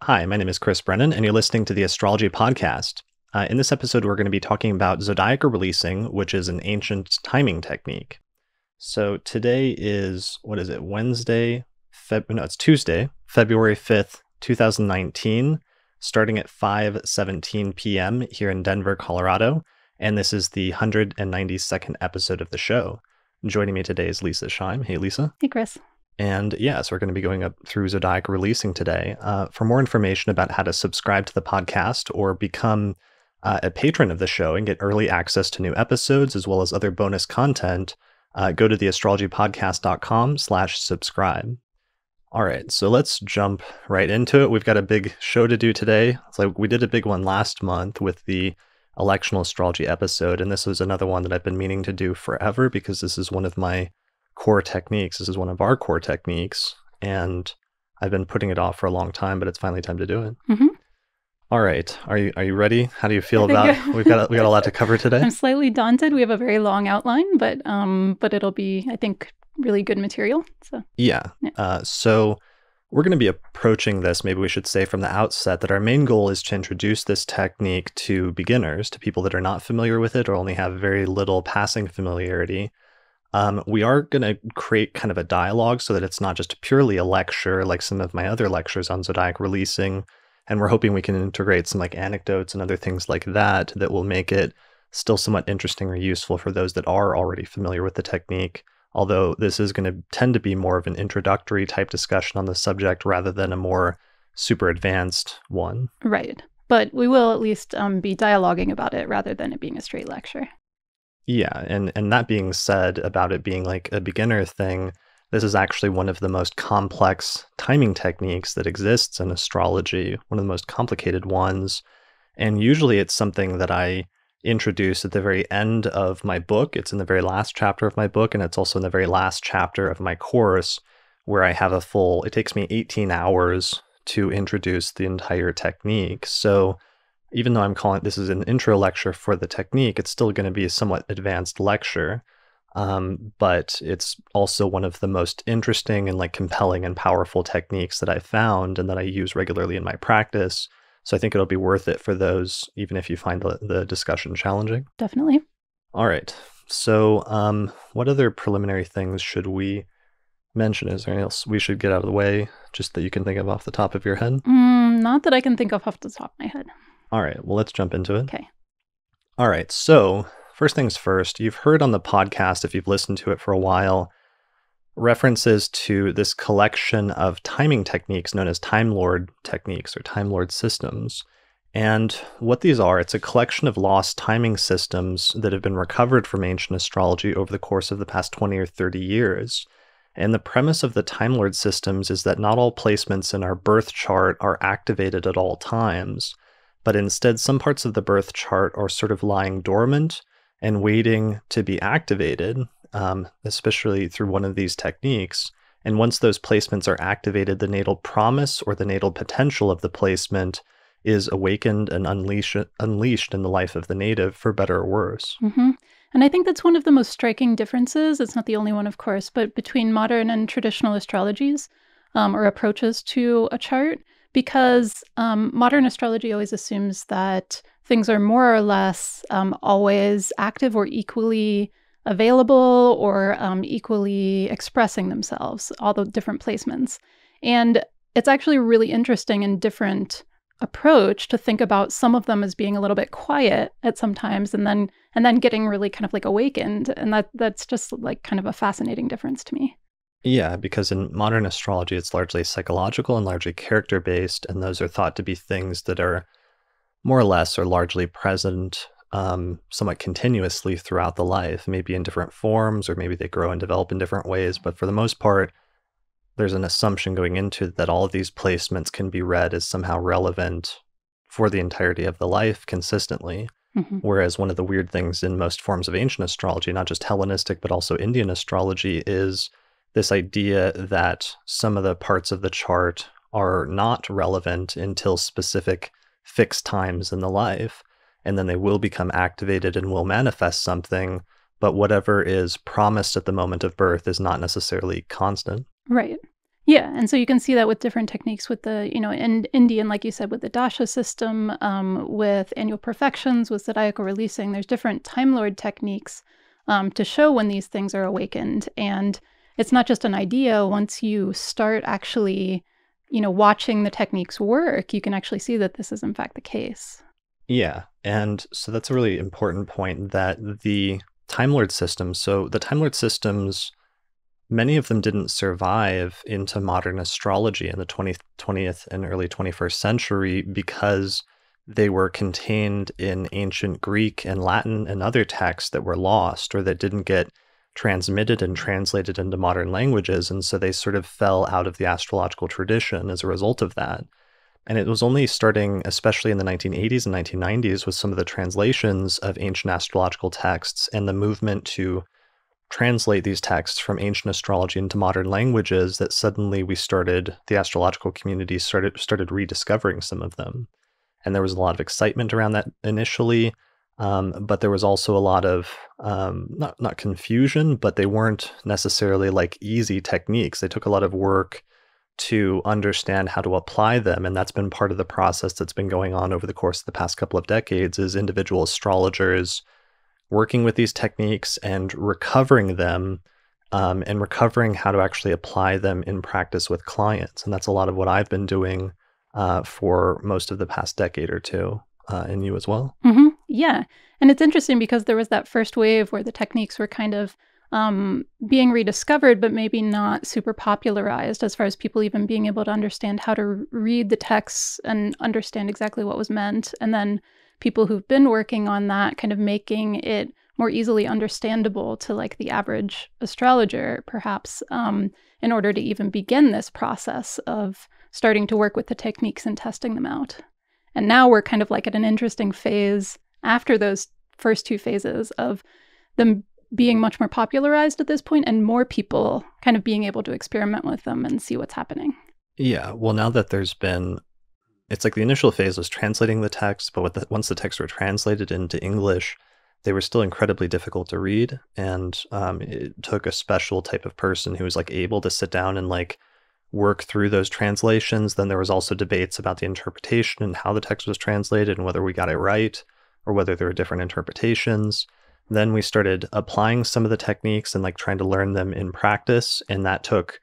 Hi, my name is Chris Brennan, and you're listening to the Astrology Podcast. In this episode, we're going to be talking about zodiacal releasing, which is an ancient timing technique. So today is, what is it, Wednesday? It's Tuesday, February 5th, 2019, starting at 5:17 p.m. here in Denver, Colorado. And this is the 192nd episode of the show. Joining me today is Lisa Scheim. Hey, Lisa. Hey, Chris. And yes, we're going to be going up through zodiacal releasing today. For more information about how to subscribe to the podcast or become a patron of the show and get early access to new episodes as well as other bonus content, go to theastrologypodcast.com/subscribe. All right, so let's jump right into it. We've got a big show to do today. So we did a big one last month with the electional astrology episode, and this was another one that I've been meaning to do forever because this is one of my core techniques. This is one of our core techniques, and I've been putting it off for a long time, but it's finally time to do it. Mm-hmm. All right, are you ready? How do you feel about we got a lot to cover today? I'm slightly daunted. We have a very long outline, but it'll be, I think, really good material. So yeah. So we're going to be approaching this, maybe we should say from the outset, that our main goal is to introduce this technique to beginners, to people that are not familiar with it or only have very little passing familiarity. We are going to create kind of a dialogue so that it's not just purely a lecture like some of my other lectures on zodiac releasing. And we're hoping we can integrate some like anecdotes and other things like that will make it still somewhat interesting or useful for those that are already familiar with the technique. Although this is going to tend to be more of an introductory type discussion on the subject rather than a more super advanced one. Right. But we will at least be dialoguing about it rather than it being a straight lecture. Yeah, and that being said, about it being like a beginner thing, this is actually one of the most complex timing techniques that exists in astrology, one of the most complicated ones. And usually it's something that I introduce at the very end of my book. It's in the very last chapter of my book, and it's also in the very last chapter of my course, where I have it takes me 18 hours to introduce the entire technique. So even though I'm calling this is an intro lecture for the technique, it's still going to be a somewhat advanced lecture. But it's also one of the most interesting and like compelling and powerful techniques that I found and that I use regularly in my practice. So I think it'll be worth it for those, even if you find the discussion challenging. Definitely. All right. So what other preliminary things should we mention? Is there anything else we should get out of the way, just that you can think of off the top of your head? Not that I can think of off the top of my head. All right, well, let's jump into it. Okay. All right, so first things first, you've heard on the podcast, if you've listened to it for a while, references to this collection of timing techniques known as Time Lord techniques or Time Lord systems. And what these are, it's a collection of lost timing systems that have been recovered from ancient astrology over the course of the past 20 or 30 years. And the premise of the Time Lord systems is that not all placements in our birth chart are activated at all times, but instead some parts of the birth chart are sort of lying dormant and waiting to be activated, especially through one of these techniques. And once those placements are activated, the natal promise or the natal potential of the placement is awakened and unleashed in the life of the native, for better or worse. Mm-hmm. And I think that's one of the most striking differences. It's not the only one, of course, but between modern and traditional astrologies or approaches to a chart. Because modern astrology always assumes that things are more or less always active or equally available or equally expressing themselves, all the different placements. And it's actually a really interesting and different approach to think about some of them as being a little bit quiet at some times and then getting really kind of like awakened. And that's just like kind of a fascinating difference to me. Yeah, because in modern astrology, it's largely psychological and largely character-based, and those are thought to be things that are more or less or largely present somewhat continuously throughout the life, maybe in different forms, or maybe they grow and develop in different ways. But for the most part, there's an assumption going into it that all of these placements can be read as somehow relevant for the entirety of the life consistently. Mm-hmm. Whereas one of the weird things in most forms of ancient astrology, not just Hellenistic, but also Indian astrology, is this idea that some of the parts of the chart are not relevant until specific fixed times in the life, and then they will become activated and will manifest something, but whatever is promised at the moment of birth is not necessarily constant. Right. Yeah, and so you can see that with different techniques with the, in Indian, like you said, with the dasha system, with annual perfections, with zodiacal releasing, there's different Time Lord techniques to show when these things are awakened. And it's not just an idea. Once you start actually, watching the techniques work, you can actually see that this is in fact the case. Yeah, and so that's a really important point that the Time Lord systems, so the Time Lord systems, many of them didn't survive into modern astrology in the 20th and early 21st century because they were contained in ancient Greek and Latin and other texts that were lost or that didn't get transmitted and translated into modern languages. And so they sort of fell out of the astrological tradition as a result of that. And it was only starting, especially in the 1980s and 1990s, with some of the translations of ancient astrological texts and the movement to translate these texts from ancient astrology into modern languages that suddenly the astrological community started rediscovering some of them. And there was a lot of excitement around that initially, but there was also a lot of not confusion, but they weren't necessarily like easy techniques. They took a lot of work to understand how to apply them, and that's been part of the process that's been going on over the course of the past couple of decades, is individual astrologers working with these techniques and recovering them, and recovering how to actually apply them in practice with clients. And that's a lot of what I've been doing for most of the past decade or two, and you as well. Yeah. And it's interesting because there was that first wave where the techniques were kind of being rediscovered, but maybe not super popularized as far as people even being able to understand how to read the texts and understand exactly what was meant. And then people who've been working on that, kind of making it more easily understandable to like the average astrologer, perhaps, in order to even begin this process of starting to work with the techniques and testing them out. And now we're kind of like at an interesting phase after those first two phases of them being much more popularized at this point and more people kind of being able to experiment with them and see what's happening. Yeah, well, now that it's like the initial phase was translating the text, but once the texts were translated into English, they were still incredibly difficult to read. And it took a special type of person who was like able to sit down and like work through those translations. Then there was also debates about the interpretation and how the text was translated and whether we got it right or whether there were different interpretations. Then we started applying some of the techniques and like trying to learn them in practice. And that took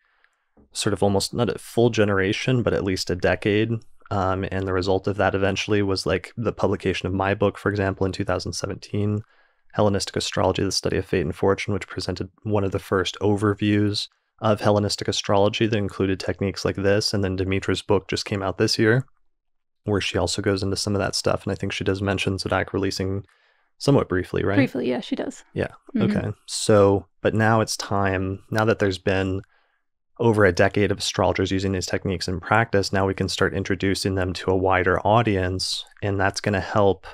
sort of almost not a full generation, but at least a decade. And the result of that eventually was like the publication of my book, for example, in 2017, Hellenistic Astrology, the Study of Fate and Fortune, which presented one of the first overviews of Hellenistic astrology that included techniques like this. And then Demetra's book just came out this year, where she also goes into some of that stuff. And I think she does mention zodiac releasing somewhat briefly, right? Briefly, yeah, she does. Yeah. Okay. So, but now it's time, now that there's been over a decade of astrologers using these techniques in practice, now we can start introducing them to a wider audience, and that's going to help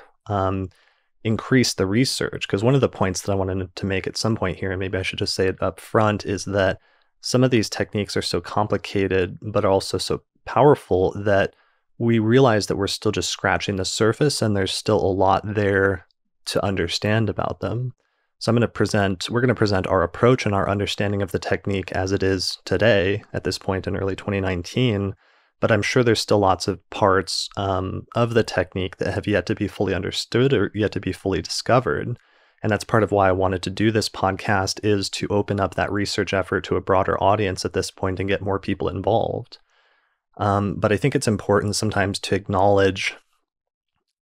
increase the research. Because one of the points that I wanted to make at some point here, and maybe I should just say it up front, is that some of these techniques are so complicated, but also so powerful that we realize that we're still just scratching the surface, and there's still a lot there to understand about them. So we're going to present our approach and our understanding of the technique as it is today at this point in early 2019, but I'm sure there's still lots of parts of the technique that have yet to be fully understood or yet to be fully discovered. And that's part of why I wanted to do this podcast, is to open up that research effort to a broader audience at this point and get more people involved. But I think it's important sometimes to acknowledge,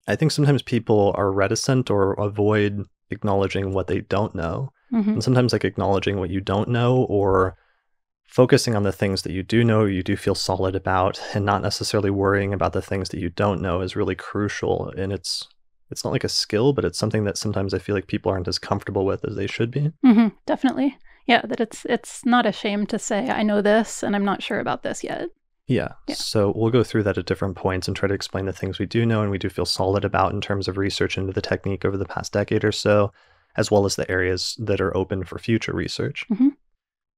I think sometimes people are reticent or avoid acknowledging what they don't know. And sometimes like acknowledging what you don't know or focusing on the things that you do know, you do feel solid about, and not necessarily worrying about the things that you don't know is really crucial. And it's not like a skill, but it's something that sometimes I feel like people aren't as comfortable with as they should be. Definitely. Yeah, that it's not a shame to say, I know this and I'm not sure about this yet. Yeah. So we'll go through that at different points and try to explain the things we do know and we do feel solid about in terms of research into the technique over the past decade or so, as well as the areas that are open for future research.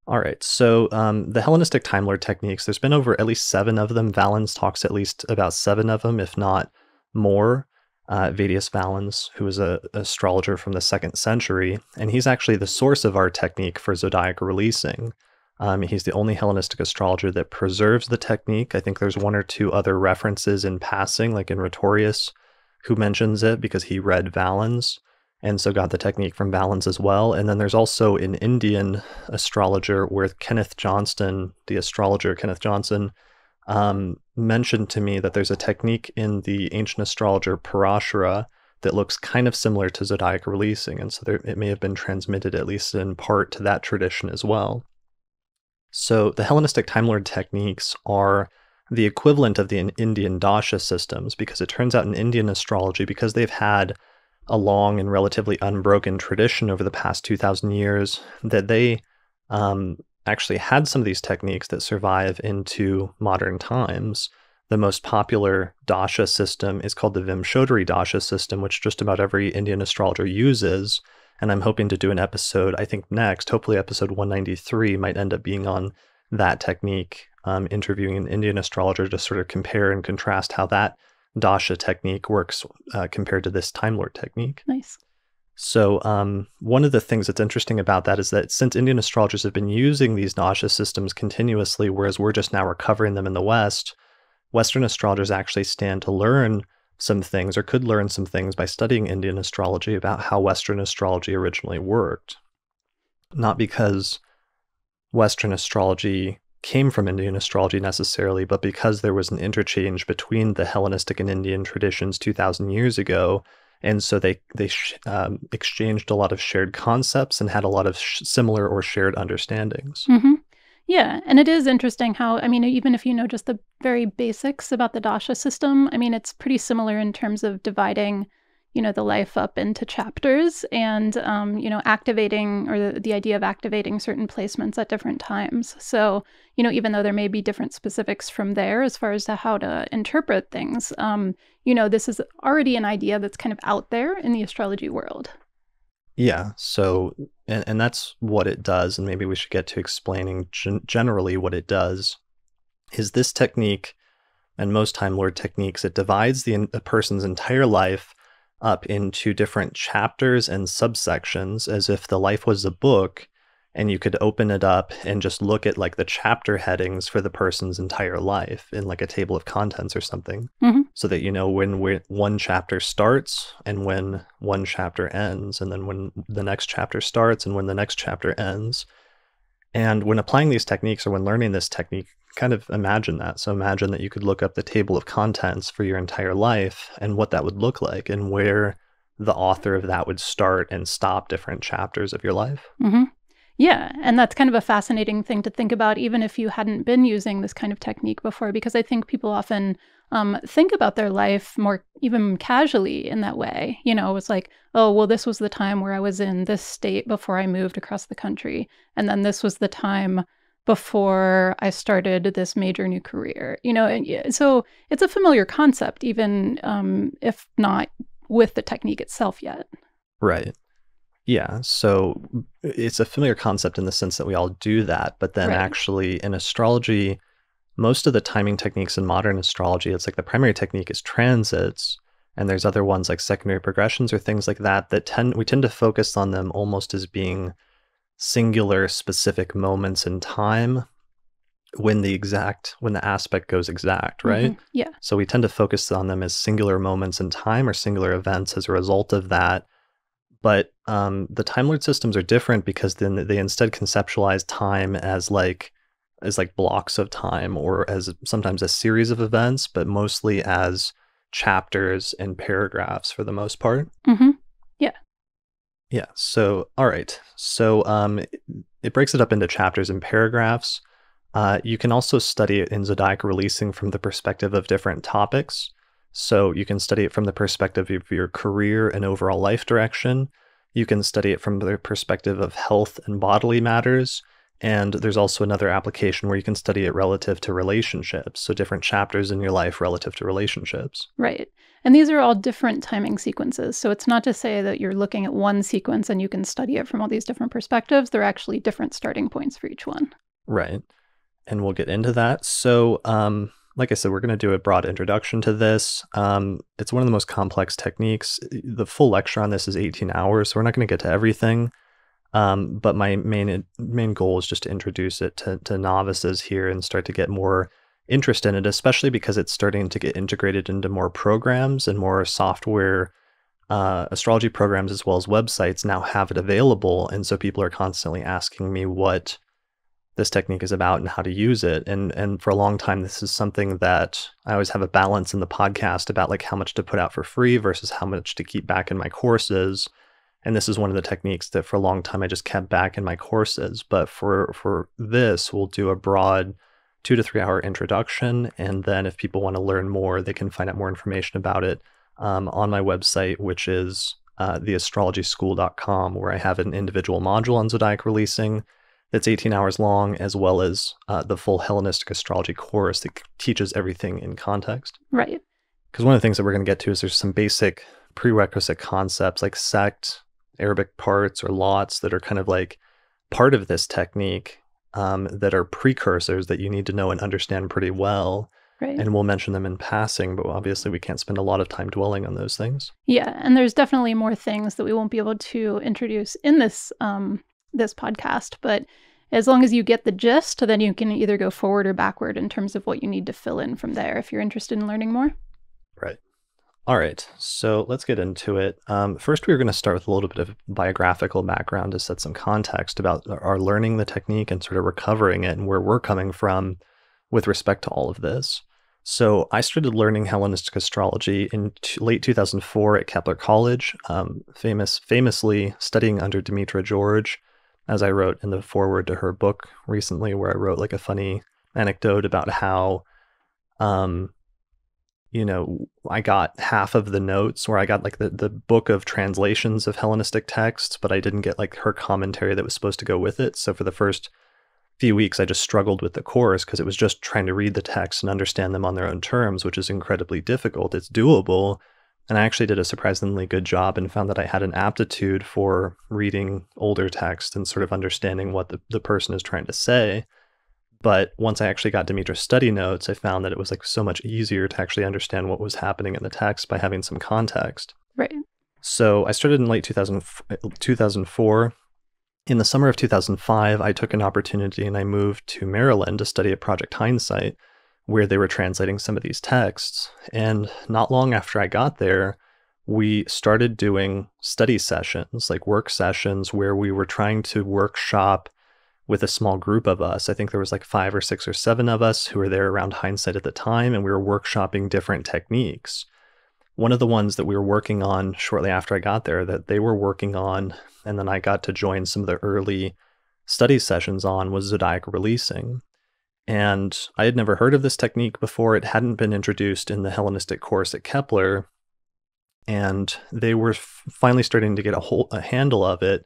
All right. So the Hellenistic Time Lord techniques, there's been over at least 7 of them. Valens talks at least about 7 of them, if not more. Vedius Valens, who was an astrologer from the 2nd century, and he's actually the source of our technique for zodiac releasing. He's the only Hellenistic astrologer that preserves the technique. I think there's one or two other references in passing, like in Rhetorius, who mentions it because he read Valens and so got the technique from Valens as well. And then there's also an Indian astrologer where Kenneth Johnston, the astrologer Kenneth Johnson, mentioned to me that there's a technique in the ancient astrologer Parashara that looks kind of similar to zodiac releasing. And so it may have been transmitted, at least in part, to that tradition as well. So the Hellenistic Time Lord techniques are the equivalent of the Indian dasha systems, because it turns out in Indian astrology, because they've had a long and relatively unbroken tradition over the past 2,000 years, that they actually had some of these techniques that survive into modern times. The most popular dasha system is called the Vimshodari dasha system, which just about every Indian astrologer uses. And I'm hoping to do an episode, I think next, hopefully episode 193 might end up being on that technique, interviewing an Indian astrologer to sort of compare and contrast how that dasha technique works compared to this Time Lord technique. Nice. So one of the things that's interesting about that is that since Indian astrologers have been using these dasha systems continuously, whereas we're just now recovering them in the West, Western astrologers actually stand to learn some things, or could learn some things by studying Indian astrology about how Western astrology originally worked. Not because Western astrology came from Indian astrology necessarily, but because there was an interchange between the Hellenistic and Indian traditions 2,000 years ago. And so they exchanged a lot of shared concepts and had a lot of similar or shared understandings. Mm-hmm. Yeah, and it is interesting how, I mean, even if you know just the very basics about the dasha system, I mean, it's pretty similar in terms of dividing, the life up into chapters and, activating, or the idea of activating certain placements at different times. So, even though there may be different specifics from there as far as to how to interpret things, this is already an idea that's kind of out there in the astrology world. Yeah, so, and that's what it does, and maybe we should get to explaining generally what it does, is this technique, and most Time Lord techniques, it divides a person's entire life up into different chapters and subsections, as if the life was a book, and you could open it up and just look at like the chapter headings for the person's entire life in like a table of contents or something, so that you know when one chapter starts and when one chapter ends, and then when the next chapter starts and when the next chapter ends. And when applying these techniques, or when learning this technique, kind of imagine that. So imagine that you could look up the table of contents for your entire life and what that would look like, and where the author of that would start and stop different chapters of your life. Mm-hmm. Yeah, and that's kind of a fascinating thing to think about, even if you hadn't been using this kind of technique before, because I think people often think about their life more even casually in that way. It's like, oh, well, this was the time where I was in this state before I moved across the country. And then this was the time before I started this major new career. And so it's a familiar concept, even if not with the technique itself yet. Right. Yeah, so it's a familiar concept in the sense that we all do that, but then actually in astrology, most of the timing techniques in modern astrology, it's like the primary technique is transits, and there's other ones like secondary progressions or things like that we tend to focus on them almost as being singular specific moments in time when the aspect goes exact, right? Mm-hmm. Yeah. So we tend to focus on them as singular moments in time or singular events as a result of that. But the Time Lord systems are different, because then they instead conceptualize time as like blocks of time, or as sometimes a series of events, but mostly as chapters and paragraphs for the most part. Mm-hmm. Yeah. Yeah. So, all right. So it breaks it up into chapters and paragraphs. You can also study it in zodiac releasing from the perspective of different topics. So you can study it from the perspective of your career and overall life direction. You can study it from the perspective of health and bodily matters. And there's also another application where you can study it relative to relationships. So different chapters in your life relative to relationships. Right. And these are all different timing sequences. So it's not to say that you're looking at one sequence and you can study it from all these different perspectives. They're actually different starting points for each one. Right. And we'll get into that. So, like I said, we're going to do a broad introduction to this. It's one of the most complex techniques. The full lecture on this is 18 hours, so we're not going to get to everything. But my main goal is just to introduce it to novices here and start to get more interest in it, especially because it's starting to get integrated into more programs and more software. Astrology programs as well as websites now have it available. And so people are constantly asking me what this technique is about and how to use it. And for a long time, this is something that I always have a balance in the podcast about, like how much to put out for free versus how much to keep back in my courses. And this is one of the techniques that for a long time I just kept back in my courses. But for this, we'll do a broad 2 to 3 hour introduction. And then if people want to learn more, they can find out more information about it on my website, which is theastrologyschool.com, where I have an individual module on zodiac releasing that's 18 hours long, as well as the full Hellenistic astrology course that teaches everything in context. Right. Because one of the things that we're going to get to is there's some basic prerequisite concepts like sect, Arabic parts, or lots that are kind of like part of this technique that are precursors that you need to know and understand pretty well. Right. And we'll mention them in passing, but obviously we can't spend a lot of time dwelling on those things. Yeah, and there's definitely more things that we won't be able to introduce in this this podcast, but as long as you get the gist, then you can either go forward or backward in terms of what you need to fill in from there if you're interested in learning more. Right. All right, so let's get into it. First, we're going to start with a little bit of biographical background to set some context about our learning the technique and sort of recovering it and where we're coming from with respect to all of this. So I started learning Hellenistic astrology in late 2004 at Kepler College, famously studying under Demetra George, as I wrote in the foreword to her book recently, where I wrote like a funny anecdote about how, I got half of the notes, where I got like the book of translations of Hellenistic texts, but I didn't get like her commentary that was supposed to go with it. So for the first few weeks, I just struggled with the course because it was just trying to read the text and understand them on their own terms, which is incredibly difficult. It's doable. And I actually did a surprisingly good job and found that I had an aptitude for reading older text and sort of understanding what the person is trying to say. But once I actually got Demetra's study notes, I found that it was like so much easier to actually understand what was happening in the text by having some context. Right. So I started in late 2004. In the summer of 2005, I took an opportunity and I moved to Maryland to study at Project Hindsight, where they were translating some of these texts. And not long after I got there, we started doing study sessions, like work sessions, where we were trying to workshop with a small group of us. I think there was like 5 or 6 or 7 of us who were there around Hindsight at the time, and we were workshopping different techniques. One of the ones that we were working on shortly after I got there that they were working on, and then I got to join some of the early study sessions on, was zodiac releasing. And I had never heard of this technique before. It hadn't been introduced in the Hellenistic course at Kepler. And they were finally starting to get a handle of it,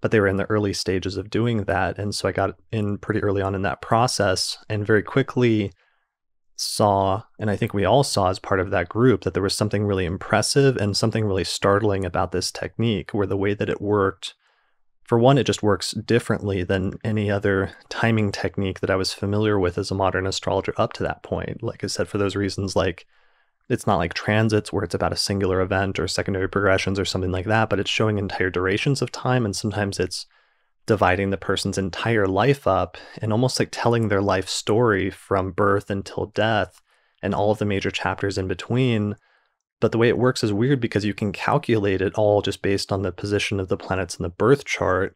but they were in the early stages of doing that. And so I got in pretty early on in that process and very quickly saw, and I think we all saw as part of that group, that there was something really impressive and something really startling about this technique, where the way that it worked, for one, it just works differently than any other timing technique that I was familiar with as a modern astrologer up to that point. Like I said, for those reasons, like it's not like transits where it's about a singular event or secondary progressions or something like that, but it's showing entire durations of time, and sometimes it's dividing the person's entire life up and almost like telling their life story from birth until death and all of the major chapters in between. But the way it works is weird because you can calculate it all just based on the position of the planets in the birth chart,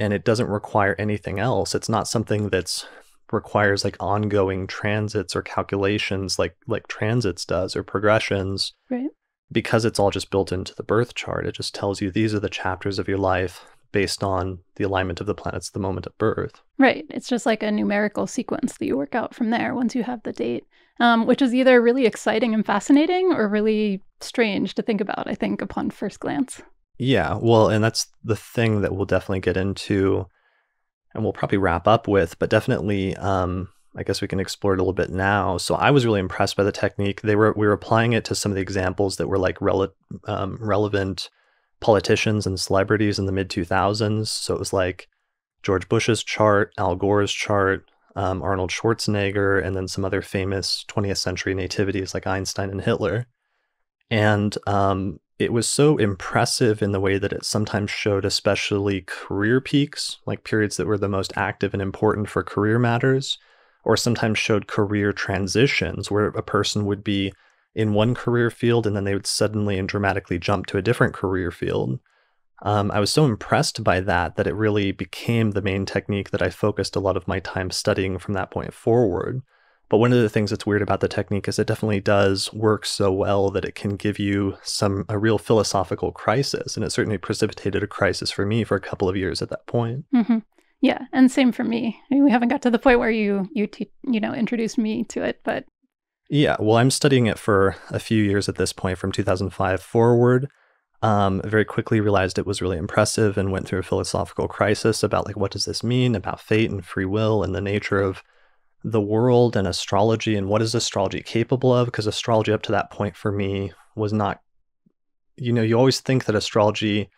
and it doesn't require anything else. It's not something that's requires like ongoing transits or calculations like transits does or progressions. Right. Because it's all just built into the birth chart. It just tells you these are the chapters of your life based on the alignment of the planets at the moment of birth. Right. It's just like a numerical sequence that you work out from there once you have the date, which is either really exciting and fascinating or really strange to think about, I think, upon first glance. Yeah, well, and that's the thing that we'll definitely get into and we'll probably wrap up with, but definitely, I guess we can explore it a little bit now. So I was really impressed by the technique. We were applying it to some of the examples that were like relevant politicians and celebrities in the mid 2000s. So it was like George Bush's chart, Al Gore's chart, Arnold Schwarzenegger, and then some other famous 20th century nativities like Einstein and Hitler. And it was so impressive in the way that it sometimes showed especially career peaks, like periods that were the most active and important for career matters, or sometimes showed career transitions where a person would be in one career field and then they would suddenly and dramatically jump to a different career field. I was so impressed by that that it really became the main technique that I focused a lot of my time studying from that point forward. But one of the things that's weird about the technique is it definitely does work so well that it can give you a real philosophical crisis. And it certainly precipitated a crisis for me for a couple of years at that point. Mm-hmm. Yeah, and same for me. I mean, we haven't got to the point where you introduced me to it, but yeah, well, I'm studying it for a few years at this point, from 2005 forward. Very quickly realized it was really impressive and went through a philosophical crisis about like, what does this mean about fate and free will and the nature of the world and astrology, and what is astrology capable of? Because astrology up to that point for me was not, you always think that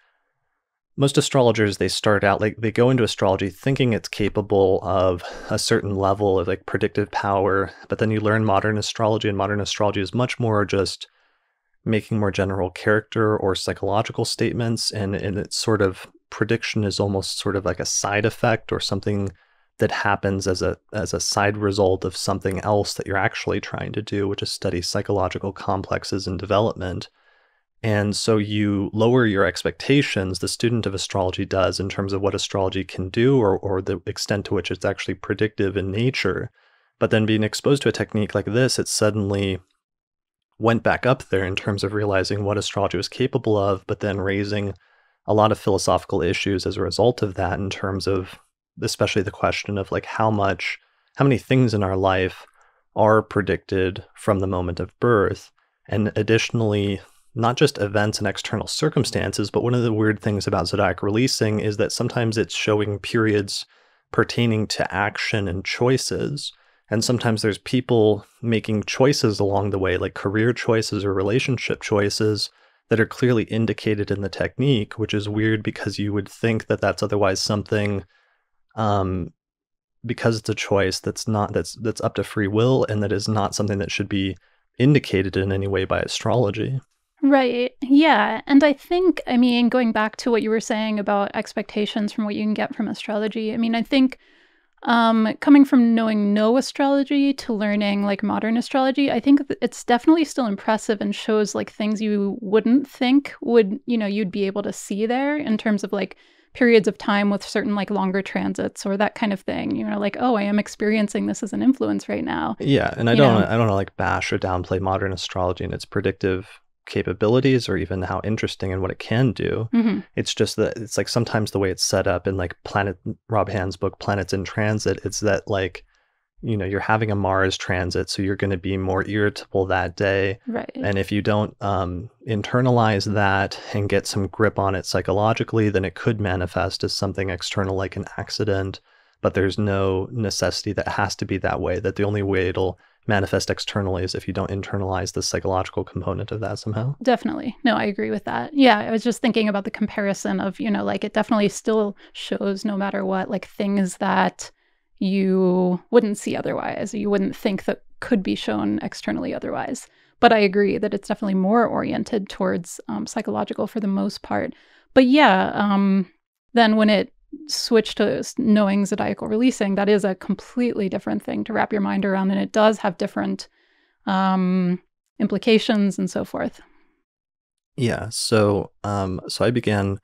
most astrologers, they start out like they go into astrology thinking it's capable of a certain level of like predictive power, but then you learn modern astrology, and modern astrology is much more just making more general character or psychological statements, and its sort of prediction is almost sort of like a side effect or something that happens as a side result of something else that you're actually trying to do, which is study psychological complexes and development. And so you lower your expectations, the student of astrology does, in terms of what astrology can do or the extent to which it's actually predictive in nature. But then being exposed to a technique like this, it suddenly went back up there in terms of realizing what astrology was capable of, but then raising a lot of philosophical issues as a result of that, in terms of especially the question of like how many things in our life are predicted from the moment of birth. And additionally, not just events and external circumstances, but one of the weird things about zodiac releasing is that sometimes it's showing periods pertaining to action and choices. And sometimes there's people making choices along the way, like career choices or relationship choices, that are clearly indicated in the technique, which is weird because you would think that that's otherwise something, because it's a choice that's up to free will, and that is not something that should be indicated in any way by astrology. right. Yeah. And I think, I mean, going back to what you were saying about expectations from what you can get from astrology, I mean, I think coming from knowing no astrology to learning like modern astrology, I think it's definitely still impressive and shows like things you wouldn't think you'd be able to see there in terms of like periods of time with certain like longer transits or that kind of thing. Like, oh, I am experiencing this as an influence right now. Yeah, and I don't want to like bash or downplay modern astrology and its predictive capabilities or even how interesting and what it can do. Mm-hmm. It's just that it's like sometimes the way it's set up in like Rob Hand's book, Planets in Transit, it's that like, you're having a Mars transit, so you're going to be more irritable that day. Right. And if you don't internalize that and get some grip on it psychologically, then it could manifest as something external like an accident. But there's no necessity that it has to be that way, that the only way it'll manifest externally is if you don't internalize the psychological component of that somehow. Definitely. No, I agree with that. Yeah, I was just thinking about the comparison of, like it definitely still shows no matter what, like things that you wouldn't see otherwise, you wouldn't think that could be shown externally otherwise. But I agree that it's definitely more oriented towards psychological for the most part. But yeah, then when it switched to knowing zodiacal releasing, that is a completely different thing to wrap your mind around, and it does have different implications and so forth. Yeah, so I began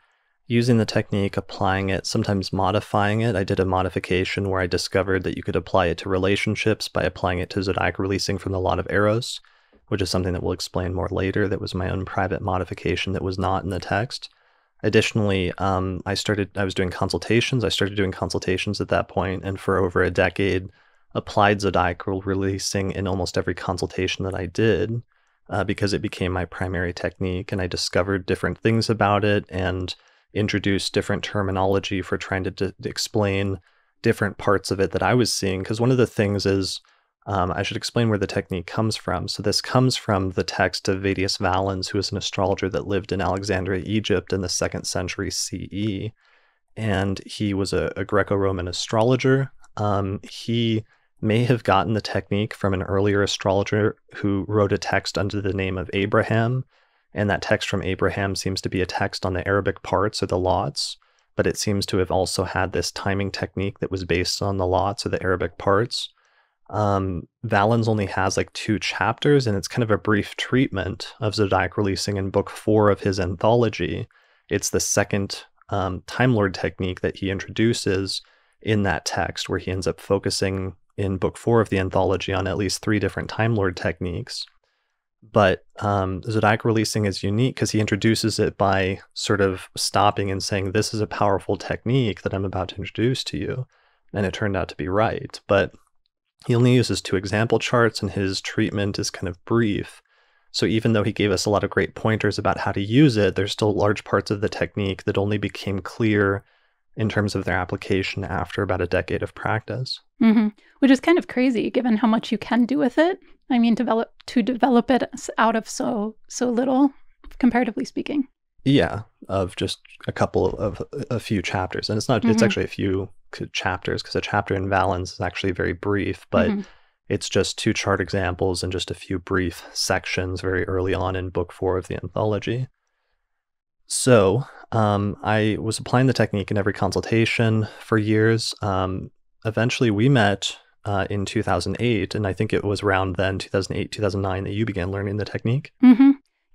using the technique, applying it, sometimes modifying it. I did a modification where I discovered that you could apply it to relationships by applying it to zodiac releasing from the lot of Eros, which is something that we'll explain more later. That was my own private modification that was not in the text. Additionally, I was doing consultations. I started doing consultations at that point, and for over a decade, applied zodiacal releasing in almost every consultation that I did, because it became my primary technique, and I discovered different things about it and introduced different terminology for trying to explain different parts of it that I was seeing. Because one of the things is, I should explain where the technique comes from. So this comes from the text of Vettius Valens, who was an astrologer that lived in Alexandria, Egypt in the 2nd century CE. And he was a Greco-Roman astrologer. He may have gotten the technique from an earlier astrologer who wrote a text under the name of Abraham. And that text from Abraham seems to be a text on the Arabic parts or the lots, but it seems to have also had this timing technique that was based on the lots or the Arabic parts. Valens only has like 2 chapters, and it's kind of a brief treatment of zodiac releasing in book 4 of his anthology. It's the second Time Lord technique that he introduces in that text, where he ends up focusing in book 4 of the anthology on at least 3 different Time Lord techniques. But zodiac releasing is unique because he introduces it by sort of stopping and saying, this is a powerful technique that I'm about to introduce to you. And it turned out to be right. But he only uses 2 example charts, and his treatment is kind of brief. So even though he gave us a lot of great pointers about how to use it, there's still large parts of the technique that only became clear in terms of their application after about a decade of practice. Mm-hmm. Which is kind of crazy, given how much you can do with it. I mean, develop it out of so little, comparatively speaking. Yeah, of just a few chapters. And it's not, it's actually a few chapters, because a chapter in Valens is actually very brief, but it's just 2 chart examples and just a few brief sections very early on in book 4 of the anthology. So I was applying the technique in every consultation for years. Eventually we met in 2008, and I think it was around then, 2008, 2009, that you began learning the technique.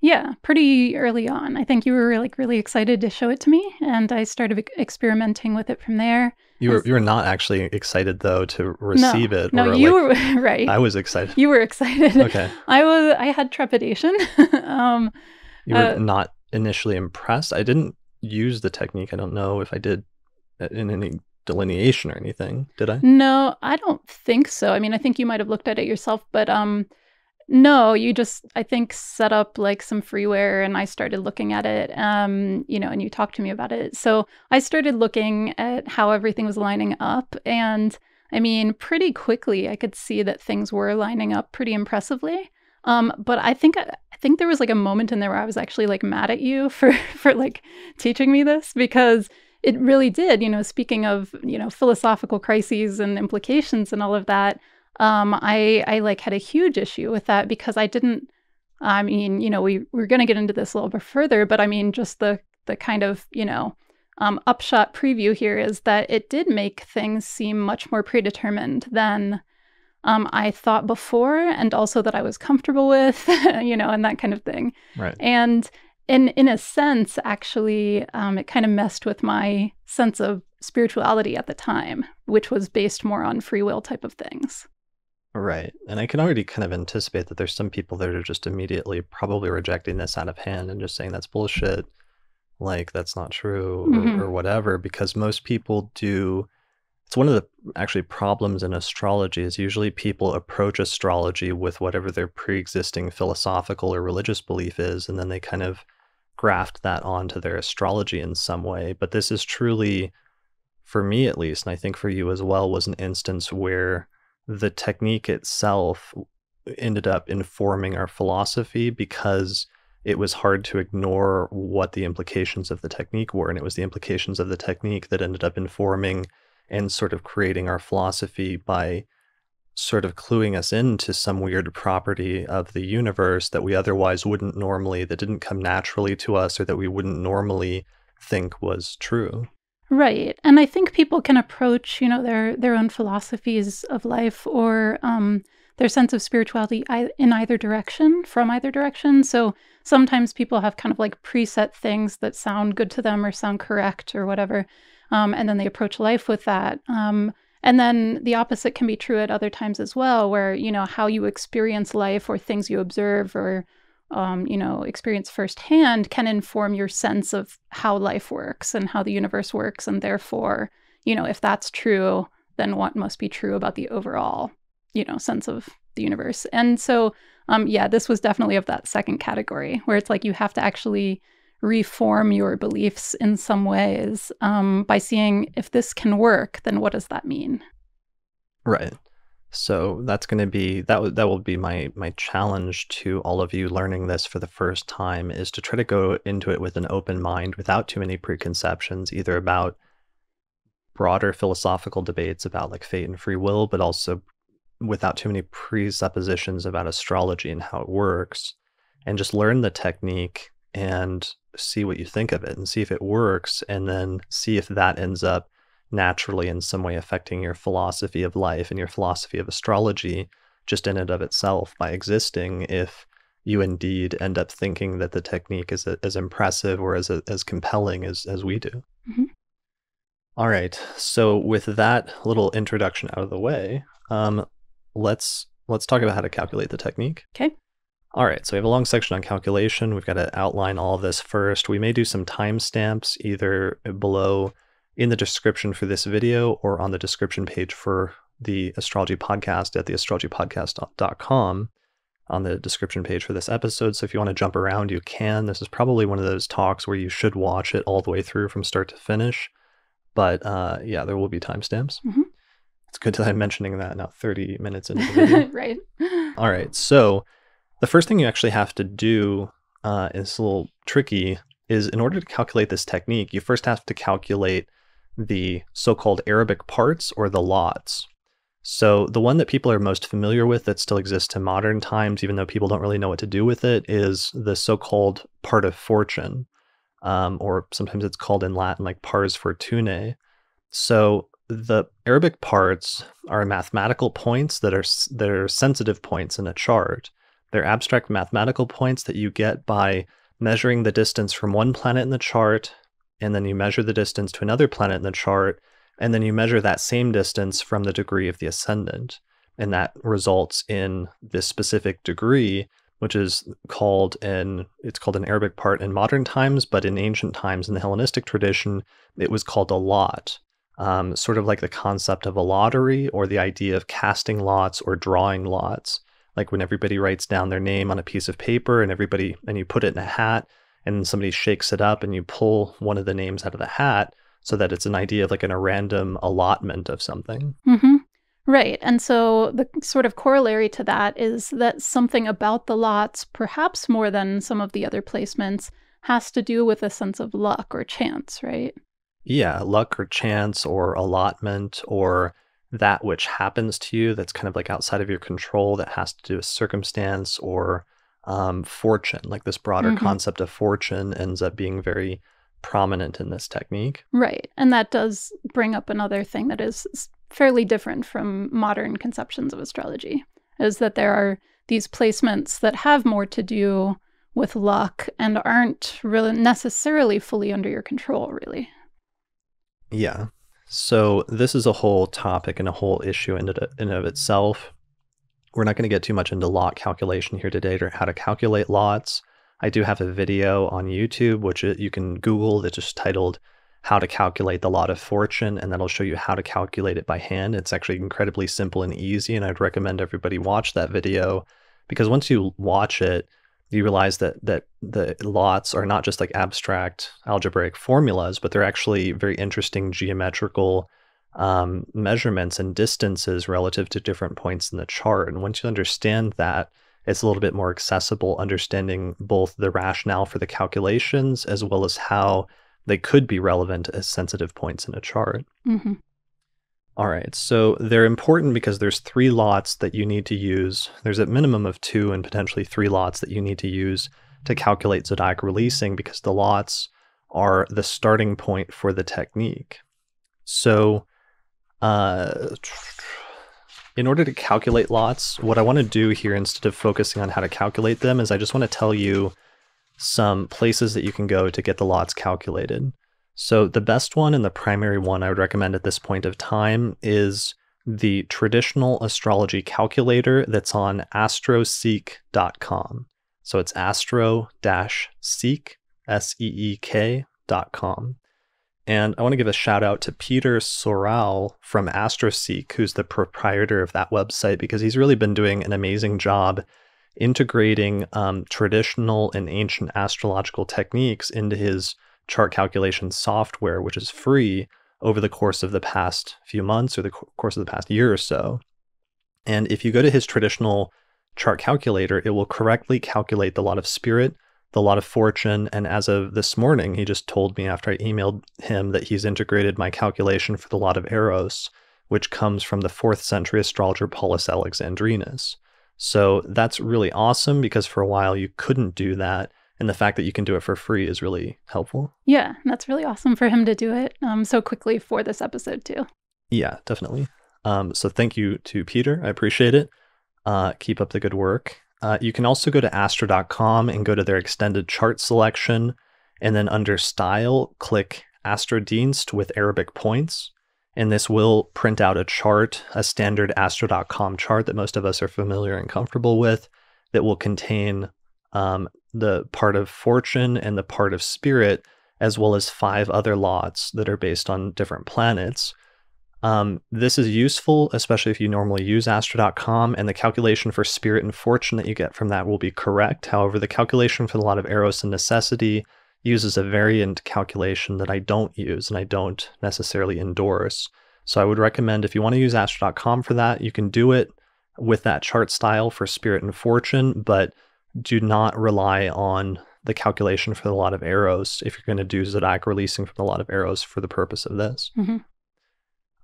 Yeah, pretty early on. I think you were like really excited to show it to me, and I started experimenting with it from there. You were not actually excited though to receive it. No, you were right. I was excited. You were excited. Okay. I had trepidation. You were not initially impressed. I didn't use the technique. I don't know if I did in any delineation or anything. Did I? No, I don't think so. I mean, I think you might have looked at it yourself, but no, you just, I think, set up like some freeware, and I started looking at it, and you talked to me about it. So I started looking at how everything was lining up, and I mean, pretty quickly I could see that things were lining up pretty impressively. But I think there was like a moment in there where I was actually like mad at you for like teaching me this, because it really did, speaking of, philosophical crises and implications and all of that. I like had a huge issue with that, because we're going to get into this a little bit further, but I mean, just the kind of, upshot preview here is that it did make things seem much more predetermined than I thought before, and also that I was comfortable with, and that kind of thing. Right. And in a sense, actually, it kind of messed with my sense of spirituality at the time, which was based more on free will type of things. Right. And I can already kind of anticipate that there's some people that are just immediately probably rejecting this out of hand and just saying that's bullshit, like that's not true, or whatever, because most people do. It's one of the actually problems in astrology is usually people approach astrology with whatever their pre-existing philosophical or religious belief is, and then they kind of graft that onto their astrology in some way. But this is truly, for me at least, and I think for you as well, was an instance where the technique itself ended up informing our philosophy, because it was hard to ignore what the implications of the technique were. And it was the implications of the technique that ended up informing and sort of creating our philosophy by sort of cluing us into some weird property of the universe that we otherwise wouldn't normally, that didn't come naturally to us, or that we wouldn't normally think was true. Right. And I think people can approach, their own philosophies of life, or their sense of spirituality in either direction, from either direction. So sometimes people have kind of like preset things that sound good to them or sound correct or whatever. And then they approach life with that. And then the opposite can be true at other times as well, where, how you experience life or things you observe or experience firsthand can inform your sense of how life works and how the universe works. And therefore, if that's true, then what must be true about the overall, sense of the universe. And so, this was definitely of that second category, where it's like you have to actually reform your beliefs in some ways by seeing if this can work, then what does that mean? Right. So that's going to be, that will be my challenge to all of you learning this for the first time, is to try to go into it with an open mind without too many preconceptions, either about broader philosophical debates about like fate and free will, but also without too many presuppositions about astrology and how it works. and just learn the technique and see what you think of it and see if it works, and then see if that ends up naturally in some way affecting your philosophy of life and your philosophy of astrology just in and of itself by existing, if you indeed end up thinking that the technique is as impressive or as compelling as we do. Mm-hmm. All right. So with that little introduction out of the way, let's talk about how to calculate the technique. Okay. All right. So we have a long section on calculation. We've got to outline all of this first. We may do some timestamps either below in the description for this video or on the description page for the astrology podcast at theastrologypodcast.com on the description page for this episode. So if you want to jump around, you can. This is probably one of those talks where you should watch it all the way through from start to finish. But yeah, there will be timestamps. Mm-hmm. It's good that I'm mentioning that now 30 minutes into the video. Right. All right. So the first thing you actually have to do is a little tricky, is in order to calculate this technique, you first have to calculate the so-called Arabic parts, or the lots. So the one that people are most familiar with that still exists in modern times, even though people don't really know what to do with it, is the so-called part of fortune, or sometimes it's called in Latin like pars fortunae. So the Arabic parts are mathematical points that are sensitive points in a chart. They're abstract mathematical points that you get by measuring the distance from one planet in the chart, and then you measure the distance to another planet in the chart, and then you measure that same distance from the degree of the ascendant. And that results in this specific degree, which is called an Arabic part in modern times, but in ancient times in the Hellenistic tradition, it was called a lot. Sort of like the concept of a lottery, or the idea of casting lots or drawing lots. Like when everybody writes down their name on a piece of paper and you put it in a hat, and somebody shakes it up and you pull one of the names out of the hat, so that it's an idea of like a random allotment of something. Mm-hmm. Right. And so the sort of corollary to that is that something about the lots, perhaps more than some of the other placements, has to do with a sense of luck or chance, right? Yeah, luck or chance or allotment, or that which happens to you that's kind of like outside of your control, that has to do with circumstance, or fortune. Like this broader concept of fortune ends up being very prominent in this technique. Right. And that does bring up another thing that is fairly different from modern conceptions of astrology, is that there are these placements that have more to do with luck and aren't really necessarily fully under your control, really. Yeah. So this is a whole topic and a whole issue in and of itself. We're not going to get too much into lot calculation here today, or how to calculate lots. I do have a video on YouTube, which you can Google, that's just titled How to Calculate the Lot of Fortune, and that'll show you how to calculate it by hand. It's actually incredibly simple and easy, and I'd recommend everybody watch that video, because once you watch it, you realize that the lots are not just like abstract algebraic formulas, but they're actually very interesting geometrical measurements and distances relative to different points in the chart. And once you understand that, it's a little bit more accessible, understanding both the rationale for the calculations as well as how they could be relevant as sensitive points in a chart. Mm-hmm. All right, so they're important because there's 3 lots that you need to use. There's a minimum of 2 and potentially 3 lots that you need to use to calculate zodiac releasing, because the lots are the starting point for the technique. So in order to calculate lots, what I want to do here, instead of focusing on how to calculate them, is I just want to tell you some places that you can go to get the lots calculated. So the best one and the primary one I would recommend at this point of time is the traditional astrology calculator that's on astroseek.com. So it's astro-seek, SEEK.com. And I want to give a shout out to Peter Soral from AstroSeek, who's the proprietor of that website, because he's really been doing an amazing job integrating traditional and ancient astrological techniques into his chart calculation software, which is free, over the course of the past few months or the course of the past year or so. And if you go to his traditional chart calculator, it will correctly calculate the lot of spirit, the lot of fortune, and as of this morning, he just told me after I emailed him that he's integrated my calculation for the lot of Eros, which comes from the 4th century astrologer Paulus Alexandrinus. So that's really awesome because for a while you couldn't do that. And the fact that you can do it for free is really helpful. Yeah, that's really awesome for him to do it so quickly for this episode too. Yeah, definitely. So thank you to Peter. I appreciate it. Keep up the good work. You can also go to astro.com and go to their extended chart selection. And then under style, click Astrodienst with Arabic points. And this will print out a chart, a standard astro.com chart that most of us are familiar and comfortable with, that will contain the part of fortune and the part of spirit, as well as 5 other lots that are based on different planets. This is useful, especially if you normally use astro.com, and the calculation for spirit and fortune that you get from that will be correct. However, the calculation for the lot of Eros and necessity uses a variant calculation that I don't use and I don't necessarily endorse. So I would recommend if you want to use astro.com for that, you can do it with that chart style for spirit and fortune, but do not rely on the calculation for the lot of Eros if you're going to do zodiac releasing from the lot of Eros for the purpose of this.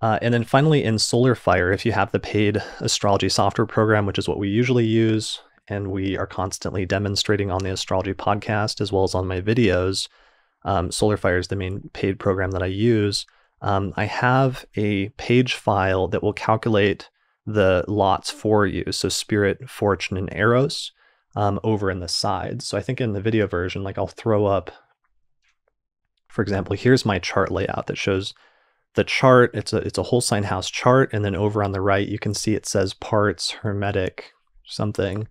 And then finally in SolarFire, if you have the paid astrology software program, which is what we usually use, and we are constantly demonstrating on the astrology podcast as well as on my videos, SolarFire is the main paid program that I use. I have a page file that will calculate the lots for you. So spirit, fortune, and Eros over in the sides. So I think in the video version, like I'll throw up, for example, here's my chart layout that shows the chart. It's a whole sign house chart. And then over on the right, you can see it says parts, hermetic, something.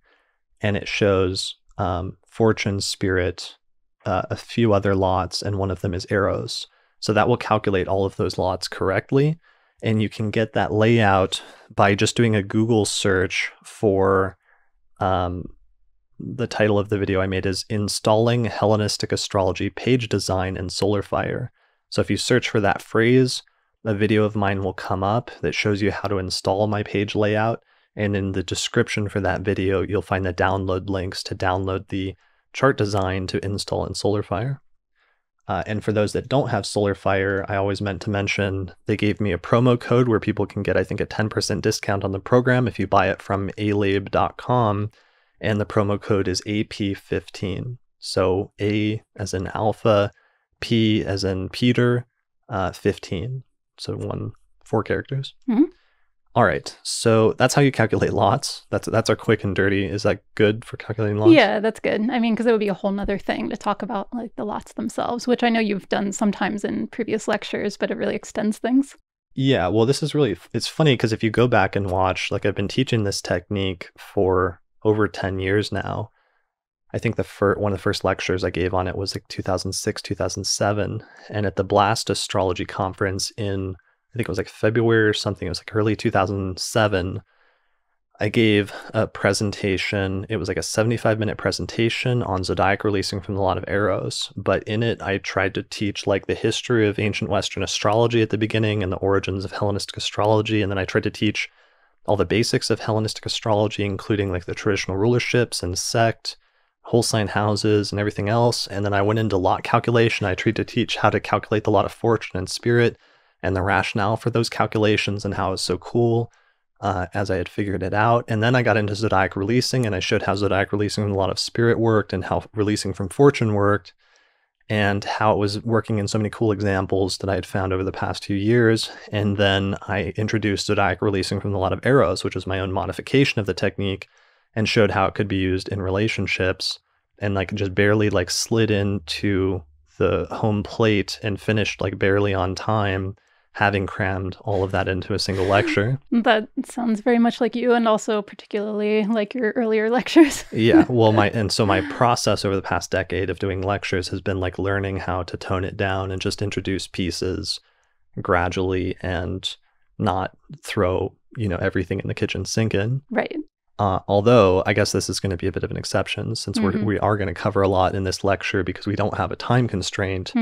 And it shows fortune, spirit, a few other lots, and one of them is Eros. So that will calculate all of those lots correctly. And you can get that layout by just doing a Google search for the title of the video I made is Installing Hellenistic Astrology Page Design in SolarFire. So if you search for that phrase, a video of mine will come up that shows you how to install my page layout. And in the description for that video, you'll find the download links to download the chart design to install in SolarFire. And for those that don't have SolarFire, I always meant to mention they gave me a promo code where people can get, I think, a 10% discount on the program if you buy it from alabe.com. And the promo code is AP15. So A as in alpha, P as in Peter, 15. So 4 characters. All right, so that's how you calculate lots. That's our quick and dirty. Is that good for calculating lots? Yeah, that's good. I mean, because it would be a whole nother thing to talk about, like the lots themselves, which I know you've done sometimes in previous lectures, but it really extends things. Yeah, well, this is really, it's funny because if you go back and watch, like I've been teaching this technique for over 10 years now. I think one of the first lectures I gave on it was like 2006, 2007. And at the Blast Astrology Conference in, I think it was like February or something, it was like early 2007, I gave a presentation. It was like a 75-minute presentation on zodiac releasing from the lot of Eros. But in it, I tried to teach like the history of ancient Western astrology at the beginning and the origins of Hellenistic astrology. And then I tried to teach all the basics of Hellenistic astrology, including like the traditional rulerships and sect, whole sign houses and everything else. And then I went into lot calculation. I tried to teach how to calculate the lot of fortune and spirit and the rationale for those calculations and how it was so cool as I had figured it out. And then I got into zodiac releasing and I showed how zodiac releasing from a lot of spirit worked and how releasing from fortune worked and how it was working in so many cool examples that I had found over the past 2 years. And then I introduced zodiac releasing from the lot of Eros, which was my own modification of the technique, and showed how it could be used in relationships, and like just barely like slid into the home plate and finished like barely on time, having crammed all of that into a single lecture. That sounds very much like you, and also particularly like your earlier lectures. Yeah, well, my process over the past decade of doing lectures has been like learning how to tone it down and just introduce pieces gradually and not throw, everything in the kitchen sink in. Right. Although I guess this is going to be a bit of an exception since we are going to cover a lot in this lecture because we don't have a time constraint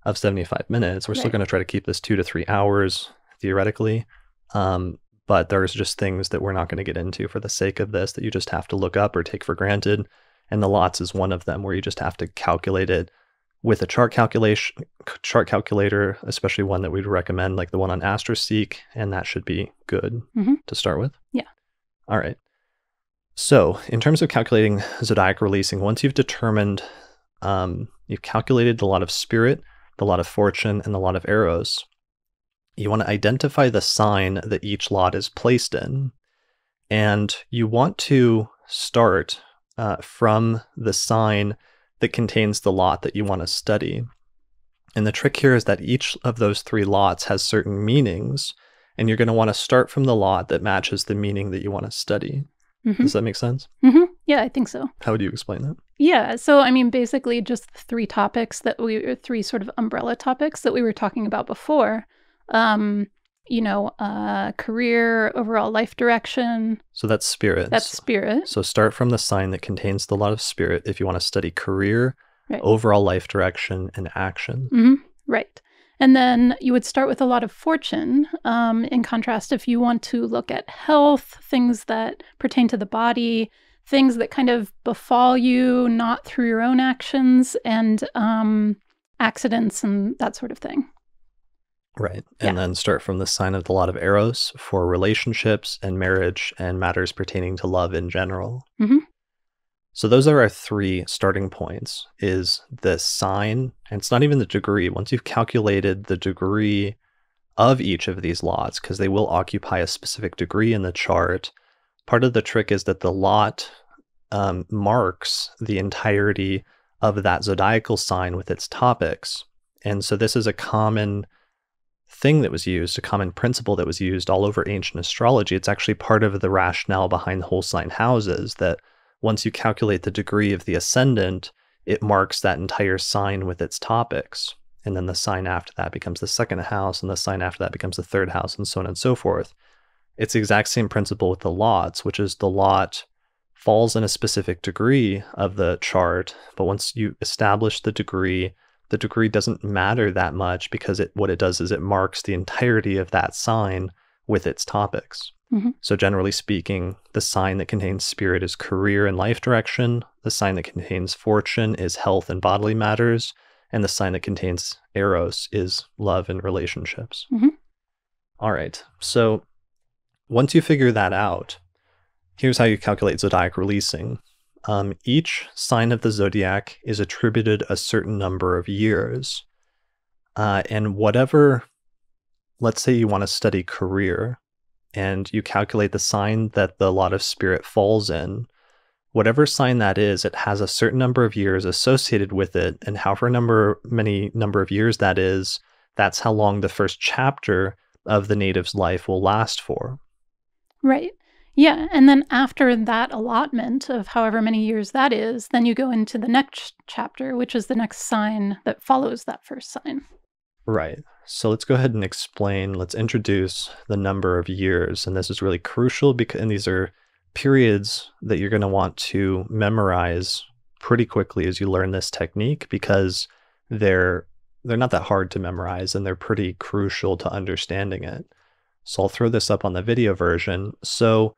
of 75 minutes. We're still going to try to keep this 2 to 3 hours theoretically. But there's just things that we're not going to get into for the sake of this that you just have to look up or take for granted. And the lots is one of them where you just have to calculate it with a chart calculator, especially one that we'd recommend, like the one on AstroSeek, and that should be good to start with. Yeah. All right. So, in terms of calculating zodiac releasing, once you've determined, you've calculated the lot of spirit, the lot of fortune, and the lot of eros, you want to identify the sign that each lot is placed in. And you want to start from the sign that contains the lot that you want to study. And the trick here is that each of those 3 lots has certain meanings, and you're going to want to start from the lot that matches the meaning that you want to study. Does that make sense? Yeah, I think so. How would you explain that? Yeah, so I mean, basically just 3 topics that or 3 sort of umbrella topics that we were talking about before. Career, overall life direction. So that's spirit. That's spirit. So start from the sign that contains the lot of spirit if you want to study career, Right. overall life direction, and action. Right. And then you would start with a lot of fortune. In contrast, if you want to look at health, things that pertain to the body, things that kind of befall you, not through your own actions, and accidents and that sort of thing. Right. And then start from the sign of the lot of eros for relationships and marriage and matters pertaining to love in general. So those are our 3 starting points, is the sign, and it's not even the degree. Once you've calculated the degree of each of these lots, because they will occupy a specific degree in the chart, part of the trick is that the lot marks the entirety of that zodiacal sign with its topics. And so this is a common thing that was used, a common principle that was used all over ancient astrology. It's actually part of the rationale behind whole sign houses, that once you calculate the degree of the ascendant, it marks that entire sign with its topics. And then the sign after that becomes the 2nd house, and the sign after that becomes the 3rd house, and so on and so forth. It's the exact same principle with the lots, which is the lot falls in a specific degree of the chart, but once you establish the degree doesn't matter that much, because what it does is it marks the entirety of that sign with its topics. So generally speaking, the sign that contains spirit is career and life direction. The sign that contains fortune is health and bodily matters. And the sign that contains eros is love and relationships. All right. So once you figure that out, here's how you calculate zodiac releasing. Each sign of the zodiac is attributed a certain number of years. And whatever, let's say you want to study career, and you calculate the sign that the lot of spirit falls in, whatever sign that is, it has a certain number of years associated with it, and however many number of years that is, that's how long the first chapter of the native's life will last for. Right. Yeah, and then after that allotment of however many years that is, then you go into the next chapter, which is the next sign that follows that first sign. Right. So let's go ahead and let's introduce the number of years. And this is really crucial and these are periods that you're going to want to memorize pretty quickly as you learn this technique, because they're not that hard to memorize and they're pretty crucial to understanding it. So I'll throw this up on the video version. So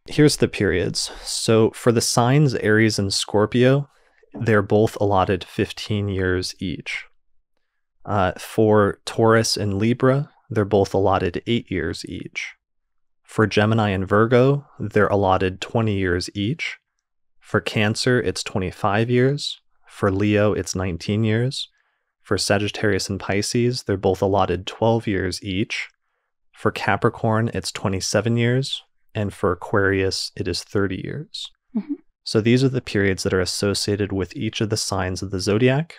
here's the periods. So for the signs Aries and Scorpio, they're both allotted 15 years each. For Taurus and Libra, they're both allotted 8 years each. For Gemini and Virgo, they're allotted 20 years each. For Cancer, it's 25 years. For Leo, it's 19 years. For Sagittarius and Pisces, they're both allotted 12 years each. For Capricorn, it's 27 years. And for Aquarius, it is 30 years. So these are the periods that are associated with each of the signs of the zodiac.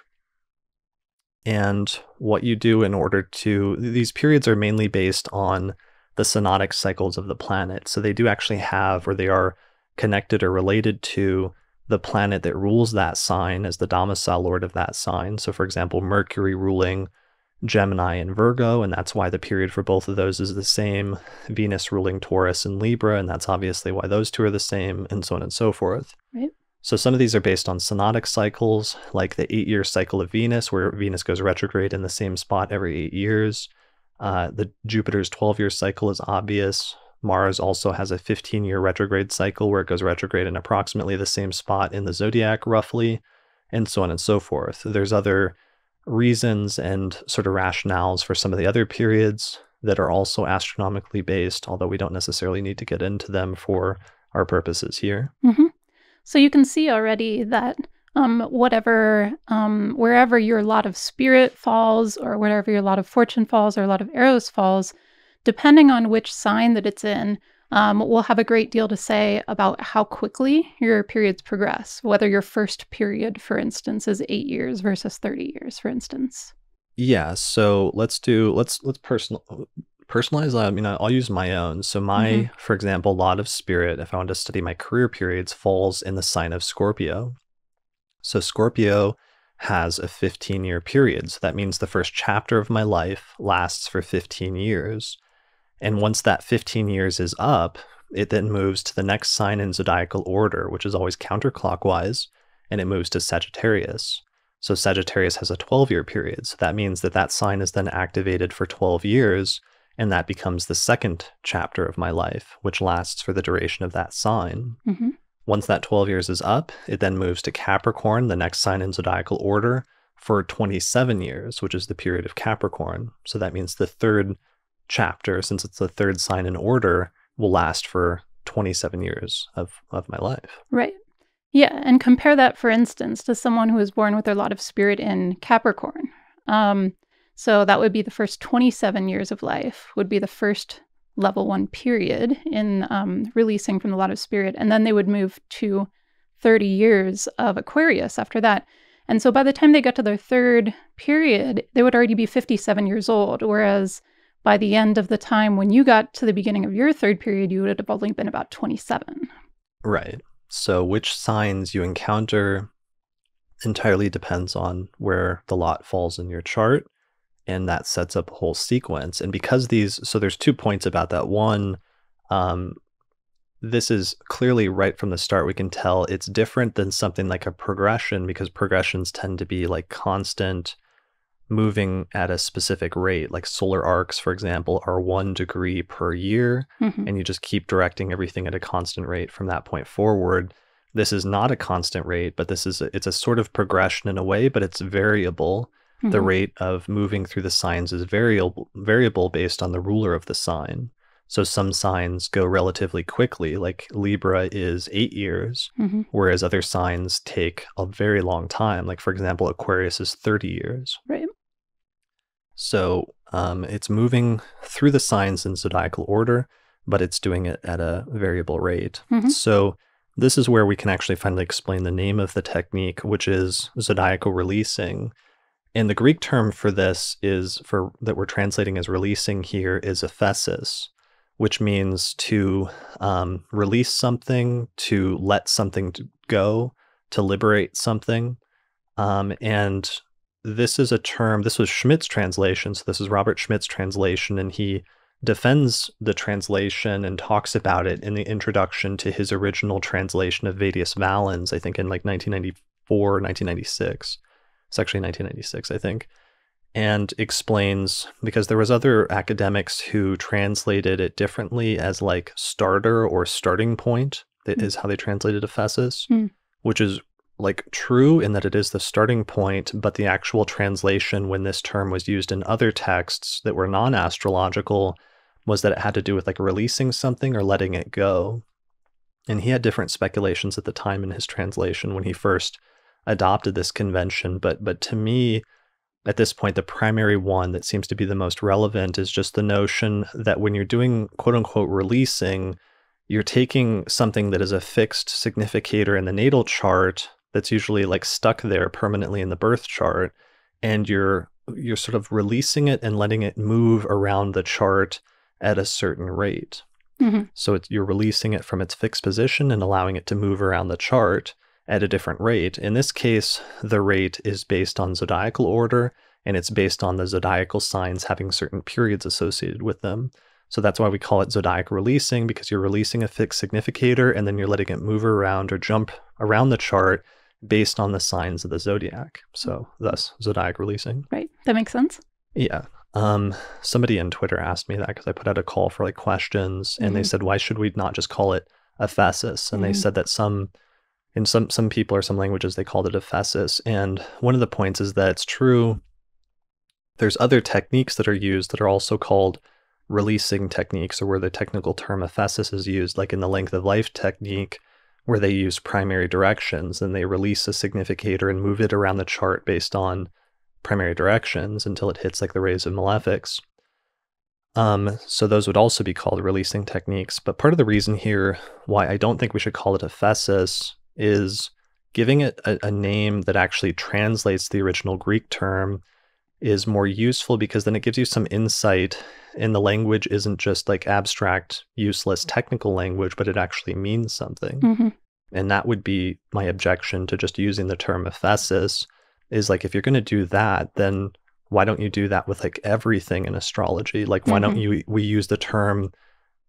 And what you do in order to, these periods are mainly based on the synodic cycles of the planet. So they do actually have, or they are connected or related to the planet that rules that sign as the domicile lord of that sign. So for example, Mercury ruling Gemini and Virgo, and that's why the period for both of those is the same. Venus ruling Taurus and Libra, and that's obviously why those two are the same, and so on and so forth. Right. So some of these are based on synodic cycles, like the 8-year cycle of Venus, where Venus goes retrograde in the same spot every 8 years. The Jupiter's 12-year cycle is obvious. Mars also has a 15-year retrograde cycle where it goes retrograde in approximately the same spot in the zodiac, roughly, and so on and so forth. There's other reasons and sort of rationales for some of the other periods that are also astronomically based, although we don't necessarily need to get into them for our purposes here. Mm-hmm. So you can see already that wherever your lot of spirit falls, or wherever your lot of fortune falls, or a lot of arrows falls, depending on which sign that it's in, will have a great deal to say about how quickly your periods progress. Whether your first period, for instance, is 8 years versus 30 years, for instance. Yeah, so let's personalize. I'll use my own. So Mm-hmm. for example, lot of spirit, if I want to study my career periods, falls in the sign of Scorpio. So Scorpio has a 15-year period. So that means the first chapter of my life lasts for 15 years. And once that 15 years is up, it then moves to the next sign in zodiacal order, which is always counterclockwise, and it moves to Sagittarius. So Sagittarius has a 12-year period. So that means that that sign is then activated for 12 years, and that becomes the second chapter of my life, which lasts for the duration of that sign. Mm-hmm. Once that 12 years is up, it then moves to Capricorn, the next sign in zodiacal order, for 27 years, which is the period of Capricorn. So that means the third chapter, since it's the third sign in order, will last for 27 years of my life. Right. Yeah, and compare that, for instance, to someone who was born with their lot of spirit in Capricorn. So that would be the first 27 years of life, would be the first level 1 period in releasing from the lot of spirit. And then they would move to 30 years of Aquarius after that. And so by the time they got to their third period, they would already be 57 years old, whereas by the end of the time when you got to the beginning of your third period, you would have only been about 27. Right. So which signs you encounter entirely depends on where the lot falls in your chart, and that sets up a whole sequence. And because so there's 2 points about that. One, this is clearly right from the start, we can tell it's different than something like a progression, because progressions tend to be like constant, moving at a specific rate. Like solar arcs, for example, are 1 degree per year, Mm-hmm. and you just keep directing everything at a constant rate from that point forward. This is not a constant rate, but it's a sort of progression in a way, but it's variable. Mm-hmm. The rate of moving through the signs is variable based on the ruler of the sign. So some signs go relatively quickly, like Libra is 8 years, Mm-hmm. whereas other signs take a very long time. Like, for example, Aquarius is 30 years. Right. So it's moving through the signs in zodiacal order, but it's doing it at a variable rate. Mm-hmm. So this is where we can actually finally explain the name of the technique, which is zodiacal releasing. And the Greek term for this that we're translating as releasing here is aphesis, which means to release something, to let something go, to liberate something. And this is a term, this was Schmidt's translation. So this is Robert Schmidt's translation, and he defends the translation and talks about it in the introduction to his original translation of Vedius Valens, I think in like 1994, 1996. It's actually 1996, I think. And explains, because there was other academics who translated it differently as like starter or starting point, that is how they translated aphesis, which is like true in that it is the starting point, but the actual translation when this term was used in other texts that were non-astrological was that it had to do with like releasing something or letting it go. And he had different speculations at the time in his translation when he first adopted this convention. But to me, at this point, the primary one that seems to be the most relevant is just the notion that when you're doing quote unquote releasing, you're taking something that is a fixed significator in the natal chart that's usually like stuck there permanently in the birth chart, and you're sort of releasing it and letting it move around the chart at a certain rate. Mm-hmm. So you're releasing it from its fixed position and allowing it to move around the chart at a different rate. In this case, the rate is based on zodiacal order, and it's based on the zodiacal signs having certain periods associated with them. So that's why we call it zodiac releasing, because you're releasing a fixed significator and then you're letting it move around or jump around the chart based on the signs of the zodiac. So thus zodiac releasing. Right. That makes sense. Yeah. Somebody on Twitter asked me that because I put out a call for like questions, and they said, why should we not just call it aphesis? And they said that some people or some languages, they called it aphesis. And one of the points is that it's true. There's other techniques that are used that are also called releasing techniques, or where the technical term ephesis is used, like in the length of life technique, where they use primary directions and they release a significator and move it around the chart based on primary directions until it hits like the rays of malefics. So those would also be called releasing techniques. But part of the reason here why I don't think we should call it ephesis is giving it a name that actually translates the original Greek term is more useful, because then it gives you some insight, and the language isn't just like abstract, useless technical language, but it actually means something. Mm-hmm. And that would be my objection to just using the term ephesis, is like, if you're going to do that, then why don't you do that with like everything in astrology? Like, why don't we use the term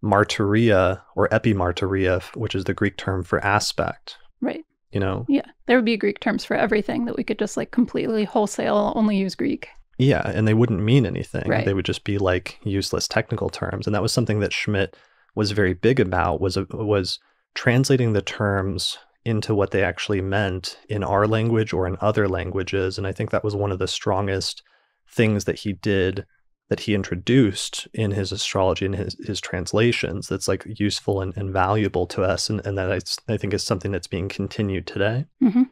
martyria or epimartyria, which is the Greek term for aspect? Right. You know? Yeah. There would be Greek terms for everything that we could just like completely wholesale only use Greek. Yeah, and they wouldn't mean anything. Right. They would just be like useless technical terms. And that was something that Schmidt was very big about, was translating the terms into what they actually meant in our language or in other languages. And I think that was one of the strongest things that he did, that he introduced in his astrology and his translations, that's like useful and valuable to us. And that I think is something that's being continued today. Mm-hmm.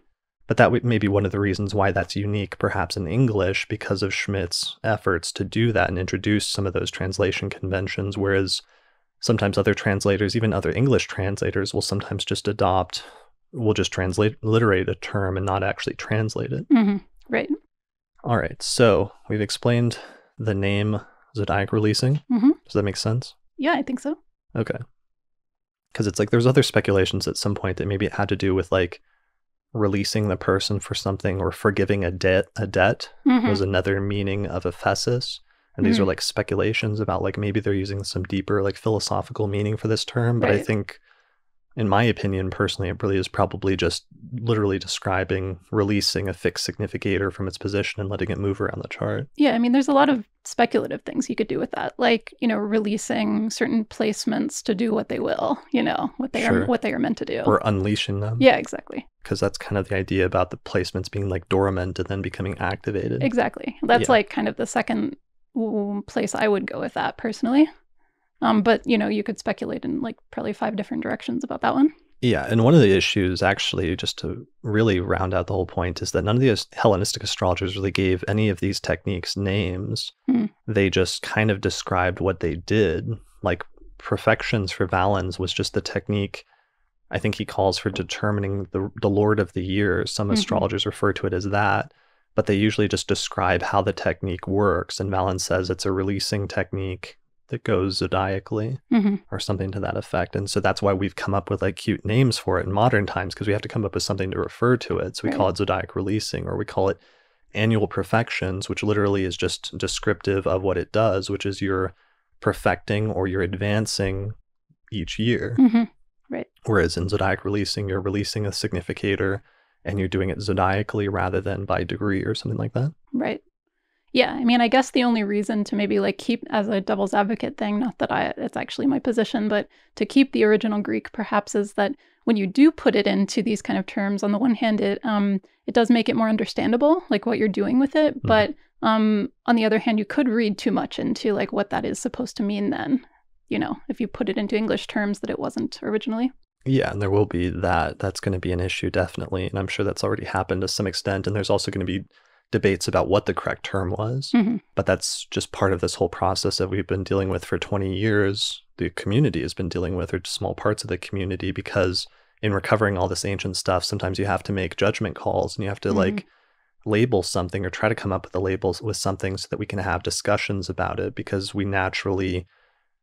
But that may be one of the reasons why that's unique, perhaps in English, because of Schmidt's efforts to do that and introduce some of those translation conventions, whereas sometimes other translators, even other English translators, will sometimes just transliterate a term and not actually translate it. Mm-hmm. Right. All right, so we've explained the name zodiac releasing. Mm-hmm. Does that make sense? Yeah, I think so. Okay. Because it's like there's other speculations at some point that maybe it had to do with like releasing the person for something, or forgiving a debt was another meaning of ephesis. And these are like speculations about like maybe they're using some deeper like philosophical meaning for this term. But Right. I think, in my opinion, personally, it really is probably just literally describing releasing a fixed significator from its position and letting it move around the chart. Yeah, I mean, there's a lot of speculative things you could do with that, like, releasing certain placements to do what they will, what they Sure. are what they are meant to do. Or unleashing them. Yeah, exactly. Because that's kind of the idea about the placements being like dormant and then becoming activated. Exactly. That's Yeah. like kind of the second place I would go with that personally. But you could speculate in like probably 5 different directions about that one. Yeah, and one of the issues, actually, just to really round out the whole point, is that none of the Hellenistic astrologers really gave any of these techniques names. They just kind of described what they did. Like Profections for Valens was just the technique, I think he calls for determining the Lord of the Year. Some astrologers refer to it as that, but they usually just describe how the technique works. And Valens says it's a releasing technique that goes zodiacally, or something to that effect. And so that's why we've come up with like cute names for it in modern times, because we have to come up with something to refer to it. So we call it zodiac releasing, or we call it annual perfections, which literally is just descriptive of what it does, which is you're perfecting or you're advancing each year. Right. Whereas in zodiac releasing, you're releasing a significator and you're doing it zodiacally rather than by degree or something like that. Right. Yeah, I mean, I guess the only reason to maybe like keep as a devil's advocate thing, not that it's actually my position, but to keep the original Greek perhaps is that when you do put it into these kind of terms, on the one hand, it does make it more understandable, like what you're doing with it. But on the other hand, you could read too much into like what that is supposed to mean then, if you put it into English terms that it wasn't originally. Yeah, and there will be that. That's going to be an issue, definitely. And I'm sure that's already happened to some extent. And there's also going to be debates about what the correct term was. But that's just part of this whole process that we've been dealing with for 20 years. The community has been dealing with, or small parts of the community, because in recovering all this ancient stuff, sometimes you have to make judgment calls and you have to like label something or try to come up with the labels with something so that we can have discussions about it, because we naturally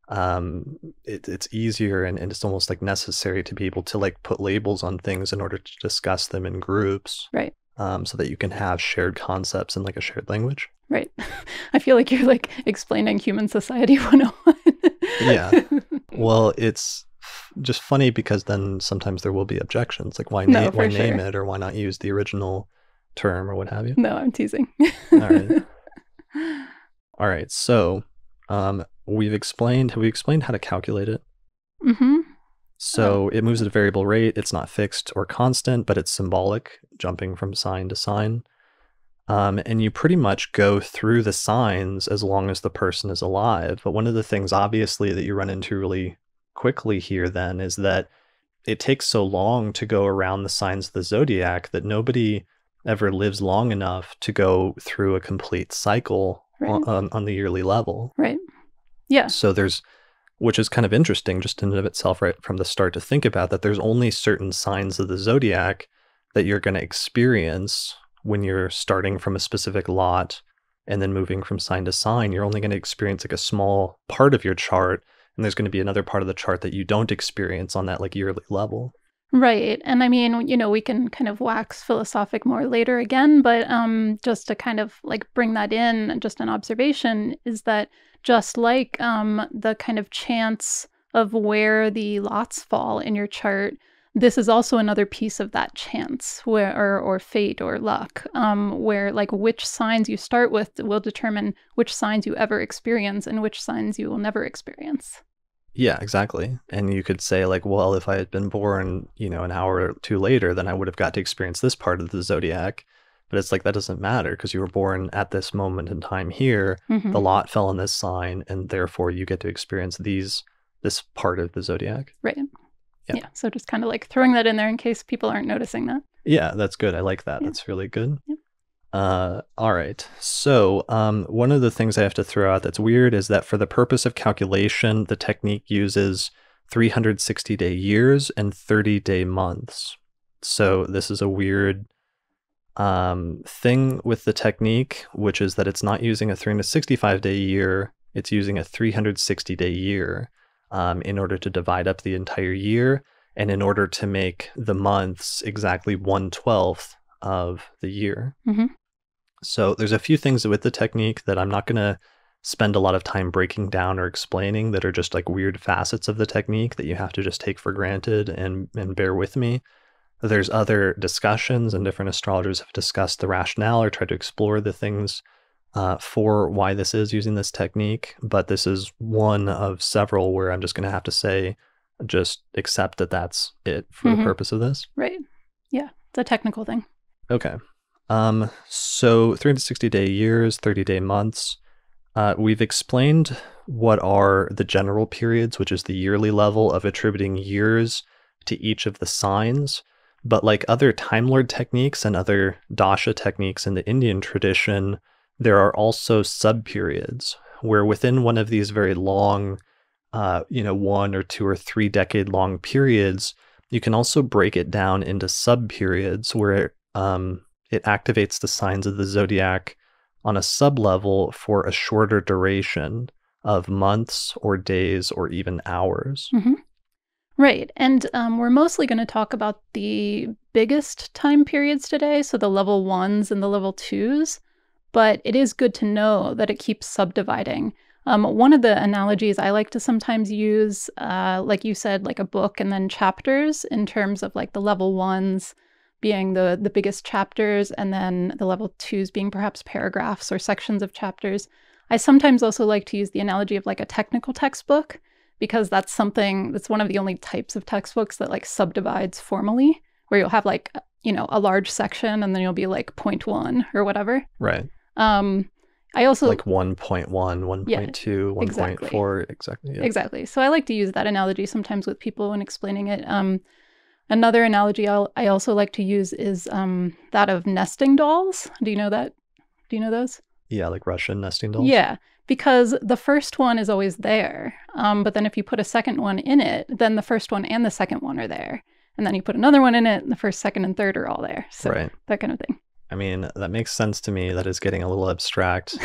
it's easier and it's almost like necessary to be able to like put labels on things in order to discuss them in groups. Right. So that you can have shared concepts and like a shared language. Right. I feel like you're like explaining human society 101. Yeah. Well, it's just funny because then sometimes there will be objections, like why name it, or why not use the original term or what have you. No, I'm teasing. All right. All right. So have we explained how to calculate it? So it moves at a variable rate. It's not fixed or constant, but it's symbolic, jumping from sign to sign. And you pretty much go through the signs as long as the person is alive. But one of the things, obviously, that you run into really quickly here then is that it takes so long to go around the signs of the zodiac that nobody ever lives long enough to go through a complete cycle Right. on the yearly level. Right. Yeah. So which is kind of interesting just in and of itself, right from the start, to think about that there's only certain signs of the zodiac that you're going to experience when you're starting from a specific lot and then moving from sign to sign. You're only going to experience like a small part of your chart, and there's going to be another part of the chart that you don't experience on that like yearly level. Right. And I mean, we can kind of wax philosophic more later again, but just to kind of like bring that in, just an observation is that just like the kind of chance of where the lots fall in your chart, this is also another piece of that chance or fate or luck, where like which signs you start with will determine which signs you ever experience and which signs you will never experience. Yeah, exactly. And you could say like, well, if I had been born, an hour or two later, then I would have got to experience this part of the zodiac. But it's like, that doesn't matter because you were born at this moment in time here. Mm-hmm. The lot fell in this sign, and therefore you get to experience this part of the zodiac. Right. Yeah. Yeah. So just kind of like throwing that in there in case people aren't noticing that. Yeah, that's good. I like that. Yeah. That's really good. Yep. All right. So one of the things I have to throw out that's weird is that for the purpose of calculation, the technique uses 360-day years and 30-day months. So this is a weird thing with the technique, which is that it's not using a 365-day year. It's using a 360-day year in order to divide up the entire year and in order to make the months exactly 1/12 of the year. Mm-hmm. So there's a few things with the technique that I'm not going to spend a lot of time breaking down or explaining that are just like weird facets of the technique that you have to just take for granted and bear with me. There's other discussions, and different astrologers have discussed the rationale or tried to explore the things for why this is using this technique. But this is one of several where I'm just going to have to say, just accept that that's it for the purpose of this. Right. Yeah. It's a technical thing. Okay. So 360-day years, 30-day months. We've explained what are the general periods, which is the yearly level of attributing years to each of the signs. But like other Time Lord techniques and other dasha techniques in the Indian tradition, there are also sub-periods where within one of these very long, 1 or 2 or 3 decade long periods, you can also break it down into sub-periods where it activates the signs of the zodiac on a sub-level for a shorter duration of months or days or even hours. Mm-hmm. Right. And we're mostly going to talk about the biggest time periods today, so the level 1s and the level 2s, but it is good to know that it keeps subdividing. One of the analogies I like to sometimes use, like you said, like a book and then chapters, in terms of like the level 1s being the biggest chapters, and then the level 2s being perhaps paragraphs or sections of chapters. I sometimes also like to use the analogy of like a technical textbook, because that's one of the only types of textbooks that like subdivides formally, where you'll have like, a large section and then you'll be like 0.1 or whatever. Right. I also like 1.1, 1.2, Yeah, 1.4, exactly. Yeah. Exactly. So I like to use that analogy sometimes with people when explaining it. Another analogy I also like to use is that of nesting dolls. Do you know that? Do you know those? Yeah, like Russian nesting dolls. Yeah, because the first one is always there. But then if you put a second one in it, then the first one and the second one are there. And then you put another one in it, and the first, second, and third are all there. So right. That kind of thing. I mean, that makes sense to me. That is getting a little abstract.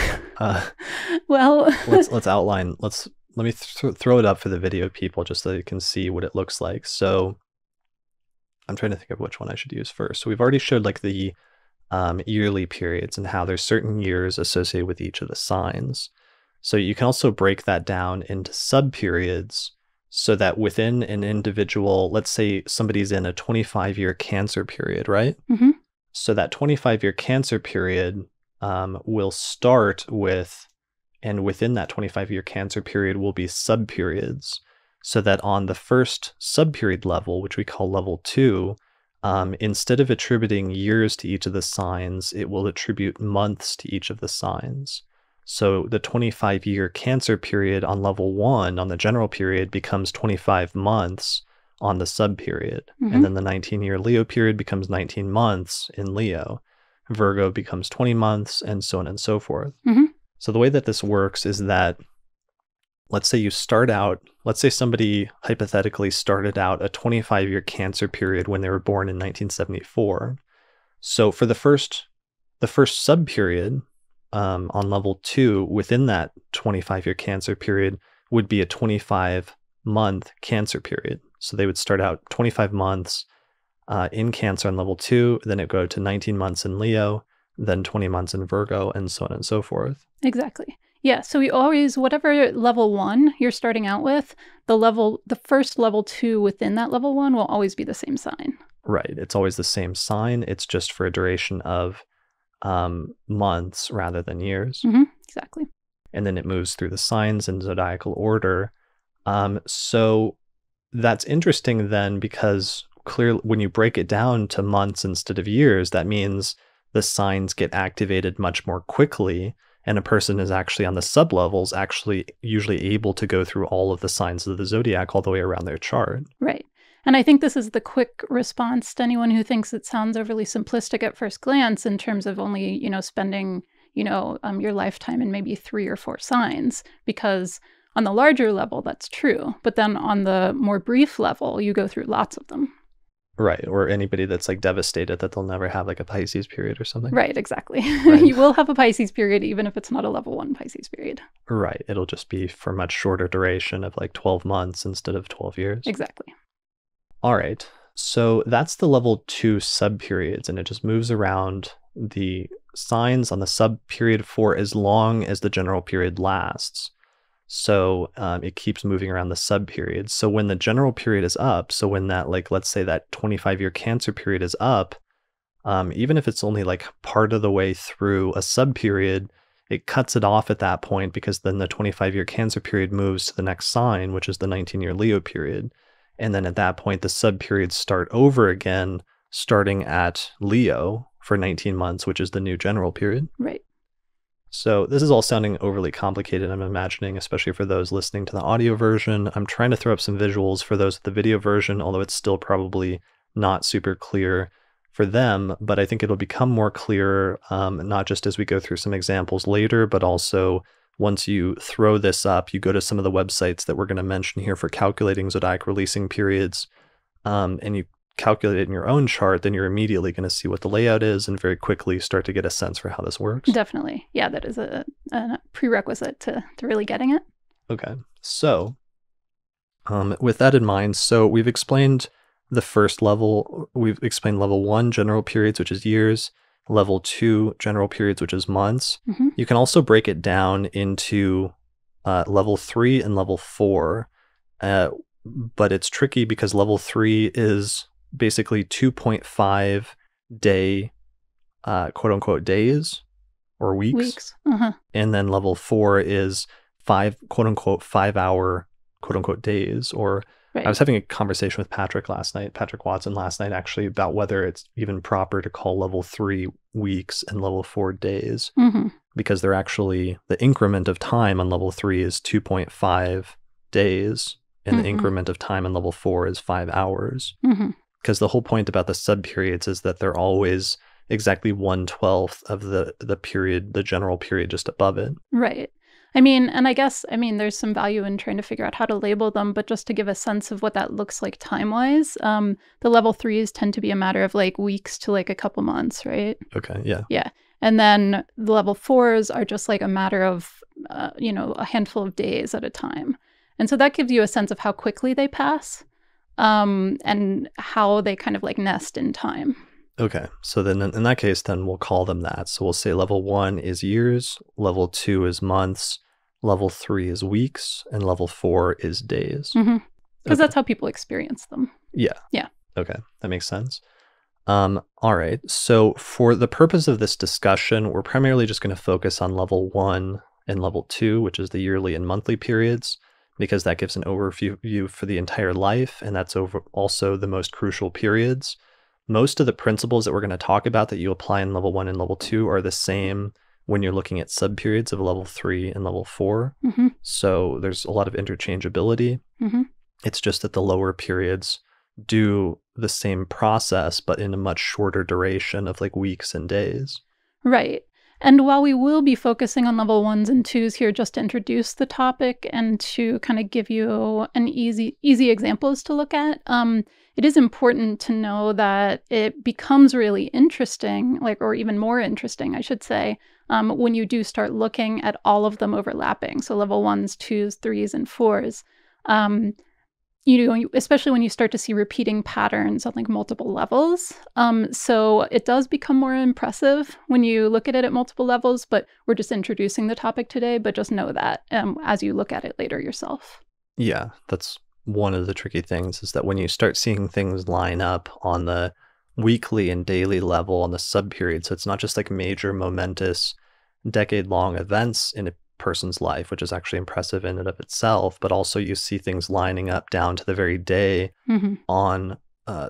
Well, let's outline. Let me throw it up for the video people just so you can see what it looks like. So I'm trying to think of which one I should use first. So we've already showed like the yearly periods and how there's certain years associated with each of the signs. So you can also break that down into sub-periods so that within an individual, let's say somebody's in a 25-year Cancer period, right? Mm-hmm. So that 25-year Cancer period will start with, and within that 25-year Cancer period will be sub-periods, so that on the first sub-period level, which we call level 2, instead of attributing years to each of the signs, it will attribute months to each of the signs. So the 25-year Cancer period on level 1 on the general period becomes 25 months on the sub period. And then the 19-year Leo period becomes 19 months in Leo. Virgo becomes 20 months, and so on and so forth. So the way that this works is that, let's say somebody hypothetically started out a 25-year Cancer period when they were born in 1974. So for the first sub period on level 2 within that 25-year Cancer period would be a 25-month Cancer period. So they would start out 25 months in Cancer on level 2, then it go to 19 months in Leo, then 20 months in Virgo, and so on and so forth. Exactly. Yeah, so we always, whatever level 1 you're starting out with, the first level 2 within that level 1 will always be the same sign. Right. It's always the same sign. It's just for a duration of months rather than years. Exactly. And then it moves through the signs in zodiacal order. So that's interesting then, because clearly when you break it down to months instead of years, that means the signs get activated much more quickly, and a person is actually on the sub-levels actually usually able to go through all of the signs of the zodiac all the way around their chart. Right. And I think this is the quick response to anyone who thinks it sounds overly simplistic at first glance in terms of only, spending, your lifetime in maybe 3 or 4 signs, because on the larger level, that's true. But then on the more brief level, you go through lots of them. Right. Or anybody that's like devastated that they'll never have like a Pisces period or something. Right. Exactly. Right. You will have a Pisces period, even if it's not a level 1 Pisces period. Right. It'll just be for much shorter duration of like 12 months instead of 12 years. Exactly. All right. So that's the level 2 sub periods, and it just moves around the signs on the sub period for as long as the general period lasts. So it keeps moving around the sub periods. So when the general period is up, so when that, like, let's say that 25-year Cancer period is up, even if it's only like part of the way through a sub period, it cuts it off at that point, because then the 25-year Cancer period moves to the next sign, which is the 19-year Leo period. And then at that point, the sub periods start over again, starting at Leo for 19 months, which is the new general period. Right. So this is all sounding overly complicated, I'm imagining, especially for those listening to the audio version. I'm trying to throw up some visuals for those with the video version, although it's still probably not super clear for them, but I think it'll become more clear, not just as we go through some examples later, but also once you throw this up, you go to some of the websites that we're going to mention here for calculating zodiac releasing periods, and you calculate it in your own chart, then you're immediately going to see what the layout is and very quickly start to get a sense for how this works. Definitely. Yeah, that is a prerequisite to really getting it. Okay. So with that in mind, so we've explained the first level. We've explained level 1, general periods, which is years. Level 2, general periods, which is months. You can also break it down into level 3 and level 4. But it's tricky because level 3 is basically 2.5 day, quote unquote, days or weeks. And then level 4 is 5, quote unquote, 5 hour, quote unquote, days. Or right. I was having a conversation with Patrick Watson last night, actually, about whether it's even proper to call level 3 weeks and level 4 days, because they're actually, the increment of time on level 3 is 2.5 days. And the increment of time on level 4 is 5 hours. Because the whole point about the sub periods is that they're always exactly 1/12 of the period, the general period just above it. Right. And I guess there's some value in trying to figure out how to label them, but just to give a sense of what that looks like time-wise, the level 3s tend to be a matter of like weeks to like a couple months, right? Okay, yeah. Yeah. And then the level 4s are just like a matter of, a handful of days at a time. And so that gives you a sense of how quickly they pass, and how they kind of like nest in time. Okay, so then in that case, then we'll call them that. So we'll say level 1 is years, level 2 is months, level 3 is weeks, and level 4 is days. Because that's how people experience them. Yeah. Yeah. Okay, that makes sense. All right, so for the purpose of this discussion, we're primarily just going to focus on level 1 and level 2, which is the yearly and monthly periods, because that gives an overview for the entire life, and that's also the most crucial periods. most of the principles that we're going to talk about that you apply in level 1 and level 2 are the same when you're looking at subperiods of level 3 and level 4. Mm-hmm. So there's a lot of interchangeability. Mm-hmm. It's just that the lower periods do the same process, but in a much shorter duration of like weeks and days. Right. And while we will be focusing on level 1s and 2s here just to introduce the topic and to kind of give you an easy examples to look at, it is important to know that it becomes really interesting, or even more interesting, I should say, when you do start looking at all of them overlapping. So level 1s, 2s, 3s, and 4s. Especially when you start to see repeating patterns on like multiple levels. So it does become more impressive when you look at it at multiple levels, but we're just introducing the topic today, but just know that as you look at it later yourself. Yeah, that's one of the tricky things, is that when you start seeing things line up on the weekly and daily level on the subperiod, so it's not just like major momentous decade-long events in a person's life, which is actually impressive in and of itself, but also you see things lining up down to the very day on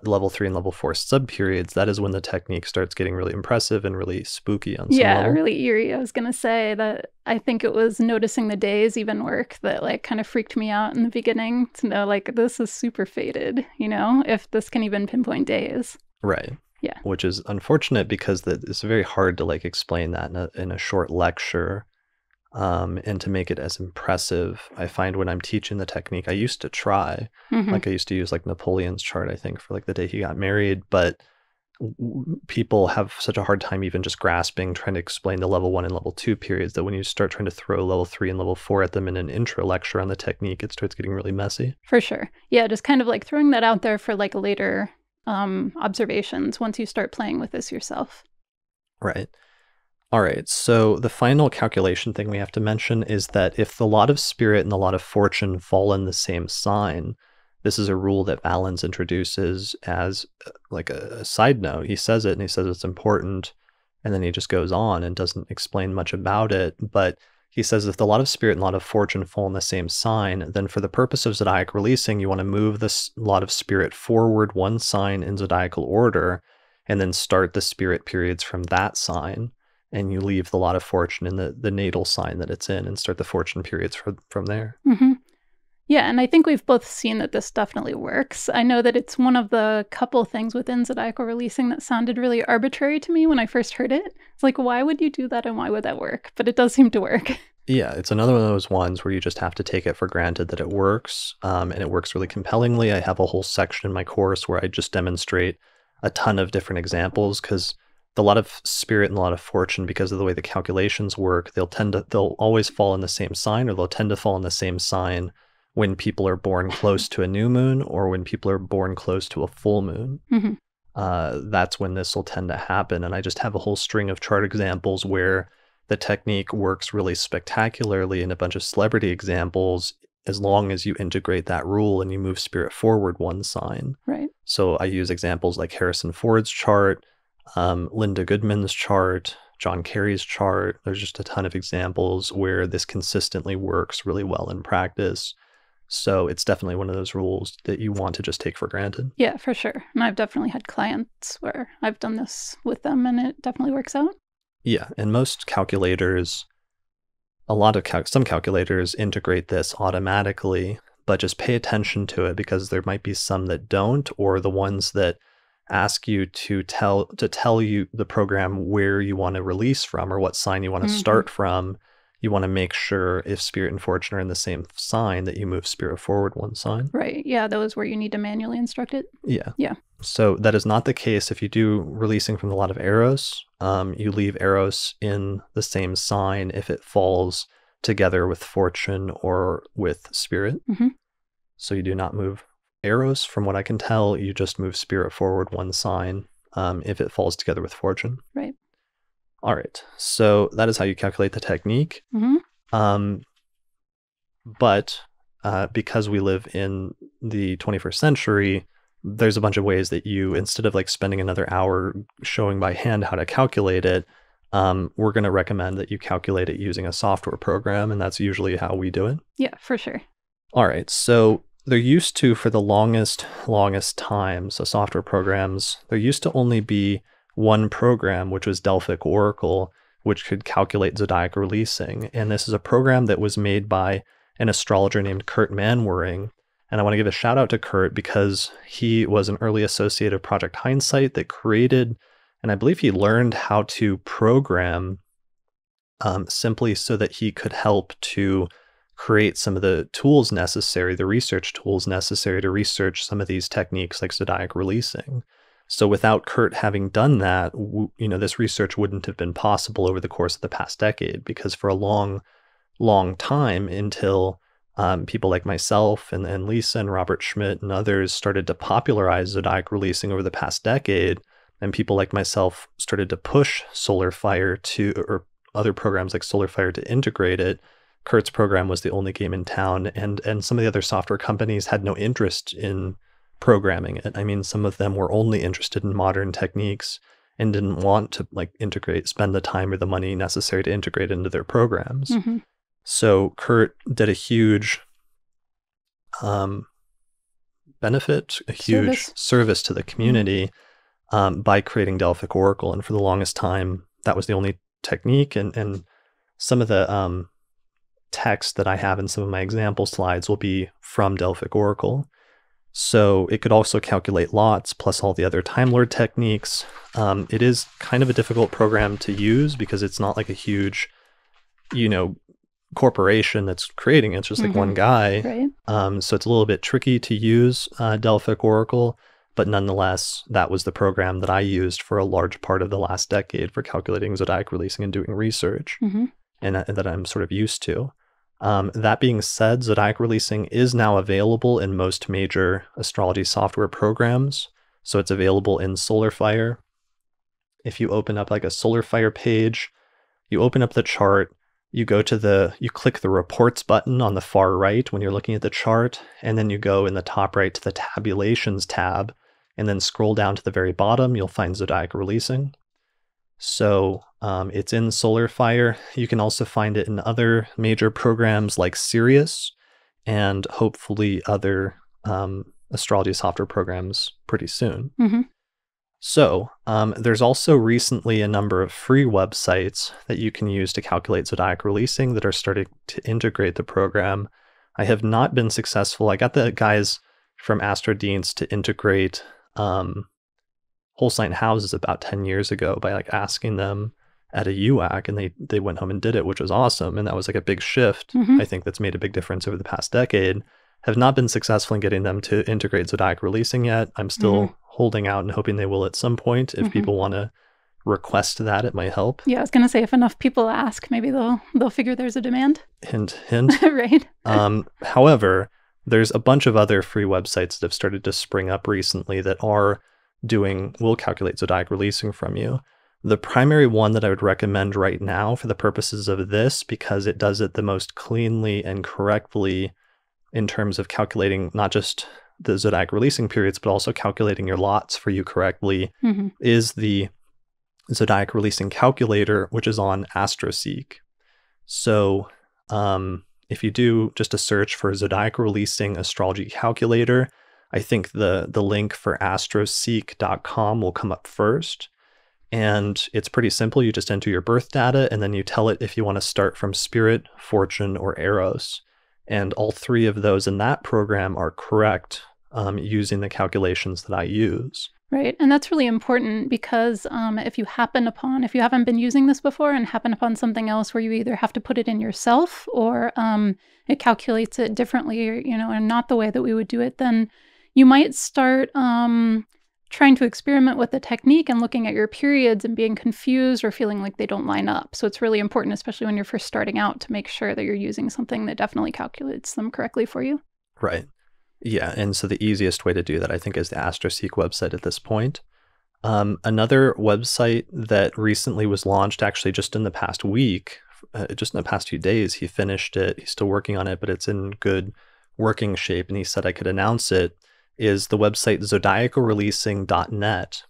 level 3 and level 4 subperiods. That is when the technique starts getting really impressive and really spooky on some level. Really eerie. I was gonna say that I think it was noticing the days even work that like kind of freaked me out in the beginning to know like this is super faded, if this can even pinpoint days. Right. Yeah. Which is unfortunate because it's very hard to like explain that in a short lecture. And to make it as impressive, I find when I'm teaching the technique, I used to try, like I used to use like Napoleon's chart, I think, for like the day he got married, but people have such a hard time even just grasping, trying to explain the level 1 and level 2 periods, that when you start trying to throw level 3 and level 4 at them in an intro lecture on the technique, it starts getting really messy. For sure. Yeah, just kind of like throwing that out there for like later observations once you start playing with this yourself. Right. All right, so the final calculation thing we have to mention is that if the lot of spirit and the lot of fortune fall in the same sign, this is a rule that Valens introduces as like a side note. He says it and he says it's important, and then he just goes on and doesn't explain much about it. But he says if the lot of spirit and lot of fortune fall in the same sign, then for the purpose of zodiac releasing, you want to move this lot of spirit forward one sign in zodiacal order, and then start the spirit periods from that sign. And you leave the lot of fortune in the natal sign that it's in and start the fortune periods from there. Yeah, and I think we've both seen that this definitely works. I know that it's one of the couple things within zodiacal releasing that sounded really arbitrary to me when I first heard it. It's like, why would you do that and why would that work? But it does seem to work. Yeah, it's another one of those ones where you just have to take it for granted that it works, and it works really compellingly. I have a whole section in my course where I just demonstrate a ton of different examples, because the lot of spirit and a lot of fortune, because of the way the calculations work, they'll always fall in the same sign, or they'll tend to fall in the same sign when people are born close to a new moon or when people are born close to a full moon. That's when this will tend to happen. And I just have a whole string of chart examples where the technique works really spectacularly, and a bunch of celebrity examples, as long as you integrate that rule and you move spirit forward one sign. Right. So I use examples like Harrison Ford's chart, Linda Goodman's chart, John Kerry's chart. There's just a ton of examples where this consistently works really well in practice. So it's definitely one of those rules that you want to just take for granted. Yeah, for sure. And I've definitely had clients where I've done this with them and it definitely works out. Yeah, and most calculators, some calculators integrate this automatically, but just pay attention to it, because there might be some that don't, or the ones that ask you to tell you the program where you want to release from or what sign you want to start from. You want to make sure if spirit and fortune are in the same sign that you move spirit forward one sign. Right. Yeah, those where you need to manually instruct it. Yeah. So that is not the case if you do releasing from the lot of Eros. You leave Eros in the same sign if it falls together with fortune or with spirit. So you do not move Eros, from what I can tell. You just move spirit forward one sign if it falls together with fortune. Right. All right. So that is how you calculate the technique. But because we live in the 21st century, there's a bunch of ways that you, instead of like spending another hour showing by hand how to calculate it, we're going to recommend that you calculate it using a software program. And that's usually how we do it. Yeah, for sure. All right. So there used to, for the longest time, so software programs, there used to only be one program, which was Delphic Oracle, which could calculate zodiac releasing. And this is a program that was made by an astrologer named Kurt Manwaring. And I want to give a shout out to Kurt because he was an early associate of Project Hindsight that created, and I believe he learned how to program simply so that he could help to create some of the tools necessary, the research tools necessary to research some of these techniques like zodiac releasing. So without Kurt having done that, this research wouldn't have been possible over the course of the past decade, because for a long time until people like myself and Lisa and Robert Schmidt and others started to popularize zodiac releasing over the past decade, and people like myself started to push SolarFire or other programs like SolarFire to integrate it, Kurt's program was the only game in town, and some of the other software companies had no interest in programming it. I mean, some of them were only interested in modern techniques and didn't want to spend the time or the money necessary to integrate into their programs. Mm-hmm. So Kurt did a huge benefit, a huge service to the community by creating Delphic Oracle. And for the longest time, that was the only technique. And some of the text that I have in some of my example slides will be from Delphic Oracle. So it could also calculate lots plus all the other Time Lord techniques. It is kind of a difficult program to use because it's not like a huge, corporation that's creating it. It's just like one guy. Right. So it's a little bit tricky to use Delphic Oracle, but nonetheless, that was the program that I used for a large part of the last decade for calculating zodiac releasing and doing research, and that I'm sort of used to. That being said, zodiac releasing is now available in most major astrology software programs. So it's available in SolarFire. If you open up like a SolarFire page, you open up the chart, you click the reports button on the far right when you're looking at the chart, and then you go in the top right to the tabulations tab, and then scroll down to the very bottom, you'll find zodiac releasing. So it's in SolarFire. You can also find it in other major programs like Sirius and hopefully other astrology software programs pretty soon. So there's also recently a number of free websites that you can use to calculate zodiac releasing that are starting to integrate the program. I have not been successful. I got the guys from Astrodienst to integrate Holstein houses about 10 years ago by asking them at a UAC, and they went home and did it, which was awesome. And that was a big shift. I think that's made a big difference over the past decade. Have not been successful in getting them to integrate zodiac releasing yet. I'm still holding out and hoping they will at some point. If people want to request that, it might help. Yeah, I was going to say, if enough people ask, maybe they'll figure there's a demand. Hint, hint. Right. However, there's a bunch of other free websites that have started to spring up recently that will calculate zodiac releasing from you. The primary one that I would recommend right now for the purposes of this, because it does it the most cleanly and correctly in terms of calculating not just the zodiac releasing periods, but also calculating your lots for you correctly, is the zodiac releasing calculator, which is on AstroSeek. So if you do just a search for zodiac releasing astrology calculator, I think the link for astroseek.com will come up first. And it's pretty simple. You just enter your birth data, and then you tell it if you want to start from Spirit, Fortune, or Eros. And all three of those in that program are correct using the calculations that I use. Right. And that's really important because if you haven't been using this before and happen upon something else where you either have to put it in yourself or it calculates it differently, or, and not the way that we would do it, then you might start trying to experiment with the technique and looking at your periods and being confused or feeling like they don't line up. So it's really important, especially when you're first starting out, to make sure that you're using something that definitely calculates them correctly for you. Right. Yeah. And so the easiest way to do that, I think, is the AstroSeek website at this point. Another website that recently was launched, actually just in the past week, just in the past few days, he finished it. He's still working on it, but it's in good working shape. And he said I could announce it, is the website zodiacalreleasing.net.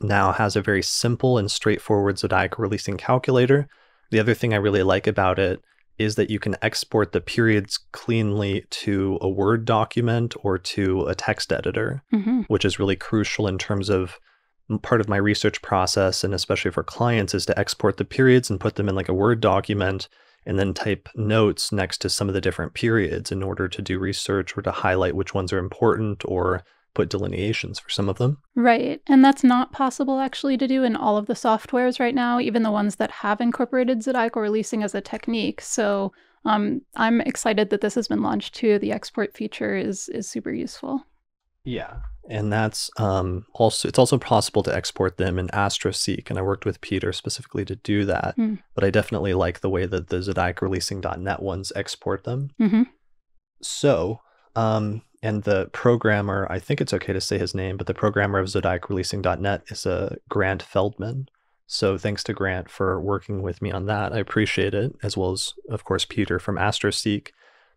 Now has a very simple and straightforward zodiac releasing calculator. The other thing I really like about it is that you can export the periods cleanly to a Word document or to a text editor, which is really crucial in terms of part of my research process, and especially for clients, is to export the periods and put them in like a Word document and then type notes next to some of the different periods in order to do research or to highlight which ones are important or put delineations for some of them. Right. And that's not possible actually to do in all of the softwares right now, even the ones that have incorporated Zodiacal releasing as a technique. So I'm excited that this has been launched too. The export feature is super useful. Yeah. And that's it's also possible to export them in AstroSeek. And I worked with Peter specifically to do that. But I definitely like the way that the zodiacreleasing.net ones export them. So, and the programmer, I think it's okay to say his name, but the programmer of zodiacreleasing.net is Grant Feldman. So thanks to Grant for working with me on that. I appreciate it, as well as, of course, Peter from AstroSeek.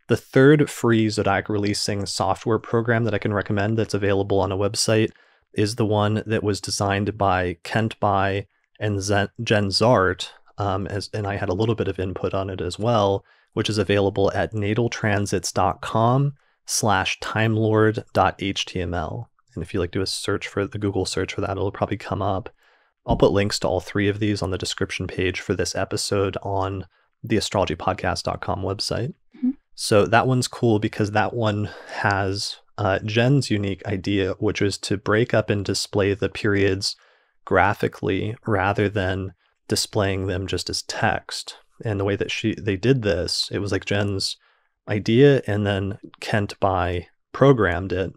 The third free Zodiac releasing software program that I can recommend that's available on a website is the one that was designed by Kent Bai and Jen Zart, and I had a little bit of input on it as well, which is available at nataltransit.com/timelord.html. And if you like do a search for the Google search for that, it'll probably come up. I'll put links to all three of these on the description page for this episode on the astrologypodcast.com website. So that one's cool because that one has Jen's unique idea, which is to break up and display the periods graphically rather than displaying them just as text. And the way that they did this, it was like Jen's idea, and then Kent Bai programmed it,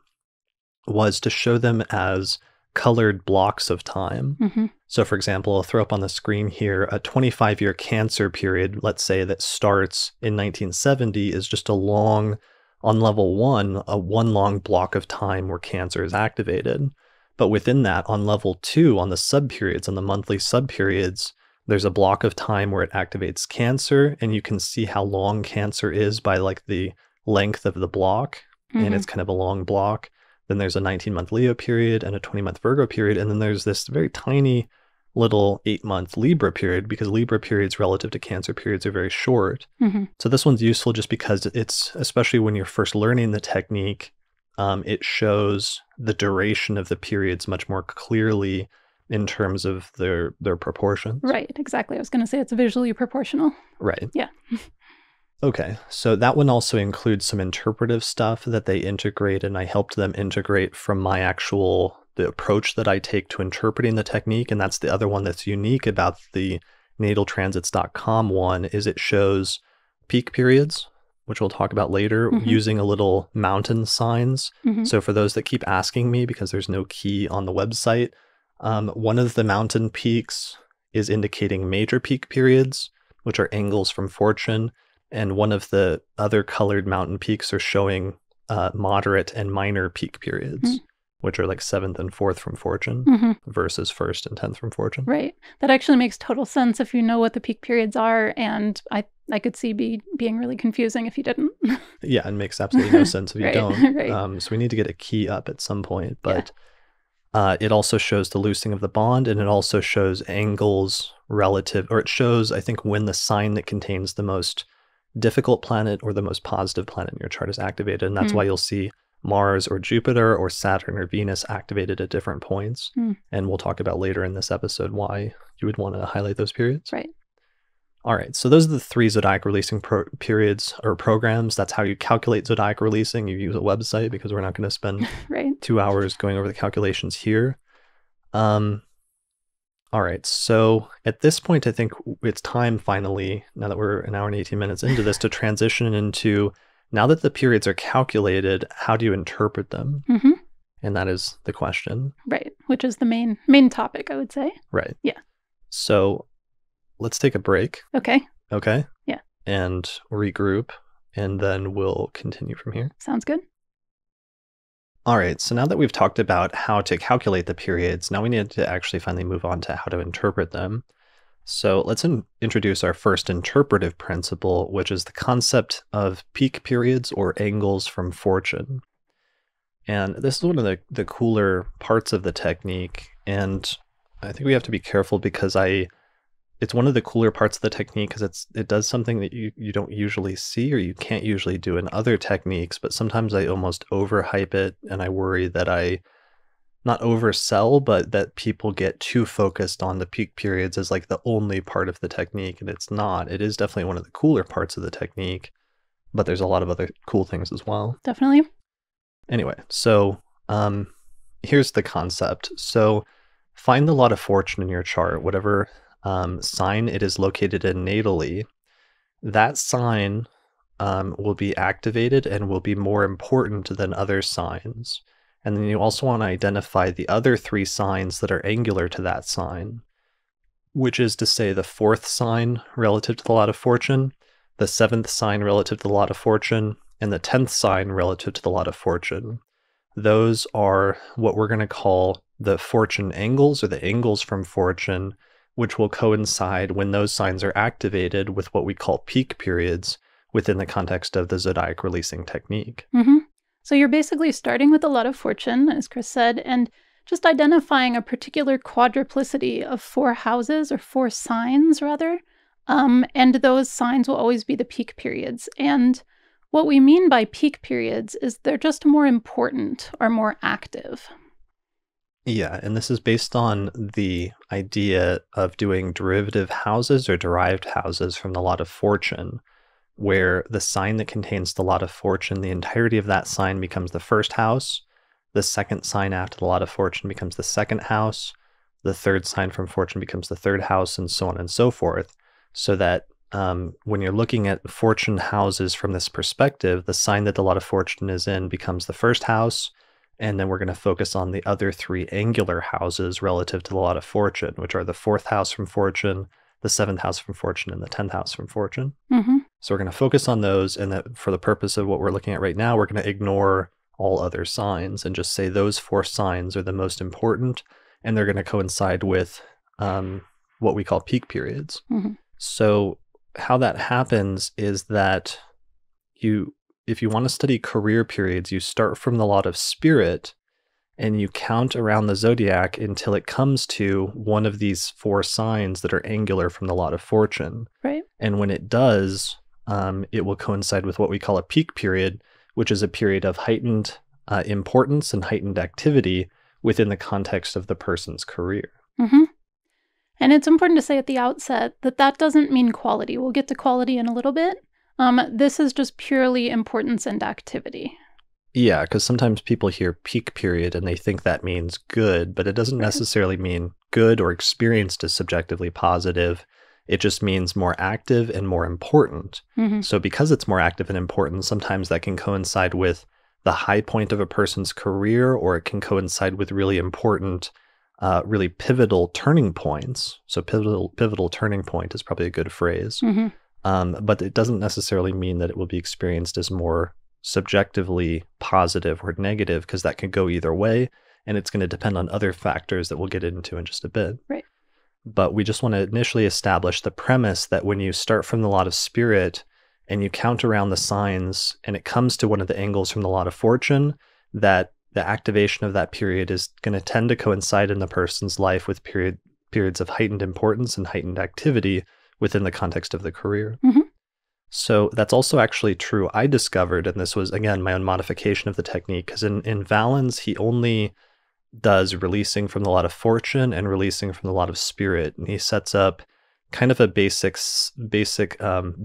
was to show them as colored blocks of time. So for example, I'll throw up on the screen here a 25-year Cancer period, let's say, that starts in 1970 is just a long, on level 1, a one long block of time where Cancer is activated. But within that, on level 2, on the subperiods, on the monthly subperiods, there's a block of time where it activates Cancer, and you can see how long Cancer is by like the length of the block, and it's kind of a long block. Then there's a 19-month Leo period and a 20-month Virgo period. And then there's this very tiny little 8-month Libra period, because Libra periods relative to Cancer periods are very short. So this one's useful just because it's, especially when you're first learning the technique, it shows the duration of the periods much more clearly in terms of their proportions. Right, exactly. I was going to say it's visually proportional. Right. Yeah. Okay, so that one also includes some interpretive stuff that they integrate, and I helped them integrate from the approach that I take to interpreting the technique. And that's the other one that's unique about the nataltransits.com one, is it shows peak periods, which we'll talk about later, using a little mountain signs. So for those that keep asking me, because there's no key on the website, one of the mountain peaks is indicating major peak periods, which are angles from fortune. And one of the other colored mountain peaks are showing moderate and minor peak periods, which are like 7th and 4th from fortune versus 1st and 10th from fortune. Right. That actually makes total sense if you know what the peak periods are. And I could see being really confusing if you didn't. Yeah, it makes absolutely no sense if you don't. Right. So we need to get a key up at some point. But it also shows the loosening of the bond, and it also shows angles relative, or it shows, I think, when the sign that contains the most difficult planet or the most positive planet in your chart is activated. And that's why you'll see Mars or Jupiter or Saturn or Venus activated at different points. And we'll talk about later in this episode why you would want to highlight those periods. Right. All right. So those are the 3 zodiac releasing periods or programs. That's how you calculate zodiac releasing. You use a website, because we're not going to spend 2 hours going over the calculations here. All right, so at this point, I think it's time finally, now that we're an hour and 18 minutes into this, to transition into, now that the periods are calculated, how do you interpret them? And that is the question. Right, which is the main topic, I would say. Right. Yeah. So let's take a break. Okay. Okay? Yeah. And regroup, and then we'll continue from here. Sounds good. All right, so now that we've talked about how to calculate the periods, now we need to actually finally move on to how to interpret them. So let's introduce our first interpretive principle, which is the concept of peak periods or angles from fortune. And this is one of the cooler parts of the technique, and I think we have to be careful because it's one of the cooler parts of the technique because it does something that you don't usually see or you can't usually do in other techniques, but sometimes I almost overhype it and I worry that I not oversell, but that people get too focused on the peak periods as like the only part of the technique, and it's not. It is definitely one of the cooler parts of the technique, but there's a lot of other cool things as well. Definitely. Anyway, so here's the concept. So find the lot of fortune in your chart, whatever sign it is located in natally. That sign will be activated and will be more important than other signs. And then you also want to identify the other 3 signs that are angular to that sign, which is to say the 4th sign relative to the lot of fortune, the 7th sign relative to the lot of fortune, and the 10th sign relative to the lot of fortune. Those are what we're going to call the fortune angles, or the angles from fortune, which will coincide when those signs are activated with what we call peak periods within the context of the zodiac releasing technique. Mm-hmm. So you're basically starting with a lot of fortune, as Chris said, and just identifying a particular quadruplicity of 4 houses, or 4 signs, rather. And those signs will always be the peak periods. And what we mean by peak periods is they're just more important or more active. Yeah, and this is based on the idea of doing derivative houses or derived houses from the lot of fortune, where the sign that contains the lot of fortune, the entirety of that sign becomes the first house, the second sign after the lot of fortune becomes the second house, the third sign from fortune becomes the third house, and so on and so forth, so that when you're looking at fortune houses from this perspective, the sign that the lot of fortune is in becomes the first house, and then we're going to focus on the other 3 angular houses relative to the lot of fortune, which are the 4th house from fortune, the 7th house from fortune, and the 10th house from fortune. Mm-hmm. So we're going to focus on those, and that for the purpose of what we're looking at right now, we're going to ignore all other signs and just say those 4 signs are the most important, and they're going to coincide with what we call peak periods. Mm-hmm. So how that happens is that if you want to study career periods, you start from the lot of spirit and you count around the zodiac until it comes to one of these 4 signs that are angular from the lot of fortune. Right. And when it does, it will coincide with what we call a peak period, which is a period of heightened importance and heightened activity within the context of the person's career. Mm-hmm. And it's important to say at the outset that that doesn't mean quality. We'll get to quality in a little bit. This is just purely importance and activity. Yeah, because sometimes people hear peak period and they think that means good, but it doesn't necessarily mean good or experienced as subjectively positive. It just means more active and more important. Mm-hmm. So because it's more active and important, sometimes that can coincide with the high point of a person's career, or it can coincide with really important, really pivotal turning points. So pivotal turning point is probably a good phrase. Mm-hmm. But it doesn't necessarily mean that it will be experienced as more subjectively positive or negative, because that can go either way, and it's going to depend on other factors that we'll get into in just a bit. Right. But we just want to initially establish the premise that when you start from the lot of spirit and you count around the signs and it comes to one of the angles from the lot of fortune, that the activation of that period is going to tend to coincide in the person's life with periods of heightened importance and heightened activity within the context of the career. Mm-hmm. So that's also actually true. I discovered, and this was, again, my own modification of the technique, because in Valens, he only does releasing from the lot of fortune and releasing from the lot of spirit. And he sets up kind of a basic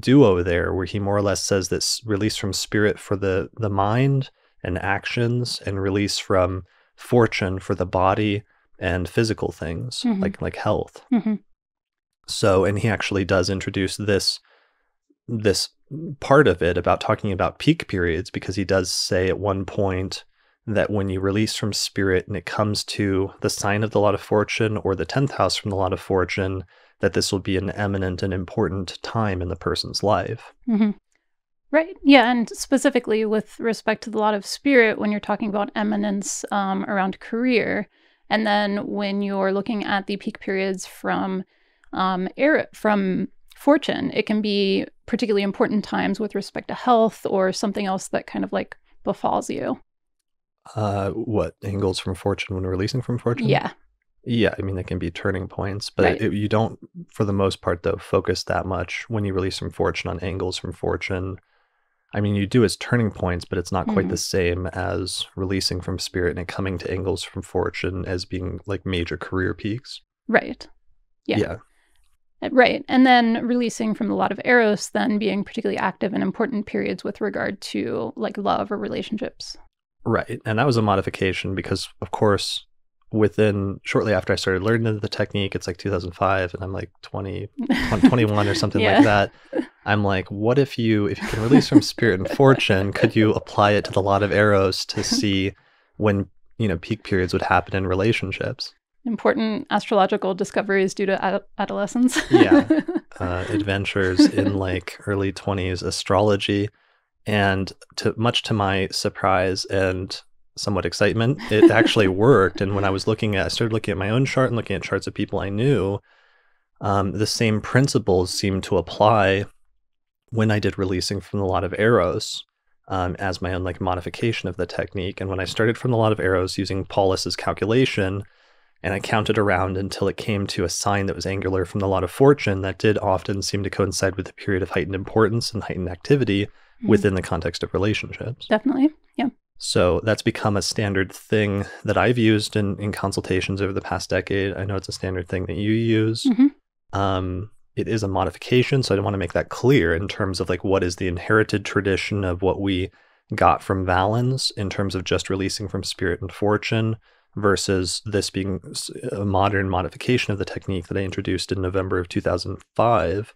duo there, where he more or less says that release from spirit for the mind and actions, and release from fortune for the body and physical things, Mm-hmm. like health. Mm-hmm. So, and he actually does introduce this part of it about talking about peak periods, because he does say at one point that when you release from spirit and it comes to the sign of the lot of fortune or the 10th house from the lot of fortune, that this will be an eminent and important time in the person's life. Mm-hmm. Right. Yeah. And specifically with respect to the lot of spirit, when you're talking about eminence around career, and then when you're looking at the peak periods from fortune, it can be particularly important times with respect to health or something else that kind of like befalls you. What angles from fortune when releasing from fortune? Yeah. Yeah, I mean, they can be turning points, but Right. you don't, for the most part, though, focus that much when you release from Fortune on angles from Fortune. I mean, you do as turning points, but it's not quite the Hmm. same as releasing from Spirit and coming to angles from Fortune as being like major career peaks. Right. Yeah. Yeah, Right. And then releasing from the lot of Eros, then being particularly active in important periods with regard to like love or relationships. right. And that was a modification because, of course, within shortly after I started learning the technique, it's like 2005, and I'm like 21 or something like Yeah. that. I'm like, what if you can release from Spirit and Fortune, could you apply it to the lot of arrows to see when, peak periods would happen in relationships? Important astrological discoveries due to adolescence. Yeah. Adventures in like early 20s astrology. And much to my surprise and somewhat excitement, it actually worked. And when I started looking at my own chart and looking at charts of people I knew, the same principles seemed to apply when I did releasing from the lot of arrows, as my own like modification of the technique. And when I started from the lot of arrows using Paulus's calculation, and I counted around until it came to a sign that was angular from the lot of Fortune, that did often seem to coincide with a period of heightened importance and heightened activity Mhm. within the context of relationships. Definitely. Yeah. So that's become a standard thing that I've used in consultations over the past decade. I know it's a standard thing that you use. Hmm. It is a modification, so I want to make that clear in terms of like what is the inherited tradition of what we got from Valens in terms of just releasing from Spirit and Fortune versus this being a modern modification of the technique that I introduced in November of 2005.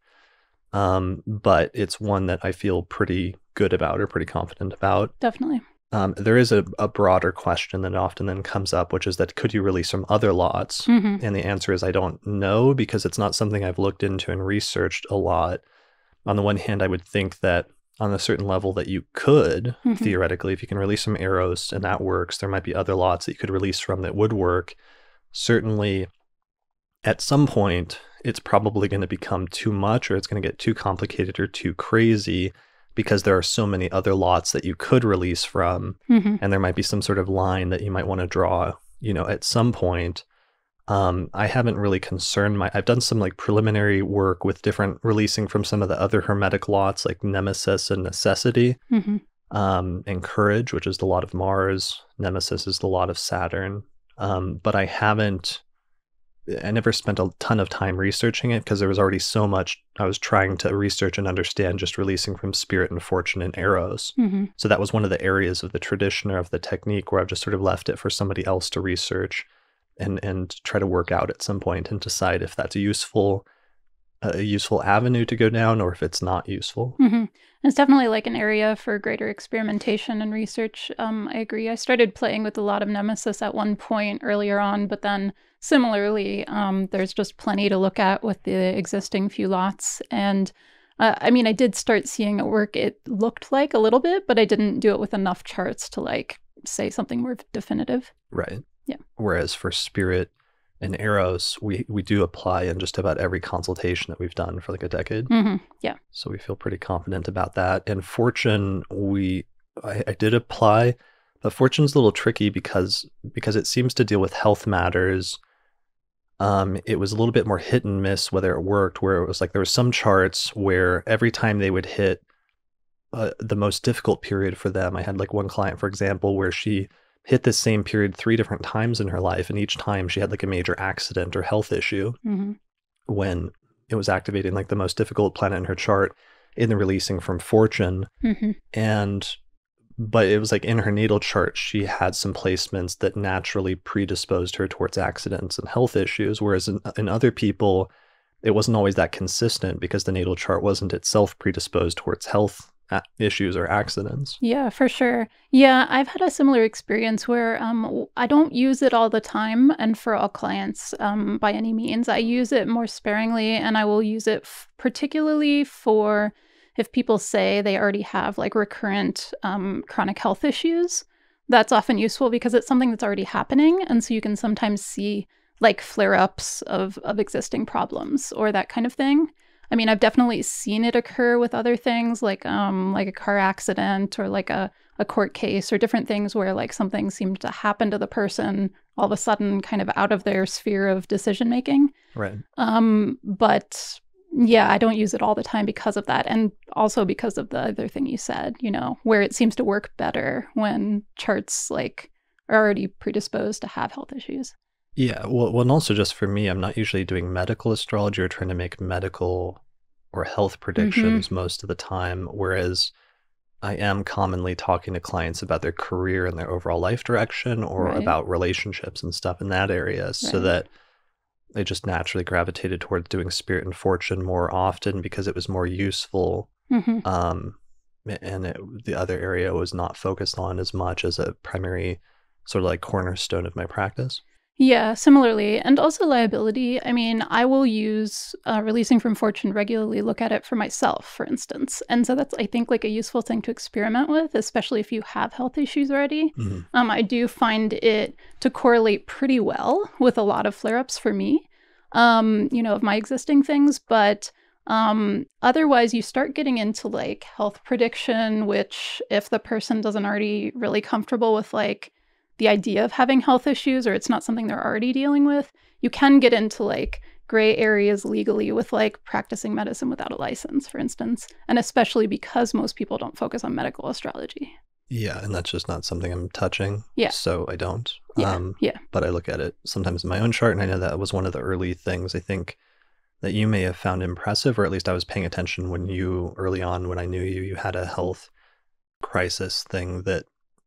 But it's one that I feel pretty good about or pretty confident about. Definitely. There is a broader question that often then comes up, which is that could you release from other lots? Hmm. And the answer is I don't know because it's not something I've looked into and researched a lot. On the one hand, I would think that on a certain level that you could, Hmm. theoretically, if you can release some arrows and that works, there might be other lots that you could release from that would work. Certainly, at some point, it's probably going to become too much or it's going to get too complicated or too crazy because there are so many other lots that you could release from. Hmm. And there might be some sort of line that you might want to draw, at some point. I haven't really I've done some like preliminary work with different releasing from some of the other hermetic lots like Nemesis and Necessity, Hmm. and Courage, which is the lot of Mars. Nemesis is the lot of Saturn. But I never spent a ton of time researching it because there was already so much I was trying to research and understand just releasing from Spirit and Fortune and arrows. Hmm. So that was one of the areas of the tradition or of the technique where I've just sort of left it for somebody else to research and try to work out at some point and decide if that's a useful avenue to go down or if it's not useful. Hmm. It's definitely like an area for greater experimentation and research. I agree. I started playing with a lot of Nemesis at one point earlier on, but then similarly, there's just plenty to look at with the existing few lots. And I mean, I did start seeing it work. It looked like a little bit, but I didn't do it with enough charts to like say something more definitive. Right. Yeah. Whereas for Spirit and arrows, we do apply in just about every consultation that we've done for like a decade. Hmm. Yeah. So we feel pretty confident about that. And Fortune, I did apply, but Fortune's a little tricky because it seems to deal with health matters. It was a little bit more hit and miss whether it worked, where it was like there were some charts where every time they would hit the most difficult period for them. I had like one client, for example, where she hit the same period 3 different times in her life, and each time she had like a major accident or health issue Hmm. when it was activating like the most difficult planet in her chart in the releasing from Fortune. Hmm. And but it was like in her natal chart, she had some placements that naturally predisposed her towards accidents and health issues, whereas in other people, it wasn't always that consistent because the natal chart wasn't itself predisposed towards health issues or accidents. Yeah, for sure. Yeah, I've had a similar experience where I don't use it all the time and for all clients by any means. I use it more sparingly and I will use it particularly for if people say they already have like recurrent chronic health issues. That's often useful because it's something that's already happening. And so you can sometimes see like flare ups of existing problems or that kind of thing. I mean, I've definitely seen it occur with other things like a car accident or like a court case or different things where like something seemed to happen to the person all of a sudden kind of out of their sphere of decision making. Right. But yeah, I don't use it all the time because of that. And also because of the other thing you said, where it seems to work better when charts like are already predisposed to have health issues. Yeah, well, and also just for me, I'm not usually doing medical astrology or trying to make medical or health predictions most of the time, whereas I am commonly talking to clients about their career and their overall life direction or Right. about relationships and stuff in that area, so Right. that they just naturally gravitated towards doing spirit and fortune more often because it was more useful. Um, and the other area was not focused on as much as a primary sort of like cornerstone of my practice. Yeah, similarly. And also liability. I mean, I will use releasing from fortune regularly, look at it for myself, for instance. And so that's, I think, like a useful thing to experiment with, especially if you have health issues already. I do find it to correlate pretty well with a lot of flare-ups for me, of my existing things. But otherwise, you start getting into like health prediction, which if the person doesn't already really comfortable with like the idea of having health issues or it's not something they're already dealing with, you can get into like gray areas legally with like practicing medicine without a license, for instance, and especially because most people don't focus on medical astrology. Yeah, and that's just not something I'm touching. Yeah. So I don't. Yeah. But I look at it sometimes in my own chart, and I know that was one of the early things I think that you may have found impressive, or at least I was paying attention when early on when I knew you had a health crisis thing that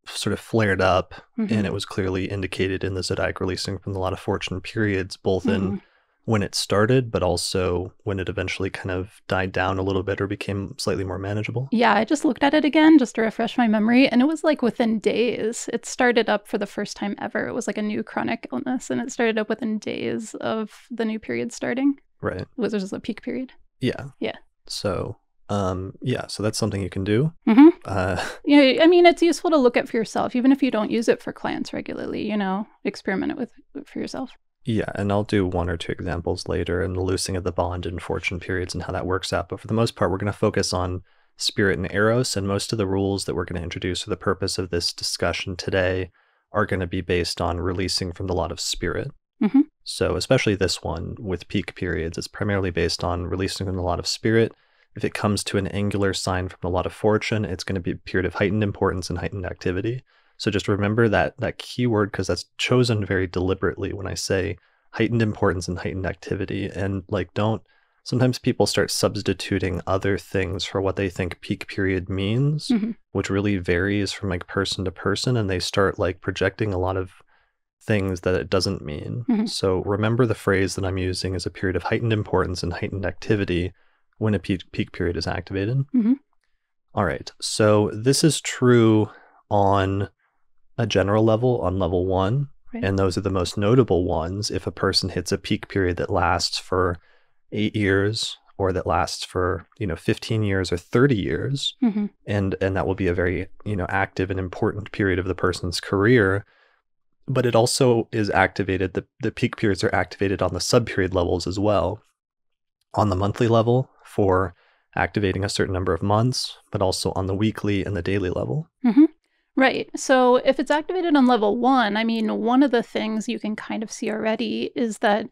sort of flared up, and it was clearly indicated in the zodiac releasing from the lot of fortune periods, both in when it started, but also when it eventually kind of died down a little bit or became slightly more manageable. Yeah, I just looked at it again just to refresh my memory, and it was like within days. It started up for the first time ever. It was like a new chronic illness, and it started up within days of the new period starting. Right. It was just a peak period. Yeah. Yeah. So, so that's something you can do. Yeah, I mean, it's useful to look at for yourself, even if you don't use it for clients regularly, experiment it with for yourself. Yeah, and I'll do one or two examples later in the loosing of the bond and fortune periods and how that works out. But for the most part, we're going to focus on spirit and eros, and most of the rules that we're going to introduce for the purpose of this discussion today are going to be based on releasing from the lot of spirit. So especially this one with peak periods, it's primarily based on releasing from the lot of spirit. If it comes to an angular sign from the lot of fortune, it's going to be a period of heightened importance and heightened activity. So just remember that keyword, because that's chosen very deliberately when I say heightened importance and heightened activity. And like, sometimes people start substituting other things for what they think peak period means, which really varies from like person to person. And they start like projecting a lot of things that it doesn't mean. So remember the phrase that I'm using is a period of heightened importance and heightened activity when a peak period is activated. All right. So this is true on a general level, on level 1. Right. And those are the most notable ones. If a person hits a peak period that lasts for 8 years or that lasts for, 15 years or 30 years, and that will be a very, active and important period of the person's career. But it also is activated, the peak periods are activated on the sub-period levels as well. On the monthly level for activating a certain number of months, but also on the weekly and the daily level. Right. So if it's activated on level 1, I mean, one of the things you can kind of see already is that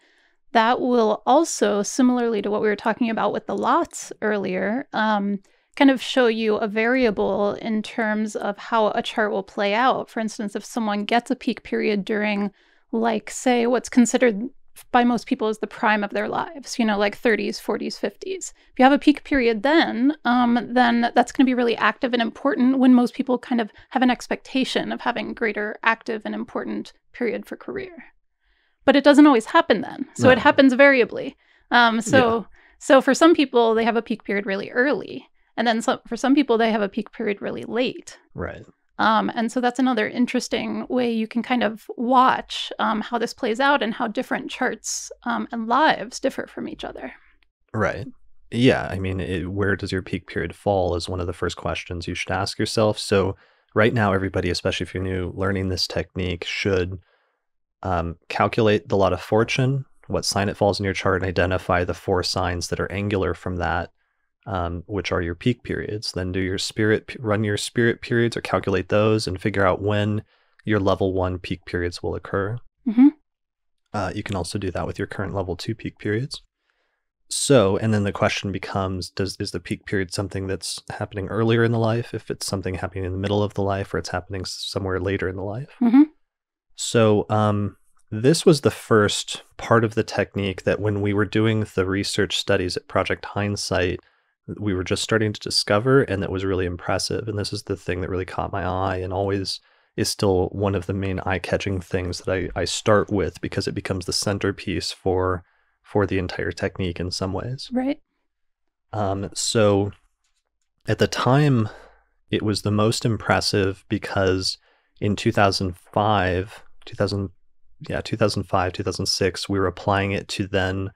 will also, similarly to what we were talking about with the lots earlier, kind of show you a variable in terms of how a chart will play out. For instance, if someone gets a peak period during, like, say, what's considered by most people as the prime of their lives, like 30s, 40s, 50s. If you have a peak period then that's going to be really active and important when most people kind of have an expectation of having greater active and important period for career. But it doesn't always happen then. So It happens variably. So for some people, they have a peak period really early. And then for some people, they have a peak period really late. Right. And so that's another interesting way you can kind of watch how this plays out and how different charts and lives differ from each other. Right. Yeah. I mean, where does your peak period fall is one of the first questions you should ask yourself. So right now, everybody, especially if you're new learning this technique, should calculate the lot of fortune what sign it falls in your chart and identify the 4 signs that are angular from that, which are your peak periods. Then run your spirit periods or calculate those and figure out when your level 1 peak periods will occur. Mm-hmm. You can also do that with your current level 2 peak periods. So, and then the question becomes, is the peak period something that's happening earlier in the life, if it's something happening in the middle of the life, or it's happening somewhere later in the life? Mm-hmm. So this was the first part of the technique that when we were doing the research studies at Project Hindsight, we were just starting to discover, and that was really impressive. And this is the thing that really caught my eye and always is still one of the main eye-catching things that I start with, because it becomes the centerpiece for the entire technique in some ways. Right. So at the time, it was the most impressive because in 2005, 2006, we were applying it to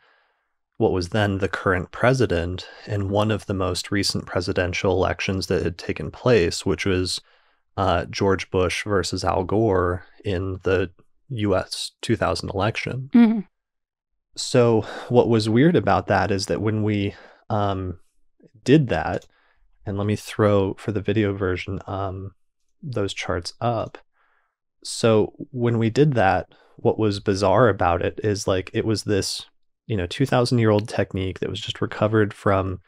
what was then the current president, and one of the most recent presidential elections that had taken place, which was George Bush versus Al Gore in the US 2000 election. Mm-hmm. So what was weird about that is that when we did that, and let me throw for the video version those charts up. So when we did that, what was bizarre about it is like it was this 2,000-year-old technique that was just recovered from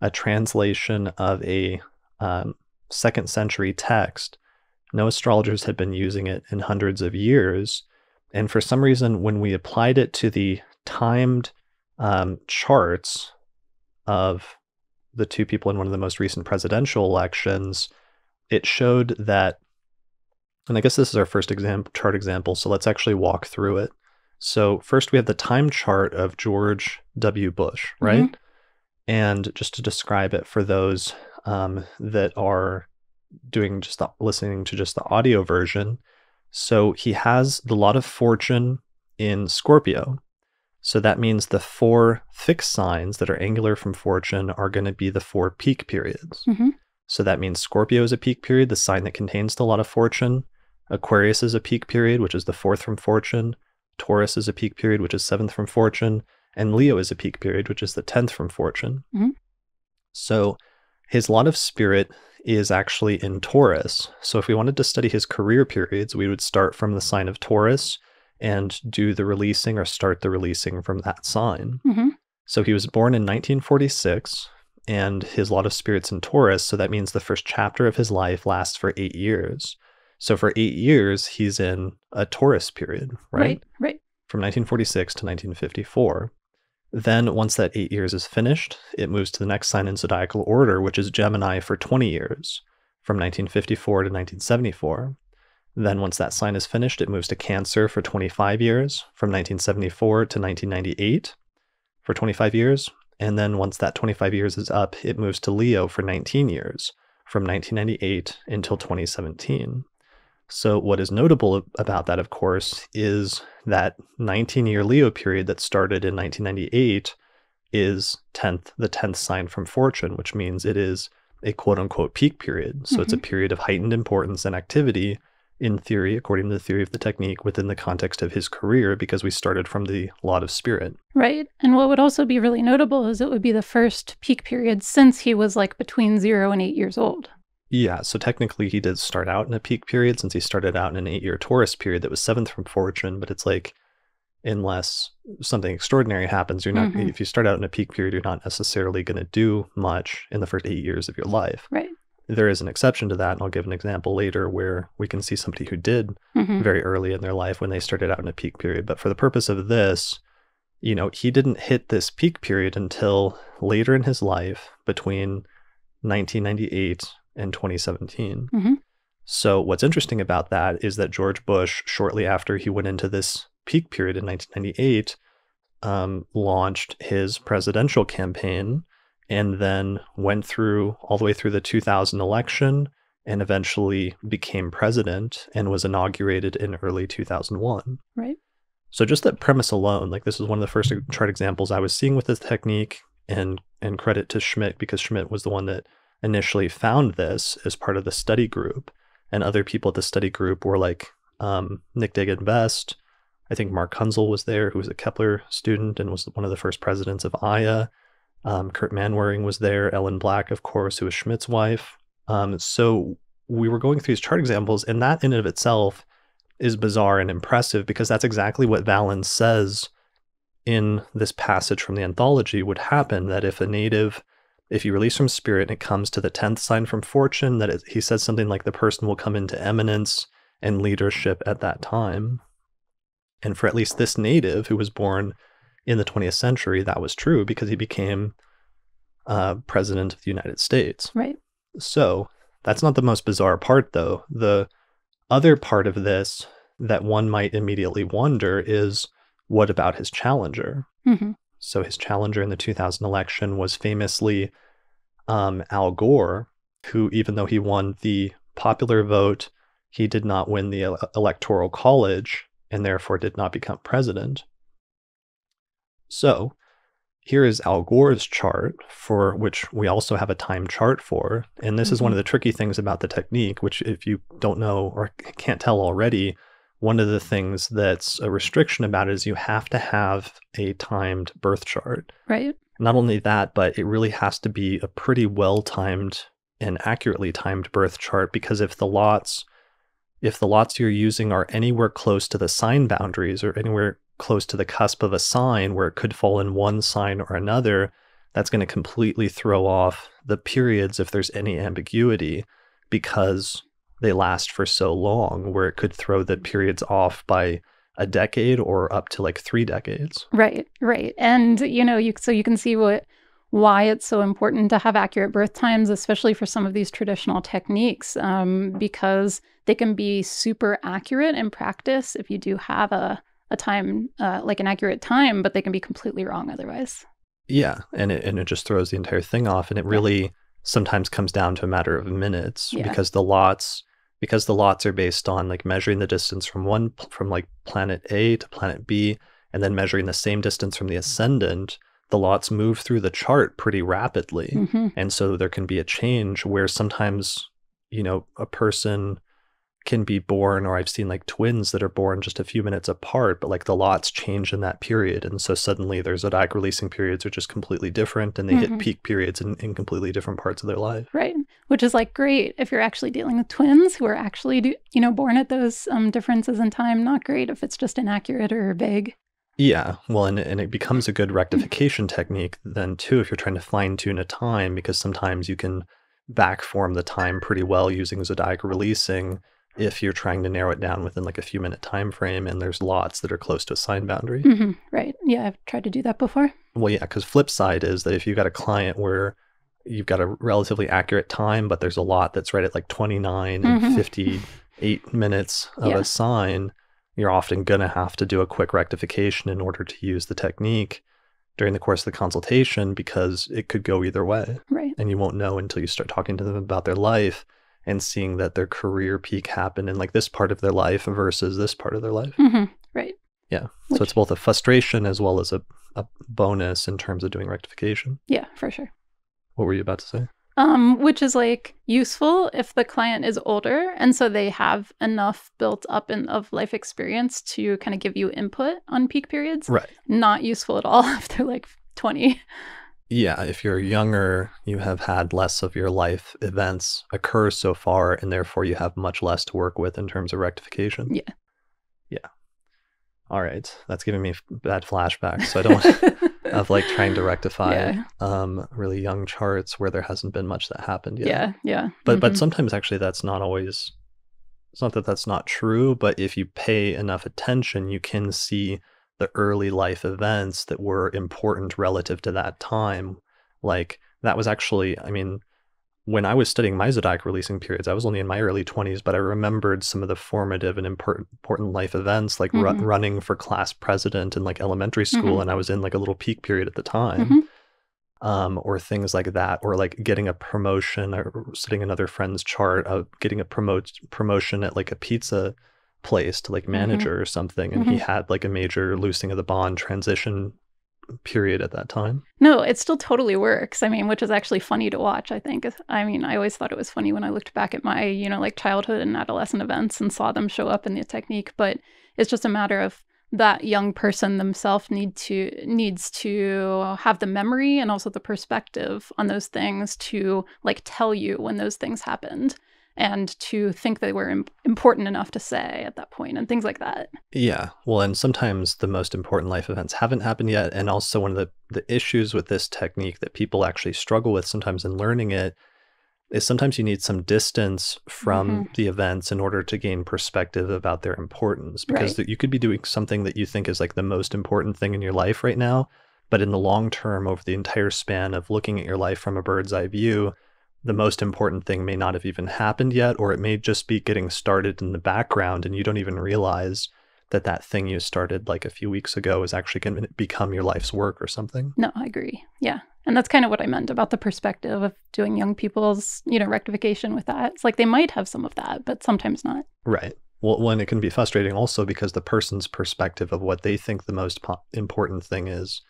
a translation of a 2nd century text. No astrologers had been using it in hundreds of years. And for some reason, when we applied it to the timed charts of the 2 people in one of the most recent presidential elections, it showed that, and I guess this is our first chart example, so let's actually walk through it. So first we have the time chart of George W. Bush, right? Mm-hmm. And just to describe it for those that are listening to just the audio version. So he has the lot of fortune in Scorpio. So that means the 4 fixed signs that are angular from fortune are going to be the 4 peak periods. Mm-hmm. So that means Scorpio is a peak period, the sign that contains the lot of fortune. Aquarius is a peak period, which is the 4th from fortune. Taurus is a peak period, which is 7th from fortune. And Leo is a peak period, which is the 10th from fortune. Mm-hmm. So his lot of spirit is actually in Taurus. So if we wanted to study his career periods, we would start from the sign of Taurus and do the releasing or start the releasing from that sign. Mm-hmm. So he was born in 1946 and his lot of spirit's in Taurus. So that means the first chapter of his life lasts for 8 years. So for 8 years, he's in a Taurus period, right? Right. From 1946 to 1954. Then once that 8 years is finished, it moves to the next sign in zodiacal order, which is Gemini, for 20 years, from 1954 to 1974. Then once that sign is finished, it moves to Cancer for 25 years, from 1974 to 1998 for 25 years. And then once that 25 years is up, it moves to Leo for 19 years, from 1998 until 2017. So what is notable about that, of course, is that 19-year Leo period that started in 1998 is the 10th sign from fortune, which means it is a quote-unquote peak period. So It's a period of heightened importance and activity, in theory, according to the theory of the technique, within the context of his career, because we started from the lot of spirit. Right. And what would also be really notable is it would be the first peak period since he was like between 0 and 8 years old. Yeah, so technically he did start out in a peak period, since he started out in an 8-year Taurus period that was 7th from fortune, but it's like, unless something extraordinary happens, you're not, if you start out in a peak period, you're not necessarily going to do much in the first 8 years of your life. Right. There is an exception to that, and I'll give an example later where we can see somebody who did very early in their life when they started out in a peak period. But for the purpose of this, he didn't hit this peak period until later in his life, between 1998 and 2017. So what's interesting about that is that George Bush, shortly after he went into this peak period in 1998, launched his presidential campaign, and then went all the way through the 2000 election, and eventually became president and was inaugurated in early 2001. Right. So just that premise alone, like this is one of the first chart examples I was seeing with this technique, and credit to Schmidt, because Schmidt was the one that initially found this as part of the study group, and other people at the study group were like Nick Dagan Best, I think Mark Kunzel was there, who was a Kepler student and was one of the first presidents of Aya. Kurt Manwaring was there, Ellen Black, of course, who was Schmidt's wife. So we were going through these chart examples, and that in and of itself is bizarre and impressive because that's exactly what Valens says in this passage from the anthology would happen, that if you release from spirit and it comes to the 10th sign from fortune, he says something like the person will come into eminence and leadership at that time. And for at least this native who was born in the 20th century, that was true because he became president of the United States. Right. So that's not the most bizarre part, though. The other part of this that one might immediately wonder is, what about his challenger? Mm-hmm. So his challenger in the 2000 election was famously Al Gore, who, even though he won the popular vote, he did not win the Electoral College and therefore did not become president. So here is Al Gore's chart, for which we also have a time chart for. And this is one of the tricky things about the technique, which if you don't know or can't tell already, one of the things that's a restriction about it is you have to have a timed birth chart. Right. Not only that, but it really has to be a pretty well-timed and accurately timed birth chart, because if the lots you're using are anywhere close to the sign boundaries or anywhere close to the cusp of a sign where it could fall in one sign or another, that's going to completely throw off the periods if there's any ambiguity, because they last for so long, where it could throw the periods off by a decade or up to like 3 decades. Right. And, so you can see why it's so important to have accurate birth times, especially for some of these traditional techniques, because they can be super accurate in practice if you do have a time, like an accurate time, but they can be completely wrong otherwise. Yeah, and it just throws the entire thing off, and it really sometimes comes down to a matter of minutes, because the lots are based on like measuring the distance from like planet A to planet B, and then measuring the same distance from the ascendant. The lots move through the chart pretty rapidly. Mm-hmm. And so there can be a change where sometimes, a person can be born, or I've seen like twins that are born just a few minutes apart, but like the lots change in that period. And so suddenly their zodiac releasing periods are just completely different, and they hit peak periods in completely different parts of their life. Right. Which is like great if you're actually dealing with twins who are actually, born at those differences in time. Not great if it's just inaccurate or vague. Yeah, well, and it becomes a good rectification technique then too, if you're trying to fine tune a time, because sometimes you can backform the time pretty well using zodiac releasing if you're trying to narrow it down within like a few minute time frame and there's lots that are close to a sign boundary. Mm-hmm. Right. Yeah, I've tried to do that before. Well, yeah, because flip side is that if you've got a client where you've got a relatively accurate time, but there's a lot that's right at like 29 and 58 minutes of a sign, you're often going to have to do a quick rectification in order to use the technique during the course of the consultation, because it could go either way. Right. And you won't know until you start talking to them about their life and seeing that their career peak happened in like this part of their life versus this part of their life. Mm-hmm. Right. Yeah. So it's both a frustration as well as a bonus in terms of doing rectification. Yeah, for sure. What were you about to say? Which is like useful if the client is older and so they have enough built up of life experience to kind of give you input on peak periods. Right. Not useful at all if they're like 20. Yeah, if you're younger, you have had less of your life events occur so far, and therefore you have much less to work with in terms of rectification. Yeah. All right, that's giving me bad flashbacks. So I don't of like trying to rectify really young charts where there hasn't been much that happened yet. Yeah. But sometimes actually that's not always. It's not that that's not true, but if you pay enough attention, you can see the early life events that were important relative to that time. Like that was actually, when I was studying my zodiac releasing periods, I was only in my early 20s, but I remembered some of the formative and important life events, like running for class president in like elementary school, and I was in like a little peak period at the time, or things like that, or like getting a promotion, or studying another friend's chart of getting a promotion at like a pizza place to like manager or something, and he had like a major loosing of the bond transition period at that time. No, it still totally works. Which is actually funny to watch, I think. I always thought it was funny when I looked back at my, like childhood and adolescent events and saw them show up in the technique, but it's just a matter of that young person themselves needs to have the memory and also the perspective on those things to like tell you when those things happened and to think they were important enough to say at that point and things like that. Yeah. Well, and sometimes the most important life events haven't happened yet. And also one of the issues with this technique that people actually struggle with sometimes in learning it is sometimes you need some distance from the events in order to gain perspective about their importance. Because Right. you could be doing something that you think is like the most important thing in your life right now, but in the long term, over the entire span of looking at your life from a bird's eye view, the most important thing may not have even happened yet, or it may just be getting started in the background and you don't even realize that that thing you started like a few weeks ago is actually going to become your life's work or something. No, I agree. Yeah. And that's kind of what I meant about the perspective of doing young people's, rectification with that. It's like they might have some of that, but sometimes not. Right. Well, when it can be frustrating also because the person's perspective of what they think the most important thing is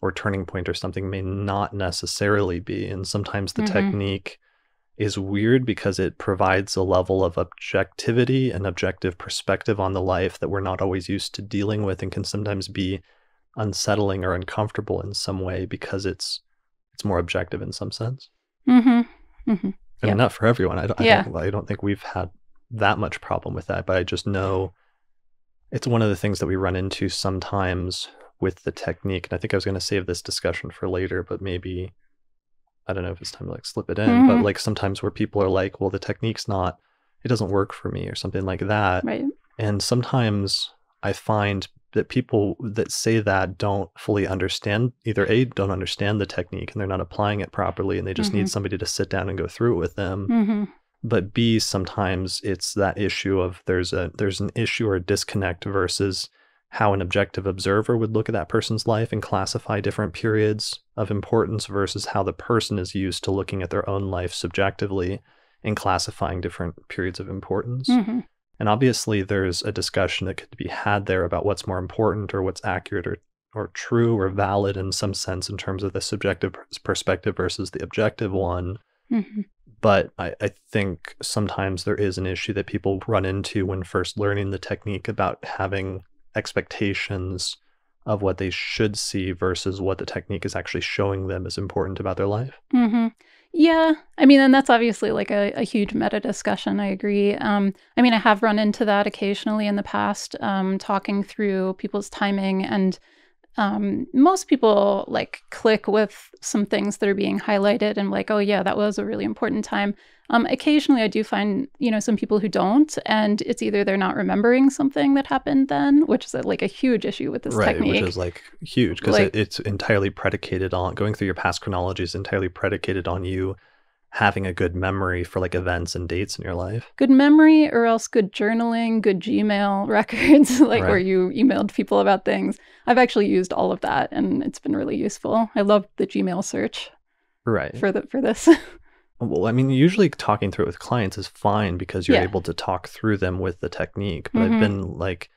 or turning point or something may not necessarily be. And sometimes the technique is weird because it provides a level of objectivity and objective perspective on the life that we're not always used to dealing with and can sometimes be unsettling or uncomfortable in some way because it's more objective in some sense. Mm-hmm. Mm-hmm. I mean, Yep. not for everyone. Yeah. I don't think we've had that much problem with that, but I just know it's one of the things that we run into sometimes with the technique. And I think I was going to save this discussion for later, but maybe I don't know if it's time to like slip it in, but like sometimes where people are like, well, the technique's not, it doesn't work for me or something like that. Right. And sometimes I find that people that say that don't fully understand, either A, don't understand the technique and they're not applying it properly and they just need somebody to sit down and go through it with them. Mm-hmm. But B, sometimes it's that issue of there's an issue or a disconnect versus how an objective observer would look at that person's life and classify different periods of importance versus how the person is used to looking at their own life subjectively and classifying different periods of importance. Mm-hmm. And obviously there's a discussion that could be had there about what's more important or what's accurate or true or valid in some sense in terms of the subjective perspective versus the objective one. Mm-hmm. But I think sometimes there is an issue that people run into when first learning the technique about having expectations of what they should see versus what the technique is actually showing them is important about their life. Mm-hmm. Yeah. I mean, and that's obviously like a huge meta discussion. I agree. I mean, I have run into that occasionally in the past, talking through people's timing and most people like click with some things that are being highlighted and like, oh yeah, that was a really important time. Occasionally I do find, some people who don't, and it's either they're not remembering something that happened then, which is like a huge issue with this technique. Which is like huge because Like- it's entirely predicated on going through your past chronology is entirely predicated on you having a good memory for like events and dates in your life. Good memory or else good journaling, good Gmail records, like where you emailed people about things. I've actually used all of that and it's been really useful. I love the Gmail search for this. Well, I mean, usually talking through it with clients is fine because you're able to talk through them with the technique. But I've been like,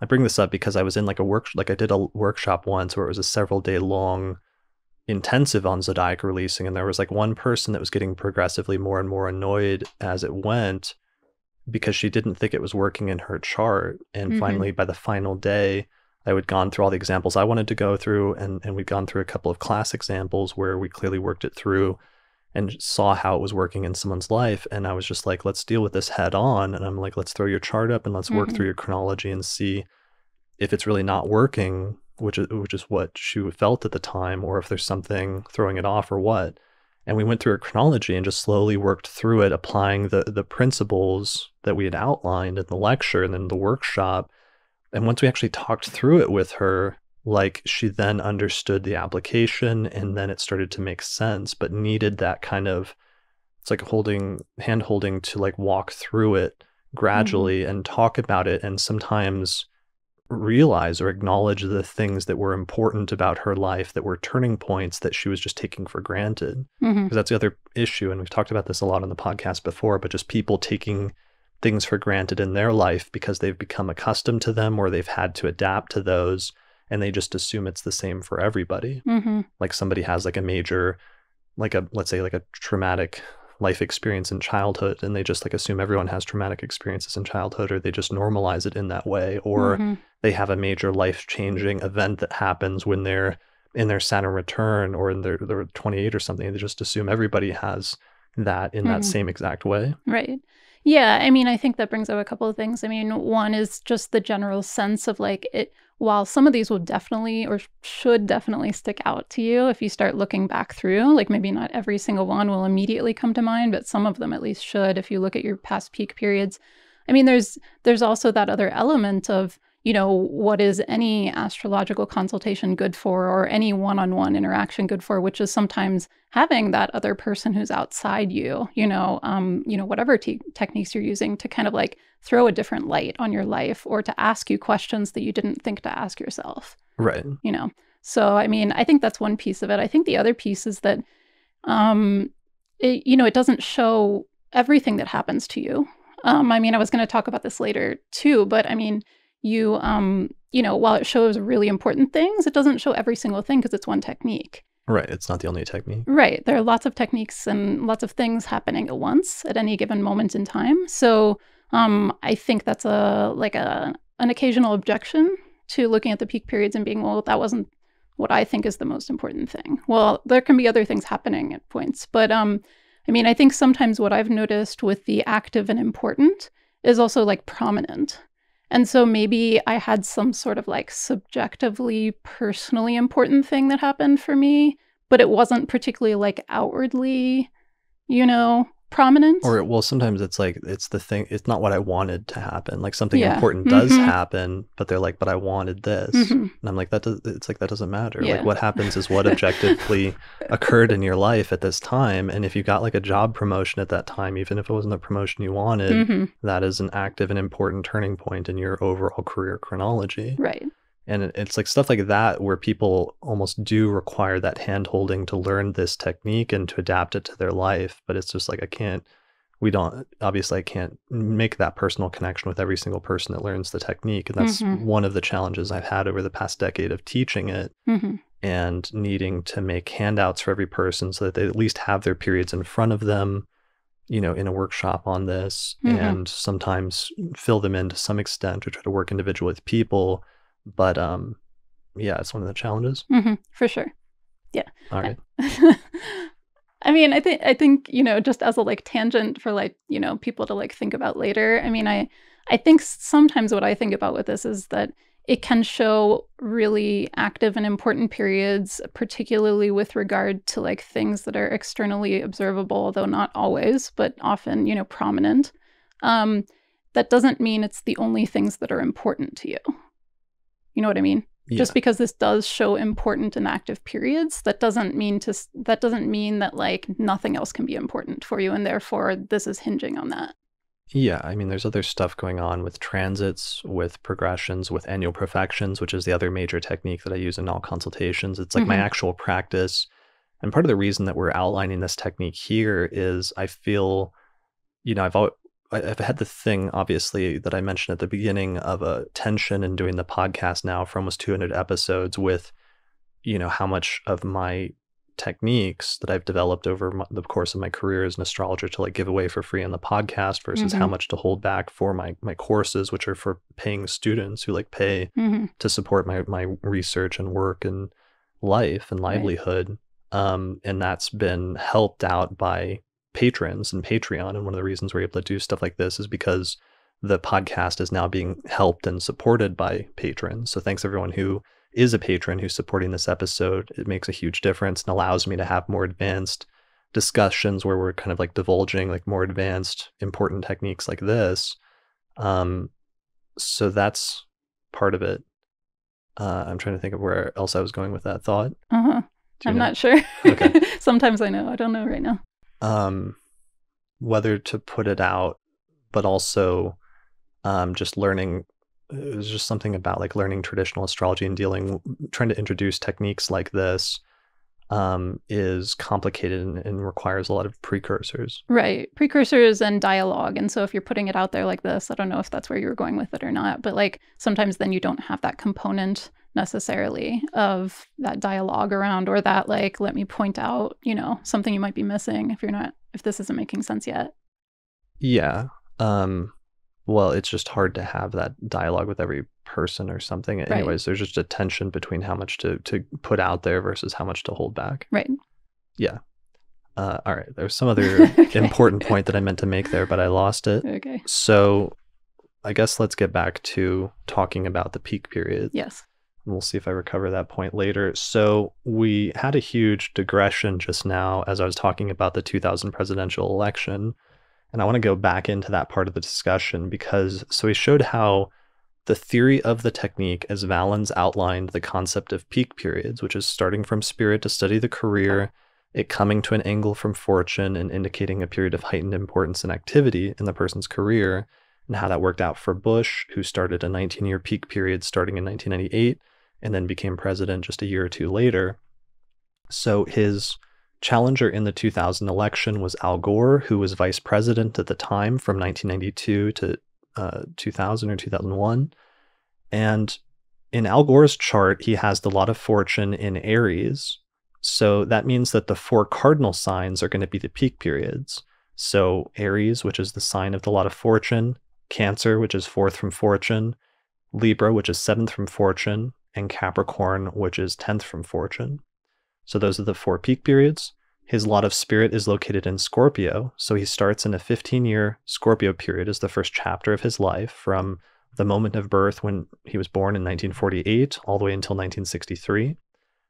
I bring this up because I was in like I did a workshop once where it was a several day long intensive on zodiac releasing. And there was like one person that was getting progressively more and more annoyed as it went because she didn't think it was working in her chart. And finally, by the final day, I had gone through all the examples I wanted to go through. And we'd gone through a couple of class examples where we clearly worked it through and saw how it was working in someone's life. And I was just like, let's deal with this head on. And I'm like, let's throw your chart up and let's work through your chronology and see if it's really not working, which is what she felt at the time, or if there's something throwing it off or what. And we went through her chronology and just slowly worked through it, applying the principles that we had outlined in the lecture and then the workshop. And once we actually talked through it with her, like she then understood the application and then it started to make sense, but needed that kind of, it's like hand holding to like walk through it gradually and talk about it and sometimes realize or acknowledge the things that were important about her life that were turning points that she was just taking for granted. Because that's the other issue. And we've talked about this a lot on the podcast before, but just people taking things for granted in their life because they've become accustomed to them or they've had to adapt to those. And they just assume it's the same for everybody. Like somebody has like a major, let's say like a traumatic life experience in childhood and they just like assume everyone has traumatic experiences in childhood, or they just normalize it in that way, or they have a major life-changing event that happens when they're in their Saturn return or in their 28 or something. They just assume everybody has that in that same exact way. Right. Yeah, I mean, I think that brings up a couple of things. I mean, one is just the general sense of like it, while some of these will definitely or should definitely stick out to you if you start looking back through, like maybe not every single one will immediately come to mind, but some of them at least should if you look at your past peak periods. I mean, there's also that other element of, you know, what is any astrological consultation good for, or any one-on-one interaction good for, which is sometimes having that other person who's outside you, whatever techniques you're using to kind of like throw a different light on your life or to ask you questions that you didn't think to ask yourself. Right. You know, so I mean, I think that's one piece of it. I think the other piece is that, it doesn't show everything that happens to you. I mean, I was going to talk about this later too, but I mean, while it shows really important things, it doesn't show every single thing because it's one technique. Right. It's not the only technique. Right. There are lots of techniques and lots of things happening at once at any given moment in time. So I think that's an occasional objection to looking at the peak periods and being, well, that wasn't what I think is the most important thing. Well, there can be other things happening at points. But I mean, I think sometimes what I've noticed with the active and important is also like prominent. And so maybe I had some sort of like subjectively, personally important thing that happened for me, but it wasn't particularly like outwardly, prominent. Or, well, sometimes it's like, it's the thing, it's not what I wanted to happen. Like something important does happen, but they're like, but I wanted this. And I'm like, that doesn't matter. Like what happens is what objectively occurred in your life at this time. And if you got like a job promotion at that time, even if it wasn't the promotion you wanted, that is an active and important turning point in your overall career chronology. Right. And it's like stuff like that where people almost do require that hand holding to learn this technique and to adapt it to their life. But it's just like, I can't make that personal connection with every single person that learns the technique. And that's one of the challenges I've had over the past decade of teaching it and needing to make handouts for every person so that they at least have their periods in front of them, in a workshop on this, and sometimes fill them in to some extent or try to work individually with people. But it's one of the challenges. For sure. Yeah. All right. I mean, I think, just as a like tangent for like, people to like think about later. I mean, I think sometimes what I think about with this is that it can show really active and important periods, particularly with regard to like things that are externally observable, though not always, but often, prominent. That doesn't mean it's the only things that are important to you. You know what I mean? Yeah. Just because this does show important and active periods, that doesn't mean that like nothing else can be important for you, and therefore this is hinging on that. Yeah, I mean, there's other stuff going on with transits, with progressions, with annual profections, which is the other major technique that I use in all consultations. It's like my actual practice. And part of the reason that we're outlining this technique here is I feel, I've had the thing, obviously, that I mentioned at the beginning of a tension in doing the podcast now for almost 200 episodes with, how much of my techniques that I've developed over the course of my career as an astrologer to like give away for free on the podcast versus how much to hold back for my courses, which are for paying students who like pay to support my research and work and life and livelihood. Right. And that's been helped out by patrons and Patreon. And one of the reasons we're able to do stuff like this is because the podcast is now being helped and supported by patrons. So thanks everyone who is a patron who's supporting this episode. It makes a huge difference and allows me to have more advanced discussions where we're kind of like divulging like more advanced important techniques like this. So that's part of it. I'm trying to think of where else I was going with that thought. I'm not sure. Okay. Sometimes I know. I don't know right now. Whether to put it out, but also just learning. It was just something about like learning traditional astrology and trying to introduce techniques like this is complicated and requires a lot of precursors. Right. Precursors and dialogue. And so if you're putting it out there like this, I don't know if that's where you were going with it or not, but like sometimes then you don't have that component necessarily of that dialogue around, or that like, let me point out, something you might be missing if you're not if this isn't making sense yet. Yeah. Well, it's just hard to have that dialogue with every person or something. Right. Anyways, there's just a tension between how much to put out there versus how much to hold back. Right. Yeah. All right. There's some other Okay. important point that I meant to make there, but I lost it. Okay. So I guess let's get back to talking about the peak period. Yes. And we'll see if I recover that point later. So we had a huge digression just now as I was talking about the 2000 presidential election. And I want to go back into that part of the discussion because we showed how the theory of the technique, as Valens outlined the concept of peak periods, which is starting from spirit to study the career, it coming to an angle from fortune and indicating a period of heightened importance and activity in the person's career, and how that worked out for Bush, who started a 19-year peak period starting in 1998 and then became president just a year or two later. So his challenger in the 2000 election was Al Gore, who was vice president at the time from 1992 to 2000 or 2001. And in Al Gore's chart, he has the lot of fortune in Aries. So that means that the 4 cardinal signs are going to be the peak periods. So Aries, which is the sign of the lot of fortune, Cancer, which is 4th from fortune, Libra, which is 7th from fortune, and Capricorn, which is 10th from fortune. So those are the 4 peak periods. His lot of spirit is located in Scorpio. So he starts in a 15-year Scorpio period as the first chapter of his life from the moment of birth when he was born in 1948 all the way until 1963.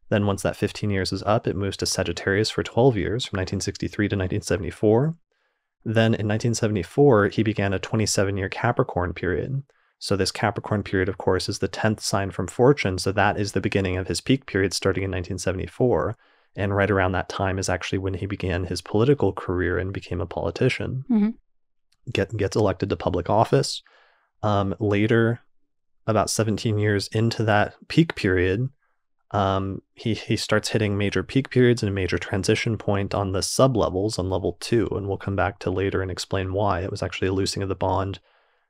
Then once that 15 years is up, it moves to Sagittarius for 12 years, from 1963 to 1974. Then in 1974, he began a 27-year Capricorn period. So this Capricorn period, of course, is the 10th sign from fortune. So that is the beginning of his peak period starting in 1974. And right around that time is actually when he began his political career and became a politician. Mm-hmm. Gets elected to public office. Later, about 17 years into that peak period, he starts hitting major peak periods and a major transition point on the sub-levels on level 2, and we'll come back to later and explain why. It was actually a loosing of the bond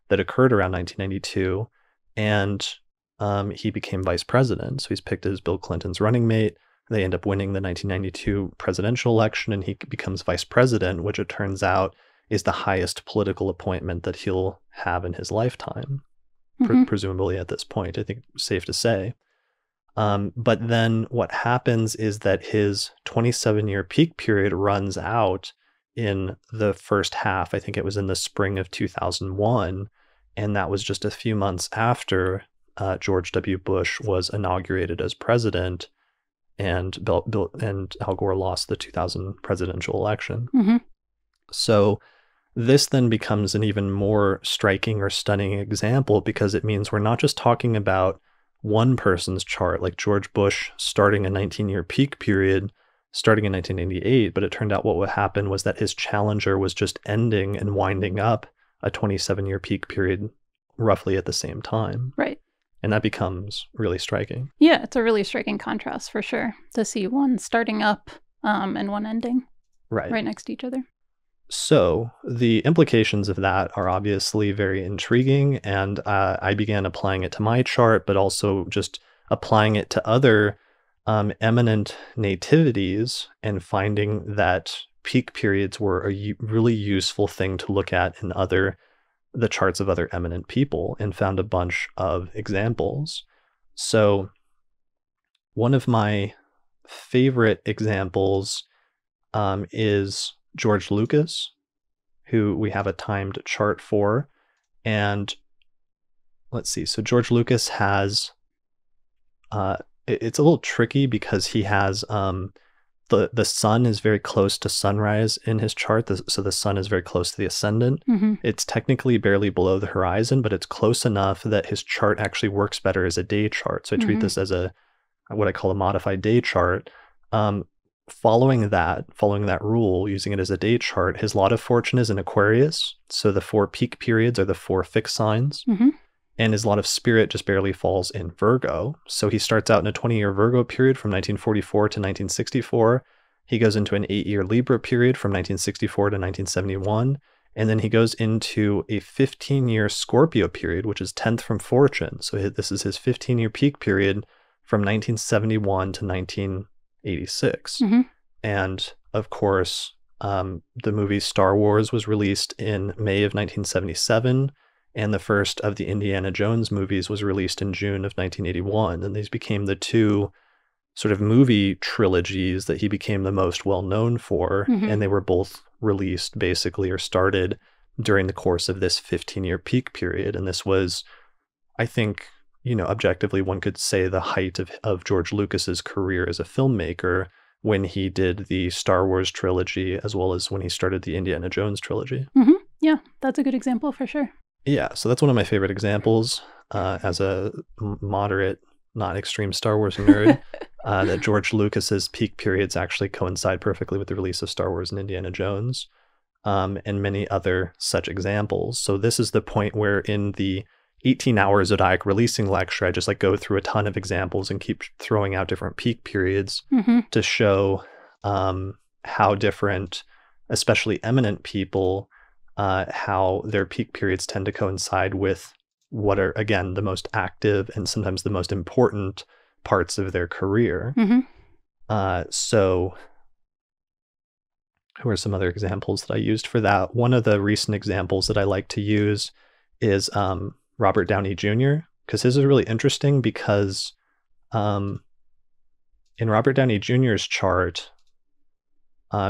that occurred around 1992, and he became vice president. So he's picked as Bill Clinton's running mate. They end up winning the 1992 presidential election, and he becomes vice president, which it turns out is the highest political appointment that he'll have in his lifetime, presumably at this point, I think it's safe to say. But then what happens is that his 27-year peak period runs out in the first half. I think it was in the spring of 2001. And that was just a few months after George W. Bush was inaugurated as president, and Al Gore lost the 2000 presidential election. Mm-hmm. So this then becomes an even more striking or stunning example, because it means we're not just talking about one person's chart, like George Bush starting a 19-year peak period starting in 1988, but it turned out what would happen was that his challenger was just ending and winding up a 27-year peak period roughly at the same time. Right. And that becomes really striking. Yeah, it's a really striking contrast for sure to see one starting up and one ending right next to each other. So the implications of that are obviously very intriguing, and I began applying it to my chart, but also just applying it to other eminent nativities and finding that peak periods were a really useful thing to look at in the charts of other eminent people, and found a bunch of examples. So one of my favorite examples is George Lucas, who we have a timed chart for. And let's see. So George Lucas has, it's a little tricky because he has, the sun is very close to sunrise in his chart. So the sun is very close to the ascendant. Mm-hmm. It's technically barely below the horizon, but it's close enough that his chart actually works better as a day chart. So I treat this as what I call a modified day chart. Following that rule, using it as a day chart, his lot of fortune is in Aquarius. So the 4 peak periods are the 4 fixed signs. Mm-hmm. And his lot of spirit just barely falls in Virgo. So he starts out in a 20-year Virgo period from 1944 to 1964. He goes into an 8-year Libra period from 1964 to 1971. And then he goes into a 15-year Scorpio period, which is 10th from fortune. So this is his 15-year peak period from 1971 to 1986. Mm-hmm. And of course, The movie Star Wars was released in May of 1977, and the first of the Indiana Jones movies was released in June of 1981. And these became the two sort of movie trilogies that he became the most well known for. Mhm. And they were both released basically or started during the course of this 15-year peak period. And this was, I think, objectively, one could say the height of George Lucas's career as a filmmaker when he did the Star Wars trilogy, as well as when he started the Indiana Jones trilogy. Mhm. Yeah, that's a good example for sure. Yeah, so that's one of my favorite examples as a moderate, not extreme Star Wars nerd, that George Lucas's peak periods actually coincide perfectly with the release of Star Wars and Indiana Jones, and many other such examples. So this is the point where in the 18-hour Zodiac releasing lecture, I just go through a ton of examples and keep throwing out different peak periods to show how different, especially eminent people, how their peak periods tend to coincide with what are, again, the most active and sometimes the most important parts of their career. So who are some other examples that I used for that? One of the recent examples that I like to use is Robert Downey Jr., because his is really interesting because in Robert Downey Jr.'s chart,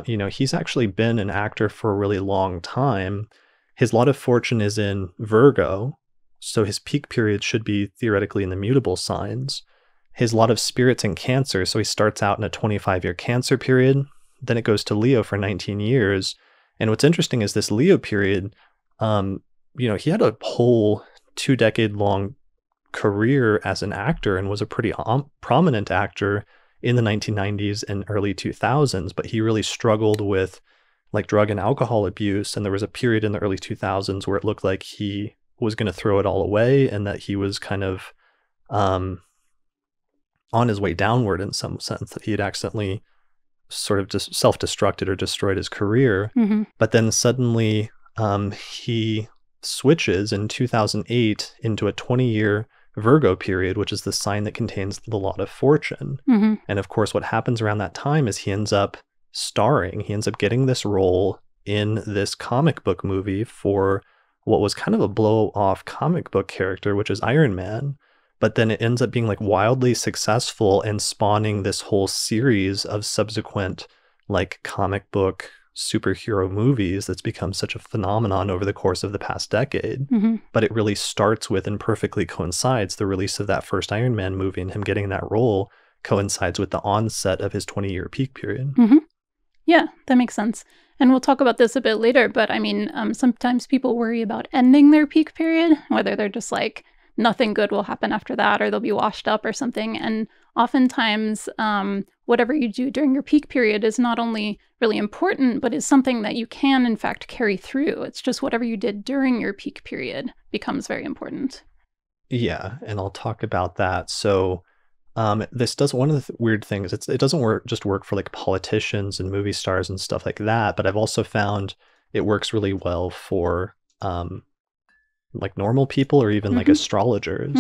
he's actually been an actor for a really long time. His lot of fortune is in Virgo, so his peak period should be theoretically in the mutable signs. His lot of spirit's in Cancer, so he starts out in a 25-year Cancer period, then it goes to Leo for 19 years. And what's interesting is this Leo period, he had a whole 2-decade-long career as an actor and was a pretty prominent actor in the 1990s and early 2000s, but he really struggled with drug and alcohol abuse. And there was a period in the early 2000s where it looked like he was going to throw it all away and that he was kind of on his way downward in some sense, that he had accidentally sort of just self-destructed or destroyed his career. But then suddenly he switches in 2008 into a 20-year Virgo period, which is the sign that contains the lot of fortune. And of course, what happens around that time is he ends up getting this role in this comic book movie for what was kind of a blow-off comic book character, which is Iron Man. But then it ends up being wildly successful and spawning this whole series of subsequent comic book superhero movies that's become such a phenomenon over the course of the past decade. But it really starts with and perfectly coincides the release of that first Iron Man movie, and him getting that role coincides with the onset of his 20-year peak period. Yeah, that makes sense. And we'll talk about this a bit later, but I mean, sometimes people worry about ending their peak period, whether they're just nothing good will happen after that, or they'll be washed up or something. And oftentimes, whatever you do during your peak period is not only really important, but is something that you can, in fact, carry through. It's just whatever you did during your peak period becomes very important. Yeah, and I'll talk about that. So this does one of the weird things. It doesn't work for politicians and movie stars and stuff like that, but I've also found it works really well for normal people or even astrologers,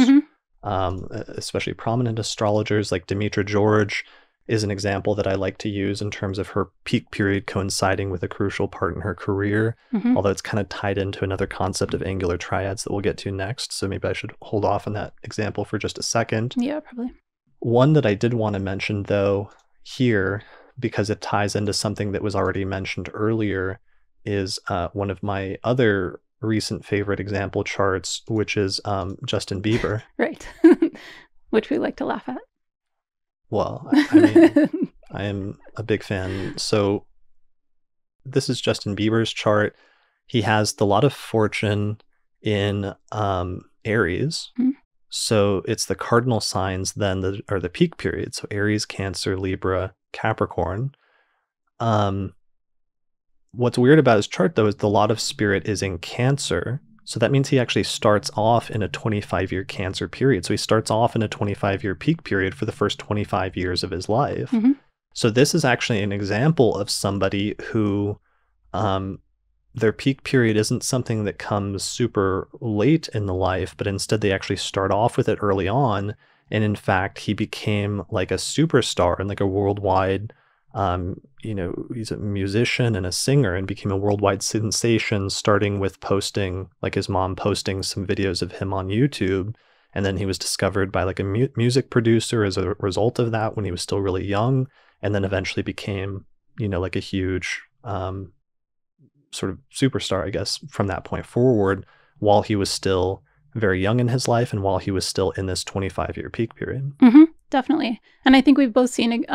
especially prominent astrologers. Demetra George is an example that I like to use in terms of her peak period coinciding with a crucial part in her career, although it's kind of tied into another concept of angular triads that we'll get to next. So maybe I should hold off on that example for just a second. Yeah, probably. One that I did want to mention, though, here, because it ties into something that was already mentioned earlier, is one of my other recent favorite example charts, which is Justin Bieber. Right. Which we like to laugh at. Well, I mean, I am a big fan. So this is Justin Bieber's chart. He has the lot of fortune in Aries. So it's the cardinal signs then that are the peak period. So Aries, Cancer, Libra, Capricorn. What's weird about his chart, though, is the lot of spirit is in Cancer. So that means he actually starts off in a 25-year Cancer period. So he starts off in a 25-year peak period for the first 25 years of his life. So this is actually an example of somebody who their peak period isn't something that comes super late in the life, but instead they actually start off with it early on. And in fact, he became a superstar and a worldwide He's a musician and a singer and became a worldwide sensation, starting with posting, like his mom posting some videos of him on YouTube. And then he was discovered by like a music producer as a result of that when he was still really young, and then eventually became, like a huge sort of superstar, I guess, from that point forward, while he was still very young in his life and while he was still in this 25-year peak period. Mm-hmm, definitely. And I think we've both seen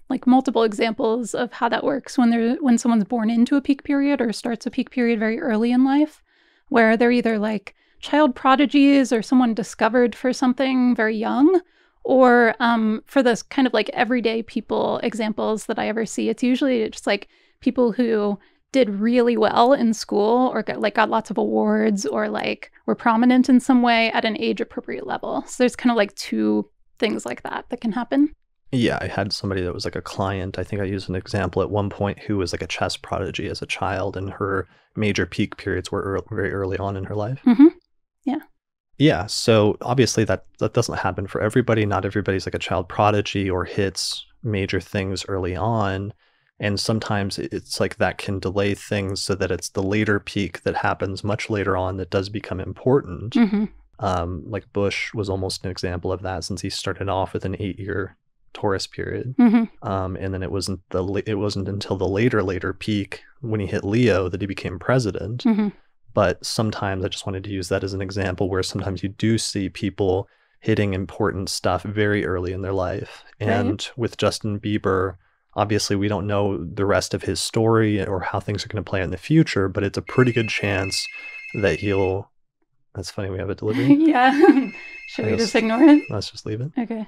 like multiple examples of how that works when someone's born into a peak period or starts a peak period very early in life, where they're either like child prodigies or someone discovered for something very young, or for this kind of like everyday people examples that I ever see, it's usually just like people who did really well in school or got lots of awards or like were prominent in some way at an age appropriate level. So there's kind of like two things like that can happen. Yeah, I had somebody that was like a client. I think I used an example at one point who was like a chess prodigy as a child, and her major peak periods were very early on in her life. Mm-hmm. Yeah. Yeah, so obviously that doesn't happen for everybody. Not everybody's like a child prodigy or hits major things early on. And sometimes it's like that can delay things so that it's the later peak that happens much later on that does become important. Mm-hmm. Like Bush was almost an example of that, since he started off with an 8-year Taurus period. Mm-hmm. And then it wasn't until the later peak when he hit Leo that he became president. Mm-hmm. But sometimes I just wanted to use that as an example where sometimes you do see people hitting important stuff very early in their life. And Right. with Justin Bieber, obviously we don't know the rest of his story or how things are going to play in the future, but it's a pretty good chance that he'll... That's funny, we have a delivery. Yeah. Should we just ignore it? Let's just leave it. Okay.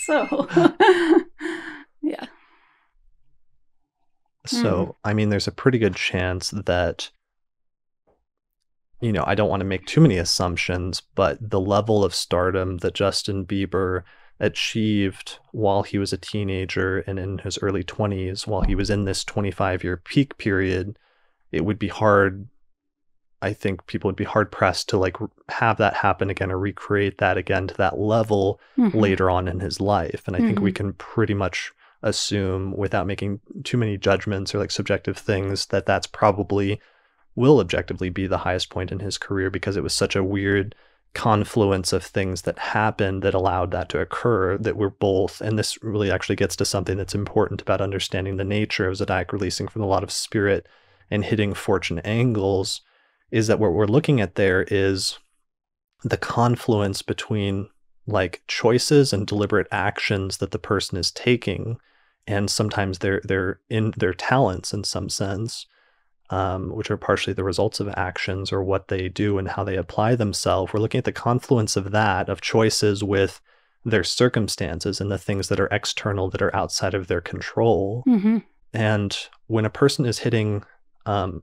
So, yeah. So, I mean, there's a pretty good chance that, I don't want to make too many assumptions, but the level of stardom that Justin Bieber achieved while he was a teenager and in his early 20s, while he was in this 25-year peak period, it would be hard. I think people would be hard pressed to like have that happen again or recreate that again to that level later on in his life. And I think we can pretty much assume, without making too many judgments or like subjective things, that that's probably will objectively be the highest point in his career, because it was such a weird confluence of things that happened that allowed that to occur, that were both, and this really actually gets to something that's important about understanding the nature of zodiac releasing from the lot of spirit and hitting fortune angles, is that what we're looking at there is the confluence between like choices and deliberate actions that the person is taking, and sometimes they're in their talents in some sense, which are partially the results of actions or what they do and how they apply themselves. We're looking at the confluence of that, of choices with their circumstances and the things that are external, that are outside of their control. And when a person is hitting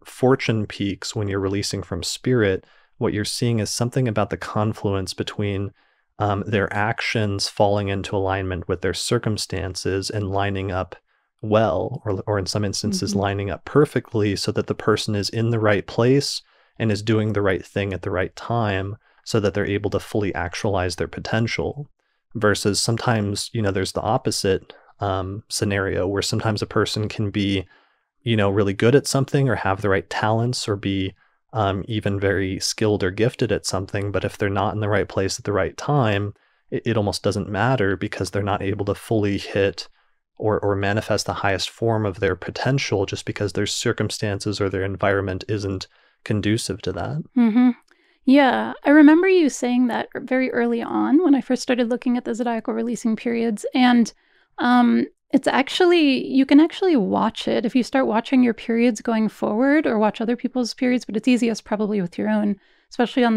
fortune peaks, when you're releasing from spirit, what you're seeing is something about the confluence between their actions falling into alignment with their circumstances and lining up well, or in some instances lining up perfectly, so that the person is in the right place and is doing the right thing at the right time, so that they're able to fully actualize their potential. Versus sometimes, there's the opposite scenario, where sometimes a person can be, really good at something or have the right talents or be even very skilled or gifted at something, but if they're not in the right place at the right time, it almost doesn't matter, because they're not able to fully hit or manifest the highest form of their potential, just because their circumstances or their environment isn't conducive to that. Yeah, I remember you saying that very early on when I first started looking at the zodiacal releasing periods, and it's actually, you can actually watch it if you start watching your periods going forward, or watch other people's periods, but it's easiest probably with your own, especially on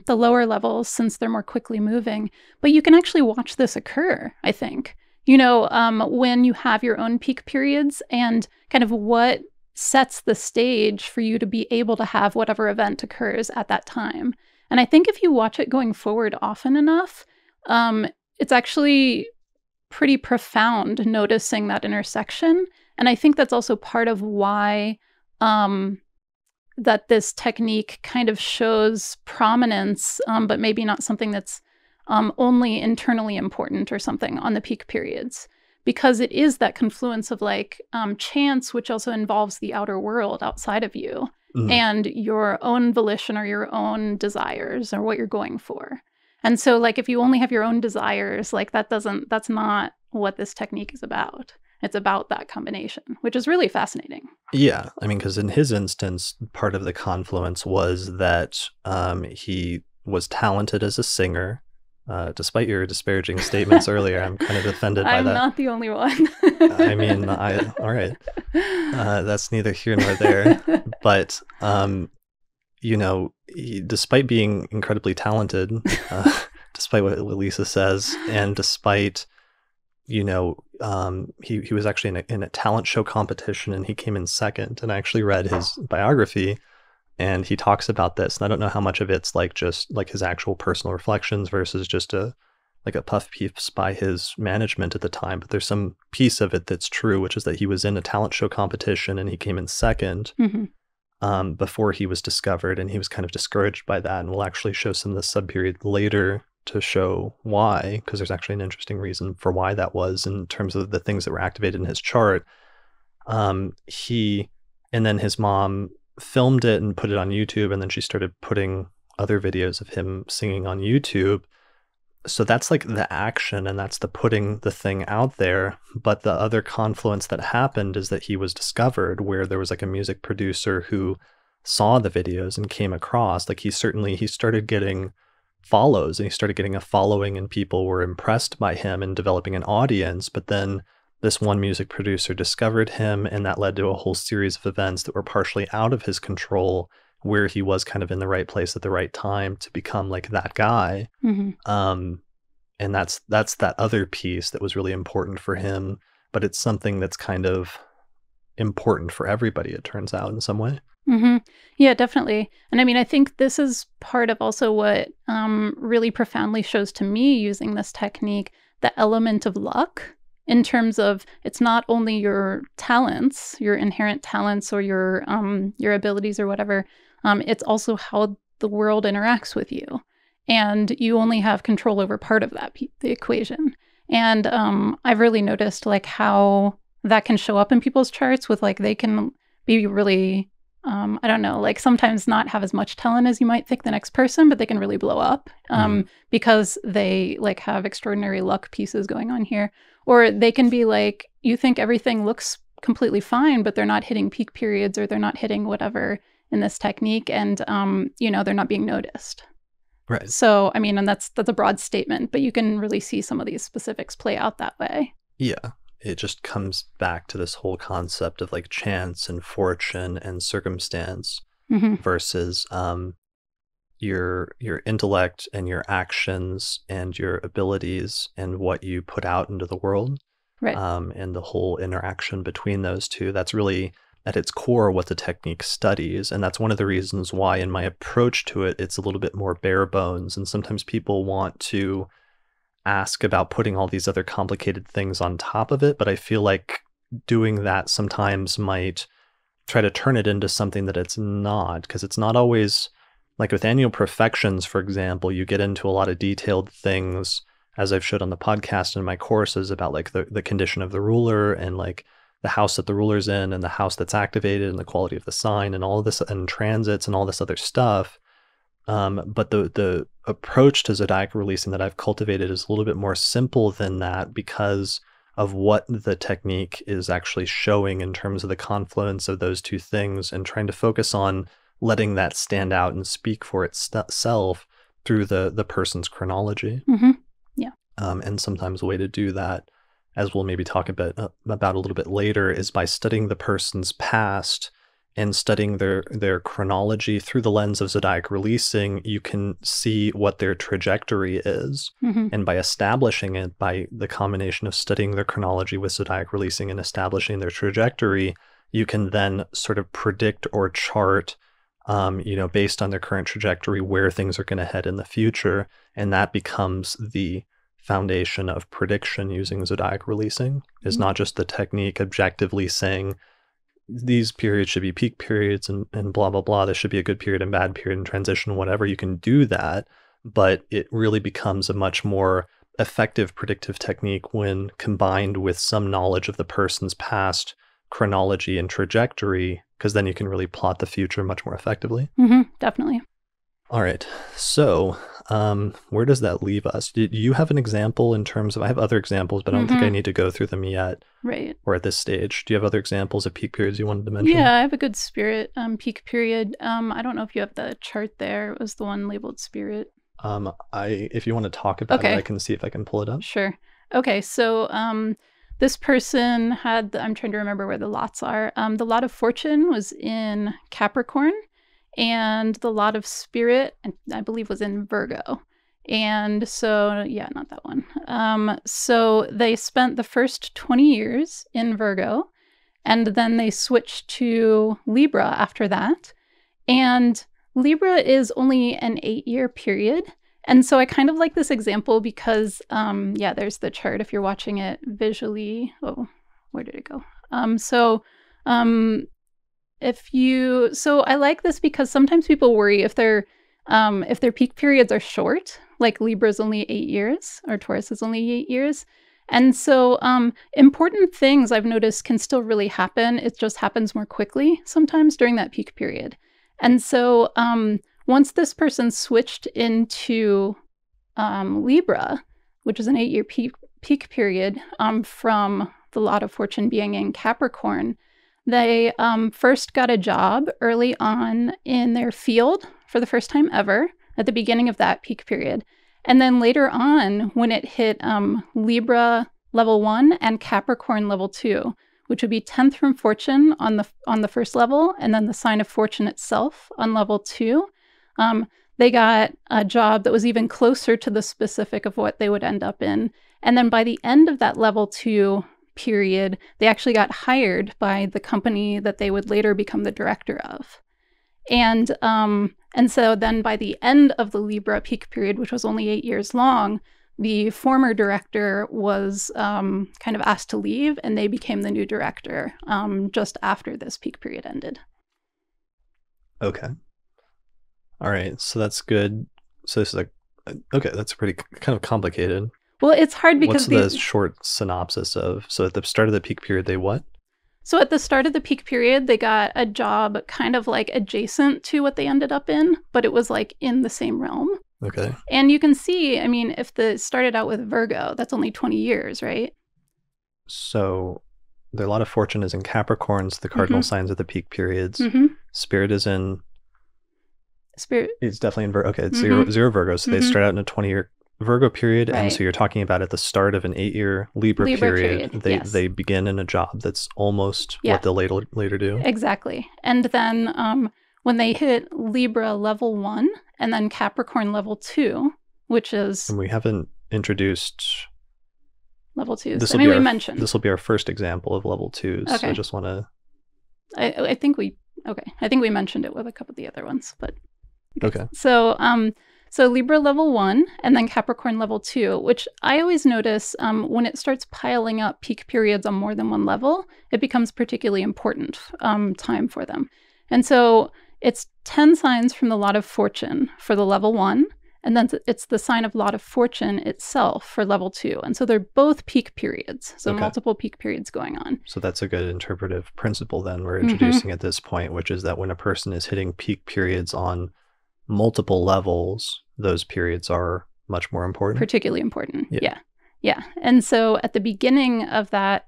the lower levels, since they're more quickly moving. But you can actually watch this occur, I think. When you have your own peak periods, and kind of what sets the stage for you to be able to have whatever event occurs at that time. And I think if you watch it going forward often enough, it's actually pretty profound noticing that intersection. And I think that's also part of why that this technique kind of shows prominence, but maybe not something that's only internally important or something on the peak periods. because it is that confluence of like chance, which also involves the outer world outside of you and your own volition or your own desires or what you're going for. And so like if you only have your own desires, like that's not what this technique is about. It's about that combination, which is really fascinating. Yeah. I mean, because in his instance, part of the confluence was that he was talented as a singer. Despite your disparaging statements earlier, I'm kind of offended by that. I'm not the only one. I mean, all right. That's neither here nor there. But, despite being incredibly talented, despite what Lisa says, and despite, he was actually in a talent show competition and he came in second. And I actually read his biography. And he talks about this, and I don't know how much of it's like just like his actual personal reflections versus just a puff piece by his management at the time. But there's some piece of it that's true, which is that he was in a talent show competition and he came in second before he was discovered, and he was kind of discouraged by that. And we'll actually show some of the subperiod later to show why, because there's actually an interesting reason for why that was in terms of the things that were activated in his chart. And then his mom filmed it and put it on YouTube, and then she started putting other videos of him singing on YouTube. So that's like the action, and that's the putting the thing out there. But the other confluence that happened is that he was discovered, where there was like a music producer who saw the videos and came across, like he started getting follows, and he started getting a following, and people were impressed by him and developing an audience. But then this one music producer discovered him, and that led to a whole series of events that were partially out of his control, where he was kind of in the right place at the right time to become like that guy. And that's that other piece that was really important for him, but it's something that's kind of important for everybody, it turns out, in some way. Yeah, definitely. And I mean, I think this is part of also what really profoundly shows to me using this technique, the element of luck. In terms of, it's not only your talents, your inherent talents, or your abilities or whatever, it's also how the world interacts with you. And you only have control over part of that, the equation. And I've really noticed like how that can show up in people's charts with like, they can be really, I don't know, like sometimes not have as much talent as you might think the next person, but they can really blow up because they like have extraordinary luck pieces going on here. Or they can be like, you think everything looks completely fine, but they're not hitting peak periods, or they're not hitting whatever in this technique, and they're not being noticed. Right. So I mean, and that's a broad statement, but you can really see some of these specifics play out that way. Yeah. It just comes back to this whole concept of like chance and fortune and circumstance versus your intellect and your actions and your abilities and what you put out into the world. Right. And the whole interaction between those two. That's really at its core what the technique studies. And that's one of the reasons why in my approach to it, it's a little bit more bare bones. And sometimes people want to ask about putting all these other complicated things on top of it, but I feel like doing that sometimes might try to turn it into something that it's not, because it's not always like with annual perfections, for example. You get into a lot of detailed things, as I've showed on the podcast and in my courses, about like the condition of the ruler and like the house that the ruler's in and the house that's activated and the quality of the sign and all of this and transits and all this other stuff. But the approach to zodiac releasing that I've cultivated is a little bit more simple than that, because of what the technique is actually showing in terms of the confluence of those two things, and trying to focus on letting that stand out and speak for itself through the person's chronology. Yeah. And sometimes a way to do that, as we'll maybe talk about a little bit later, is by studying the person's past and studying their chronology through the lens of zodiac releasing. You can see what their trajectory is. And by establishing it, by the combination of studying their chronology with zodiac releasing and establishing their trajectory, you can then sort of predict or chart, based on their current trajectory, where things are going to head in the future. And that becomes the foundation of prediction using zodiac releasing. Is not just the technique objectively saying, these periods should be peak periods and blah, blah, blah. This should be a good period and bad period and transition, whatever. You can do that, but it really becomes a much more effective predictive technique when combined with some knowledge of the person's past chronology and trajectory, because then you can really plot the future much more effectively. Definitely. All right. So where does that leave us? Do you have an example in terms of, I have other examples, but I don't think I need to go through them yet. Right. Or at this stage. Do you have other examples of peak periods you wanted to mention? Yeah, I have a good spirit peak period. I don't know if you have the chart there. It was the one labeled spirit. If you want to talk about it, I can see if I can pull it up. Sure. Okay, so this person had, I'm trying to remember where the lots are. The lot of fortune was in Capricorn, and the lot of spirit, I believe, was in Virgo. And so, yeah, not that one. So they spent the first 20 years in Virgo, and then they switched to Libra after that. And Libra is only an 8-year period. And so I kind of like this example because, yeah, there's the chart if you're watching it visually. Oh, where did it go? So I like this because sometimes people worry if their peak periods are short, like Libra's only 8 years or Taurus is only 8 years. And so important things I've noticed can still really happen. It just happens more quickly sometimes during that peak period. And so once this person switched into Libra, which is an 8-year peak period from the lot of fortune being in Capricorn, they first got a job early on in their field for the first time ever at the beginning of that peak period. And then later on, when it hit Libra level 1 and Capricorn level 2, which would be 10th from fortune on the first level, and then the sign of fortune itself on level 2, they got a job that was even closer to the specific of what they would end up in. And then by the end of that level 2 period, they actually got hired by the company that they would later become the director of. And so then by the end of the Libra peak period, which was only 8 years long, the former director was kind of asked to leave, and they became the new director just after this peak period ended. Okay. All right. So that's good. So this is like, okay, that's pretty kind of complicated. Well, it's hard because what's the short synopsis of? So at the start of the peak period, they what? So at the start of the peak period, they got a job kind of like adjacent to what they ended up in, but it was like in the same realm. Okay. And you can see, I mean, if the started out with Virgo, that's only 20 years, right? So their lot of fortune is in Capricorns, the cardinal signs of the peak periods. Spirit is in... Spirit. It's definitely in Virgo. Okay, it's zero Virgo. So they start out in a 20-year Virgo period, right. And so you're talking about at the start of an 8-year Libra period. They begin in a job that's almost what they'll later do. Exactly. And then when they hit Libra level 1 and then Capricorn level 2, which is... And we haven't introduced... Level 2s. We mentioned. This will be our first example of level 2s. Okay. So I just want to... I think we mentioned it with a couple of the other ones, but... Okay. So Libra level 1 and then Capricorn level 2, which I always notice when it starts piling up peak periods on more than one level, it becomes particularly important time for them. And so it's 10 signs from the lot of fortune for the level 1, and then it's the sign of lot of fortune itself for level 2. And so they're both peak periods, so multiple peak periods going on. So that's a good interpretive principle then we're introducing at this point, which is that when a person is hitting peak periods on multiple levels, those periods are much more important. Particularly important. Yeah. And so at the beginning of that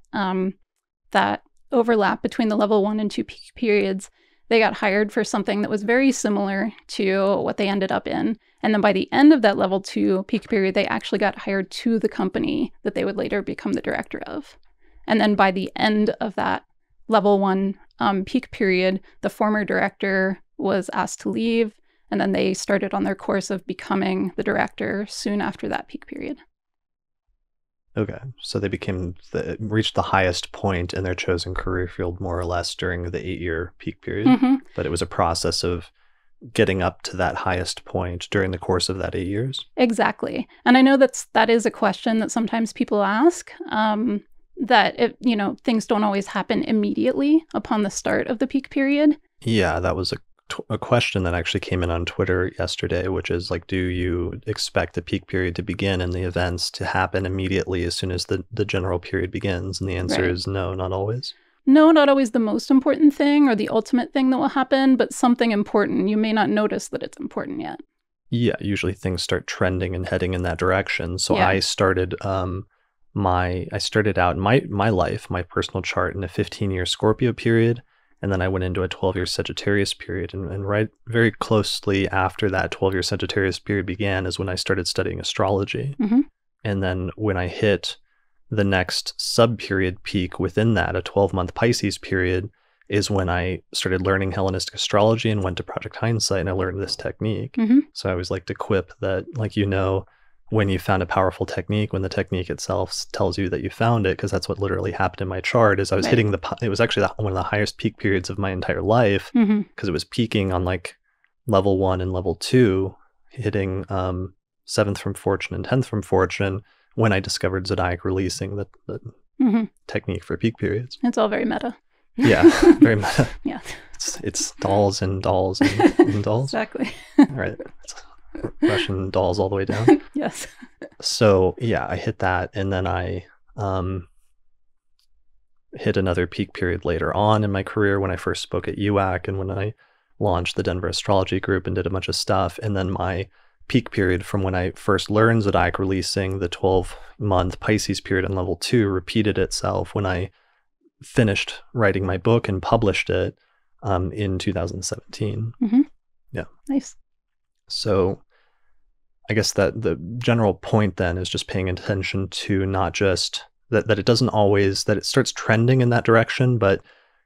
that overlap between the level 1 and 2 peak periods, they got hired for something that was very similar to what they ended up in. And then by the end of that level 2 peak period, they actually got hired to the company that they would later become the director of. And then by the end of that level 1 peak period, the former director was asked to leave. And then they started on their course of becoming the director soon after that peak period. Okay, so they reached the highest point in their chosen career field more or less during the 8-year peak period. But it was a process of getting up to that highest point during the course of that 8 years. Exactly. And I know that is a question that sometimes people ask, that things don't always happen immediately upon the start of the peak period. Yeah, that was a question that actually came in on Twitter yesterday, which is like, do you expect the peak period to begin and the events to happen immediately as soon as the general period begins? And the answer Right. is no, not always. No, not always the most important thing or the ultimate thing that will happen, but something important. You may not notice that it's important yet. Yeah, usually things start trending and heading in that direction. So Yeah. I started I started out my life, my personal chart in a 15-year Scorpio period, and then I went into a 12-year Sagittarius period. And right very closely after that 12-year Sagittarius period began is when I started studying astrology. Hmm. And then when I hit the next sub-period peak within that, a 12-month Pisces period, is when I started learning Hellenistic astrology and went to Project Hindsight, and I learned this technique. Hmm. So I always like to quip that, like, when you found a powerful technique, when the technique itself tells you that you found it, because that's what literally happened in my chart, is I was Right. hitting it was actually one of the highest peak periods of my entire life, Hmm. because it was peaking on like level 1 and level 2, hitting 7th from Fortune and 10th from Fortune, when I discovered zodiac releasing, the Hmm. technique for peak periods. It's all very meta. Yeah, very meta. Yeah. It's dolls and dolls and dolls. Exactly. All right. It's Russian dolls all the way down. Yes. So yeah, I hit that, and then I hit another peak period later on in my career when I first spoke at UAC and when I launched the Denver Astrology Group and did a bunch of stuff. And then my peak period from when I first learned zodiac releasing, the 12-month Pisces period on level 2, repeated itself when I finished writing my book and published it in 2017. Hmm. Yeah. Nice. So I guess that the general point then is just paying attention to not just that it doesn't always, that it starts trending in that direction, but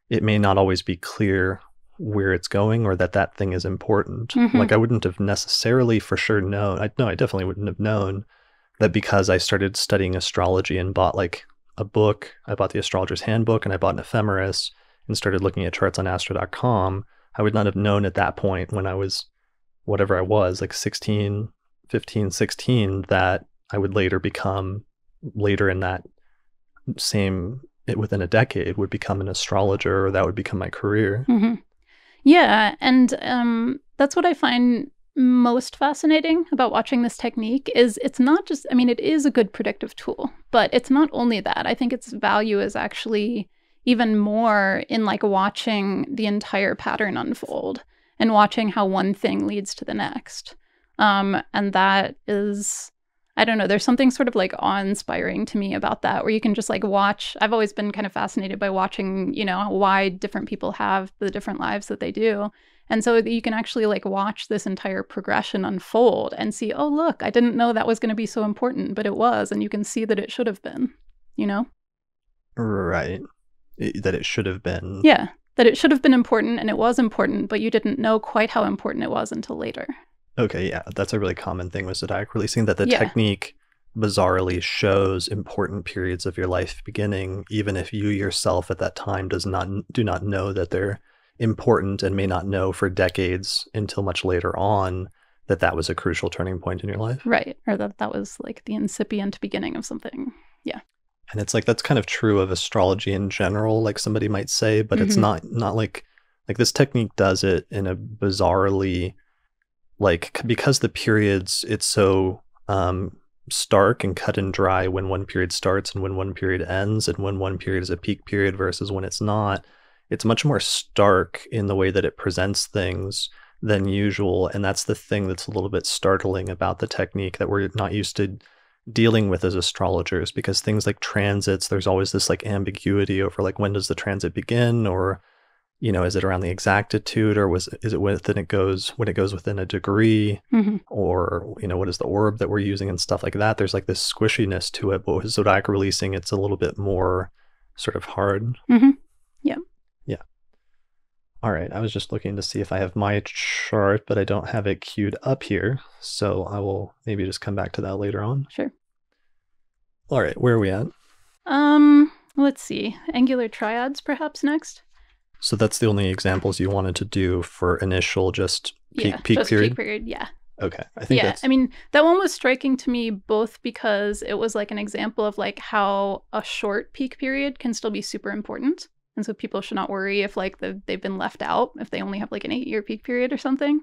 it may not always be clear where it's going or that thing is important. Mhm. Like I wouldn't have necessarily for sure known. I definitely wouldn't have known that because I started studying astrology and bought like a book. I bought the Astrologer's Handbook and I bought an ephemeris and started looking at charts on astro.com. I would not have known at that point when I was whatever I was, like 16, 15, 16, that I would later in that same, within a decade, would become an astrologer, or that would become my career. Hmm. Yeah, and that's what I find most fascinating about watching this technique is it's not just, I mean, it is a good predictive tool, but it's not only that. I think its value is actually even more in like watching the entire pattern unfold and watching how one thing leads to the next. And that is, I don't know, there's something sort of like awe-inspiring to me about that, where you can just like watch. I've always been kind of fascinated by watching, you know, why different people have the different lives that they do. And so you can actually like watch this entire progression unfold and see, oh, look, I didn't know that was going to be so important, but it was. And you can see that it should have been, you know? Right. That it should have been. Yeah, that it should have been important and it was important, but you didn't know quite how important it was until later. Okay, yeah, that's a really common thing with zodiac releasing, that the Yeah. technique bizarrely shows important periods of your life beginning, even if you yourself at that time do not know that they're important, and may not know for decades until much later on that was a crucial turning point in your life. Right, or that was like the incipient beginning of something. Yeah. And it's like that's kind of true of astrology in general, like somebody might say, but it's not like this technique does it in a bizarrely, like, because the periods, it's so stark and cut and dry when one period starts and when one period ends, and when one period is a peak period versus when it's not. It's much more stark in the way that it presents things than usual. And that's the thing that's a little bit startling about the technique that we're not used to dealing with as astrologers, because things like transits, there's always this like ambiguity over like, when does the transit begin, or, you know, is it around the exactitude, or is it when it goes within a degree, or, you know, what is the orb that we're using and stuff like that. There's like this squishiness to it, but with zodiac releasing, it's a little bit more sort of hard. Yeah. All right, I was just looking to see if I have my chart, but I don't have it queued up here, so I will maybe just come back to that later on. Sure. All right, where are we at? Let's see. Angular triads perhaps next. So that's the only examples you wanted to do for initial just peak Just period? peak period, yeah. Okay, I think that's... I mean, that one was striking to me both because it was like an example of like how a short peak period can still be super important And so people should not worry if like they've been left out, if they only have like an 8-year peak period or something.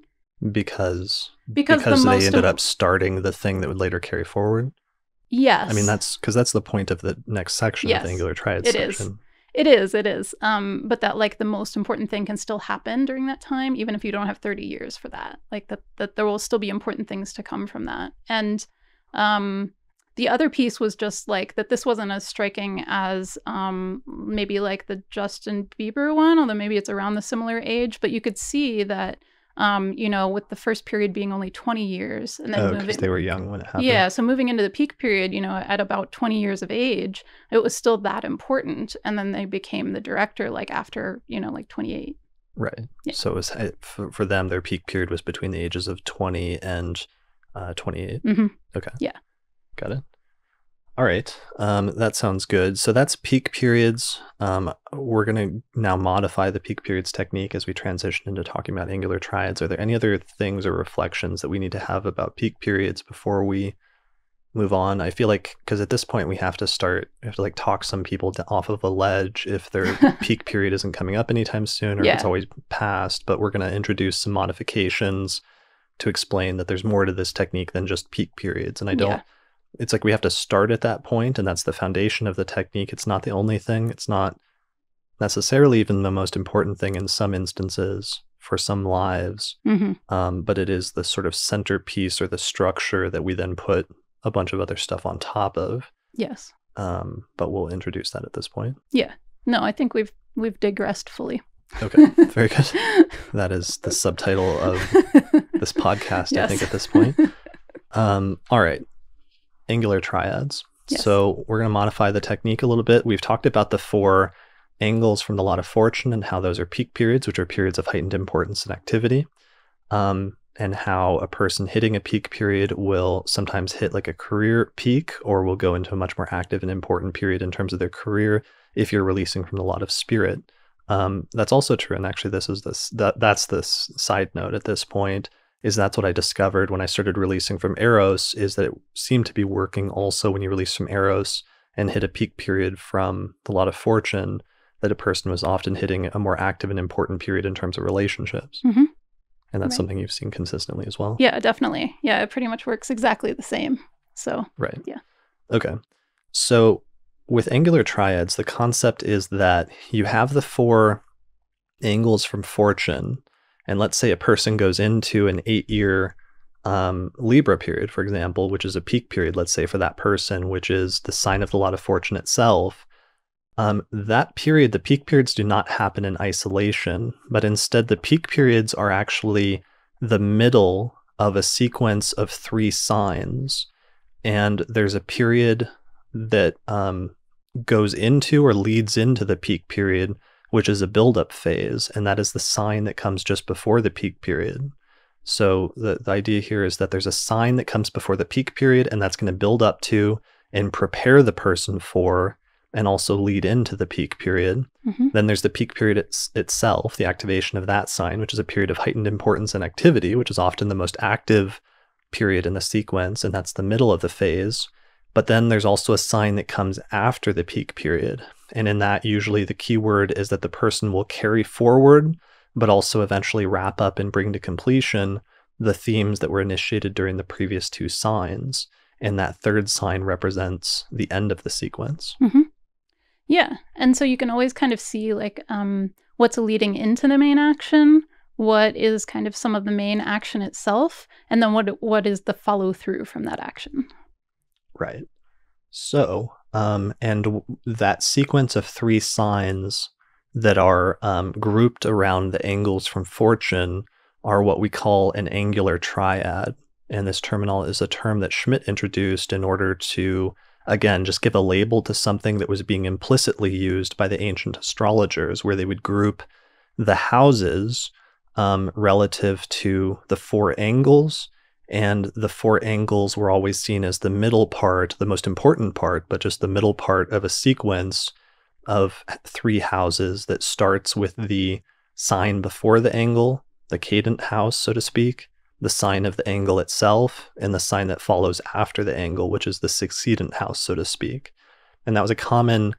Because the they ended up starting the thing that would later carry forward. Yes. I mean, that's the point of the next section of the Angular Triad section. It is. But that like the most important thing can still happen during that time, even if you don't have 30 years for that. Like that there will still be important things to come from that. And the other piece was just like that this wasn't as striking as maybe like the Justin Bieber one, although maybe it's around the similar age. But you could see that, with the first period being only 20 years. And then because they were young when it happened. Yeah, so moving into the peak period, at about 20 years of age, it was still that important. And then they became the director like after, like 28. Right. Yeah. So it was for them, their peak period was between the ages of 20 and 28. Mm-hmm. Okay. Yeah. Got it. All right. That sounds good. So that's peak periods. We're going to now modify the peak periods technique as we transition into talking about Angular triads. Are there any other things or reflections that we need to have about peak periods before we move on? I feel like, because at this point we have to like talk some people off of a ledge if their peak period isn't coming up anytime soon, or if it's always past, but we're going to introduce some modifications to explain that there's more to this technique than just peak periods. And it's like we have to start at that point, and that's the foundation of the technique. It's not the only thing. It's not necessarily even the most important thing in some instances for some lives, but it is the sort of centerpiece or the structure that we then put a bunch of other stuff on top of. Yes. But we'll introduce that at this point. Yeah. No, I think we've digressed fully. Okay, very good. That is the subtitle of this podcast, yes. I think, at this point. All right. Angular triads. Yes. So we're going to modify the technique a little bit. We've talked about the 4 angles from the Lot of Fortune and how those are peak periods, which are periods of heightened importance and activity, and how a person hitting a peak period will sometimes hit like a career peak, or will go into a much more active and important period in terms of their career if you're releasing from the Lot of Spirit. That's also true. And actually, that's this side note at this point. That's what I discovered when I started releasing from Eros, is that it seemed to be working also when you release from Eros and hit a peak period from the Lot of Fortune, that a person was often hitting a more active and important period in terms of relationships. Mm-hmm. And that's something you've seen consistently as well. Yeah, definitely. Yeah, it pretty much works exactly the same. So, right. Yeah. Okay. So with Angular triads, the concept is that you have the 4 angles from Fortune. And let's say a person goes into an 8-year Libra period, for example, which is a peak period, let's say, for that person, which is the sign of the Lot of Fortune itself. That period, the peak periods do not happen in isolation, but instead the peak periods are actually the middle of a sequence of 3 signs. And there's a period that goes into or leads into the peak period, which is a build-up phase, and that is the sign that comes just before the peak period. So the idea here is that there's a sign that comes before the peak period, and that's going to build up to and prepare the person for, and also lead into the peak period. Mm-hmm. Then there's the peak period itself, the activation of that sign, which is a period of heightened importance and activity, which is often the most active period in the sequence, and that's the middle of the phase. But then there's also a sign that comes after the peak period. And in that, usually the key word is that the person will carry forward, but also eventually wrap up and bring to completion the themes that were initiated during the previous 2 signs. And that 3rd sign represents the end of the sequence. Mm-hmm. Yeah. And so you can always kind of see like what's leading into the main action, what is kind of some of the main action itself, and then what is the follow through from that action. Right. So, and that sequence of 3 signs that are grouped around the angles from Fortune are what we call an angular triad. And this terminal is a term that Schmidt introduced in order to, again, just give a label to something that was being implicitly used by the ancient astrologers, where they would group the houses relative to the 4 angles. And the 4 angles were always seen as the middle part, the most important part, but just the middle part of a sequence of 3 houses that starts with the sign before the angle, the cadent house, so to speak, the sign of the angle itself, and the sign that follows after the angle, which is the succedent house, so to speak. And that was a common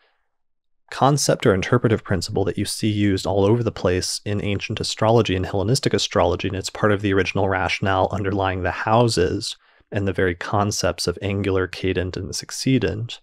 concept or interpretive principle that you see used all over the place in ancient astrology and Hellenistic astrology, and it's part of the original rationale underlying the houses and the very concepts of angular, cadent, and succedent.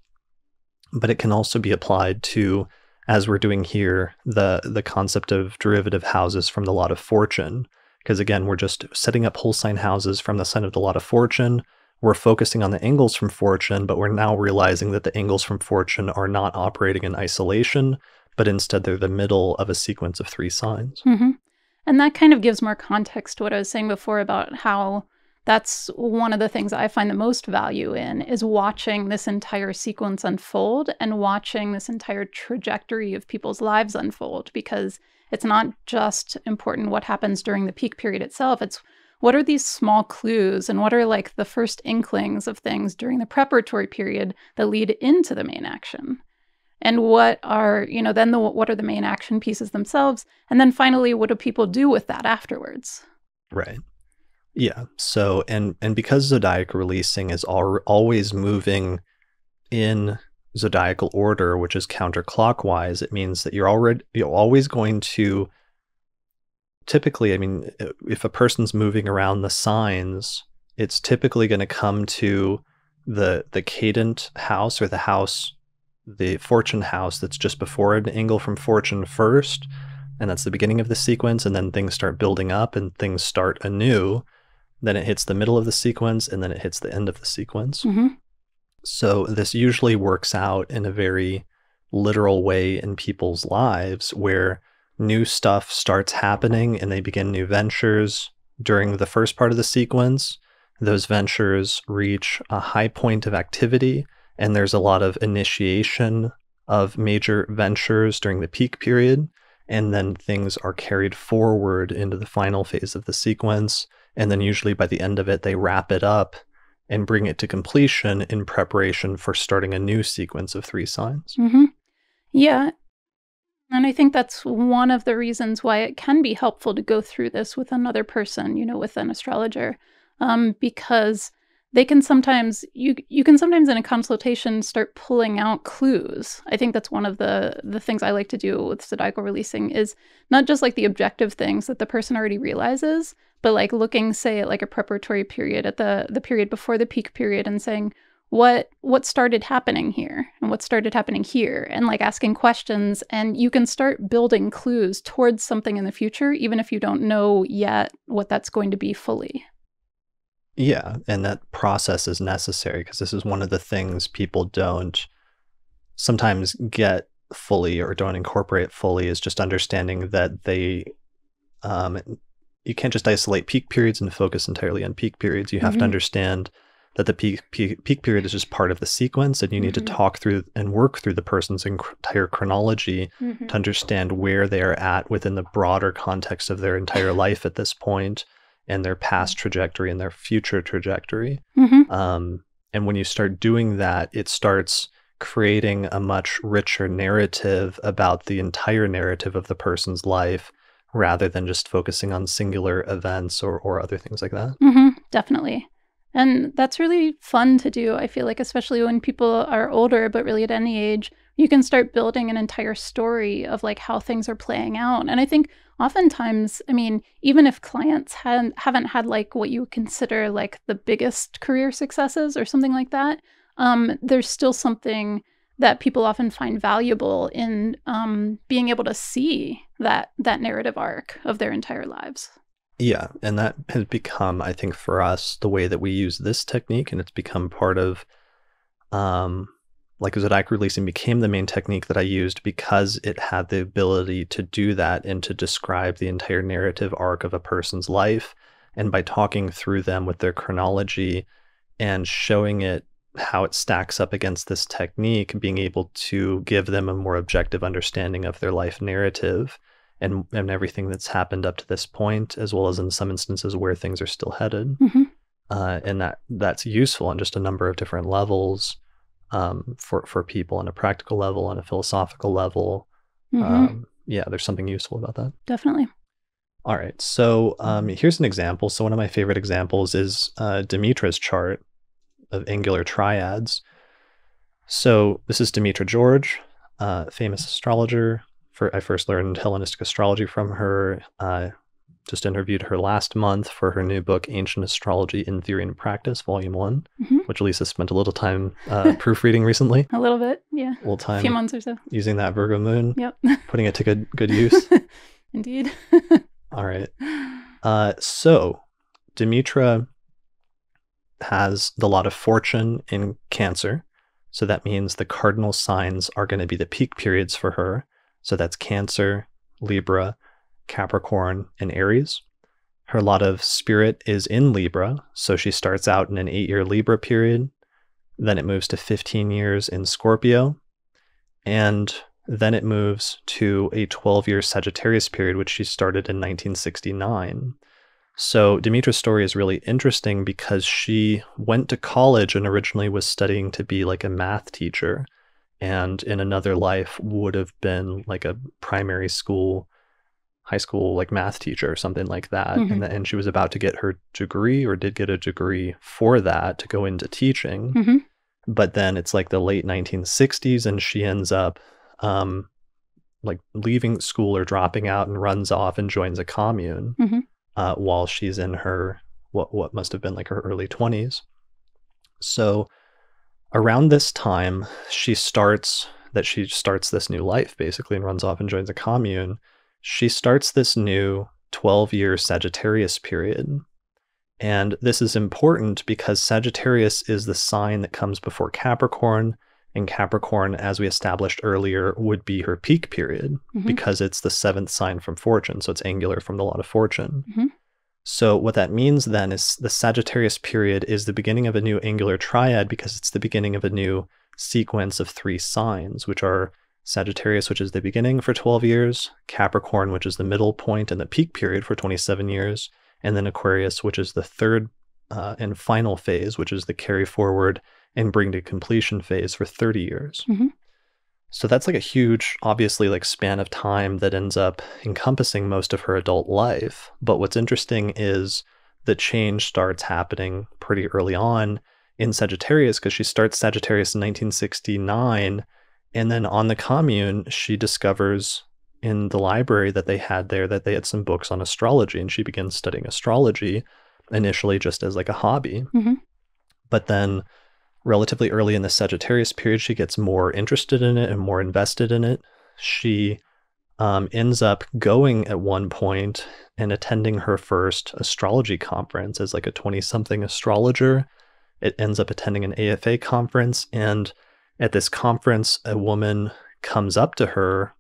But it can also be applied to, as we're doing here, the concept of derivative houses from the lot of fortune. Because again, we're just setting up whole sign houses from the sign of the lot of fortune. We're focusing on the angles from fortune, but we're now realizing that the angles from fortune are not operating in isolation, but instead they're the middle of a sequence of 3 signs. Mm-hmm. And that kind of gives more context to what I was saying before about how that's one of the things I find the most value in, is watching this entire sequence unfold and watching this entire trajectory of people's lives unfold, because it's not just important what happens during the peak period itself. It's what are these small clues and what are like the first inklings of things during the preparatory period that lead into the main action? And what are, then what are the main action pieces themselves? And then finally, what do people do with that afterwards? Right. Yeah. So, and because zodiac releasing is always moving in zodiacal order, which is counterclockwise, it means that you're always going to typically, if a person's moving around the signs, it's typically going to come to the cadent house, or the fortune house that's just before an angle from fortune first, and that's the beginning of the sequence, and then things start building up and things start anew. Then it hits the middle of the sequence, and then it hits the end of the sequence. Mm-hmm. So this usually works out in a very literal way in people's lives, where new stuff starts happening and they begin new ventures during the first part of the sequence. Those ventures reach a high point of activity, and there's a lot of initiation of major ventures during the peak period, and then things are carried forward into the final phase of the sequence, and then usually by the end of it they wrap it up and bring it to completion in preparation for starting a new sequence of 3 signs. Mm-hmm. Yeah. And I think that's one of the reasons why it can be helpful to go through this with another person, with an astrologer, because they can sometimes, you can sometimes in a consultation start pulling out clues. I think that's one of the things I like to do with zodiacal releasing, is not just like the objective things that the person already realizes, but like looking, say, at like a preparatory period, at the period before the peak period, and saying, what started happening here and what started happening here, and like asking questions, and you can start building clues towards something in the future, even if you don't know yet what that's going to be fully. Yeah, and that process is necessary, because this is one of the things people don't sometimes get fully or don't incorporate fully, is just understanding that you can't just isolate peak periods and focus entirely on peak periods. You have to understand that the peak period is just part of the sequence, and you need to talk through and work through the person's entire chronology to understand where they are at within the broader context of their entire life at this point, and their past trajectory and their future trajectory. And when you start doing that, it starts creating a much richer narrative about the entire narrative of the person's life, rather than just focusing on singular events or other things like that. Definitely. And that's really fun to do, I feel like, especially when people are older, but really at any age, you can start building an entire story of like how things are playing out. And I think oftentimes, even if clients haven't had like what you would consider like the biggest career successes or something like that, there's still something that people often find valuable in being able to see that narrative arc of their entire lives. Yeah, and that has become, I think, for us, the way that we use this technique, and it's become part of, like zodiac releasing became the main technique that I used because it had the ability to do that and to describe the entire narrative arc of a person's life. And by talking through them with their chronology and showing it how it stacks up against this technique, being able to give them a more objective understanding of their life narrative and everything that's happened up to this point, as well as in some instances where things are still headed. And that's useful on just a number of different levels, for people on a practical level, on a philosophical level. Yeah, there's something useful about that. Definitely. All right. So here's an example. So one of my favorite examples is Demetra's chart of angular triads. So this is Demetra George. famous astrologer. I first learned Hellenistic astrology from her. Just interviewed her last month for her new book, Ancient Astrology in Theory and Practice, Volume 1, which Lisa spent a little time proofreading recently. A little bit, yeah. A little time. A few months or so. Using that Virgo moon. Yep. Putting it to good use. Indeed. All right. So Demetra has the lot of fortune in Cancer. So that means the cardinal signs are going to be the peak periods for her. So that's Cancer, Libra, Capricorn, and Aries. Her lot of spirit is in Libra, so she starts out in an 8-year Libra period, then it moves to 15 years in Scorpio, and then it moves to a 12-year Sagittarius period, which she started in 1969. So Demetra's story is really interesting because she went to college and originally was studying to be like a math teacher, and in another life would have been like a primary school, high school like math teacher or something like that. And she was about to get her degree, or did get a degree for that, to go into teaching. But then it's like the late 1960s and she ends up like leaving school or dropping out and runs off and joins a commune while she's in her what must have been like her early 20s. So around this time she starts this new life basically and runs off and joins a commune. She starts this new 12-year Sagittarius period. And this is important because Sagittarius is the sign that comes before Capricorn. And Capricorn, as we established earlier, would be her peak period because it's the 7th sign from fortune. So it's angular from the lot of fortune. So what that means then is the Sagittarius period is the beginning of a new angular triad because it's the beginning of a new sequence of 3 signs, which are Sagittarius, which is the beginning for 12 years, Capricorn, which is the middle point and the peak period for 27 years, and then Aquarius, which is the third and final phase, which is the carry forward and bring to completion phase for 30 years. So that's like a huge, obviously, like span of time that ends up encompassing most of her adult life. But what's interesting is the change starts happening pretty early on in Sagittarius, because she starts Sagittarius in 1969. And then on the commune, she discovers in the library that they had there that they had some books on astrology, and she begins studying astrology initially just as like a hobby. But then relatively early in the Sagittarius period, she gets more interested in it and more invested in it. She ends up going at one point and attending her first astrology conference as like a 20-something astrologer. It ends up attending an AFA conference, and at this conference, a woman comes up to her,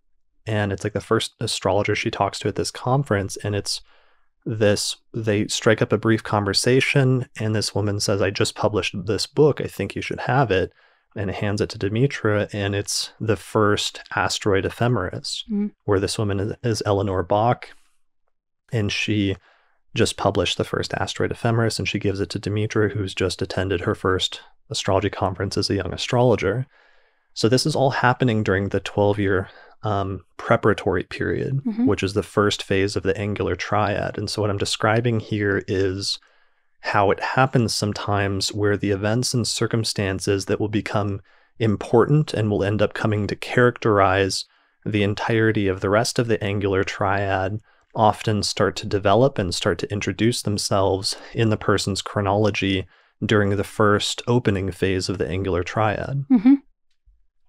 and it's like the first astrologer she talks to at this conference, and it's this, they strike up a brief conversation, and this woman says, "I just published this book, I think you should have it," and hands it to Demetra, and it's the first asteroid ephemeris, where this woman is Eleanor Bach, and she just published the first asteroid ephemeris, and she gives it to Demetra, who's just attended her first astrology conference as a young astrologer. So this is all happening during the 12-year preparatory period, which is the first phase of the angular triad. And so what I'm describing here is how it happens sometimes, where the events and circumstances that will become important and will end up coming to characterize the entirety of the rest of the angular triad often start to develop and start to introduce themselves in the person's chronology during the first opening phase of the angular triad.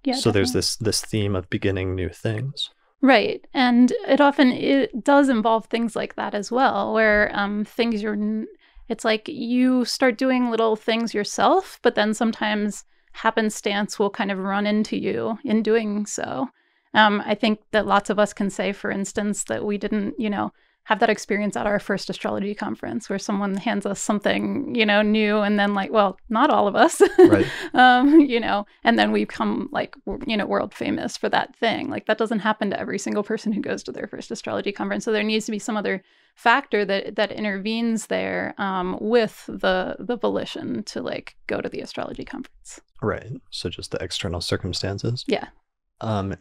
Yeah, so definitely. there's this theme of beginning new things. Right. And it does involve things like that as well, where it's like you start doing little things yourself, but then sometimes happenstance will kind of run into you in doing so. I think that lots of us can say, for instance, that we didn't, have that experience at our first astrology conference where someone hands us something, new, and then like, well, not all of us, Right. And then we become like, world famous for that thing. Like that doesn't happen to every single person who goes to their first astrology conference. So there needs to be some other factor that intervenes there with the volition to like go to the astrology conference. Right. So just the external circumstances. Yeah.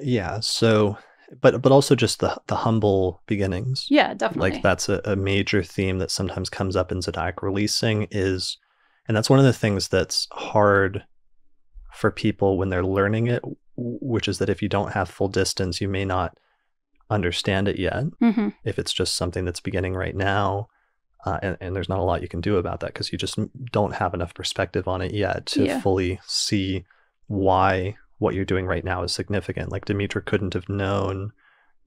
Yeah. So, but also just the humble beginnings. Yeah, definitely. Like that's a major theme that sometimes comes up in zodiac releasing and that's one of the things that's hard for people when they're learning it, which is that if you don't have full distance, you may not understand it yet. Mm-hmm. If it's just something that's beginning right now, and there's not a lot you can do about that because you just don't have enough perspective on it yet to fully see why what you're doing right now is significant. Like Demetra couldn't have known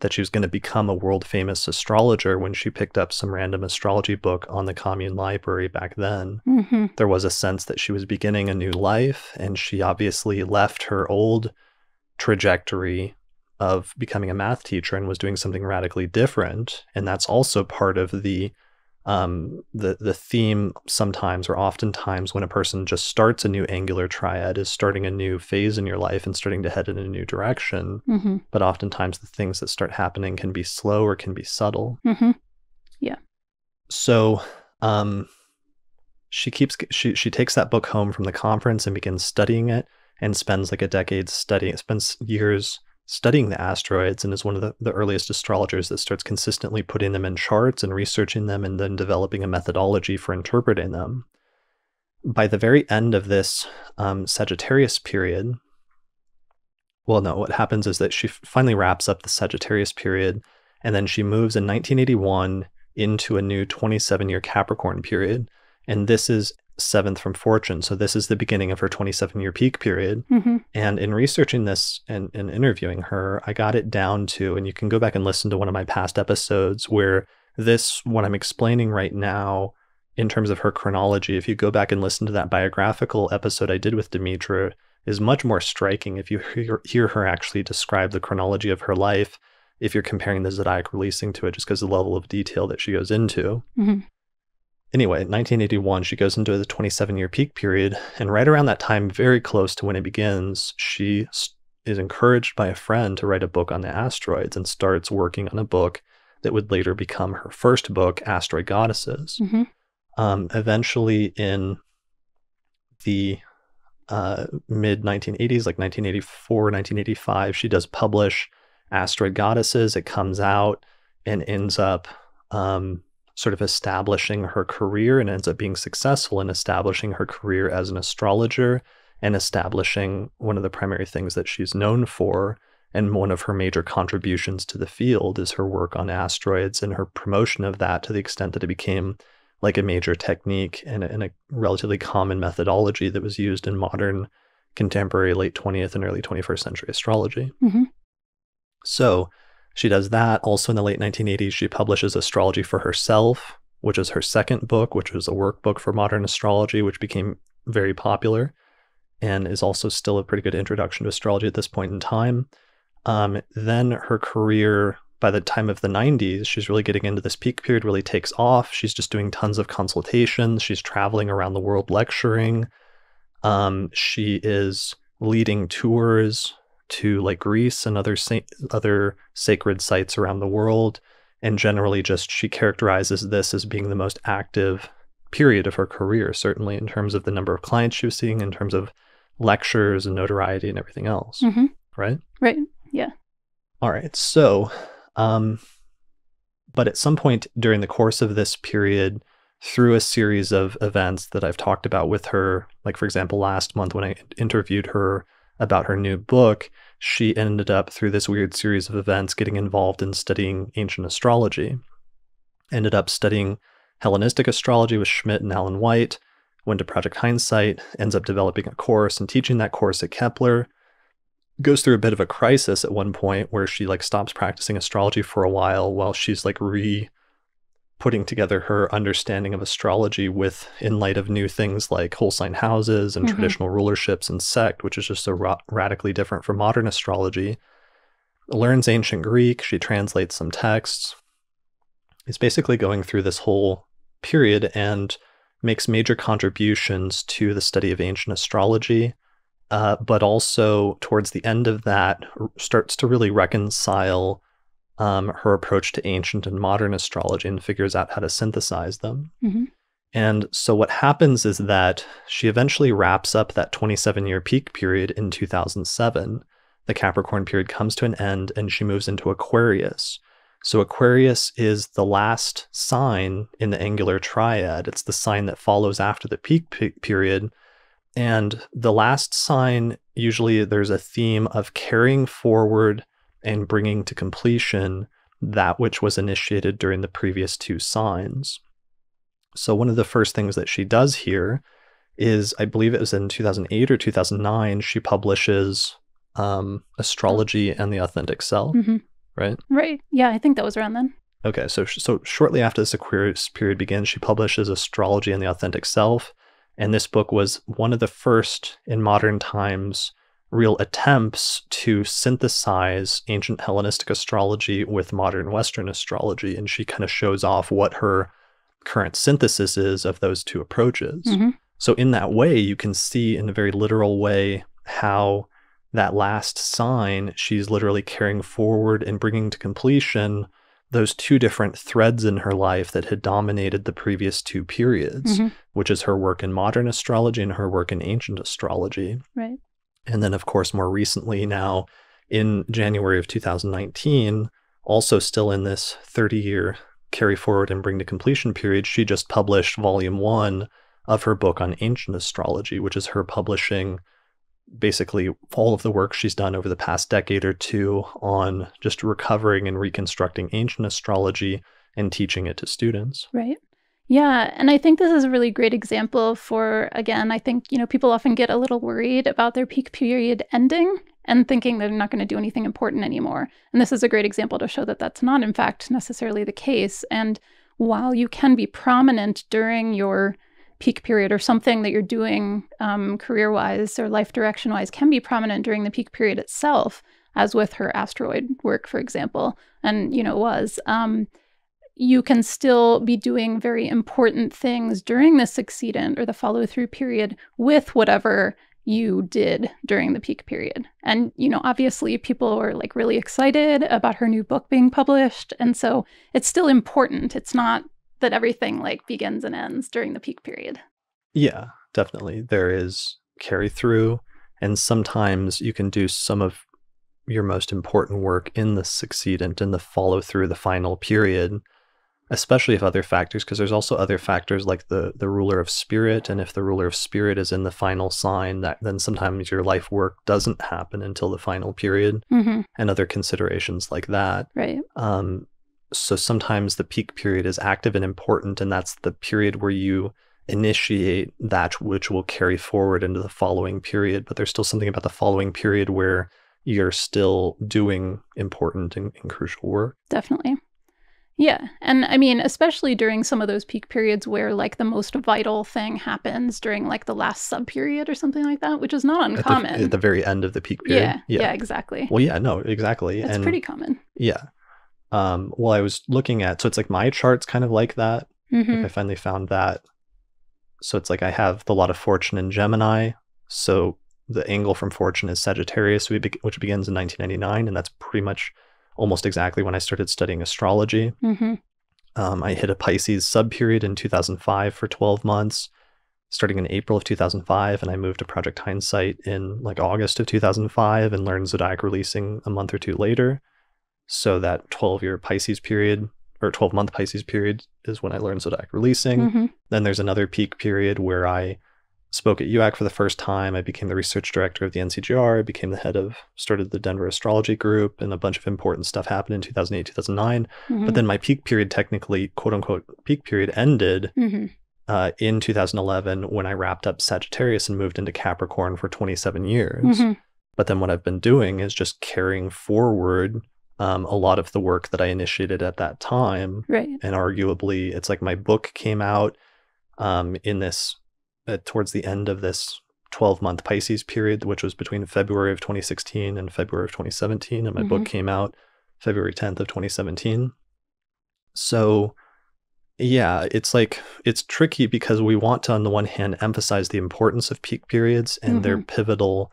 that she was going to become a world famous astrologer when she picked up some random astrology book on the commune library back then. Mm-hmm. There was a sense that she was beginning a new life, and she obviously left her old trajectory of becoming a math teacher and was doing something radically different. And that's also part of the theme sometimes, or oftentimes, when a person just starts a new angular triad, is starting a new phase in your life and starting to head in a new direction. Mm-hmm. But oftentimes the things that start happening can be slow or can be subtle. Mm-hmm. Yeah. So she takes that book home from the conference and begins studying it, and spends like a decade studying, spends years studying the asteroids, and is one of the earliest astrologers that starts consistently putting them in charts and researching them and then developing a methodology for interpreting them. By the very end of this Sagittarius period, well, no, what happens is that she finally wraps up the Sagittarius period, and then she moves in 1981 into a new 27-year Capricorn period. And this is 7th from fortune. So this is the beginning of her 27-year peak period. Mm-hmm. And in researching this and interviewing her, I got it down to, and you can go back and listen to one of my past episodes where what I'm explaining right now in terms of her chronology, if you go back and listen to that biographical episode I did with Demetra, is much more striking if you hear her actually describe the chronology of her life, if you're comparing the zodiac releasing to it, just because of the level of detail that she goes into. Mm-hmm. Anyway, in 1981, she goes into the 27-year peak period, and right around that time, very close to when it begins, she is encouraged by a friend to write a book on the asteroids and starts working on a book that would later become her first book, Asteroid Goddesses. Mm-hmm. Eventually, in the mid-1980s, like 1984, 1985, she does publish Asteroid Goddesses. It comes out and ends up sort of establishing her career, and ends up being successful in establishing her career as an astrologer and establishing one of the primary things that she's known for. And one of her major contributions to the field is her work on asteroids and her promotion of that, to the extent that it became like a major technique and a relatively common methodology that was used in modern, contemporary, late 20th and early 21st century astrology. Mm-hmm. So she does that. Also in the late 1980s, she publishes Astrology for Herself, which is her second book, which was a workbook for modern astrology, which became very popular and is also still a pretty good introduction to astrology at this point in time. Then her career, by the time of the 90s, she's really getting into this peak period, really takes off. She's just doing tons of consultations. She's traveling around the world lecturing. She is leading tours to like Greece and other sacred sites around the world. And generally just she characterizes this as being the most active period of her career, certainly in terms of the number of clients she was seeing, in terms of lectures and notoriety and everything else. Mm-hmm. Right? Right. Yeah. All right. So, but at some point during the course of this period, through a series of events that I've talked about with her, like for example, last month when I interviewed her about her new book, she ended up, through this weird series of events, getting involved in studying ancient astrology. Ended up studying Hellenistic astrology with Schmidt and Alan White, went to Project Hindsight, ends up developing a course and teaching that course at Kepler. Goes through a bit of a crisis at one point where she like stops practicing astrology for a while she's like putting together her understanding of astrology in light of new things like whole sign houses and Mm-hmm. traditional rulerships and sect, which is just so radically different from modern astrology. Learns ancient Greek. She translates some texts. Is basically going through this whole period and makes major contributions to the study of ancient astrology. But also towards the end of that starts to really reconcile her approach to ancient and modern astrology and figures out how to synthesize them. Mm-hmm. And so what happens is that she eventually wraps up that 27-year peak period in 2007. The Capricorn period comes to an end and she moves into Aquarius. So Aquarius is the last sign in the angular triad. It's the sign that follows after the peak period. And the last sign, usually there's a theme of carrying forward and bringing to completion that which was initiated during the previous two signs. So one of the first things that she does here is, I believe it was in 2008 or 2009, she publishes Astrology and the Authentic Self, right? Right. Yeah, I think that was around then. Okay, so shortly after this Aquarius period begins, she publishes Astrology and the Authentic Self, and this book was one of the first in modern times real attempts to synthesize ancient Hellenistic astrology with modern Western astrology, and she kind of shows off what her current synthesis is of those two approaches. So in that way, you can see in a very literal way how that last sign, she's literally carrying forward and bringing to completion those two different threads in her life that had dominated the previous two periods, which is her work in modern astrology and her work in ancient astrology. Right. And then, of course, more recently now, in January of 2019, also still in this 30-year carry forward and bring to completion period, she just published volume 1 of her book on ancient astrology, which is her publishing basically all of the work she's done over the past decade or two on just recovering and reconstructing ancient astrology and teaching it to students. Right. Yeah. And I think this is a really great example for, again, I think, people often get a little worried about their peak period ending and thinking they're not going to do anything important anymore. And this is a great example to show that that's not, in fact, necessarily the case. And while you can be prominent during your peak period, or something that you're doing career-wise or life direction-wise can be prominent during the peak period itself, as with her asteroid work, for example, and, was, you can still be doing very important things during the succedent or the follow-through period with whatever you did during the peak period. And, obviously people were like really excited about her new book being published. And so it's still important. It's not that everything like begins and ends during the peak period. Yeah, definitely. There is carry through, and sometimes you can do some of your most important work in the succedent and the follow through the final period, especially if other factors, because there's also other factors like the ruler of spirit. And if the ruler of spirit is in the final sign, then sometimes your life work doesn't happen until the final period, and other considerations like that. Right. So sometimes the peak period is active and important, and that's the period where you initiate that which will carry forward into the following period. But there's still something about the following period where you're still doing important and crucial work. Definitely. Yeah. And I mean, especially during some of those peak periods where like the most vital thing happens during like the last sub period or something like that, which is not uncommon. At the very end of the peak period. Yeah, exactly. Well, yeah, no, exactly. It's pretty common. Yeah. Well, I was looking at, so it's like my chart's kind of like that. Like I finally found that. So it's like I have the lot of fortune in Gemini. So the angle from fortune is Sagittarius, which begins in 1999. And that's pretty much almost exactly when I started studying astrology. I hit a Pisces sub-period in 2005 for 12 months, starting in April of 2005. And I moved to Project Hindsight in like August of 2005 and learned Zodiac releasing a month or two later. So that 12-year Pisces period, or 12-month Pisces period, is when I learned Zodiac releasing. Then there's another peak period where I spoke at UAC for the first time. I became the research director of the NCGR. I became the started the Denver Astrology Group, and a bunch of important stuff happened in 2008, 2009. But then my peak period, technically, quote unquote, peak period ended in 2011 when I wrapped up Sagittarius and moved into Capricorn for 27 years. But then what I've been doing is just carrying forward a lot of the work that I initiated at that time. Right. And arguably, it's like my book came out in this, towards the end of this 12-month Pisces period, which was between February of 2016 and February of 2017. And my book came out February 10th of 2017. So yeah, it's like, it's tricky because we want to, on the one hand, emphasize the importance of peak periods and their pivotal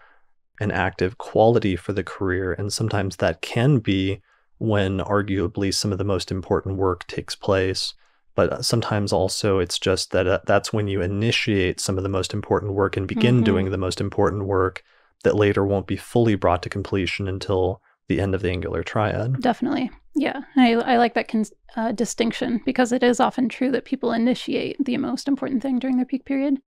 and active quality for the career. And sometimes that can be when arguably some of the most important work takes place. But sometimes also it's just that that's when you initiate some of the most important work and begin doing the most important work that later won't be fully brought to completion until the end of the angular triad. Definitely. Yeah. I like that distinction, because it is often true that people initiate the most important thing during their peak period.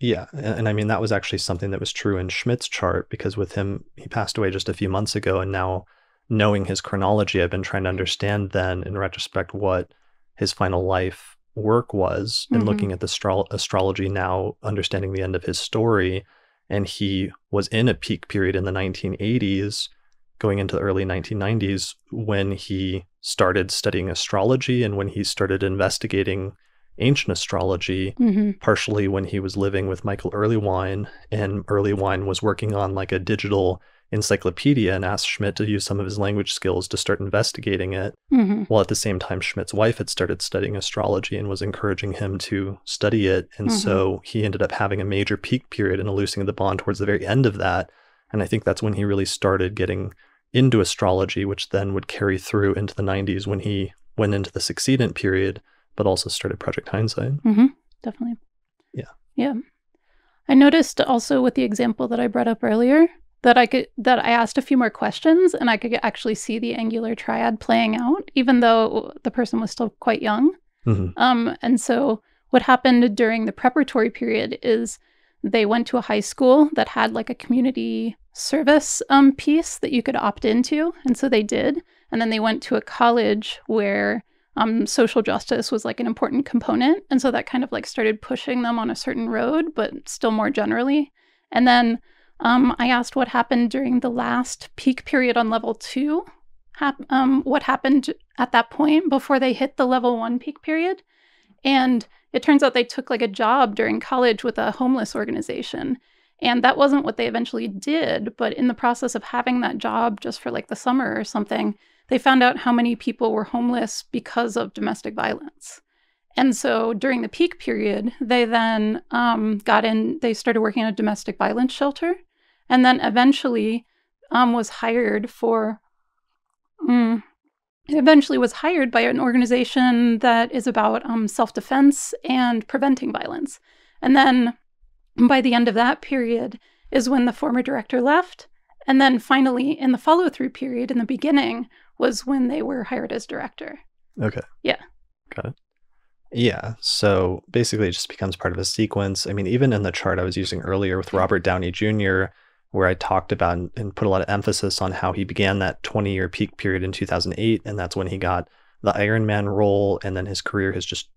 Yeah, and I mean, that was actually something that was true in Schmidt's chart because with him, he passed away just a few months ago, and now knowing his chronology, I've been trying to understand then in retrospect what his final life work was and Hmm. looking at the astrology now, understanding the end of his story. And he was in a peak period in the 1980s, going into the early 1990s, when he started studying astrology and when he started investigating ancient astrology, Hmm. partially when he was living with Michael Earlywine, and Earlywine was working on like a digital encyclopedia and asked Schmidt to use some of his language skills to start investigating it. Hmm. While at the same time, Schmidt's wife had started studying astrology and was encouraging him to study it. And Hmm. so he ended up having a major peak period and a loosening of the bond towards the very end of that. And I think that's when he really started getting into astrology, which then would carry through into the 90s when he went into the succeedent period, but also started Project Hindsight. Hmm. Definitely. Yeah. Yeah. I noticed also with the example that I brought up earlier that I asked a few more questions and I could actually see the angular triad playing out, even though the person was still quite young. Hmm. And so what happened during the preparatory period is they went to a high school that had like a community service piece that you could opt into. And so they did. And then they went to a college where social justice was like an important component. And so that kind of like started pushing them on a certain road, but still more generally. And then I asked what happened during the last peak period on level 2. What happened at that point before they hit the level 1 peak period. And it turns out they took like a job during college with a homeless organization. And that wasn't what they eventually did. But in the process of having that job just for like the summer or something, they found out how many people were homeless because of domestic violence. And so during the peak period, they then they started working at a domestic violence shelter and then eventually was hired for. Eventually was hired by an organization that is about self-defense and preventing violence. And then by the end of that period is when the former director left. And then finally, in the follow-through period, in the beginning, was when they were hired as director. Okay. Yeah. Got it. Yeah. So basically, it just becomes part of a sequence. I mean, even in the chart I was using earlier with Robert Downey Jr., where I talked about and put a lot of emphasis on how he began that 20-year peak period in 2008. And that's when he got the Iron Man role. And then his career has just,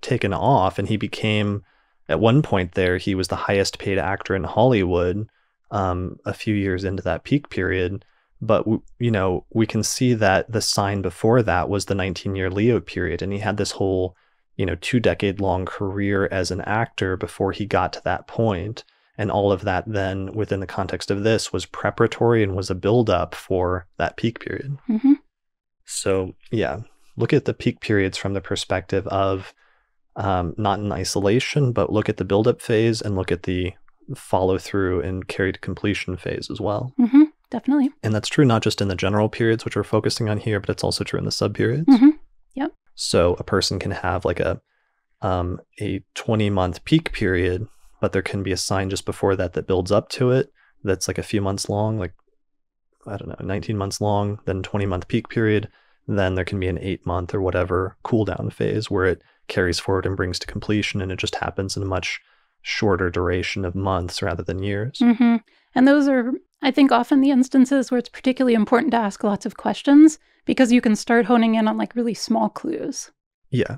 taken off. And he became, at one point there, he was the highest paid actor in Hollywood a few years into that peak period. But, we can see that the sign before that was the 19-year Leo period. And he had this whole 2-decade-long career as an actor before he got to that point. And all of that then within the context of this was preparatory and was a buildup for that peak period. Mm-hmm. So yeah, look at the peak periods from the perspective of not in isolation, but look at the buildup phase and look at the follow through and carry to completion phase as well. Mm-hmm. Definitely. And that's true not just in the general periods, which we're focusing on here, but it's also true in the sub periods. Mm-hmm. Yep. So a person can have like a 20-month peak period, but there can be a sign just before that that builds up to it. That's like a few months long, like, I don't know, 19 months long, then 20-month peak period. Then there can be an 8-month or whatever cool down phase where it carries forward and brings to completion. And it just happens in a much shorter duration of months rather than years. Mm-hmm. And those are, I think, often the instances where it's particularly important to ask lots of questions because you can start honing in on like really small clues. Yeah.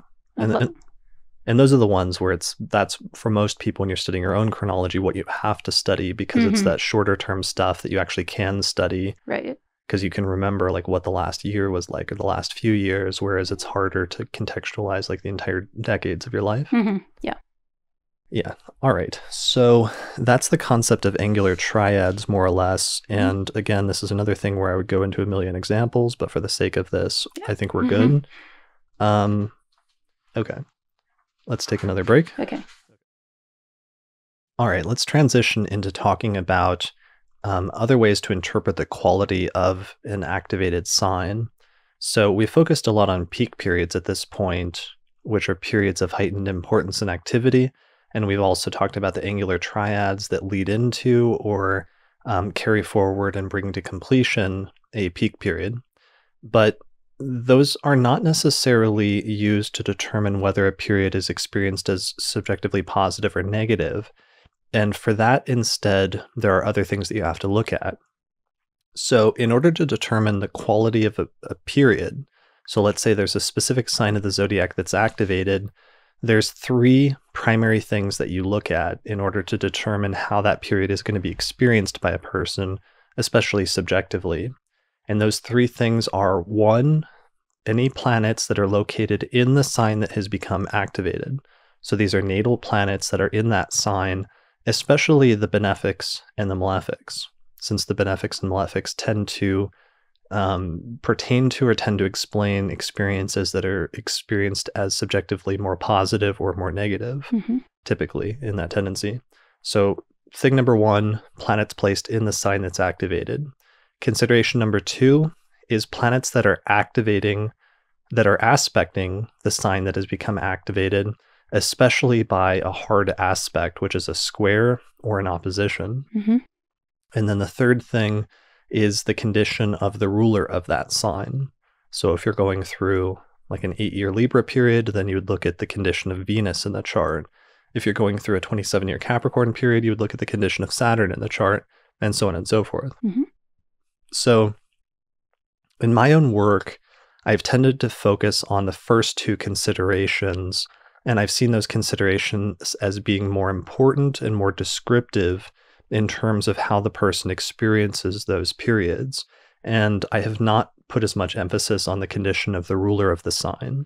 And those are the ones where that's for most people when you're studying your own chronology, what you have to study because it's that shorter term stuff that you actually can study. Right. Because you can remember like what the last year was like or the last few years, whereas it's harder to contextualize like the entire decades of your life. Mm-hmm. Yeah. Yeah. All right. So that's the concept of angular triads, more or less. And again, this is another thing where I would go into a million examples, but for the sake of this, I think we're good. Okay. Let's take another break. Okay. All right. Let's transition into talking about other ways to interpret the quality of an activated sign. So we focused a lot on peak periods at this point, which are periods of heightened importance and activity. And we've also talked about the angular triads that lead into or carry forward and bring to completion a peak period. But Those are not necessarily used to determine whether a period is experienced as subjectively positive or negative. And for that, instead, there are other things that you have to look at. So, in order to determine the quality of a period, so let's say there's a specific sign of the zodiac that's activated, there's three primary things that you look at in order to determine how that period is going to be experienced by a person, especially subjectively. And those three things are: one, any planets that are located in the sign that has become activated. So these are natal planets that are in that sign, especially the benefics and the malefics, since the benefics and malefics tend to pertain to or tend to explain experiences that are experienced as subjectively more positive or more negative, typically in that tendency. So thing number one, planets placed in the sign that's activated. Consideration number two is planets that are activating, that are aspecting the sign that has become activated, especially by a hard aspect, which is a square or an opposition. And then the third thing is the condition of the ruler of that sign. So if you're going through like an 8-year Libra period, then you would look at the condition of Venus in the chart. If you're going through a 27-year Capricorn period, you would look at the condition of Saturn in the chart, and so on and so forth. So in my own work, I've tended to focus on the first two considerations, and I've seen those considerations as being more important and more descriptive in terms of how the person experiences those periods. And I have not put as much emphasis on the condition of the ruler of the sign.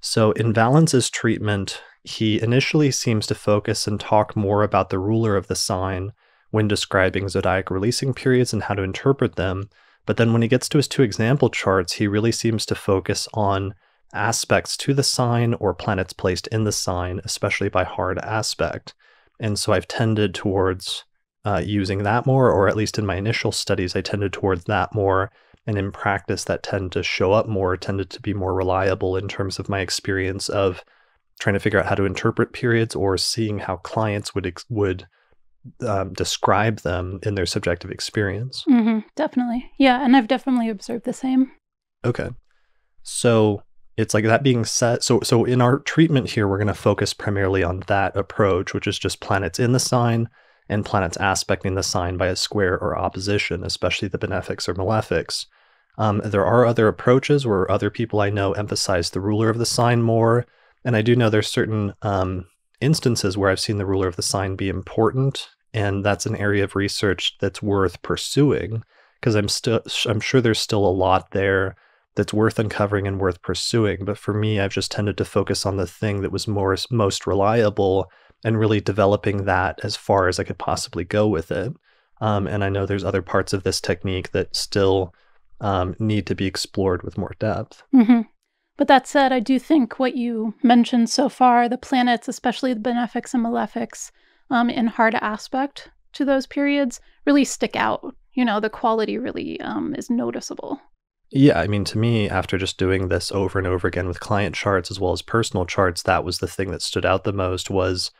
So in Valence's treatment, he initially seems to focus and talk more about the ruler of the sign when describing zodiac releasing periods and how to interpret them. But then when he gets to his two example charts, he really seems to focus on aspects to the sign or planets placed in the sign, especially by hard aspect. And so I've tended towards using that more, or at least in my initial studies, I tended towards that more. And in practice, that tended to show up more, tended to be more reliable in terms of my experience of trying to figure out how to interpret periods or seeing how clients would describe them in their subjective experience. Definitely. Yeah, and I've definitely observed the same. Okay. So it's like, that being said, so in our treatment here, we're going to focus primarily on that approach, which is just planets in the sign and planets aspecting the sign by a square or opposition, especially the benefics or malefics. There are other approaches where other people I know emphasize the ruler of the sign more. And I do know there's certain instances where I've seen the ruler of the sign be important, and that's an area of research that's worth pursuing, because I'm sure there's still a lot there that's worth uncovering and worth pursuing. But for me, I've just tended to focus on the thing that was most reliable and really developing that as far as I could possibly go with it. And I know there's other parts of this technique that still need to be explored with more depth. But that said, I do think what you mentioned so far, the planets, especially the benefics and malefics, in hard aspect to those periods, really stick out. You know, the quality really is noticeable. Yeah, I mean, to me, after just doing this over and over again with client charts as well as personal charts, that was the thing that stood out the most, was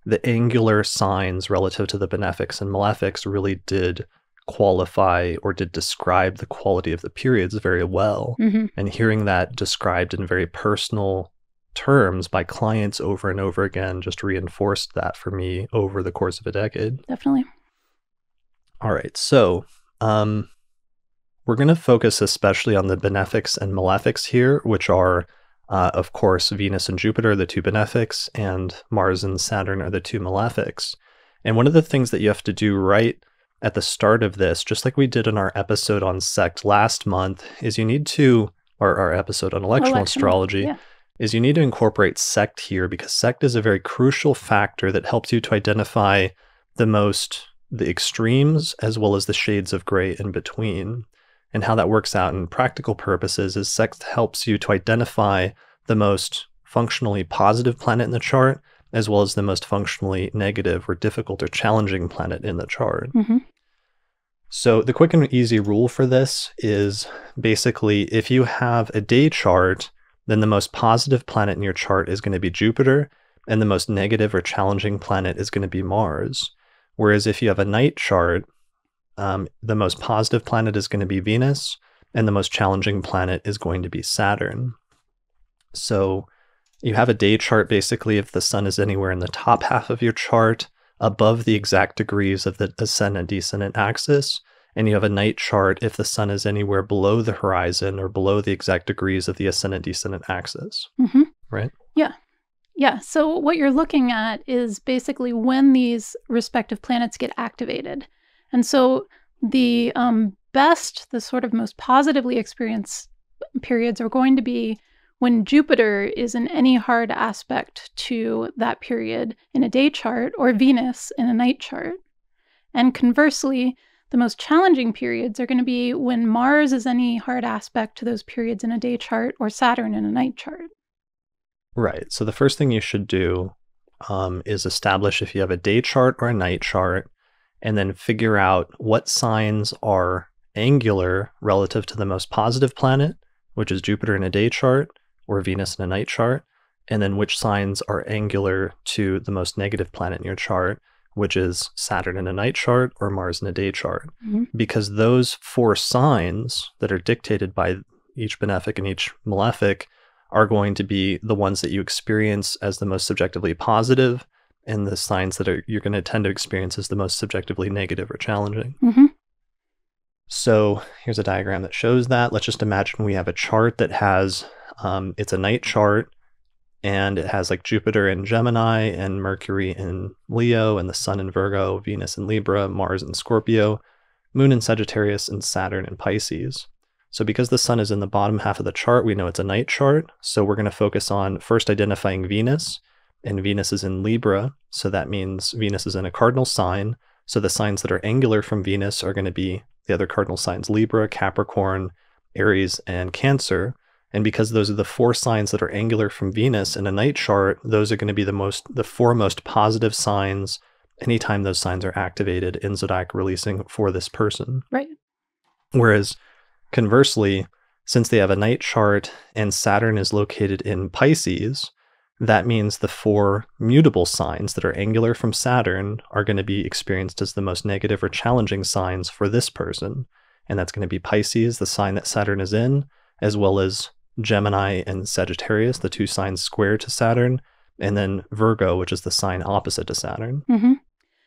the angular signs relative to the benefics and malefics really did qualify or did describe the quality of the periods very well. And hearing that described in very personal terms by clients over and over again just reinforced that for me over the course of a decade. Definitely. All right, so we're going to focus especially on the benefics and malefics here, which are, of course, Venus and Jupiter, the two benefics, and Mars and Saturn are the two malefics. And one of the things that you have to do right at the start of this, just like we did in our episode on sect last month, is you need to, or our episode on electional astrology, is you need to incorporate sect here, because sect is a very crucial factor that helps you to identify the extremes as well as the shades of gray in between. And how that works out in practical purposes is sect helps you to identify the most functionally positive planet in the chart, as well as the most functionally negative or difficult or challenging planet in the chart. So the quick and easy rule for this is basically, if you have a day chart, then the most positive planet in your chart is going to be Jupiter, and the most negative or challenging planet is going to be Mars. Whereas if you have a night chart, the most positive planet is going to be Venus, and the most challenging planet is going to be Saturn. So you have a day chart basically if the sun is anywhere in the top half of your chart, above the exact degrees of the ascendant-descendant axis, and you have a night chart if the sun is anywhere below the horizon or below the exact degrees of the ascendant-descendant axis, right? Yeah, so what you're looking at is basically when these respective planets get activated. And so the the sort of most positively experienced periods are going to be when Jupiter is in any hard aspect to that period in a day chart, or Venus in a night chart. And conversely, the most challenging periods are going to be when Mars is any hard aspect to those periods in a day chart, or Saturn in a night chart. Right. So the first thing you should do is establish if you have a day chart or a night chart, and then figure out what signs are angular relative to the most positive planet, which is Jupiter in a day chart, or Venus in a night chart, and then which signs are angular to the most negative planet in your chart, which is Saturn in a night chart or Mars in a day chart. Because those 4 signs that are dictated by each benefic and each malefic are going to be the ones that you experience as the most subjectively positive, and the signs that you're going to tend to experience as the most subjectively negative or challenging. So here's a diagram that shows that. Let's just imagine we have a chart that has, it's a night chart, and it has like Jupiter in Gemini and Mercury in Leo and the Sun in Virgo, Venus in Libra, Mars in Scorpio, Moon in Sagittarius, and Saturn in Pisces. So because the sun is in the bottom half of the chart, we know it's a night chart. So we're going to focus on first identifying Venus, and Venus is in Libra. So that means Venus is in a cardinal sign. So the signs that are angular from Venus are going to be the other cardinal signs: Libra, Capricorn, Aries, and Cancer. And because those are the 4 signs that are angular from Venus in a night chart, those are going to be the 4 most positive signs anytime those signs are activated in zodiac releasing for this person. Right. Whereas conversely, since they have a night chart and Saturn is located in Pisces, that means the 4 mutable signs that are angular from Saturn are going to be experienced as the most negative or challenging signs for this person. And that's going to be Pisces, the sign that Saturn is in, as well as Gemini and Sagittarius, the 2 signs square to Saturn, and then Virgo, which is the sign opposite to Saturn.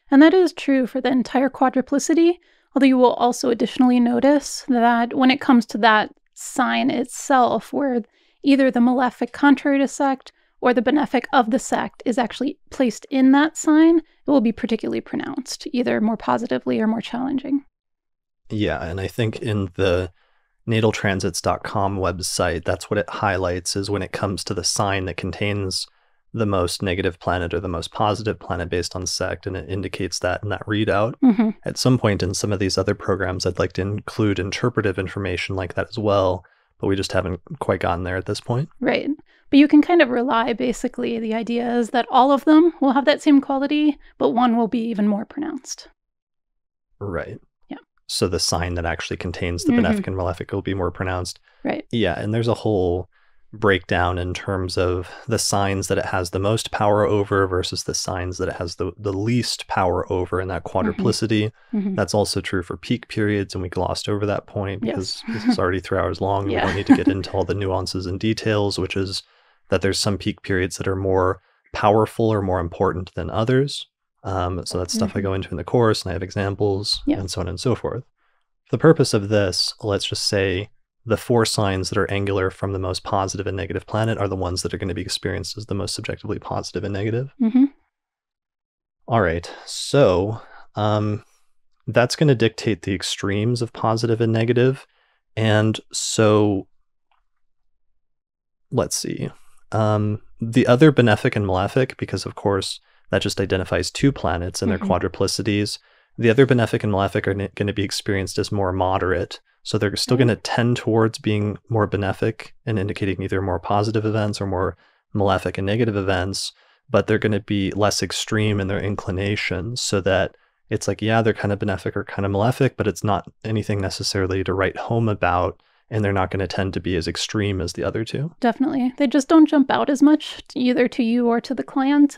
And that is true for the entire quadruplicity, although you will also additionally notice that when it comes to that sign itself, where either the malefic contrary to sect or the benefic of the sect is actually placed in that sign, it will be particularly pronounced, either more positively or more challenging. Yeah, and I think in the nataltransits.com website, that's what it highlights, is when it comes to the sign that contains the most negative planet or the most positive planet based on sect, and it indicates that in that readout. At some point in some of these other programs, I'd like to include interpretive information like that as well, but we just haven't quite gotten there at this point. Right. But you can kind of rely, basically, the idea is that all of them will have that same quality, but one will be even more pronounced. Right. Yeah. So the sign that actually contains the benefic and malefic will be more pronounced. Right. Yeah, and there's a whole breakdown in terms of the signs that it has the most power over versus the signs that it has the least power over in that quadruplicity. That's also true for peak periods, and we glossed over that point because this is already 3 hours long, and we don't need to get into all the nuances and details, which is that there's some peak periods that are more powerful or more important than others. So that's stuff I go into in the course, and I have examples and so on and so forth. For the purpose of this, let's just say the 4 signs that are angular from the most positive and negative planet are the ones that are going to be experienced as the most subjectively positive and negative. All right, so that's going to dictate the extremes of positive and negative. And so let's see. The other benefic and malefic, because of course that just identifies 2 planets and their quadruplicities, the other benefic and malefic are going to be experienced as more moderate. So they're still going to tend towards being more benefic and indicating either more positive events or more malefic and negative events, but they're going to be less extreme in their inclinations, so that it's like, yeah, they're kind of benefic or kind of malefic, but it's not anything necessarily to write home about, and they're not going to tend to be as extreme as the other 2. Definitely. They just don't jump out as much, either to you or to the client.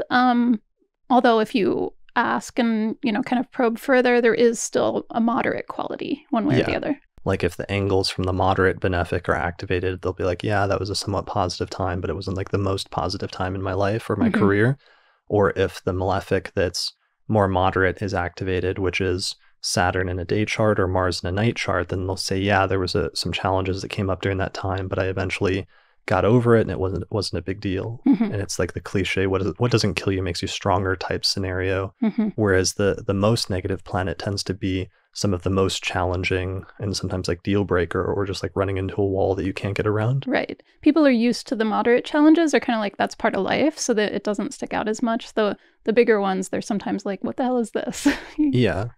Although if you ask and, kind of probe further, there is still a moderate quality one way or the other. Like if the angles from the moderate benefic are activated, they'll be like, yeah, that was a somewhat positive time, but it wasn't like the most positive time in my life or my career. Or if the malefic that's more moderate is activated, which is Saturn in a day chart or Mars in a night chart, then they'll say, yeah, there was some challenges that came up during that time, but I eventually got over it and it wasn't a big deal. And it's like the cliche, what doesn't kill you makes you stronger type scenario. Whereas the most negative planet tends to be some of the most challenging and sometimes like deal breaker, or just like running into a wall that you can't get around. Right. People are used to the moderate challenges. They're kind of like, that's part of life, so that it doesn't stick out as much. The bigger ones, they're sometimes like, what the hell is this? Yeah.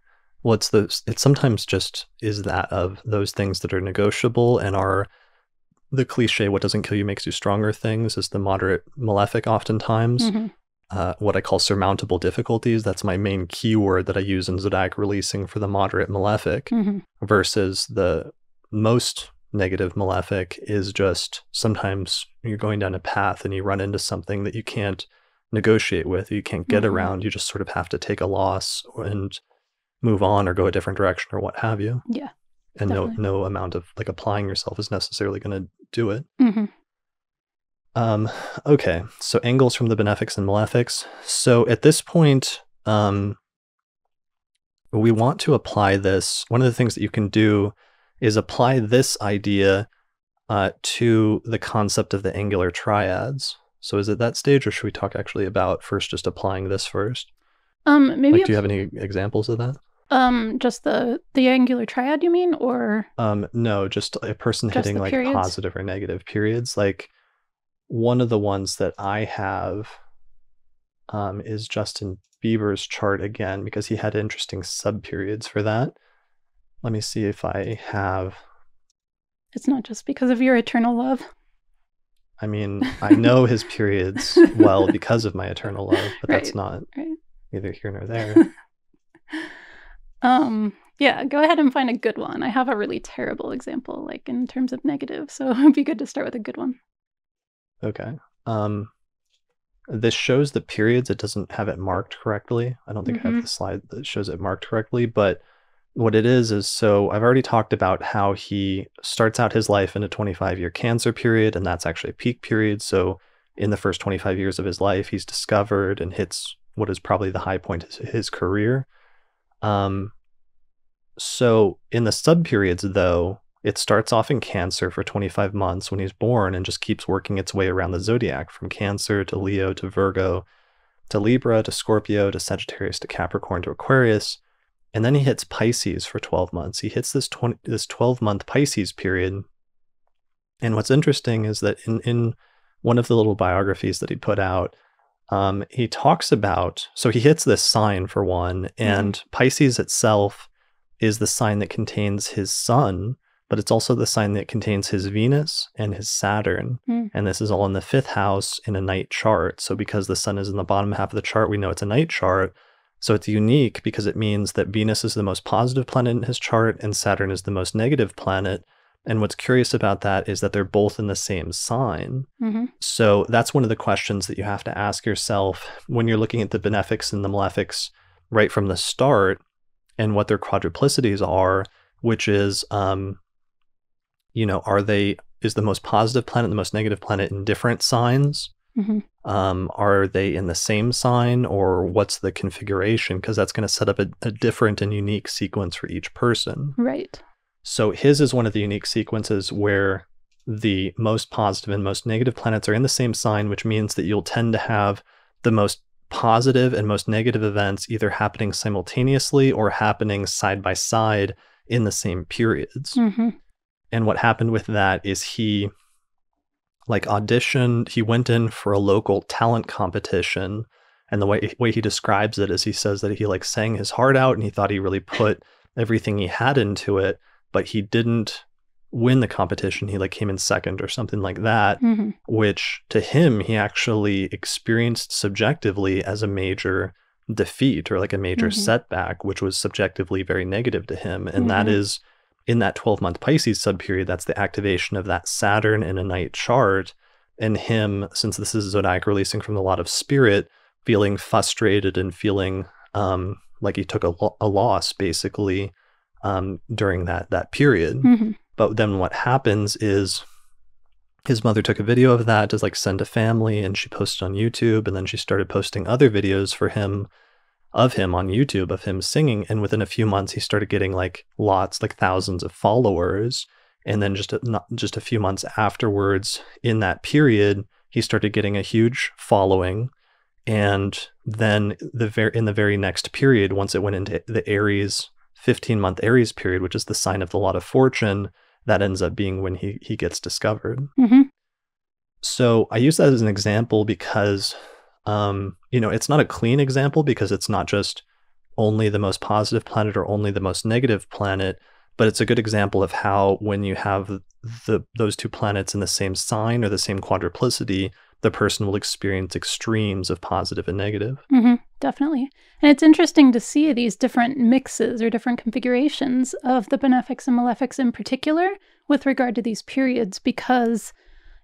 Well, it sometimes just is that of those things that are negotiable and are the cliche, what doesn't kill you makes you stronger things, is the moderate malefic oftentimes. What I call surmountable difficulties, that's my main keyword that I use in zodiac releasing for the moderate malefic, versus the most negative malefic is just sometimes you're going down a path and you run into something that you can't negotiate with, you can't get around, you just sort of have to take a loss and move on or go a different direction or what have you. Yeah. And definitely. no amount of like applying yourself is necessarily going to do it. Okay, so angles from the benefics and malefics. So at this point, we want to apply this. One of the things that you can do is apply this idea to the concept of the angular triads. So is it that stage, or should we talk actually about first just applying this first? Maybe like, do you have any examples of that? Just the angular triad, you mean, or? No, just a person Just hitting the like periods? positive or negative periods. Like one of the ones that I have is Justin Bieber's chart again, because he had interesting sub-periods for that. Let me see if I have. It's not just because of your eternal love. I mean, I know his periods well because of my eternal love, but that's not neither here nor there. Yeah, go ahead and find a good one. I have a really terrible example, like in terms of negative, so it'd be good to start with a good one. Okay. This shows the periods. It doesn't have it marked correctly. I don't think I have the slide that shows it marked correctly, but what it is so I've already talked about how he starts out his life in a 25-year Cancer period, and that's actually a peak period. So in the first 25 years of his life, he's discovered and hits what is probably the high point of his career. So in the sub-periods, though, it starts off in Cancer for 25 months when he's born and just keeps working its way around the zodiac from Cancer to Leo to Virgo to Libra to Scorpio to Sagittarius to Capricorn to Aquarius. And then he hits Pisces for 12 months. He hits this 12-month Pisces period. And what's interesting is that in one of the little biographies that he put out, he talks about, so he hits this sign for one, and Pisces itself is the sign that contains his sun, but it's also the sign that contains his Venus and his Saturn. And this is all in the 5th house in a night chart. So because the sun is in the bottom half of the chart, we know it's a night chart. So it's unique because it means that Venus is the most positive planet in his chart and Saturn is the most negative planet. And what's curious about that is that they're both in the same sign. So that's one of the questions that you have to ask yourself when you're looking at the benefics and the malefics right from the start and what their quadruplicities are, which is, is the most positive planet and the most negative planet in different signs? Are they in the same sign, or what's the configuration? Because that's going to set up a different and unique sequence for each person. Right. So his is one of the unique sequences where the most positive and most negative planets are in the same sign, which means that you'll tend to have the most positive and most negative events either happening simultaneously or happening side by side in the same periods. And what happened with that is he auditioned, he went in for a local talent competition, and the way he describes it is he says that he sang his heart out and he thought he really put everything he had into it, but he didn't win the competition. He came in second or something like that, which to him, he actually experienced subjectively as a major defeat or a major setback, which was subjectively very negative to him. And that is in that 12-month Pisces subperiod, that's the activation of that Saturn in a night chart. And him, since this is zodiac releasing from the lot of spirit, feeling frustrated and feeling like he took a loss, basically, during that period. Mhm. But then what happens is his mother took a video of that to like send to family, and she posted on YouTube, and then she started posting other videos for him of him on YouTube of him singing, and within a few months he started getting like lots, like thousands of followers. And then just a few months afterwards, in that period, he started getting a huge following. And then in the very next period, once it went into the Aries 15-month Aries period, which is the sign of the lot of fortune, that ends up being when he gets discovered. Mhm. So I use that as an example because, it's not a clean example because it's not just only the most positive planet or only the most negative planet, but it's a good example of how when you have those two planets in the same sign or the same quadruplicity, the person will experience extremes of positive and negative. Definitely. And it's interesting to see these different mixes or different configurations of the benefics and malefics in particular with regard to these periods, because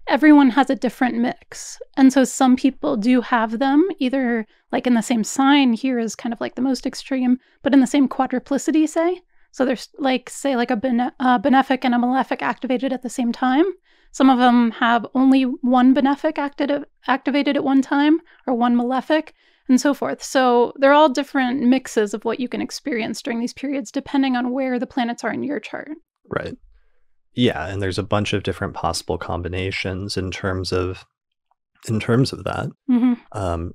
everyone has a different mix. And so some people do have them either like in the same sign, here is kind of like the most extreme, but in the same quadruplicity, say. So there's like, say, like a benefic and a malefic activated at the same time. Some of them have only one benefic activated at one time, or one malefic, and so forth. So they're all different mixes of what you can experience during these periods, depending on where the planets are in your chart. Right. Yeah, and there's a bunch of different possible combinations in terms of that.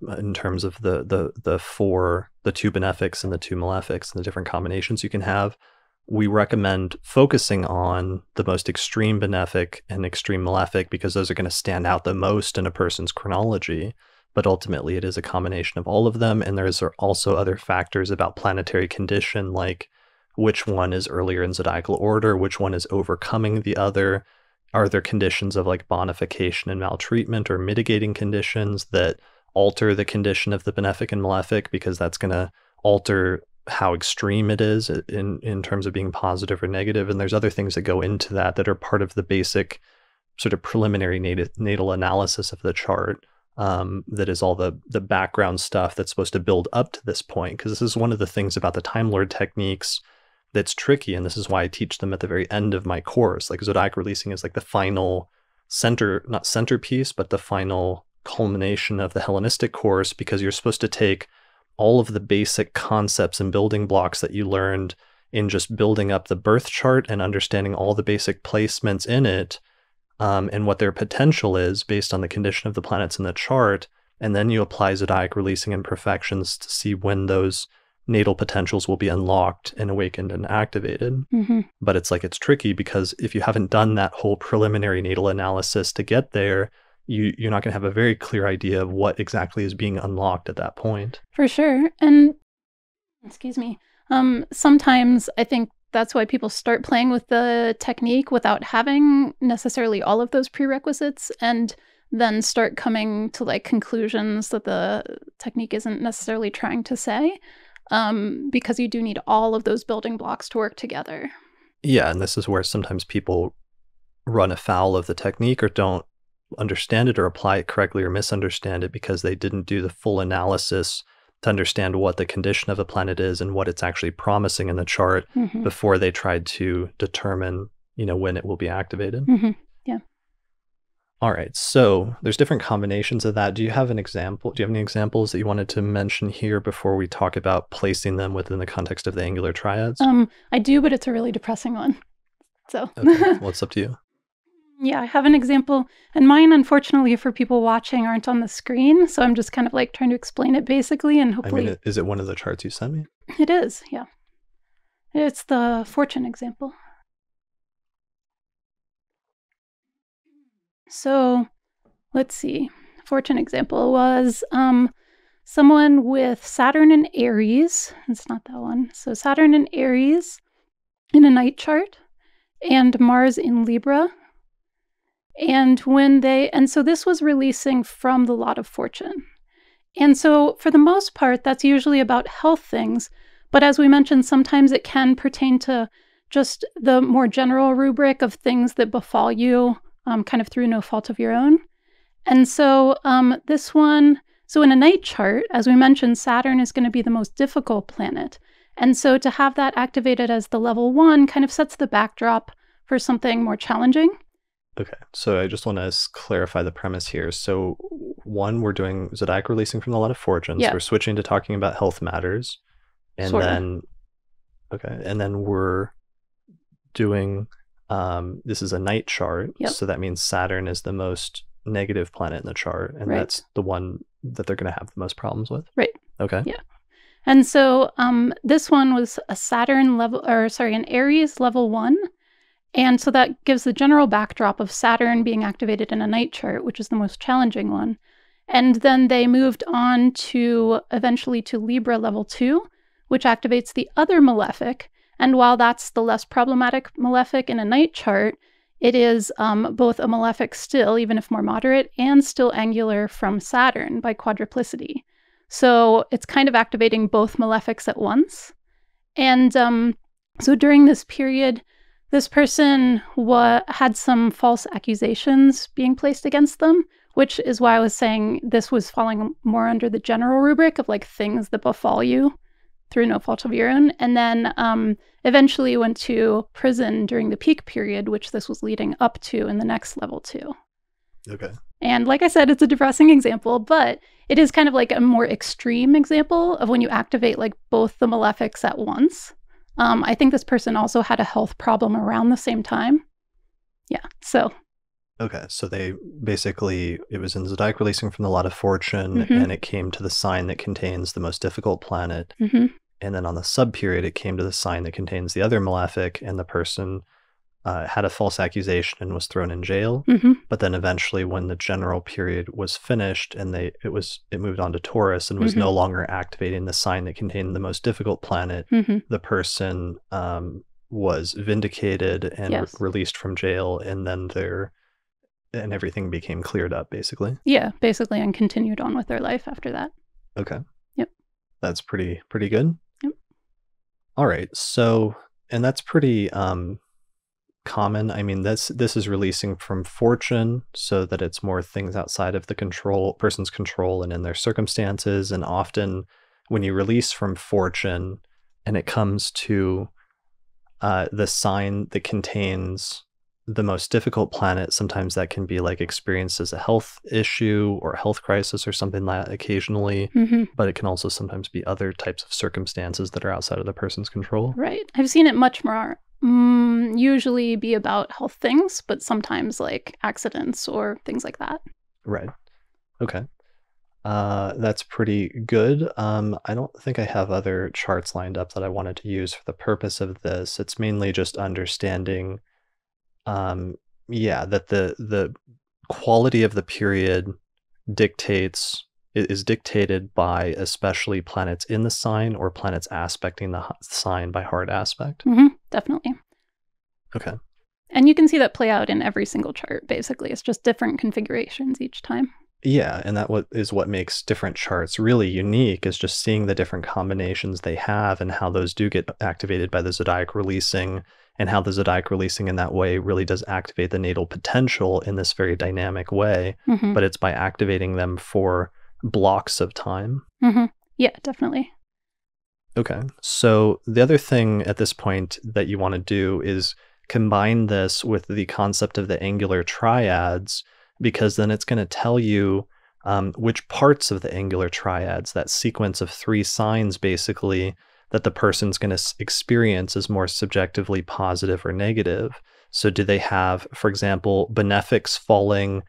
In terms of the two benefics and the two malefics and the different combinations you can have, we recommend focusing on the most extreme benefic and extreme malefic because those are going to stand out the most in a person's chronology. But ultimately, it is a combination of all of them. And there's also other factors about planetary condition, like which one is earlier in zodiacal order, which one is overcoming the other. Are there conditions of like bonification and maltreatment or mitigating conditions that alter the condition of the benefic and malefic, because that's going to alter how extreme it is in terms of being positive or negative. And there's other things that go into that are part of the basic sort of preliminary natal analysis of the chart. That is all the background stuff that's supposed to build up to this point, because this is one of the things about the Time Lord techniques that's tricky, and this is why I teach them at the very end of my course. Like zodiac releasing is like the final not centerpiece, but the final culmination of the Hellenistic course, because you're supposed to take all of the basic concepts and building blocks that you learned in just building up the birth chart and understanding all the basic placements in it, and what their potential is based on the condition of the planets in the chart. And then you apply zodiac releasing and perfections to see when those natal potentials will be unlocked and awakened and activated. But it's tricky because if you haven't done that whole preliminary natal analysis to get there, you're not going to have a very clear idea of what exactly is being unlocked at that point. For sure. And excuse me, sometimes I think that's why people start playing with the technique without having necessarily all of those prerequisites, and then start coming to like conclusions that the technique isn't necessarily trying to say, because you do need all of those building blocks to work together. Yeah, and this is where sometimes people run afoul of the technique or don't understand it or apply it correctly or misunderstand it because they didn't do the full analysis to understand what the condition of a planet is and what it's actually promising in the chart before they tried to determine, when it will be activated. Yeah. All right. So there's different combinations of that. Do you have an example? Do you have any examples that you wanted to mention here before we talk about placing them within the context of the angular triads? I do, but it's a really depressing one. So okay. Well, it's up to you. Yeah, I have an example, and mine, unfortunately, for people watching, aren't on the screen, so I'm just kind of like trying to explain it basically, and hopefully... is it one of the charts you sent me? It is, yeah. It's the fortune example. So, let's see. Fortune example was someone with Saturn in Aries. It's not that one. So Saturn in Aries in a night chart, and Mars in Libra. And so this was releasing from the lot of fortune. And so for the most part, that's usually about health things. But as we mentioned, sometimes it can pertain to just the more general rubric of things that befall you kind of through no fault of your own. And so this one, so in a night chart, as we mentioned, Saturn is going to be the most difficult planet. And so to have that activated as the level 1 kind of sets the backdrop for something more challenging. Okay, so I just want to clarify the premise here. So, one, we're doing zodiac releasing from the Lot of Fortunes. Yeah. We're switching to talking about health matters, and Sorta. then we're doing this is a night chart. Yep. So that means Saturn is the most negative planet in the chart, and Right. that's the one that they're going to have the most problems with. Right. Okay. Yeah. And so this one was a an Aries level 1. And so that gives the general backdrop of Saturn being activated in a night chart, which is the most challenging one. And then they moved on to eventually to Libra level 2, which activates the other malefic. And while that's the less problematic malefic in a night chart, it is both a malefic still, even if more moderate, and still angular from Saturn by quadruplicity. So it's kind of activating both malefics at once. And so during this period, this person had some false accusations being placed against them, which is why I was saying this was falling more under the general rubric of like things that befall you through no fault of your own. And then eventually went to prison during the peak period, which this was leading up to in the next level 2. Okay. And like I said, it's a depressing example, but it is kind of like a more extreme example of when you activate like both the malefics at once. I think this person also had a health problem around the same time. Yeah, so. Okay, so they basically, it was in zodiac releasing from the Lot of Fortune, Mm-hmm. and it came to the sign that contains the most difficult planet. Mm-hmm. And then on the sub period, it came to the sign that contains the other malefic, and the person had a false accusation and was thrown in jail. Mm-hmm. But then eventually, when the general period was finished, and it moved on to Taurus and was Mm-hmm. no longer activating the sign that contained the most difficult planet, Mm-hmm. the person was vindicated and Yes. released from jail, and then everything became cleared up, basically. Yeah, basically, and continued on with their life after that. Okay. Yep. That's pretty good. Yep. All right. So, and that's pretty common. I mean, this is releasing from fortune, so that it's more things outside of the person's control and in their circumstances. And often when you release from fortune and it comes to the sign that contains the most difficult planet, sometimes that can be like experienced as a health issue or a health crisis or something like that occasionally. Mm-hmm. But it can also sometimes be other types of circumstances that are outside of the person's control. Right. I've seen it much more usually be about health things, but sometimes like accidents or things like that. Right. Okay. That's pretty good. I don't think I have other charts lined up that I wanted to use for the purpose of this. It's mainly just understanding, that the quality of the period is dictated by especially planets in the sign or planets aspecting the sign by hard aspect. Mm-hmm. Definitely. Okay. And you can see that play out in every single chart, basically. It's just different configurations each time. Yeah, and what makes different charts really unique is just seeing the different combinations they have and how those do get activated by the zodiac releasing, and how the zodiac releasing in that way really does activate the natal potential in this very dynamic way, Mm-hmm. but it's by activating them for blocks of time. Mm-hmm. Yeah, definitely. Okay, so the other thing at this point that you want to do is combine this with the concept of the angular triads, because then it's going to tell you which parts of the angular triads, that sequence of 3 signs basically, that the person's going to experience as more subjectively positive or negative. So do they have, for example, benefics falling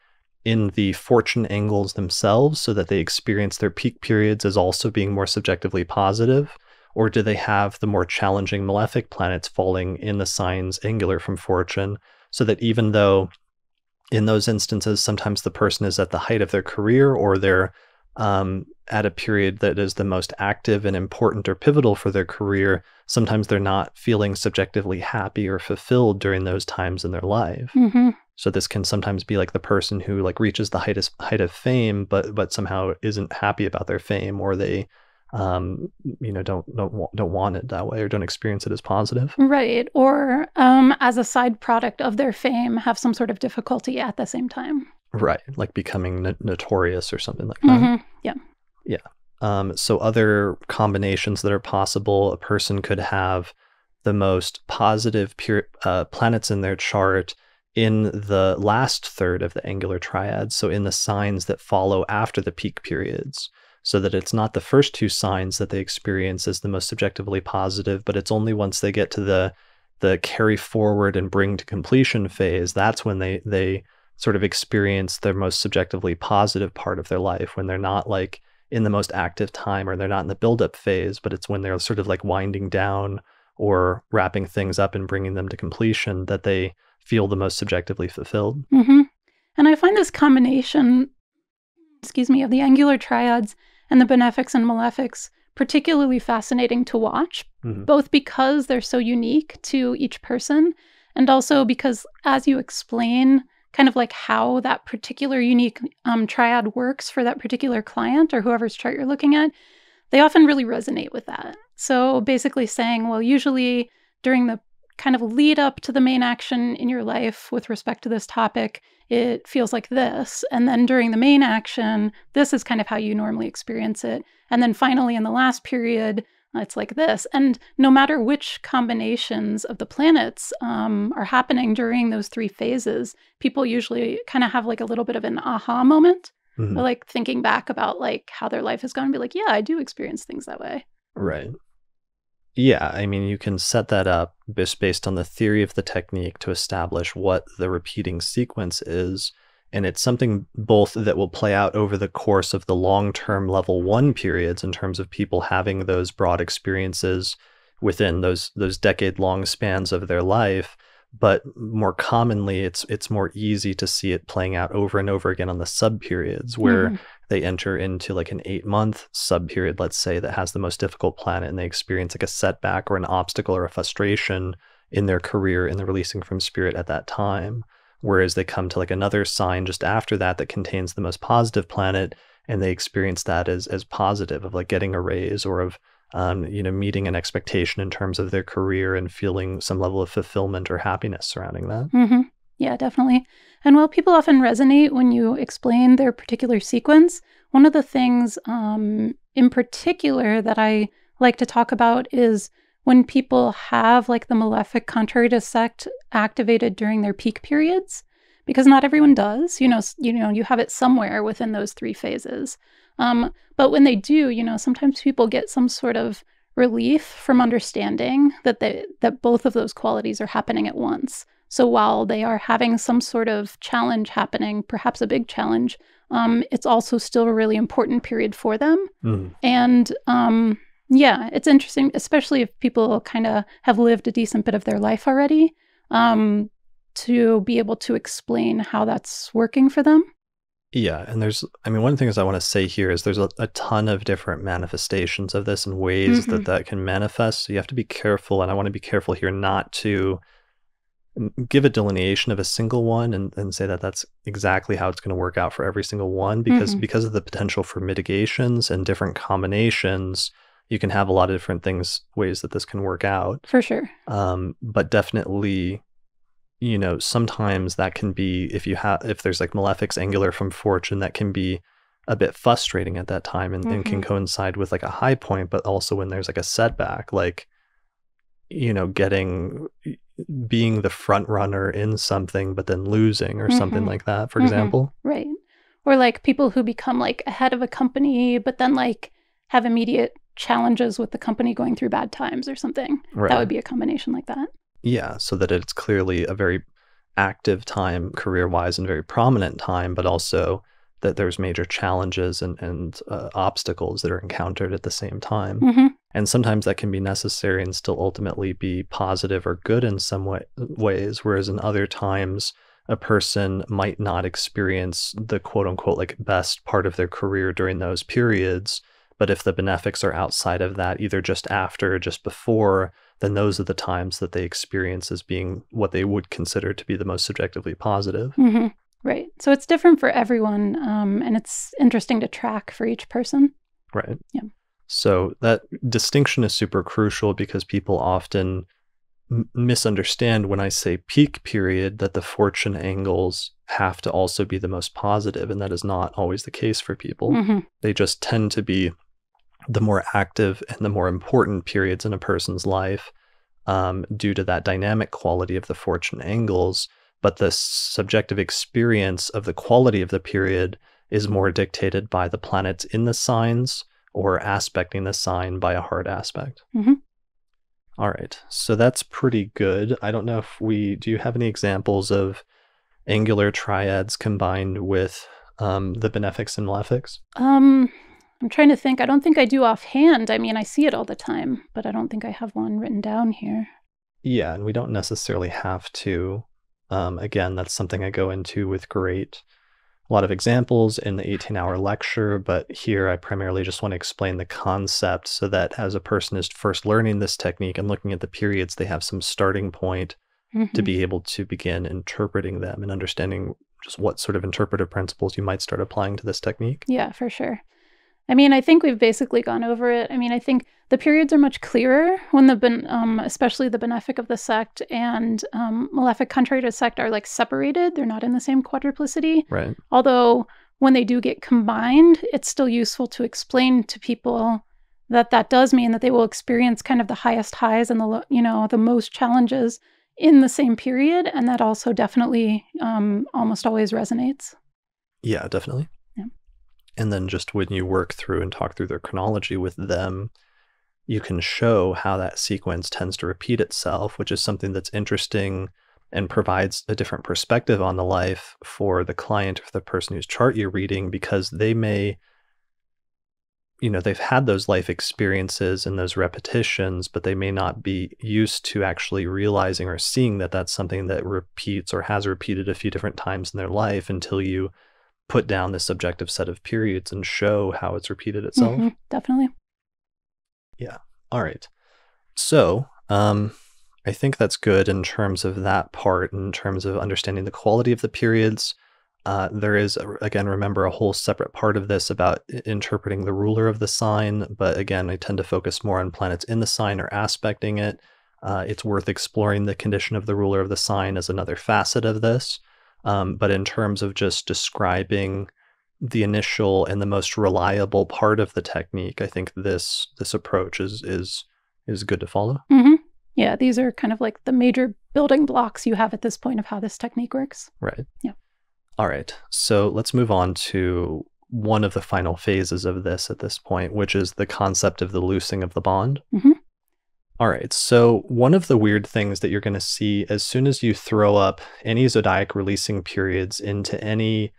in the fortune angles themselves so that they experience their peak periods as also being more subjectively positive? Or do they have the more challenging malefic planets falling in the signs angular from fortune, so that even though in those instances, sometimes the person is at the height of their career, or they're at a period that is the most active and important or pivotal for their career, sometimes they're not feeling subjectively happy or fulfilled during those times in their life. Mm-hmm. So this can sometimes be like the person who like reaches the height of fame, but somehow isn't happy about their fame, or they don't want it that way, or don't experience it as positive. Right. Or as a side product of their fame, have some sort of difficulty at the same time. Right. Like becoming notorious or something like that. Mm-hmm. Yeah. Yeah. So other combinations that are possible, a person could have the most positive planets in their chart in the last third of the angular triad, so in the signs that follow after the peak periods, so that it's not the first two signs that they experience as the most subjectively positive, but it's only once they get to the carry forward and bring to completion phase, that's when they sort of experience their most subjectively positive part of their life, when they're not like in the most active time or they're not in the buildup phase, but it's when they're sort of like winding down or wrapping things up and bringing them to completion that they feel the most subjectively fulfilled. Mm-hmm. And I find this combination, of the angular triads and the benefics and malefics particularly fascinating to watch, both because they're so unique to each person, and also because as you explain kind of like how that particular unique triad works for that particular client or whoever's chart you're looking at, they often really resonate with that. So basically saying, well, usually during the kind of lead up to the main action in your life with respect to this topic, it feels like this. And then during the main action, this is kind of how you normally experience it. And then finally in the last period, it's like this. And no matter which combinations of the planets are happening during those three phases, people usually kind of have like a little bit of an aha moment. Or like thinking back about like how their life has gone and be like, yeah, I do experience things that way. Right. Yeah, I mean, you can set that up just based on the theory of the technique to establish what the repeating sequence is. And it's something both that will play out over the course of the long-term level 1 periods in terms of people having those broad experiences within those decade-long spans of their life. But more commonly, it's more easy to see it playing out over and over again on the sub-periods where they enter into like an 8-month sub-period, let's say, that has the most difficult planet, and they experience like a setback or an obstacle or a frustration in their career in the releasing from spirit at that time. Whereas they come to like another sign just after that that contains the most positive planet, and they experience that as positive, of like getting a raise or of meeting an expectation in terms of their career and feeling some level of fulfillment or happiness surrounding that. Yeah, definitely. And while people often resonate when you explain their particular sequence, one of the things in particular that I like to talk about is when people have like the malefic contrary to sect activated during their peak periods, because not everyone does, you have it somewhere within those three phases. But when they do, sometimes people get some sort of relief from understanding that both of those qualities are happening at once. So while they are having some sort of challenge happening, perhaps a big challenge, it's also still a really important period for them. And yeah, it's interesting, especially if people kind of have lived a decent bit of their life already, to be able to explain how that's working for them. Yeah, and one of the things I want to say here is there's a ton of different manifestations of this and ways that can manifest. So you have to be careful, and I want to be careful here not to give a delineation of a single one and say that that's exactly how it's going to work out for every single one, because of the potential for mitigations and different combinations, you can have a lot of different ways that this can work out. For sure. But definitely, sometimes that can be, if there's like malefics angular from fortune, that can be a bit frustrating at that time and can coincide with like a high point, but also when there's like a setback, like, being the front runner in something, but then losing or something like that, for example. Right. Or like people who become like ahead of a company, but then like have immediate challenges with the company going through bad times or something. Right. That would be a combination like that. Yeah, so that it's clearly a very active time career-wise and very prominent time, but also that there's major challenges and obstacles that are encountered at the same time. And sometimes that can be necessary and still ultimately be positive or good in some ways, whereas in other times, a person might not experience the quote-unquote like best part of their career during those periods. But if the benefics are outside of that, either just after or just before, then those are the times that they experience as being what they would consider to be the most subjectively positive. Right. So it's different for everyone, and it's interesting to track for each person. Right. Yeah. So that distinction is super crucial because people often misunderstand when I say peak period that the fortune angles have to also be the most positive, and that is not always the case for people. They just tend to be the more active and the more important periods in a person's life, due to that dynamic quality of the fortune angles. But the subjective experience of the quality of the period is more dictated by the planets in the signs or aspecting the sign by a hard aspect. Mhm. All right, so that's pretty good. I don't know if do you have any examples of angular triads combined with the benefics and malefics? I'm trying to think. I don't think I do offhand. I mean, I see it all the time, but I don't think I have one written down here. Yeah, and we don't necessarily have to. Again, that's something I go into with a lot of examples in the 18-hour lecture, but here I primarily just want to explain the concept so that as a person is first learning this technique and looking at the periods, they have some starting point to Mhm. be able to begin interpreting them and understanding just what sort of interpretive principles you might start applying to this technique. Yeah, for sure. I mean, I think we've basically gone over it. I mean, I think the periods are much clearer when especially the benefic of the sect and malefic contrary to sect are like separated. They're not in the same quadruplicity. Right. Although when they do get combined, it's still useful to explain to people that that does mean that they will experience kind of the highest highs and the most challenges in the same period, and that also definitely almost always resonates. Yeah, definitely. Yeah. And then just when you work through and talk through their chronology with them, you can show how that sequence tends to repeat itself, which is something that's interesting and provides a different perspective on the life for the client or the person whose chart you're reading, because they may, they've had those life experiences and those repetitions, but they may not be used to actually realizing or seeing that that's something that repeats or has repeated a few different times in their life until you put down this subjective set of periods and show how it's repeated itself. Definitely. Yeah. All right. So, I think that's good in terms of that part, in terms of understanding the quality of the periods. There is, again, remember, a whole separate part of this about interpreting the ruler of the sign. But again, I tend to focus more on planets in the sign or aspecting it. It's worth exploring the condition of the ruler of the sign as another facet of this. But in terms of just describing the initial and the most reliable part of the technique, I think this approach is good to follow. hmm Yeah, these are kind of like the major building blocks you have at this point of how this technique works. Right. Yeah. All right. So let's move on to one of the final phases of this at this point, which is the concept of the loosing of the bond. hmm All right. So one of the weird things that you're going to see as soon as you throw up any zodiac releasing periods into any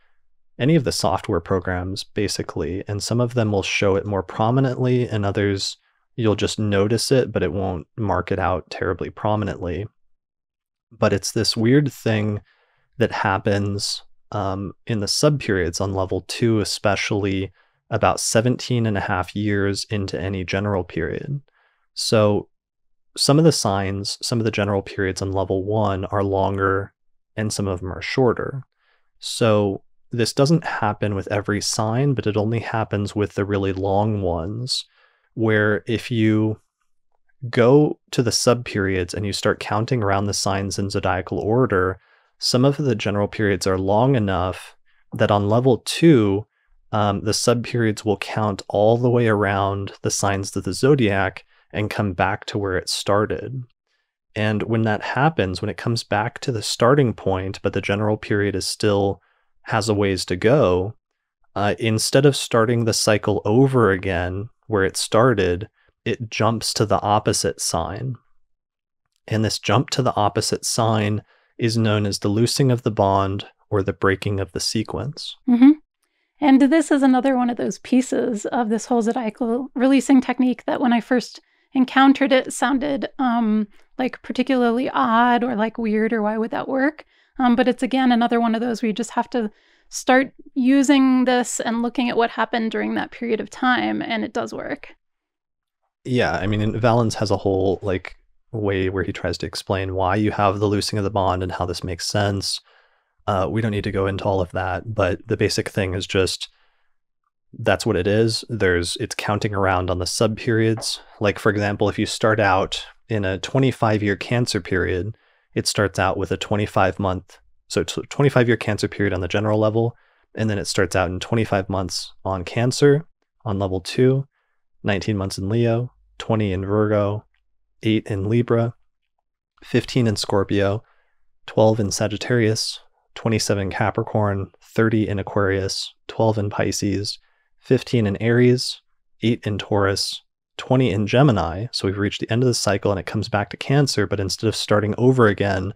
of the software programs, basically, and some of them will show it more prominently, and others you'll just notice it, but it won't mark it out terribly prominently. But it's this weird thing that happens in the subperiods on level 2, especially about 17 and a half years into any general period. So some of the signs, some of the general periods on level 1 are longer and some of them are shorter. So this doesn't happen with every sign, but it only happens with the really long ones, where if you go to the subperiods and you start counting around the signs in zodiacal order, some of the general periods are long enough that on level 2, the subperiods will count all the way around the signs of the zodiac and come back to where it started. And when that happens, when it comes back to the starting point, but the general period is still has a ways to go, instead of starting the cycle over again where it started, it jumps to the opposite sign. And this jump to the opposite sign is known as the loosing of the bond or the breaking of the sequence. hmm And this is another one of those pieces of this whole zodiacal releasing technique that when I first encountered it sounded like particularly odd or like weird, or why would that work? But it's again another one of those where you just have to start using this and looking at what happened during that period of time, and it does work. Yeah, I mean, Valens has a whole way where he tries to explain why you have the loosing of the bond and how this makes sense. We don't need to go into all of that, but the basic thing is just that's what it is. It's counting around on the sub periods. Like, for example, if you start out in a 25-year Cancer period, it starts out with a 25-month, so 25-year Cancer period on the general level, and then it starts out in 25 months on Cancer on level 2. 19 months in Leo, 20 in Virgo, 8 in Libra, 15 in Scorpio, 12 in Sagittarius, 27 Capricorn, 30 in Aquarius, 12 in Pisces, 15 in Aries, 8 in Taurus, 20 in Gemini. So we've reached the end of the cycle and it comes back to Cancer, but instead of starting over again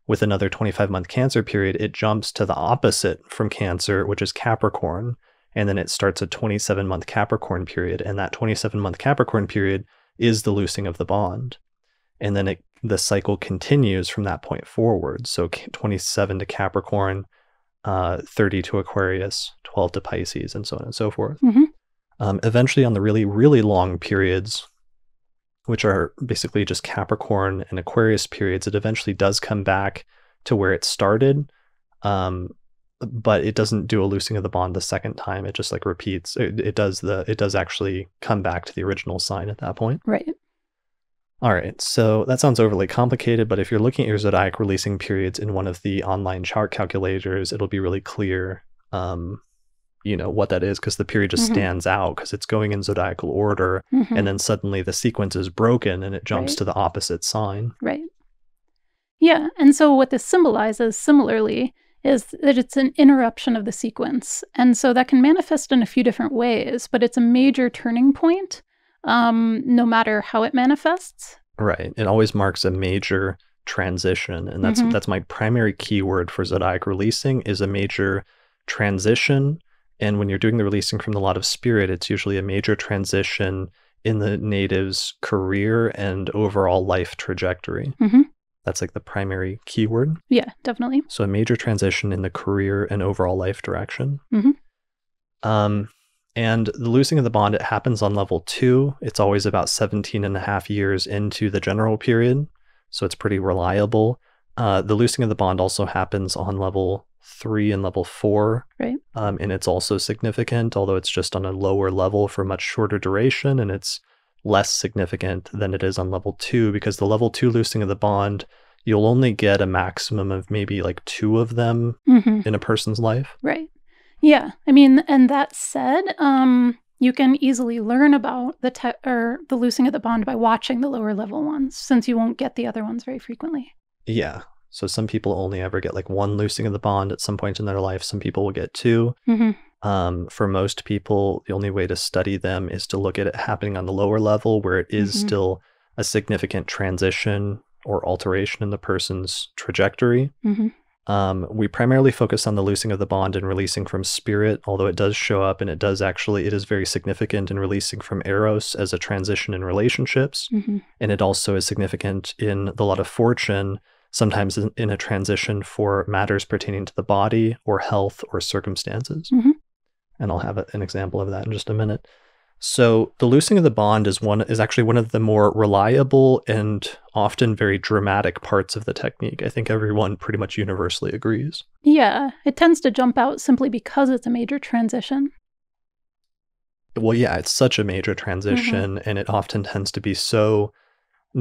with another 25-month Cancer period, it jumps to the opposite from Cancer, which is Capricorn. And then it starts a 27-month Capricorn period. And that 27-month Capricorn period is the loosing of the bond. And then the cycle continues from that point forward. So 27 to Capricorn, 30 to Aquarius, 12 to Pisces, and so on and so forth. Eventually on the really, really long periods, which are basically just Capricorn and Aquarius periods, it eventually does come back to where it started. But it doesn't do a loosing of the bond the second time. It just like repeats. It does actually come back to the original sign at that point. Right. All right. So that sounds overly complicated, but if you're looking at your zodiac releasing periods in one of the online chart calculators, it'll be really clear, what that is, because the period just stands out because it's going in zodiacal order, and then suddenly the sequence is broken and it jumps to the opposite sign. Right. Yeah. And so what this symbolizes similarly is that it's an interruption of the sequence. And so that can manifest in a few different ways, but it's a major turning point, no matter how it manifests. Right. It always marks a major transition. And that's my primary keyword for zodiac releasing is a major transition. And when you're doing the releasing from the lot of spirit, it's usually a major transition in the native's career and overall life trajectory. That's like the primary keyword. Yeah, definitely. So a major transition in the career and overall life direction. And the loosing of the bond, it happens on level 2. It's always about 17 and a half years into the general period. So it's pretty reliable. The loosing of the bond also happens on level 3 and level 4. Right. And it's also significant, although it's just on a lower level for much shorter duration. And it's less significant than it is on level 2, because the level 2 loosing of the bond, you'll only get a maximum of maybe like 2 of them in a person's life. Right. Yeah. I mean, and that said, you can easily learn about the loosing of the bond by watching the lower level ones, since you won't get the other ones very frequently. Yeah. So some people only ever get like 1 loosing of the bond at some point in their life. Some people will get 2. For most people, the only way to study them is to look at it happening on the lower level, where it is still a significant transition or alteration in the person's trajectory. We primarily focus on the loosing of the bond and releasing from spirit, although it does show up and it is very significant in releasing from Eros as a transition in relationships. And it also is significant in the lot of fortune, sometimes in a transition for matters pertaining to the body or health or circumstances. And I'll have an example of that in just a minute. So the loosing of the bond is actually one of the more reliable and often very dramatic parts of the technique. I think everyone pretty much universally agrees. Yeah, it tends to jump out simply because it's a major transition. Well, yeah, it's such a major transition, and it often tends to be so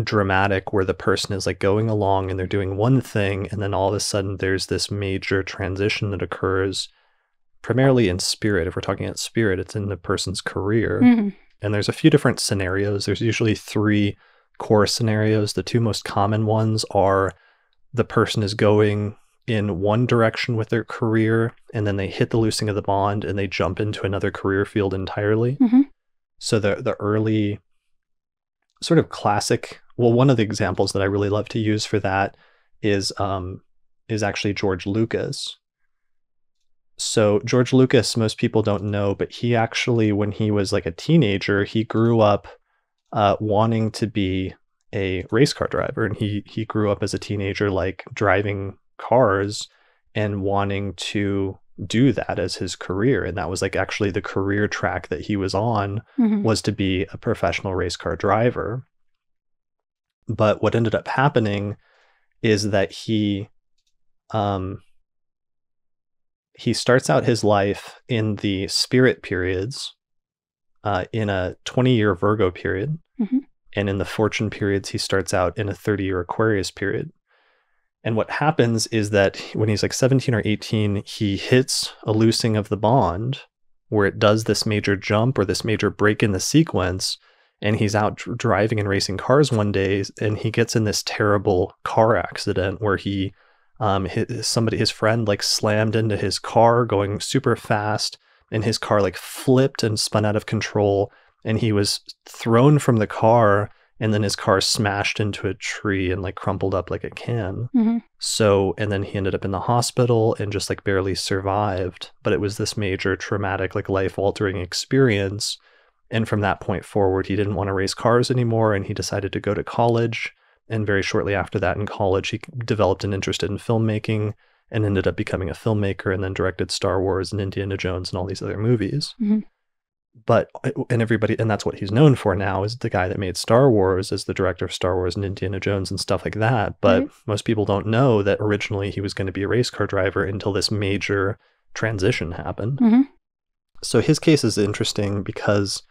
dramatic where the person is like going along and they're doing one thing, and then all of a sudden there's this major transition that occurs primarily in spirit. If we're talking about spirit, it's in the person's career. And there's a few different scenarios. There's usually 3 core scenarios. The 2 most common ones are the person is going in one direction with their career, and then they hit the loosing of the bond and they jump into another career field entirely. So the early sort of classic, well, one of the examples that I really love to use for that is actually George Lucas. So George Lucas, most people don't know, but he actually, when he was like a teenager, he grew up wanting to be a race car driver. And he grew up as a teenager, like driving cars and wanting to do that as his career. And that was like actually the career track that he was on, was to be a professional race car driver. But what ended up happening is that he starts out his life in the spirit periods, in a 20-year Virgo period. And in the fortune periods, he starts out in a 30-year Aquarius period. And what happens is that when he's like 17 or 18, he hits a loosing of the bond, where it does this major jump or this major break in the sequence, and he's out driving and racing cars one day, and he gets in this terrible car accident where his friend like slammed into his car going super fast, and his car like flipped and spun out of control, and he was thrown from the car, and then his car smashed into a tree and like crumpled up like a can. Mm-hmm. So, and then he ended up in the hospital and just like barely survived. But it was this major traumatic, like life-altering experience. And from that point forward, he didn't want to race cars anymore, and he decided to go to college. And very shortly after that in college, he developed an interest in filmmaking and ended up becoming a filmmaker, and then directed Star Wars and Indiana Jones and all these other movies. Mm-hmm. And that's what he's known for now, is the guy that made Star Wars, as the director of Star Wars and Indiana Jones and stuff like that. But most people don't know that originally he was going to be a race car driver until this major transition happened. Mm-hmm. So his case is interesting because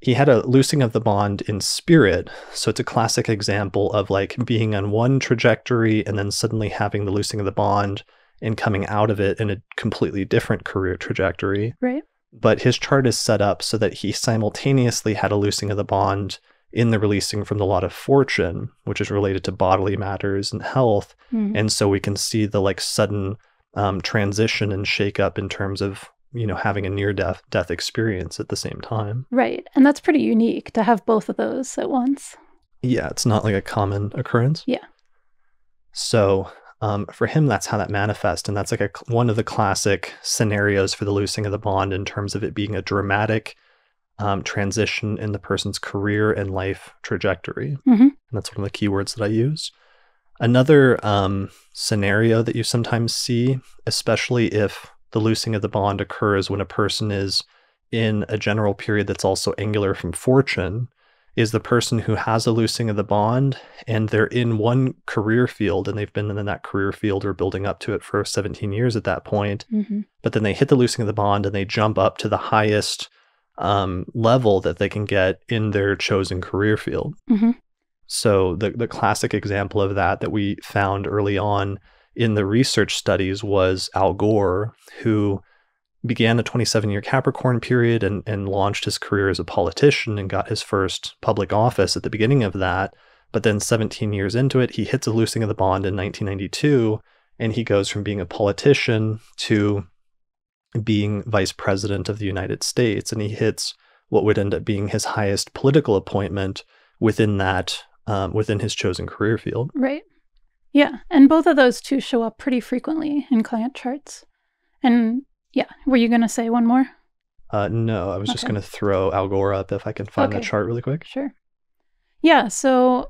he had a loosing of the bond in spirit. So it's a classic example of like being on one trajectory and then suddenly having the loosing of the bond and coming out of it in a completely different career trajectory. Right. But his chart is set up so that he simultaneously had a loosing of the bond in the releasing from the lot of fortune, which is related to bodily matters and health. Mm-hmm. And so we can see the like sudden transition and shake up in terms of, having a near-death experience at the same time. Right. And that's pretty unique to have both of those at once. Yeah, it's not like a common occurrence. Yeah. So for him, that's how that manifests. And that's like one of the classic scenarios for the loosing of the bond in terms of it being a dramatic transition in the person's career and life trajectory. Mm-hmm. And that's one of the keywords that I use. Another scenario that you sometimes see, especially if the loosing of the bond occurs when a person is in a general period that's also angular from fortune, is the person who has a loosing of the bond and they're in one career field and they've been in that career field or building up to it for 17 years at that point. Mm-hmm. But then they hit the loosing of the bond and they jump up to the highest level that they can get in their chosen career field. Mm-hmm. So the classic example of that we found early on in the research studies was Al Gore, who began a 27-year Capricorn period and launched his career as a politician and got his first public office at the beginning of that. But then 17 years into it, he hits a loosing of the bond in 1992, and he goes from being a politician to being vice president of the United States. And he hits what would end up being his highest political appointment within his chosen career field. Right. Yeah. And both of those two show up pretty frequently in client charts. And yeah, were you going to say one more? No, I was just going to throw Al Gore up if I can find that chart really quick. Sure. Yeah, so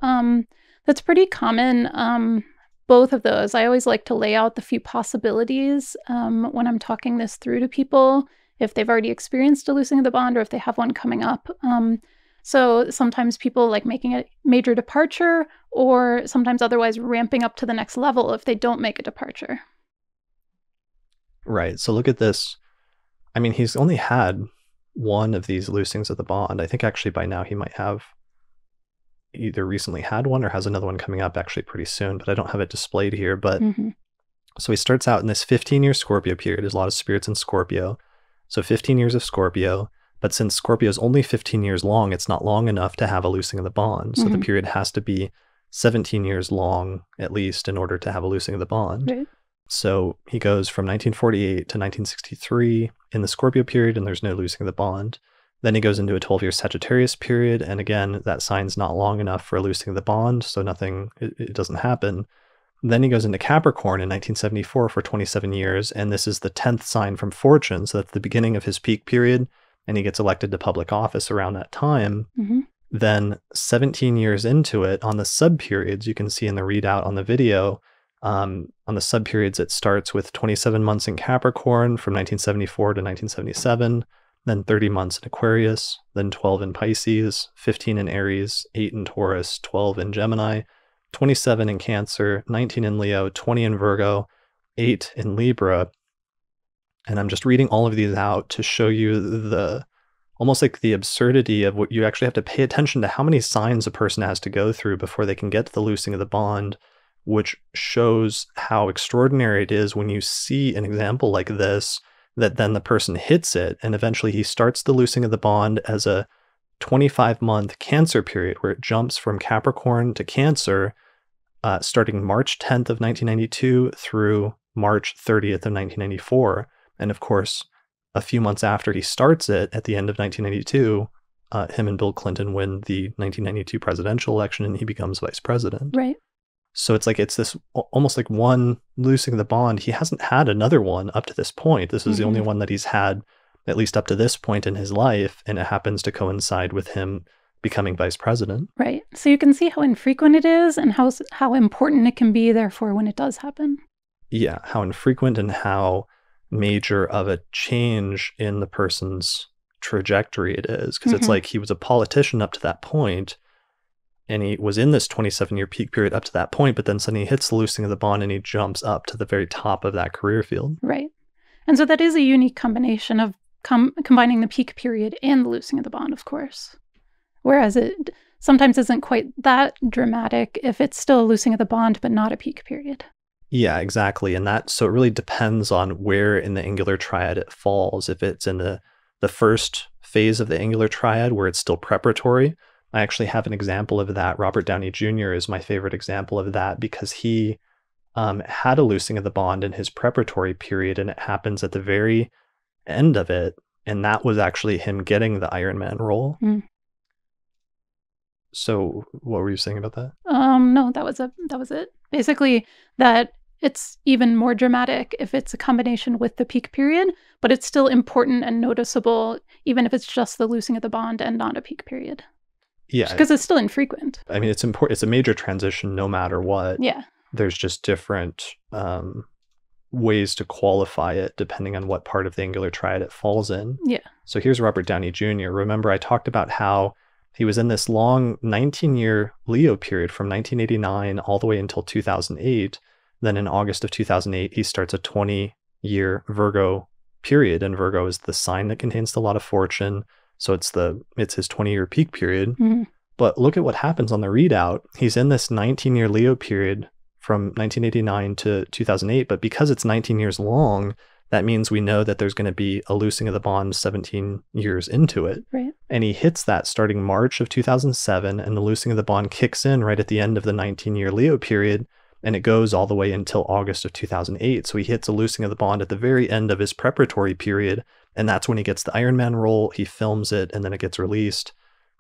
that's pretty common, both of those. I always like to lay out the few possibilities when I'm talking this through to people, if they've already experienced a loosing of the bond or if they have one coming up. So sometimes people like making a major departure, or sometimes otherwise ramping up to the next level if they don't make a departure. Right. So look at this. I mean, he's only had one of these loosings of the bond. I think actually by now he might have either recently had one or has another one coming up actually pretty soon, but I don't have it displayed here. But so he starts out in this 15-year Scorpio period. There's a lot of spirits in Scorpio. So 15 years of Scorpio. But since Scorpio is only 15 years long, it's not long enough to have a loosing of the bond. So the period has to be 17 years long, at least, in order to have a loosing of the bond. Right. So he goes from 1948 to 1963 in the Scorpio period, and there's no loosing of the bond. Then he goes into a 12-year Sagittarius period, and again, that sign's not long enough for a loosing of the bond, so it doesn't happen. Then he goes into Capricorn in 1974 for 27 years, and this is the 10th sign from fortune, so that's the beginning of his peak period, and he gets elected to public office around that time. Then 17 years into it, on the sub-periods, you can see in the readout on the video, on the sub-periods, it starts with 27 months in Capricorn from 1974 to 1977, then 30 months in Aquarius, then 12 in Pisces, 15 in Aries, 8 in Taurus, 12 in Gemini, 27 in Cancer, 19 in Leo, 20 in Virgo, 8 in Libra. And I'm just reading all of these out to show you almost like the absurdity of what you actually have to pay attention to how many signs a person has to go through before they can get to the loosing of the bond, which shows how extraordinary it is when you see an example like this that then the person hits it, and eventually he starts the loosing of the bond as a 25-month Cancer period where it jumps from Capricorn to Cancer, starting March 10th of 1992 through March 30th of 1994. And of course, a few months after he starts it, at the end of 1992, him and Bill Clinton win the 1992 presidential election and he becomes vice president. Right. So it's this almost like one loosing the bond. He hasn't had another one up to this point. This is the only one that he's had, at least up to this point in his life. And it happens to coincide with him becoming vice president. Right. So you can see how infrequent it is and how important it can be, therefore, when it does happen. Yeah, how infrequent and how major of a change in the person's trajectory it is. Because it's like he was a politician up to that point, and he was in this 27-year peak period up to that point, but then suddenly he hits the loosing of the bond and he jumps up to the very top of that career field. Right. And so that is a unique combination of combining the peak period and the loosing of the bond, of course. Whereas it sometimes isn't quite that dramatic if it's still a loosing of the bond, but not a peak period. Yeah, exactly. And so it really depends on where in the angular triad it falls. If it's in the first phase of the angular triad where it's still preparatory, I actually have an example of that. Robert Downey Jr. is my favorite example of that because he had a loosing of the bond in his preparatory period, and it happens at the very end of it. And that was actually him getting the Iron Man role. So what were you saying about that? No, that was it. Basically, that it's even more dramatic if it's a combination with the peak period, but it's still important and noticeable, even if it's just the loosing of the bond and not a peak period. Yeah. Because it's still infrequent. I mean, it's important. It's a major transition no matter what. Yeah. There's just different ways to qualify it depending on what part of the angular triad it falls in. Yeah. So here's Robert Downey Jr. Remember, I talked about how he was in this long 19-year Leo period from 1989 all the way until 2008. Then in August of 2008, he starts a 20-year Virgo period. And Virgo is the sign that contains the lot of fortune. So it's his 20-year peak period. But look at what happens on the readout. He's in this 19-year Leo period from 1989 to 2008. But because it's 19 years long, that means we know that there's going to be a loosing of the bond 17 years into it. Right. And he hits that starting March of 2007, and the loosing of the bond kicks in right at the end of the 19-year Leo period, and it goes all the way until August of 2008. So he hits a loosing of the bond at the very end of his preparatory period, and that's when he gets the Iron Man role. He films it, and then it gets released.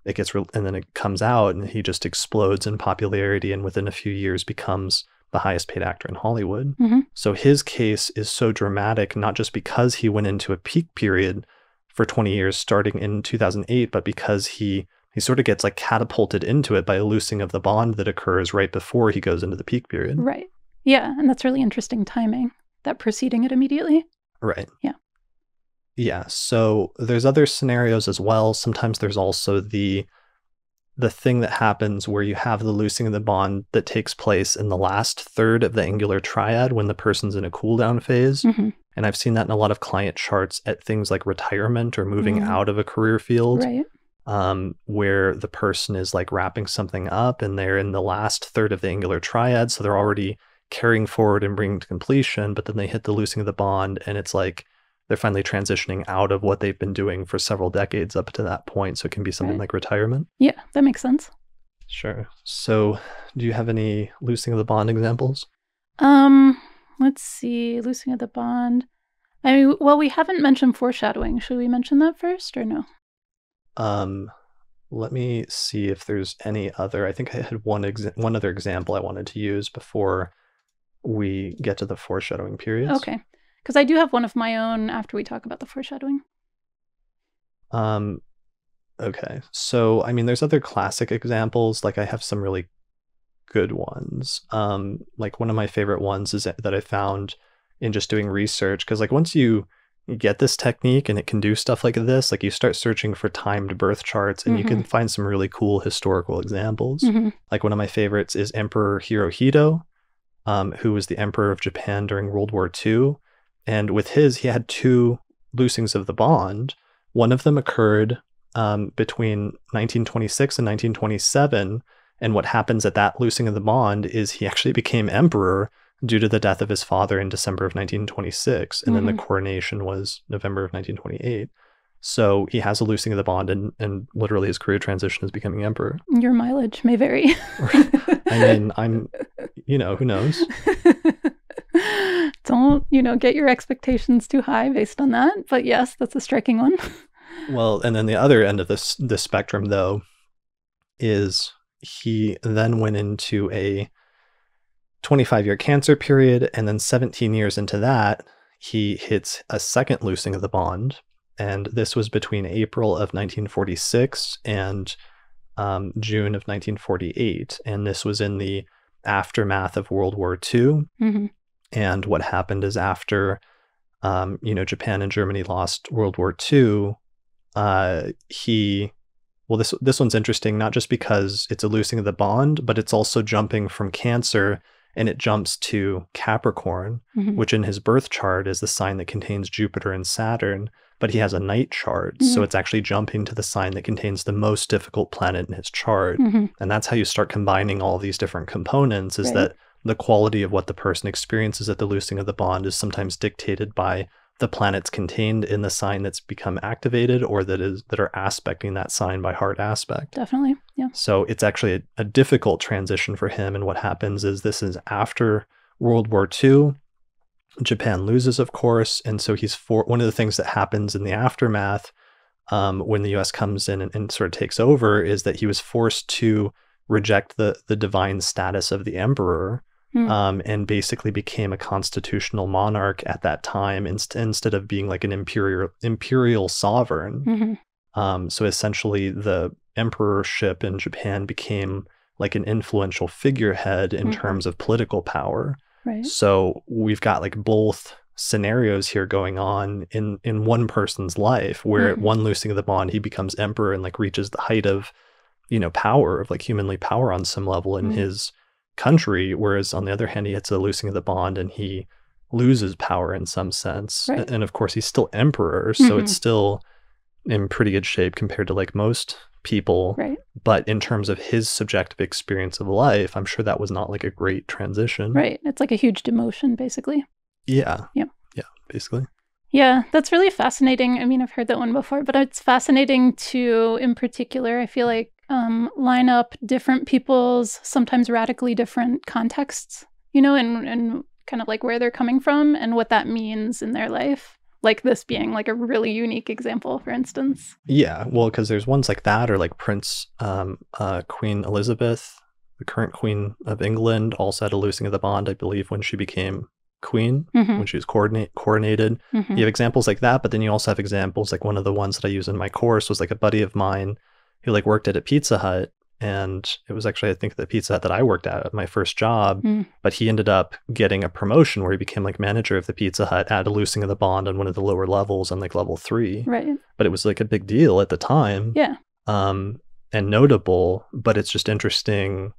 And then it comes out, and he just explodes in popularity, and within a few years becomes the highest paid actor in Hollywood. So his case is so dramatic, not just because he went into a peak period for 20 years starting in 2008, but because he sort of gets like catapulted into it by a loosing of the bond that occurs right before he goes into the peak period. Right. Yeah. And that's really interesting timing, that preceding it immediately. Right. Yeah. Yeah. So there's other scenarios as well. Sometimes there's also the thing that happens where you have the loosing of the bond that takes place in the last third of the angular triad when the person's in a cool down phase. And I've seen that in a lot of client charts at things like retirement or moving out of a career field. Right. Where the person is like wrapping something up and they're in the last third of the angular triad. So they're already carrying forward and bringing to completion, but then they hit the loosing of the bond and it's like they're finally transitioning out of what they've been doing for several decades up to that point. So it can be something like retirement. Yeah, that makes sense. Sure. So do you have any loosing of the bond examples? Let's see. Loosing of the bond. I mean, well, we haven't mentioned foreshadowing. Should we mention that first or no? Let me see if there's any other. I think I had one other example I wanted to use before we get to the foreshadowing periods. Okay. Because I do have one of my own after we talk about the foreshadowing. Okay. So, I mean, there's other classic examples. Like I have some really good ones. Like one of my favorite ones is that I found in just doing research. Because like once you get this technique and it can do stuff like this, like you start searching for timed birth charts and you can find some really cool historical examples. Like one of my favorites is Emperor Hirohito, who was the emperor of Japan during World War II. And with he had two loosings of the bond. One of them occurred between 1926 and 1927. And what happens at that loosing of the bond is he actually became emperor due to the death of his father in December of 1926. And then the Mhm. coronation was November of 1928. So he has a loosing of the bond, and literally his career transition is becoming emperor. Your mileage may vary. I mean, who knows? Don't, get your expectations too high based on that. But yes, that's a striking one. Well, and then the other end of this spectrum, though, is he then went into a 25-year cancer period, and then 17 years into that, he hits a second loosing of the bond. And this was between April of 1946 and June of 1948. And this was in the aftermath of World War II. Mhm. And what happened is after, Japan and Germany lost World War II, this one's interesting, not just because it's a loosing of the bond, but it's also jumping from Cancer, and it jumps to Capricorn, Mhm. which in his birth chart is the sign that contains Jupiter and Saturn, but he has a night chart. So Mhm. it's actually jumping to the sign that contains the most difficult planet in his chart. Mhm. And that's how you start combining all these different components, is Right. that the quality of what the person experiences at the loosing of the bond is sometimes dictated by the planets contained in the sign that's become activated, or that are aspecting that sign by hard aspect. Definitely. Yeah. So it's actually a difficult transition for him. And what happens is, this is after World War II. Japan loses, of course. And so one of the things that happens in the aftermath, when the US comes in and sort of takes over, is that he was forced to reject the divine status of the emperor, and basically became a constitutional monarch at that time, instead of being like an imperial sovereign. Mhm. So essentially, the emperorship in Japan became like an influential figurehead in Mhm. terms of political power. Right. So we've got like both scenarios here going on in one person's life, where at Mhm. one loosing of the bond, he becomes emperor and like reaches the height of, power, of like humanly power on some level in Mhm. his country. Whereas on the other hand, he hits a loosing of the bond and he loses power in some sense. Right. And of course, he's still emperor. So Mhm. it's still in pretty good shape compared to like most people. Right. But in terms of his subjective experience of life, I'm sure that was not like a great transition. Right. It's like a huge demotion, basically. Yeah. Yep. Yeah, basically. Yeah, that's really fascinating. I mean, I've heard that one before, but it's fascinating to, in particular, I feel like, line up different people's sometimes radically different contexts, and kind of like where they're coming from and what that means in their life. Like this being like a really unique example, for instance. Yeah, well, because there's ones like that, or like Queen Elizabeth, the current Queen of England, also had a loosing of the bond, I believe, when she became queen, Mhm. when she was coronated. Mhm. You have examples like that, but then you also have examples like, one of the ones that I use in my course was like a buddy of mine who like worked at a Pizza Hut, and it was actually, I think, the Pizza Hut that I worked at my first job. Mm. But he ended up getting a promotion where he became like manager of the Pizza Hut at a loosing of the bond on one of the lower levels, on like level 3. Right. But it was like a big deal at the time. Yeah. And notable. But it's just interesting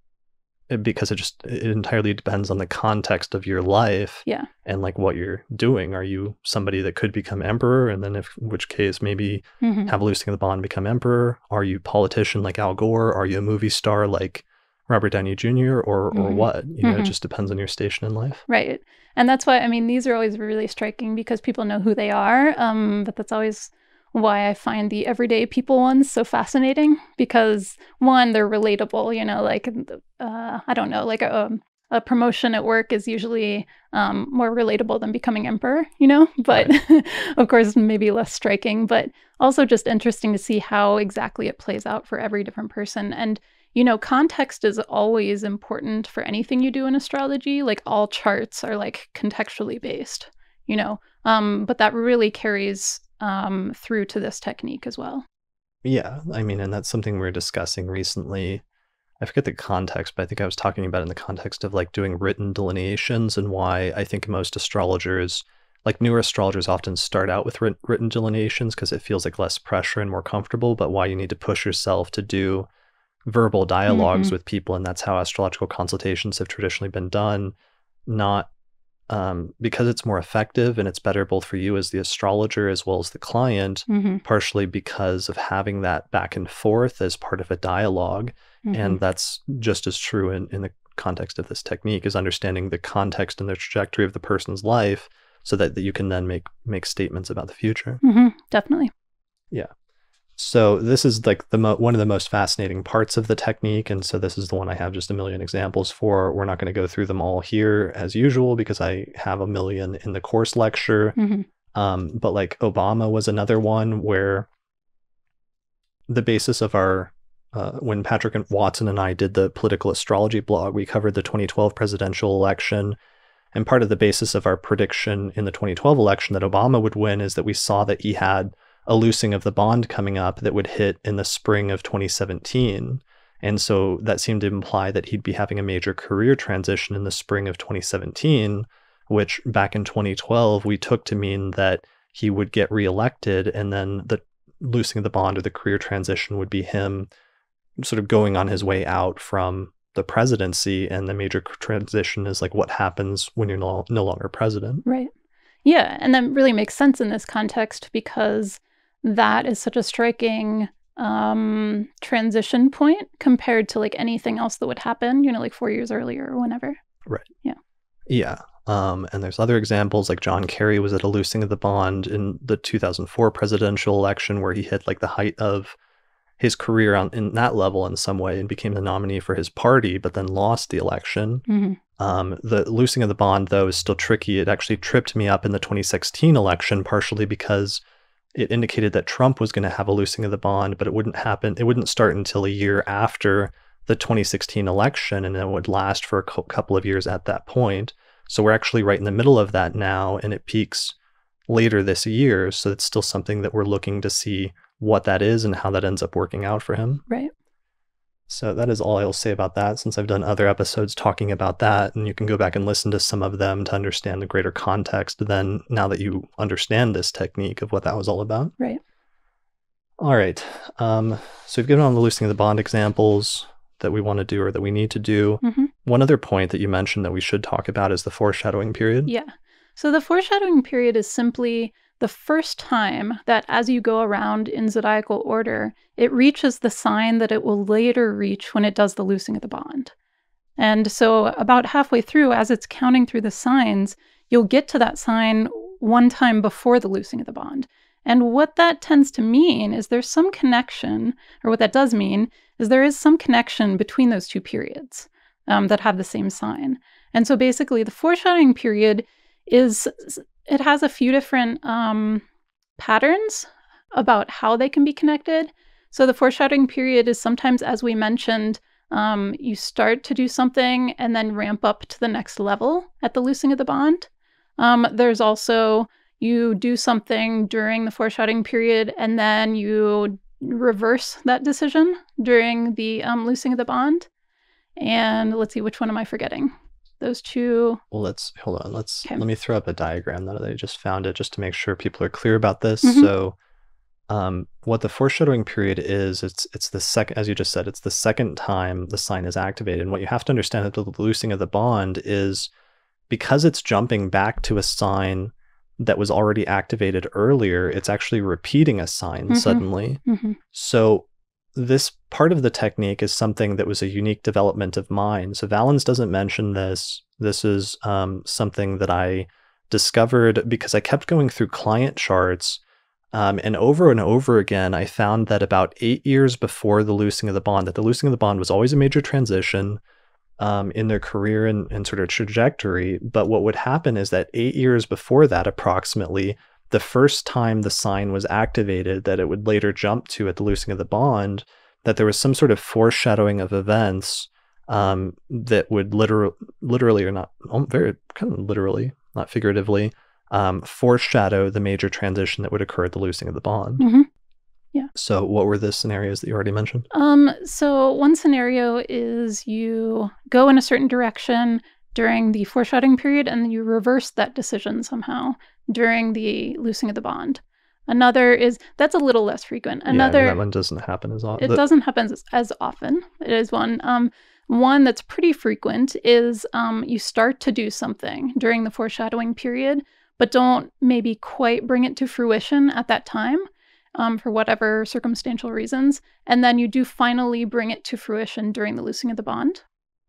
because it entirely depends on the context of your life. Yeah. And like what you're doing. Are you somebody that could become emperor, and then in which case maybe Mhm. have a loosing of the bond, become emperor? Are you a politician like Al Gore? Are you a movie star like Robert Downey Jr. or Mhm. what? It Mhm. just depends on your station in life. Right. And that's why, I mean, these are always really striking because people know who they are. But that's always why I find the everyday people ones so fascinating, because one, they're relatable, like, I don't know, like a promotion at work is usually more relatable than becoming emperor, but of course, maybe less striking, but also just interesting to see how exactly it plays out for every different person. And context is always important for anything you do in astrology. Like all charts are like contextually based, but that really carries through to this technique as well. Yeah, I mean, and that's something we were discussing recently. I forget the context, but I think I was talking about it in the context of like doing written delineations, and why I think most astrologers, like newer astrologers, often start out with written delineations because it feels like less pressure and more comfortable, but why you need to push yourself to do verbal dialogues with people. And that's how astrological consultations have traditionally been done, not because it's more effective and it's better both for you as the astrologer as well as the client, partially because of having that back and forth as part of a dialogue. And that's just as true in the context of this technique, is understanding the context and the trajectory of the person's life so that you can then make statements about the future. Definitely. Yeah. So this is like one of the most fascinating parts of the technique. And so this is the one I have just a million examples for. We're not going to go through them all here as usual because I have a million in the course lecture. But like Obama was another one where the basis of our, when Patrick Watson and I did the political astrology blog, we covered the 2012 presidential election. And part of the basis of our prediction in the 2012 election that Obama would win is that we saw that he had a loosing of the bond coming up that would hit in the spring of 2017. And so that seemed to imply that he'd be having a major career transition in the spring of 2017, which back in 2012, we took to mean that he would get reelected, and then the loosing of the bond or the career transition would be him sort of going on his way out from the presidency. And the major transition is like what happens when you're no longer president. Right. Yeah. And that really makes sense in this context because that is such a striking transition point compared to like anything else that would happen, like 4 years earlier or whenever. Right. Yeah. Yeah. And there's other examples like John Kerry was at a loosing of the bond in the 2004 presidential election where he hit like the height of his career in that level in some way and became the nominee for his party, but then lost the election. The loosing of the bond, though, is still tricky. It actually tripped me up in the 2016 election, partially because it indicated that Trump was going to have a loosing of the bond, but it wouldn't happen. It wouldn't start until a year after the 2016 election, and it would last for a couple of years at that point. So we're actually right in the middle of that now, and it peaks later this year. So it's still something that we're looking to see what that is and how that ends up working out for him. Right. So that is all I'll say about that, since I've done other episodes talking about that, and you can go back and listen to some of them to understand the greater context then now that you understand this technique of what that was all about. Right. All right. So we've given on the loosening of the bond examples that we want to do or that we need to do. One other point that you mentioned that we should talk about is the foreshadowing period. Yeah. So the foreshadowing period is simply the first time that as you go around in zodiacal order, it reaches the sign that it will later reach when it does the loosing of the bond. And so about halfway through, as it's counting through the signs, you'll get to that sign one time before the loosing of the bond. And what that tends to mean is there's some connection, or what that does mean is there is some connection between those two periods that have the same sign. And so basically the foreshadowing period it has a few different patterns about how they can be connected. So the foreshadowing period is sometimes, as we mentioned, you start to do something and then ramp up to the next level at the loosing of the bond. There's also you do something during the foreshadowing period and then you reverse that decision during the loosing of the bond. And let's see, which one am I forgetting? Those two. Well, hold on. Okay. Let me throw up a diagram that I just found it just to make sure people are clear about this. So what the foreshadowing period is, it's the second, as you just said, it's the second time the sign is activated. And what you have to understand at the loosing of the bond is because it's jumping back to a sign that was already activated earlier, it's actually repeating a sign suddenly. So this part of the technique is something that was a unique development of mine. So Valens doesn't mention this. This is something that I discovered because I kept going through client charts. And over again, I found that about 8 years before the loosing of the bond, that the loosing of the bond was always a major transition in their career and sort of trajectory. But what would happen is that 8 years before that, approximately, the first time the sign was activated that it would later jump to at the loosing of the bond, that there was some sort of foreshadowing of events that would literally or not, very kind of literally, not figuratively, foreshadow the major transition that would occur at the loosing of the bond. Yeah. So what were the scenarios that you already mentioned? So one scenario is you go in a certain direction during the foreshadowing period and you reverse that decision somehow during the loosing of the bond. Another is, that's a little less frequent. Another, that one doesn't happen as often. It doesn't happen as often. It is one. One that's pretty frequent is you start to do something during the foreshadowing period, but don't maybe quite bring it to fruition at that time for whatever circumstantial reasons. And then you do finally bring it to fruition during the loosing of the bond.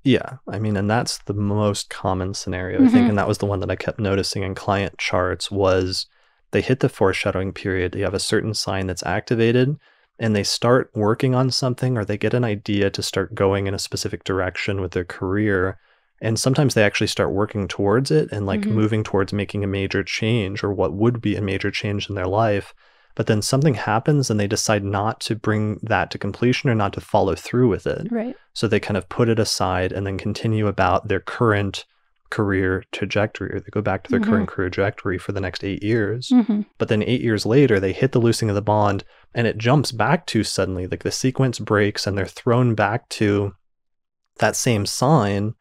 Yeah, I mean, and that's the most common scenario, I think, and that was the one that I kept noticing in client charts was they hit the foreshadowing period, you have a certain sign that's activated, and they start working on something or they get an idea to start going in a specific direction with their career, and sometimes they actually start working towards it and like moving towards making a major change or what would be a major change in their life. But then something happens and they decide not to bring that to completion or not to follow through with it. Right. So they kind of put it aside and then continue about their current career trajectory, or they go back to their current career trajectory for the next 8 years. But then 8 years later, they hit the loosing of the bond and it jumps back to suddenly, like the sequence breaks and they're thrown back to that same sign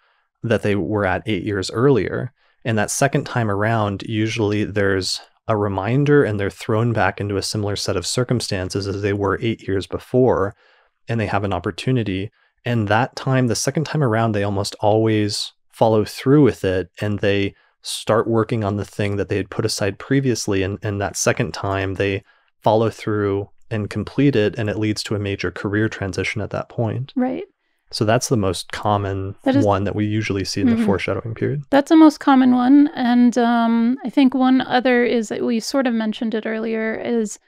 that they were at 8 years earlier. And that second time around, usually there's a reminder and they're thrown back into a similar set of circumstances as they were 8 years before, and they have an opportunity. And that time, the second time around, they almost always follow through with it and they start working on the thing that they had put aside previously. And that second time, they follow through and complete it, and it leads to a major career transition at that point. Right. So that's the most common one that we usually see in the foreshadowing period. That's the most common one. And I think one other is that we sort of mentioned it earlier is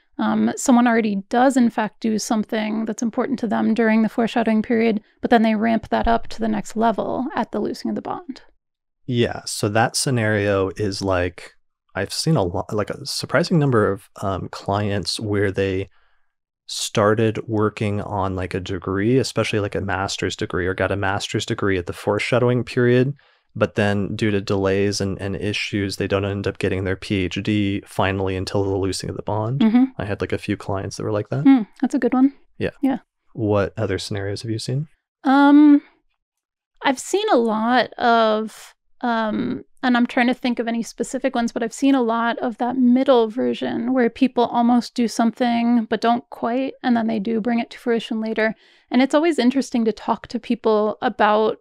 someone already does in fact do something that's important to them during the foreshadowing period, but then they ramp that up to the next level at the loosing of the bond. Yeah. So that scenario is like, I've seen a lot, like a surprising number of clients where they started working on like a degree, especially like a master's degree, or got a master's degree at the foreshadowing period, but then due to delays and issues, they don't end up getting their PhD finally until the loosing of the bond. I had like a few clients that were like that. That's a good one. Yeah. Yeah. What other scenarios have you seen? I've seen a lot of and I'm trying to think of any specific ones, but I've seen a lot of that middle version where people almost do something but don't quite, and then they do bring it to fruition later. And it's always interesting to talk to people about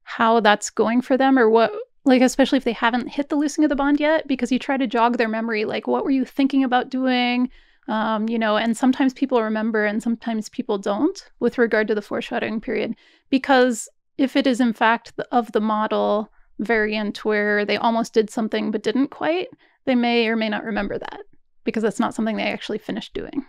how that's going for them, or what, like, especially if they haven't hit the loosing of the bond yet, because you try to jog their memory, like, what were you thinking about doing? And sometimes people remember and sometimes people don't with regard to the foreshadowing period, because if it is in fact of the model variant where they almost did something but didn't quite, they may or may not remember that because that's not something they actually finished doing,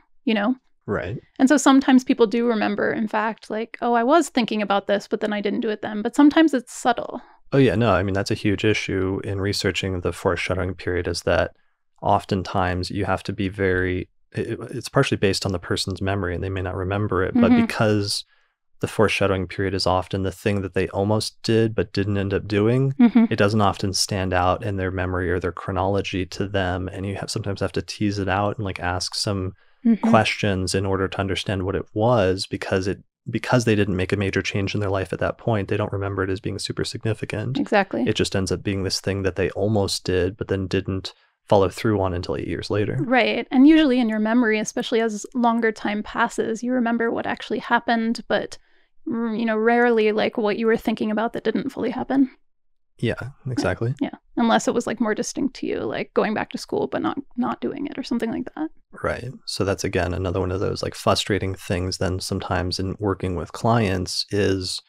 Right. And so sometimes people do remember, in fact, like, oh, I was thinking about this, but then I didn't do it then. But sometimes it's subtle. Oh, yeah. No, I mean, that's a huge issue in researching the foreshadowing period, is that oftentimes you have to be it's partially based on the person's memory and they may not remember it, but because the foreshadowing period is often the thing that they almost did but didn't end up doing, it doesn't often stand out in their memory or their chronology to them. And you sometimes have to tease it out and like ask some questions in order to understand what it was, because they didn't make a major change in their life at that point. They don't remember it as being super significant. Exactly. It just ends up being this thing that they almost did but then didn't follow through on until 8 years later. Right. And usually in your memory, especially as longer time passes, you remember what actually happened, but rarely like what you were thinking about that didn't fully happen. Yeah, exactly. Yeah. Unless it was like more distinct to you, like going back to school but not doing it or something like that. Right. So that's, again, another one of those like frustrating things then sometimes in working with clients, is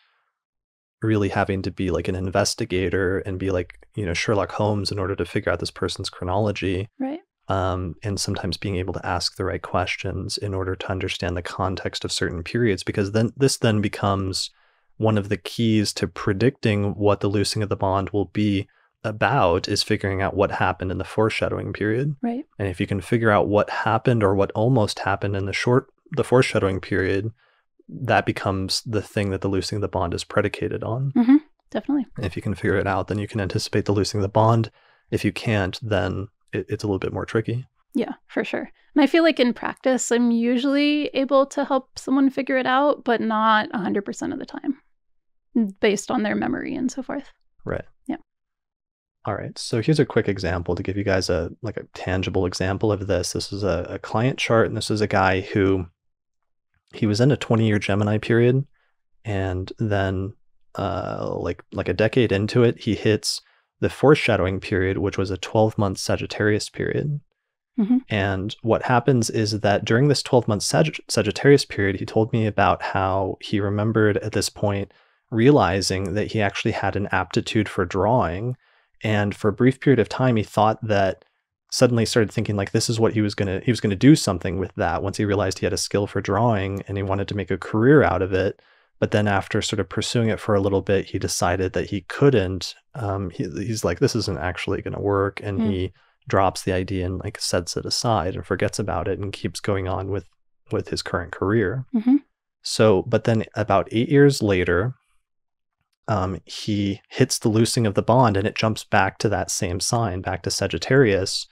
really having to be like an investigator and be like, Sherlock Holmes in order to figure out this person's chronology. Right. And sometimes being able to ask the right questions in order to understand the context of certain periods, because then this becomes one of the keys to predicting what the loosing of the bond will be about, is figuring out what happened in the foreshadowing period. Right. And if you can figure out what happened or what almost happened in the foreshadowing period, that becomes the thing that the loosing of the bond is predicated on. Definitely. And if you can figure it out, then you can anticipate the loosing of the bond. If you can't, then it's a little bit more tricky. Yeah, for sure. And I feel like in practice, I'm usually able to help someone figure it out, but not 100% of the time, based on their memory and so forth. Right. Yeah. All right. So here's a quick example to give you guys a tangible example of this. This is a client chart, and this is a guy who he was in a 20-year Gemini period, and then like a decade into it, he hits the foreshadowing period, which was a 12-month Sagittarius period. And what happens is that during this 12-month Sagittarius period, he told me about how he remembered at this point realizing that he actually had an aptitude for drawing. And for a brief period of time, he thought that suddenly started thinking like this is what he was going to do something with that once he realized he had a skill for drawing and he wanted to make a career out of it. But then after sort of pursuing it for a little bit, he decided that he couldn't. He's like, this isn't actually going to work. And he drops the idea and like sets it aside and forgets about it and keeps going on with his current career. So, but then about 8 years later, he hits the loosing of the bond and it jumps back to that same sign, back to Sagittarius.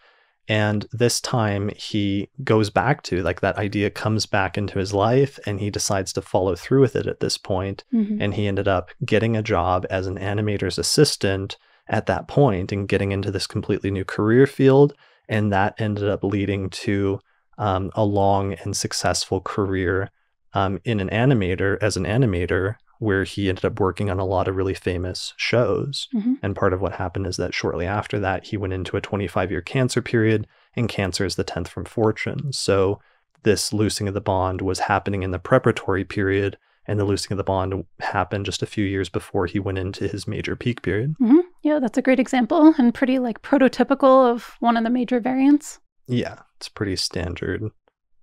And this time he goes back to like that idea comes back into his life and he decides to follow through with it at this point. And he ended up getting a job as an animator's assistant at that point and getting into this completely new career field. And that ended up leading to a long and successful career in an animator, where he ended up working on a lot of really famous shows. And part of what happened is that shortly after that, he went into a 25-year Cancer period, and Cancer is the 10th from fortune. So this loosing of the bond was happening in the preparatory period, and the loosing of the bond happened just a few years before he went into his major peak period. Yeah, that's a great example and pretty like prototypical of one of the major variants. Yeah, it's pretty standard,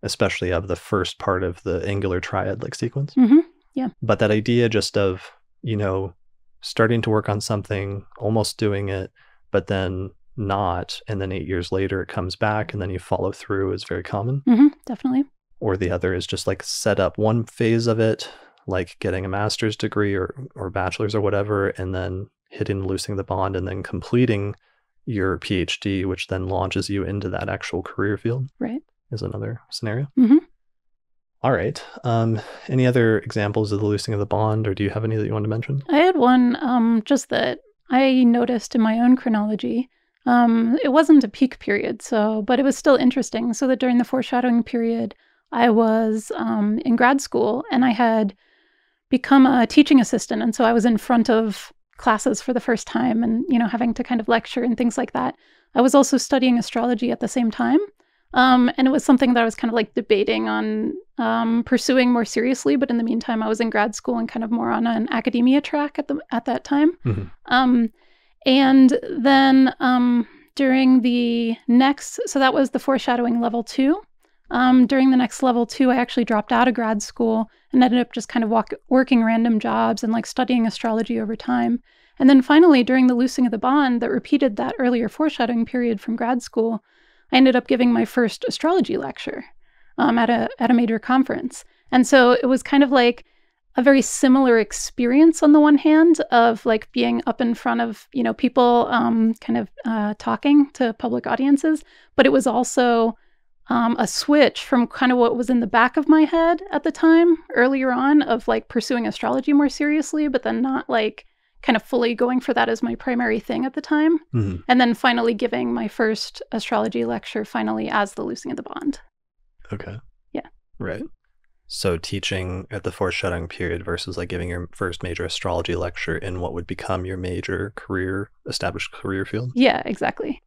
especially of the first part of the angular triad like sequence. Yeah. But that idea just of, starting to work on something, almost doing it, but then not, and then 8 years later it comes back and then you follow through is very common. Definitely. Or the other is just like set up one phase of it, like getting a master's degree or bachelor's or whatever, and then hitting loosing the bond and then completing your PhD, which then launches you into that actual career field. Right. Is another scenario. All right. Any other examples of the loosing of the bond, or do you have any that you want to mention? I had one just that I noticed in my own chronology. It wasn't a peak period, but it was still interesting. So that during the foreshadowing period, I was in grad school and I had become a teaching assistant. And so I was in front of classes for the first time and, having to kind of lecture and things like that. I was also studying astrology at the same time. And it was something that I was kind of like debating on pursuing more seriously. But in the meantime, I was in grad school and kind of more on an academia track at that time. And then during the next, so that was the foreshadowing level 2. During the next level 2, I actually dropped out of grad school and ended up just kind of working random jobs and like studying astrology over time. And then finally, during the loosing of the bond that repeated that earlier foreshadowing period from grad school, I ended up giving my first astrology lecture at a major conference. And so it was kind of like a very similar experience on the one hand of like being up in front of, people talking to public audiences. But it was also a switch from kind of what was in the back of my head at the time earlier on of like pursuing astrology more seriously, but then not like kind of fully going for that as my primary thing at the time. And then finally giving my first astrology lecture finally as the loosing of the bond. Okay. Yeah. Right. So teaching at the foreshadowing period versus like giving your first major astrology lecture in what would become your major established career field. Yeah, exactly.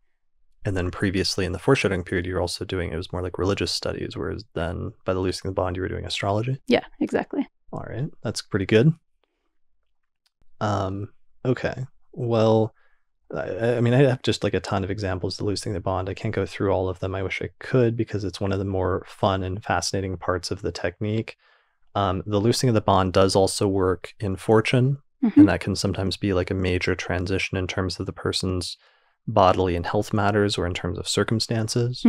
And then previously in the foreshadowing period, you're also doing, it was more like religious studies, whereas then by the loosing of the bond, you were doing astrology. Yeah, exactly. All right. That's pretty good. Okay. Well, I mean, I have just like a ton of examples of loosing the bond. I can't go through all of them. I wish I could because it's one of the more fun and fascinating parts of the technique. The loosing of the bond does also work in fortune, and that can sometimes be like a major transition in terms of the person's bodily and health matters or in terms of circumstances.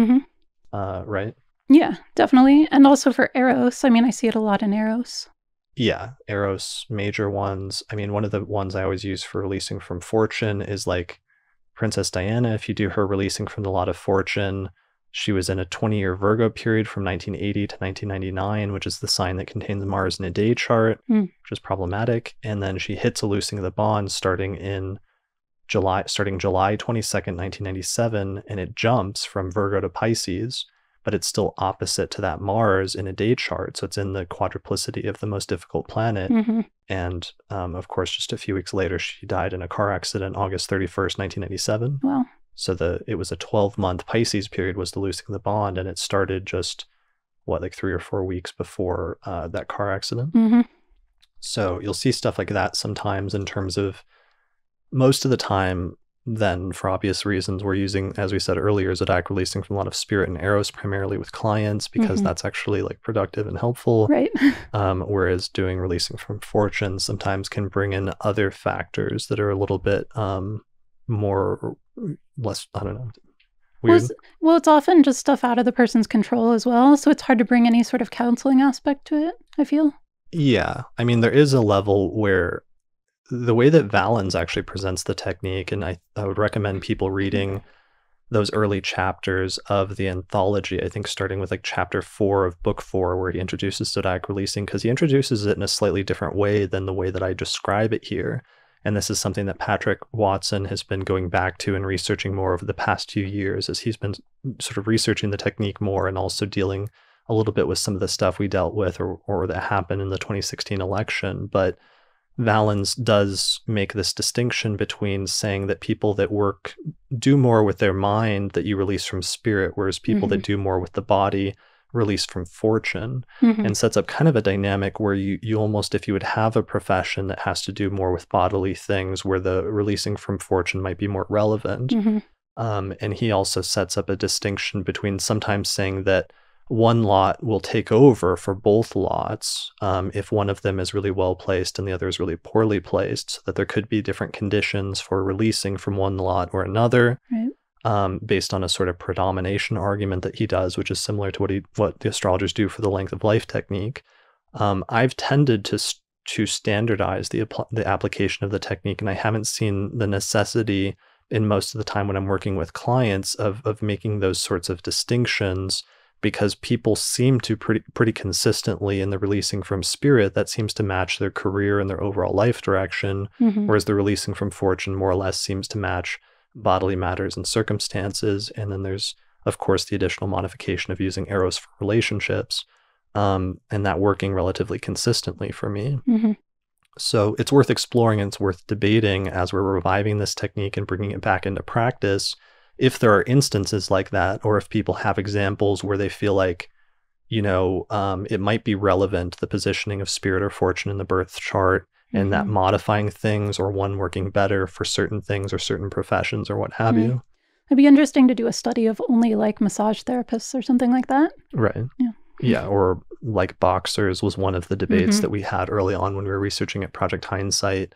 Right? Yeah, definitely. And also for Eros. I mean, I see it a lot in Eros. Yeah, Eros, major ones. I mean, one of the ones I always use for releasing from fortune is like Princess Diana. If you do her releasing from the lot of fortune, she was in a 20-year Virgo period from 1980 to 1999, which is the sign that contains Mars in a day chart, which is problematic. And then she hits a loosing of the bond starting July 22nd, 1997, and it jumps from Virgo to Pisces, but it's still opposite to that Mars in a day chart. So it's in the quadruplicity of the most difficult planet. And of course, just a few weeks later, she died in a car accident, August 31st, 1997. Wow. So it was a 12-month Pisces period was the loosing of the bond, and it started just, like 3 or 4 weeks before that car accident. So you'll see stuff like that sometimes in terms of most of the time, then for obvious reasons, we're using, as we said earlier, Zodiac releasing from a lot of Spirit and Eros primarily with clients because that's actually like productive and helpful. Right. Whereas doing releasing from Fortune sometimes can bring in other factors that are a little bit less, I don't know, weird. Well, it's often just stuff out of the person's control as well. So it's hard to bring any sort of counseling aspect to it, I feel. Yeah. I mean, there is a level where the way that Valens actually presents the technique, and I would recommend people reading those early chapters of the anthology, I think starting with like chapter 4 of book 4, where he introduces Zodiac releasing, because he introduces it in a slightly different way than the way that I describe it here. And this is something that Patrick Watson has been going back to and researching more over the past few years as he's been sort of researching the technique more and also dealing a little bit with some of the stuff we dealt with or that happened in the 2016 election. But Valens does make this distinction between saying that people that work do more with their mind that you release from Spirit, whereas people that do more with the body release from Fortune, and sets up kind of a dynamic where you almost, if you would have a profession that has to do more with bodily things, where the releasing from Fortune might be more relevant. And he also sets up a distinction between sometimes saying that one lot will take over for both lots if one of them is really well placed and the other is really poorly placed, so that there could be different conditions for releasing from one lot or another, based on a sort of predomination argument that he does, which is similar to what the astrologers do for the length of life technique. I've tended to standardize the application of the technique, and I haven't seen the necessity in most of the time when I'm working with clients of making those sorts of distinctions, because people seem to pretty consistently in the releasing from Spirit, that seems to match their career and their overall life direction, whereas the releasing from Fortune more or less seems to match bodily matters and circumstances. And then there's, of course, the additional modification of using Eros for relationships, and that working relatively consistently for me. So it's worth exploring and it's worth debating as we're reviving this technique and bringing it back into practice, if there are instances like that, or if people have examples where they feel like, it might be relevant, the positioning of Spirit or Fortune in the birth chart, and that modifying things or one working better for certain things or certain professions or what have you. It'd be interesting to do a study of only like massage therapists or something like that. Right. Yeah. Or like boxers was one of the debates that we had early on when we were researching at Project Hindsight.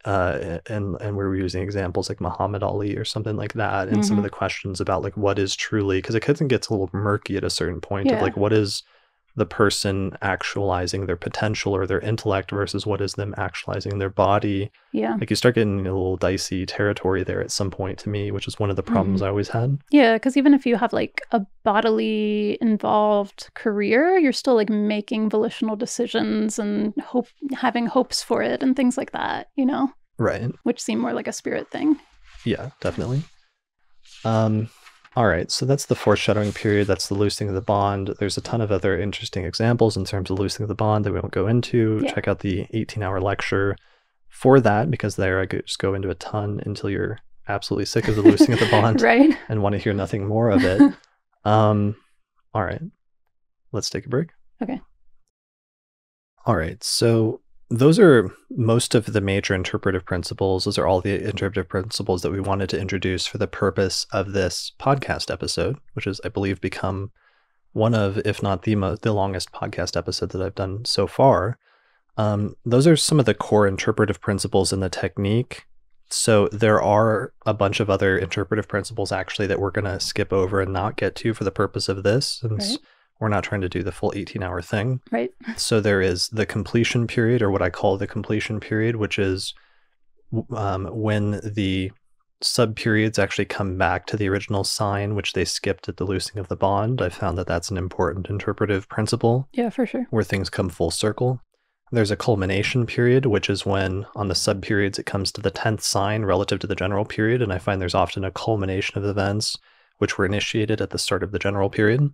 And we were using examples like Muhammad Ali or something like that, and some of the questions about like what is truly, because it kind of gets a little murky at a certain point of like what is the person actualizing their potential or their intellect versus what is them actualizing their body. Like you start getting a little dicey territory there at some point to me, which is one of the problems I always had. Yeah, because even if you have like a bodily involved career, you're still like making volitional decisions and having hopes for it and things like that, Right. Which seem more like a spirit thing. Yeah, definitely. All right, so that's the foreshadowing period. That's the loosening of the bond. There's a ton of other interesting examples in terms of loosening of the bond that we won't go into. Check out the 18-hour lecture for that, because there I could just go into a ton until you're absolutely sick of the loosening of the bond and want to hear nothing more of it. All right, let's take a break. Okay. All right, so those are most of the major interpretive principles. Those are all the interpretive principles that we wanted to introduce for the purpose of this podcast episode, which is, I believe, become one of, if not the longest podcast episode that I've done so far. Those are some of the core interpretive principles in the technique. So there are a bunch of other interpretive principles actually that we're going to skip over and not get to for the purpose of this, since we're not trying to do the full 18-hour thing. Right. So there is the completion period, or what I call the completion period, which is when the sub-periods actually come back to the original sign, which they skipped at the loosening of the bond. I found that that's an important interpretive principle. Yeah, for sure. Where things come full circle. There's a culmination period, which is when on the sub-periods it comes to the 10th sign relative to the general period. And I find there's often a culmination of events which were initiated at the start of the general period.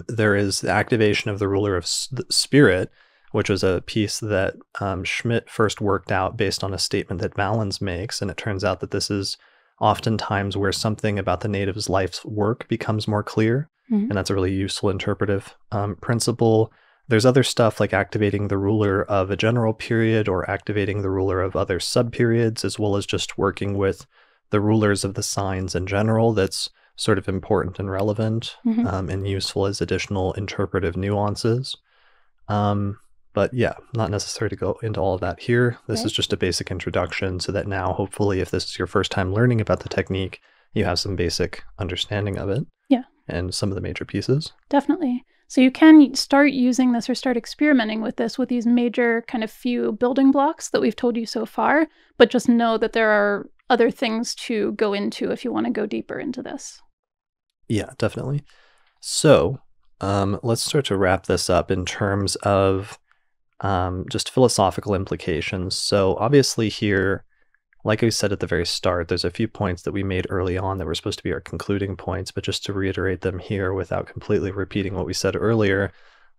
There is the activation of the ruler of Spirit, which was a piece that Schmidt first worked out based on a statement that Valens makes. And it turns out that this is oftentimes where something about the native's life's work becomes more clear. And that's a really useful interpretive principle. There's other stuff like activating the ruler of a general period or activating the ruler of other subperiods, as well as just working with the rulers of the signs in general. That's sort of important and relevant Hmm. and useful as additional interpretive nuances. But yeah, not necessary to go into all of that here. This is Right. just a basic introduction so that now, hopefully, if this is your first time learning about the technique, you have some basic understanding of it Yeah, and some of the major pieces. definitely. So you can start using this or start experimenting with this with these major kind of few building blocks that we've told you so far, but just know that there are other things to go into if you want to go deeper into this. Yeah, definitely. So let's start to wrap this up in terms of just philosophical implications. So obviously here, like I said at the very start, there's a few points that we made early on that were supposed to be our concluding points, but just to reiterate them here without completely repeating what we said earlier,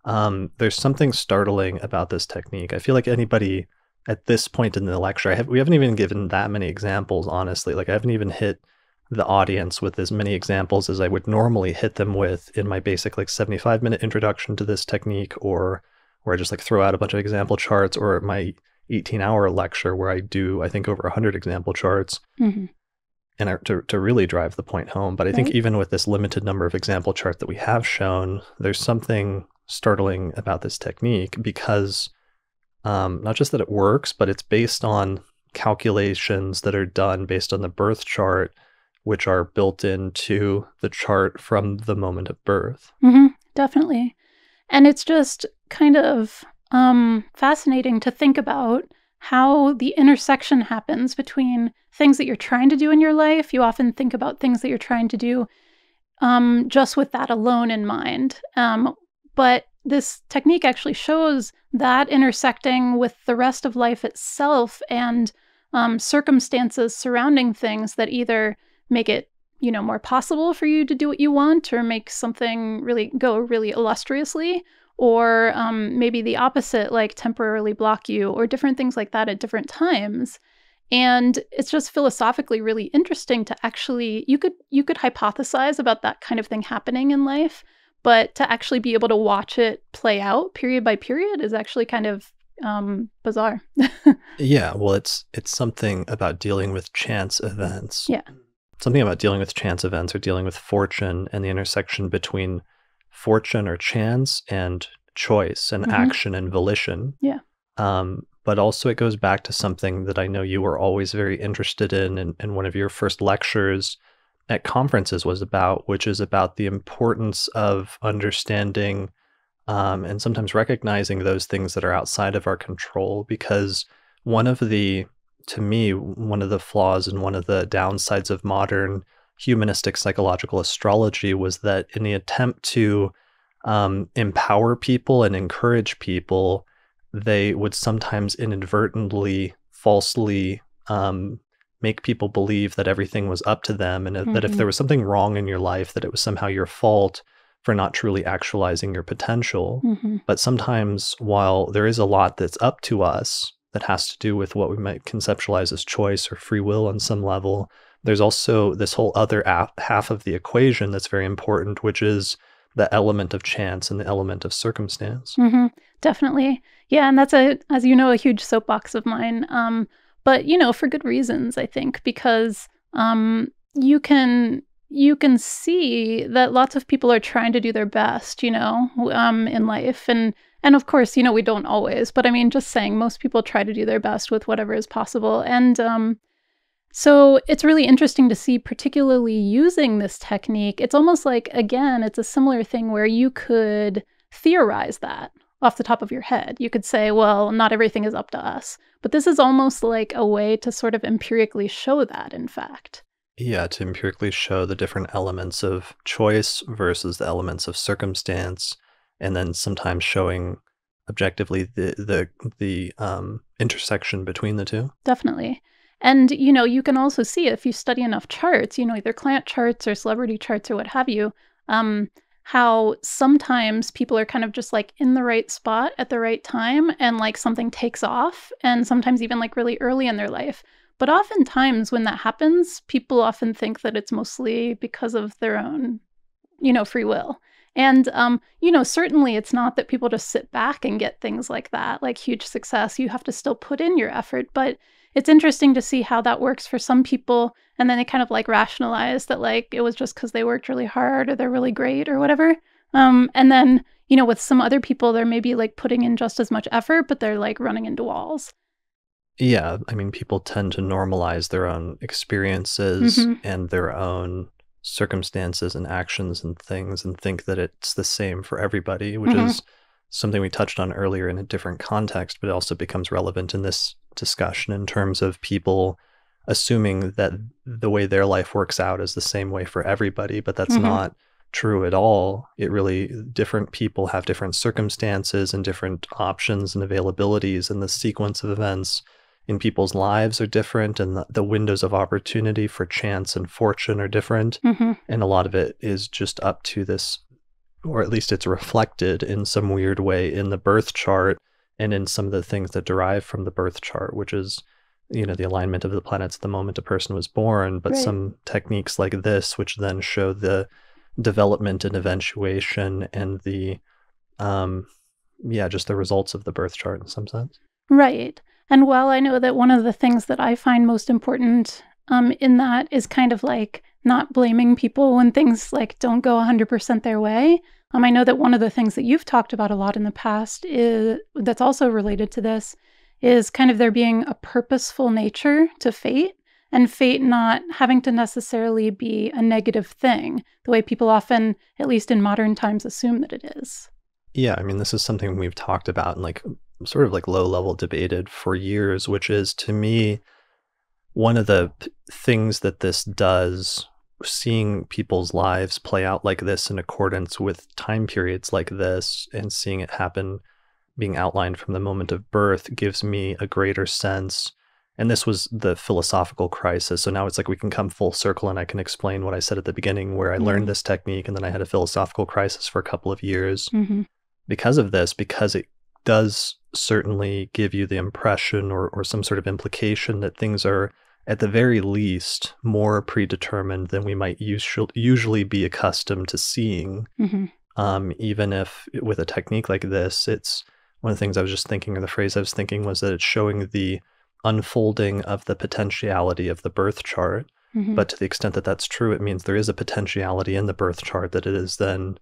there's something startling about this technique. I feel like anybody at this point in the lecture, we haven't even given that many examples, honestly. Like I haven't even hit the audience with as many examples as I would normally hit them with in my basic like 75-minute introduction to this technique, or where I just like throw out a bunch of example charts, or my 18-hour lecture where I do, I think, over 100 example charts Hmm. and to really drive the point home. But I think Right. even with this limited number of example charts that we have shown, there's something startling about this technique because not just that it works, but it's based on calculations that are done based on the birth chart, which are built into the chart from the moment of birth. Definitely. And it's just kind of fascinating to think about how the intersection happens between things that you're trying to do in your life. You often think about things that you're trying to do just with that alone in mind. But this technique actually shows that intersecting with the rest of life itself and circumstances surrounding things that either make it more possible for you to do what you want or make something really go really illustriously, or maybe the opposite, like temporarily block you, or different things like that at different times. And it's just philosophically really interesting to actually you could hypothesize about that kind of thing happening in life, but to actually be able to watch it play out period by period is actually kind of bizarre. Yeah, well, it's something about dealing with chance events. Yeah. Something about dealing with chance events or dealing with fortune and the intersection between fortune or chance and choice and Hmm. action and volition. Yeah. But also it goes back to something that I know you were always very interested in, and one of your first lectures at conferences was about, which is about the importance of understanding and sometimes recognizing those things that are outside of our control. Because to me, one of the flaws and one of the downsides of modern humanistic psychological astrology was that in the attempt to empower people and encourage people, they would sometimes inadvertently, falsely make people believe that everything was up to them, and that if Hmm. there was something wrong in your life, that it was somehow your fault for not truly actualizing your potential. Hmm. But sometimes, while there is a lot that's up to us that has to do with what we might conceptualize as choice or free will on some level, there's also this whole other half of the equation that's very important, which is the element of chance and the element of circumstance. Hmm. Definitely. Yeah, and that's as you know, a huge soapbox of mine. But for good reasons, I think, because you can see that lots of people are trying to do their best, in life, and of course, we don't always, but I mean, just saying, most people try to do their best with whatever is possible, and so it's really interesting to see, particularly using this technique. It's almost like, again, it's a similar thing where you could theorize that off the top of your head. You could say, well, not everything is up to us. But this is almost like a way to sort of empirically show that, in fact. Yeah, to empirically show the different elements of choice versus the elements of circumstance, and then sometimes showing objectively the intersection between the two. Definitely. And, you can also see if you study enough charts, either client charts or celebrity charts or what have you, um, how sometimes people are kind of just like in the right spot at the right time and like something takes off, and sometimes even like really early in their life. But oftentimes when that happens, people often think that it's mostly because of their own, free will. And, certainly it's not that people just sit back and get things like that, like huge success. You have to still put in your effort. But it's interesting to see how that works for some people. And then they kind of like rationalize that like it was just because they worked really hard or they're really great or whatever. And then, with some other people, they're maybe like putting in just as much effort, but they're like running into walls. Yeah, I mean, people tend to normalize their own experiences Hmm. and their own circumstances and actions and things and think that it's the same for everybody, which Hmm. is something we touched on earlier in a different context, but it also becomes relevant in this discussion in terms of people assuming that the way their life works out is the same way for everybody, but that's Hmm. not true at all. It really, different people have different circumstances and different options and availabilities, and the sequence of events in people's lives are different, and the windows of opportunity for chance and fortune are different. Hmm. And a lot of it is just up to this, or at least it's reflected in some weird way in the birth chart and in some of the things that derive from the birth chart, which is, the alignment of the planets at the moment a person was born, but Right. some techniques like this, which then show the development and eventuation and the, um, yeah, just the results of the birth chart in some sense. Right. And while I know that one of the things that I find most important in that is kind of like not blaming people when things like don't go 100% their way. I know that one of the things that you've talked about a lot in the past is that's also related to this is kind of there being a purposeful nature to fate and fate not having to necessarily be a negative thing, the way people often, at least in modern times, assume that it is. Yeah, I mean, this is something we've talked about and like sort of like low level debated for years, which is to me one of the things that this does, seeing people's lives play out like this in accordance with time periods like this and seeing it happen, being outlined from the moment of birth, gives me a greater sense. And this was the philosophical crisis. So now it's like we can come full circle and I can explain what I said at the beginning, where I learned Yeah. this technique and then I had a philosophical crisis for a couple of years Hmm. because of this, because it does certainly give you the impression or some sort of implication that things are at the very least more predetermined than we might usually be accustomed to seeing. Hmm. Even if with a technique like this, it's one of the things I was just thinking, or the phrase I was thinking was that it's showing the unfolding of the potentiality of the birth chart. Hmm. But to the extent that that's true, it means there is a potentiality in the birth chart that it is then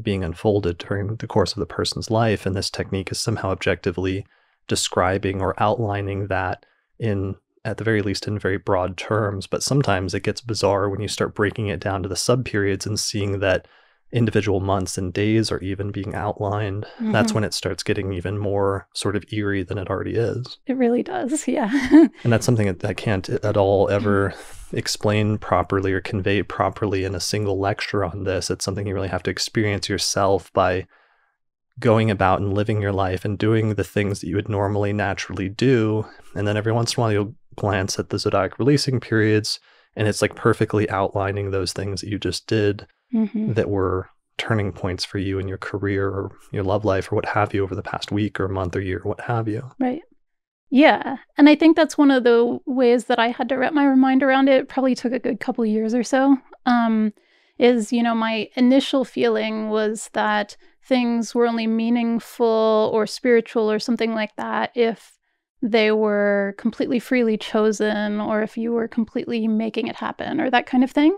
being unfolded during the course of the person's life. And this technique is somehow objectively describing or outlining that in, at the very least, in very broad terms. But sometimes it gets bizarre when you start breaking it down to the subperiods and seeing that individual months and days are even being outlined. That's Hmm. when it starts getting even more sort of eerie than it already is. It really does, yeah. And that's something that I can't at all ever explain properly or convey properly in a single lecture on this. It's something you really have to experience yourself by going about and living your life and doing the things that you would normally naturally do. And then every once in a while, you'll glance at the zodiac releasing periods, and it's like perfectly outlining those things that you just did Hmm. that were turning points for you in your career or your love life or what have you over the past week or month or year, what have you. Right. Yeah, and I think that's one of the ways that I had to wrap my mind around it. Probably took a good couple years or so. Is my initial feeling was that things were only meaningful or spiritual or something like that if they were completely freely chosen or if you were completely making it happen or that kind of thing.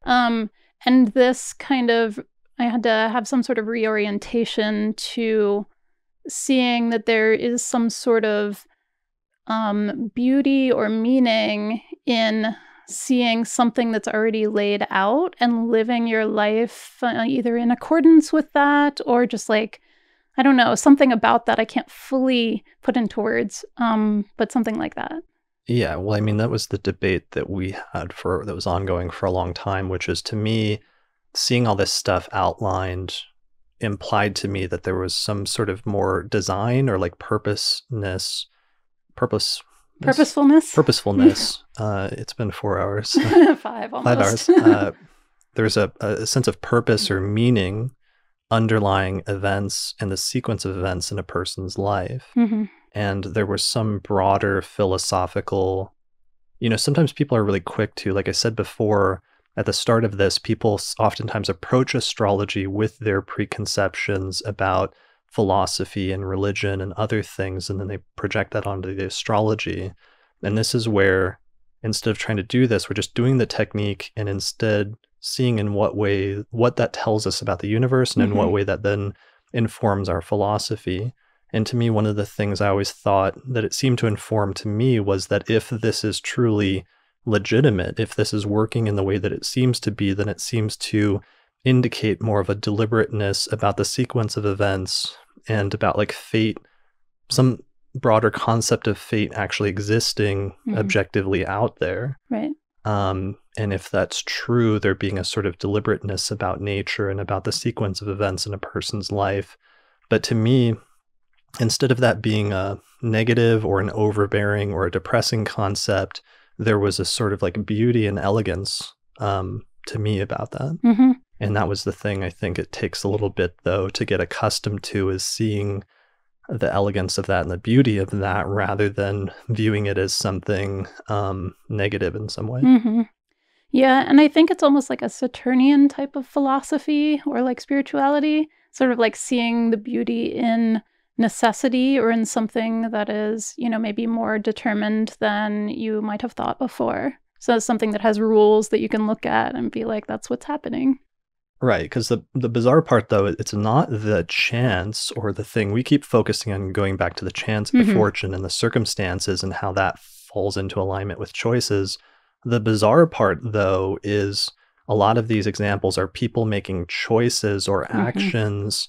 Um, and this kind of I had to have some sort of reorientation to seeing that there is some sort of beauty or meaning in seeing something that's already laid out and living your life either in accordance with that or just like, I don't know, something about that I can't fully put into words, but something like that. Yeah, well, I mean, that was the debate that we had for that was ongoing for a long time, which is to me, seeing all this stuff outlined implied to me that there was some sort of more design or like purpose, Purposefulness? purposefulness. It's been 4 hours, 5 5 hours. almost. There's a sense of purpose or meaning underlying events and the sequence of events in a person's life. Hmm. And there was some broader philosophical, sometimes people are really quick to, like I said before, at the start of this, people oftentimes approach astrology with their preconceptions about philosophy and religion and other things, and then they project that onto the astrology. And this is where, instead of trying to do this, we're just doing the technique and instead seeing in what way, what that tells us about the universe and in what way that then informs our philosophy. And to me, one of the things I always thought that it seemed to inform to me was that if this is truly legitimate, if this is working in the way that it seems to be, then it seems to indicate more of a deliberateness about the sequence of events and about like fate, some broader concept of fate actually existing objectively out there. Right. And if that's true, there being a sort of deliberateness about nature and about the sequence of events in a person's life. But to me, instead of that being a negative or an overbearing or a depressing concept, there was a sort of like beauty and elegance to me about that. And that was the thing I think it takes a little bit, though, to get accustomed to, is seeing the elegance of that and the beauty of that rather than viewing it as something negative in some way. Yeah, and I think it's almost like a Saturnian type of philosophy or like spirituality, sort of like seeing the beauty in necessity or in something that is, you know, maybe more determined than you might have thought before. So it's something that has rules that you can look at and be like, that's what's happening. Right, because the bizarre part, though, it's not the chance or the thing. We keep focusing on going back to the chance of the fortune and the circumstances and how that falls into alignment with choices. The bizarre part, though, is a lot of these examples are people making choices or actions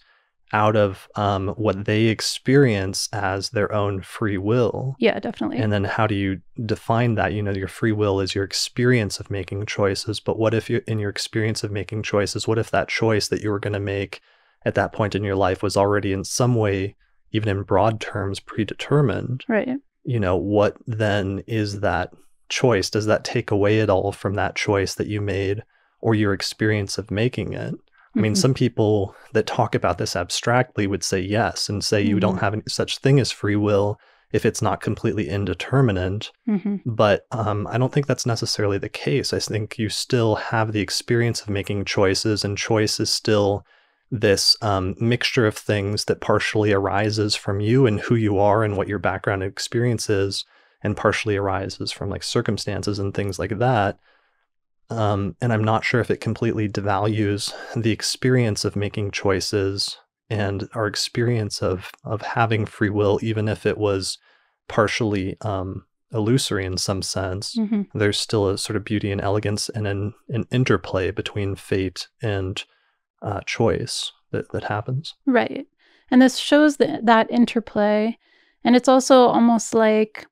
out of what they experience as their own free will. Yeah, definitely. And then how do you define that? You know, your free will is your experience of making choices. But what if in your experience of making choices, what if that choice that you were going to make at that point in your life was already in some way, even in broad terms, predetermined? Right. You know, what then is that choice? Does that take away at all from that choice that you made or your experience of making it? I mean, some people that talk about this abstractly would say yes and say you don't have any such thing as free will if it's not completely indeterminate. But I don't think that's necessarily the case. I think you still have the experience of making choices, and choice is still this mixture of things that partially arises from you and who you are and what your background experience is, and partially arises from like circumstances and things like that. And I'm not sure if it completely devalues the experience of making choices and our experience of having free will, even if it was partially illusory in some sense. There's still a sort of beauty and elegance and an interplay between fate and choice that happens. Right. And this shows that interplay. And it's also almost like,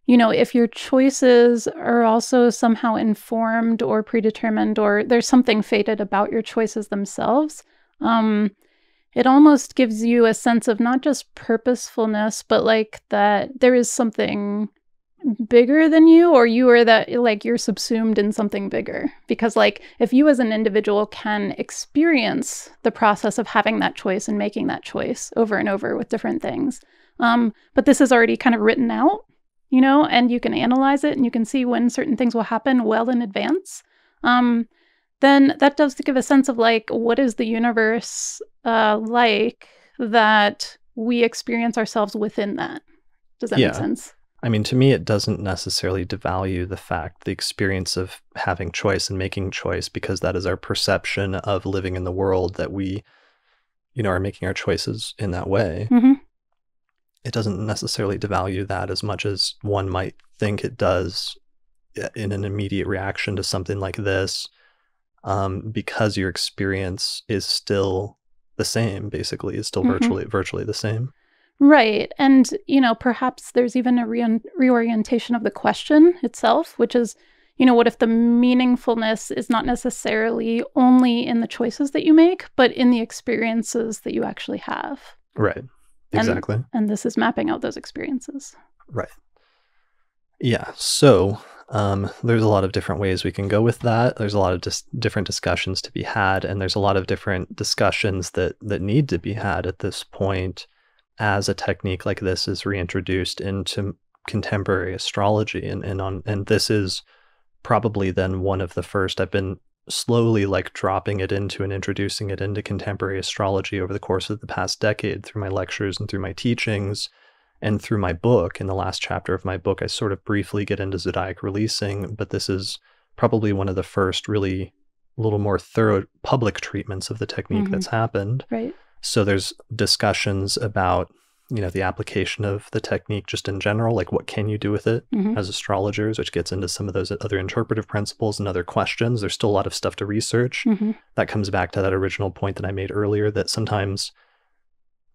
you know, if your choices are also somehow informed or predetermined, or there's something fated about your choices themselves, it almost gives you a sense of not just purposefulness, but like that there is something bigger than you, or you are that like you're subsumed in something bigger. Because like if you as an individual can experience the process of having that choice and making that choice over and over with different things, but this is already kind of written out, you know, and you can analyze it and you can see when certain things will happen well in advance, then that does give a sense of like, what is the universe like that we experience ourselves within that? Does that make sense? I mean, to me, it doesn't necessarily devalue the experience of having choice and making choice, because that is our perception of living in the world, that we, you know, are making our choices in that way. It doesn't necessarily devalue that as much as one might think it does in an immediate reaction to something like this, because your experience is still the same, basically. It's still virtually the same. Right. And, you know, perhaps there's even a reorientation of the question itself, which is, you know, what if the meaningfulness is not necessarily only in the choices that you make, but in the experiences that you actually have? Right. Exactly. And this is mapping out those experiences. Right. Yeah. So there's a lot of different ways we can go with that. There's a lot of different discussions to be had, and there's a lot of different discussions that need to be had at this point as a technique like this is reintroduced into contemporary astrology. And this is probably then one of the first. I've been slowly like dropping it into and introducing it into contemporary astrology over the course of the past decade through my lectures and through my teachings and through my book. In the last chapter of my book, I sort of briefly get into zodiac releasing, but this is probably one of the first really a little more thorough public treatments of the technique that's happened. Right. So there's discussions about, the application of the technique just in general, like what can you do with it as astrologers, which gets into some of those other interpretive principles and other questions. There's still a lot of stuff to research. That comes back to that original point that I made earlier, that sometimes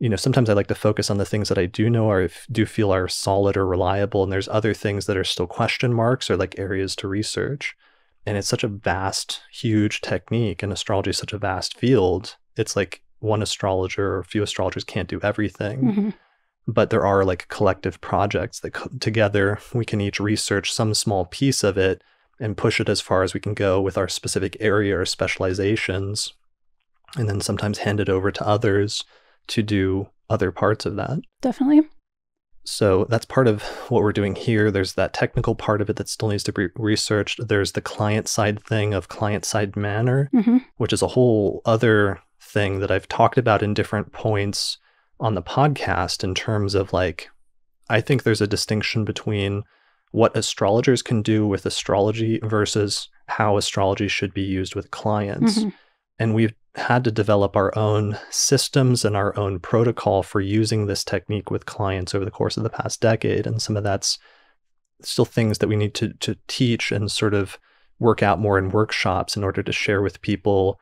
I like to focus on the things that I do know or do feel are solid or reliable. And there's other things that are still question marks or like areas to research. And it's such a vast, huge technique, and astrology is such a vast field. It's like one astrologer or a few astrologers can't do everything. But there are like collective projects that together we can each research some small piece of it and push it as far as we can go with our specific area or specializations, and then sometimes hand it over to others to do other parts of that. Definitely. So that's part of what we're doing here. There's that technical part of it that still needs to be researched. There's the client side thing of client side manner, which is a whole other thing that I've talked about in different points on the podcast in terms of like, I think there's a distinction between what astrologers can do with astrology versus how astrology should be used with clients. And we've had to develop our own systems and our own protocol for using this technique with clients over the course of the past decade. And some of that's still things that we need to teach and sort of work out more in workshops in order to share with people.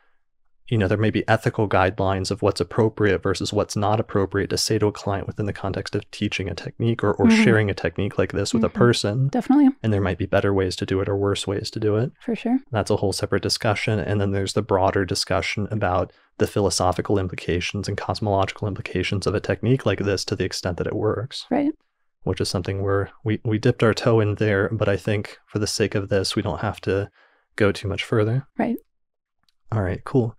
There may be ethical guidelines of what's appropriate versus what's not appropriate to say to a client within the context of teaching a technique or sharing a technique like this with a person. Definitely. And there might be better ways to do it or worse ways to do it. For sure. That's a whole separate discussion. And then there's the broader discussion about the philosophical implications and cosmological implications of a technique like this to the extent that it works. Right. Which is something where we dipped our toe in there, but I think for the sake of this, we don't have to go too much further. Right. All right, cool.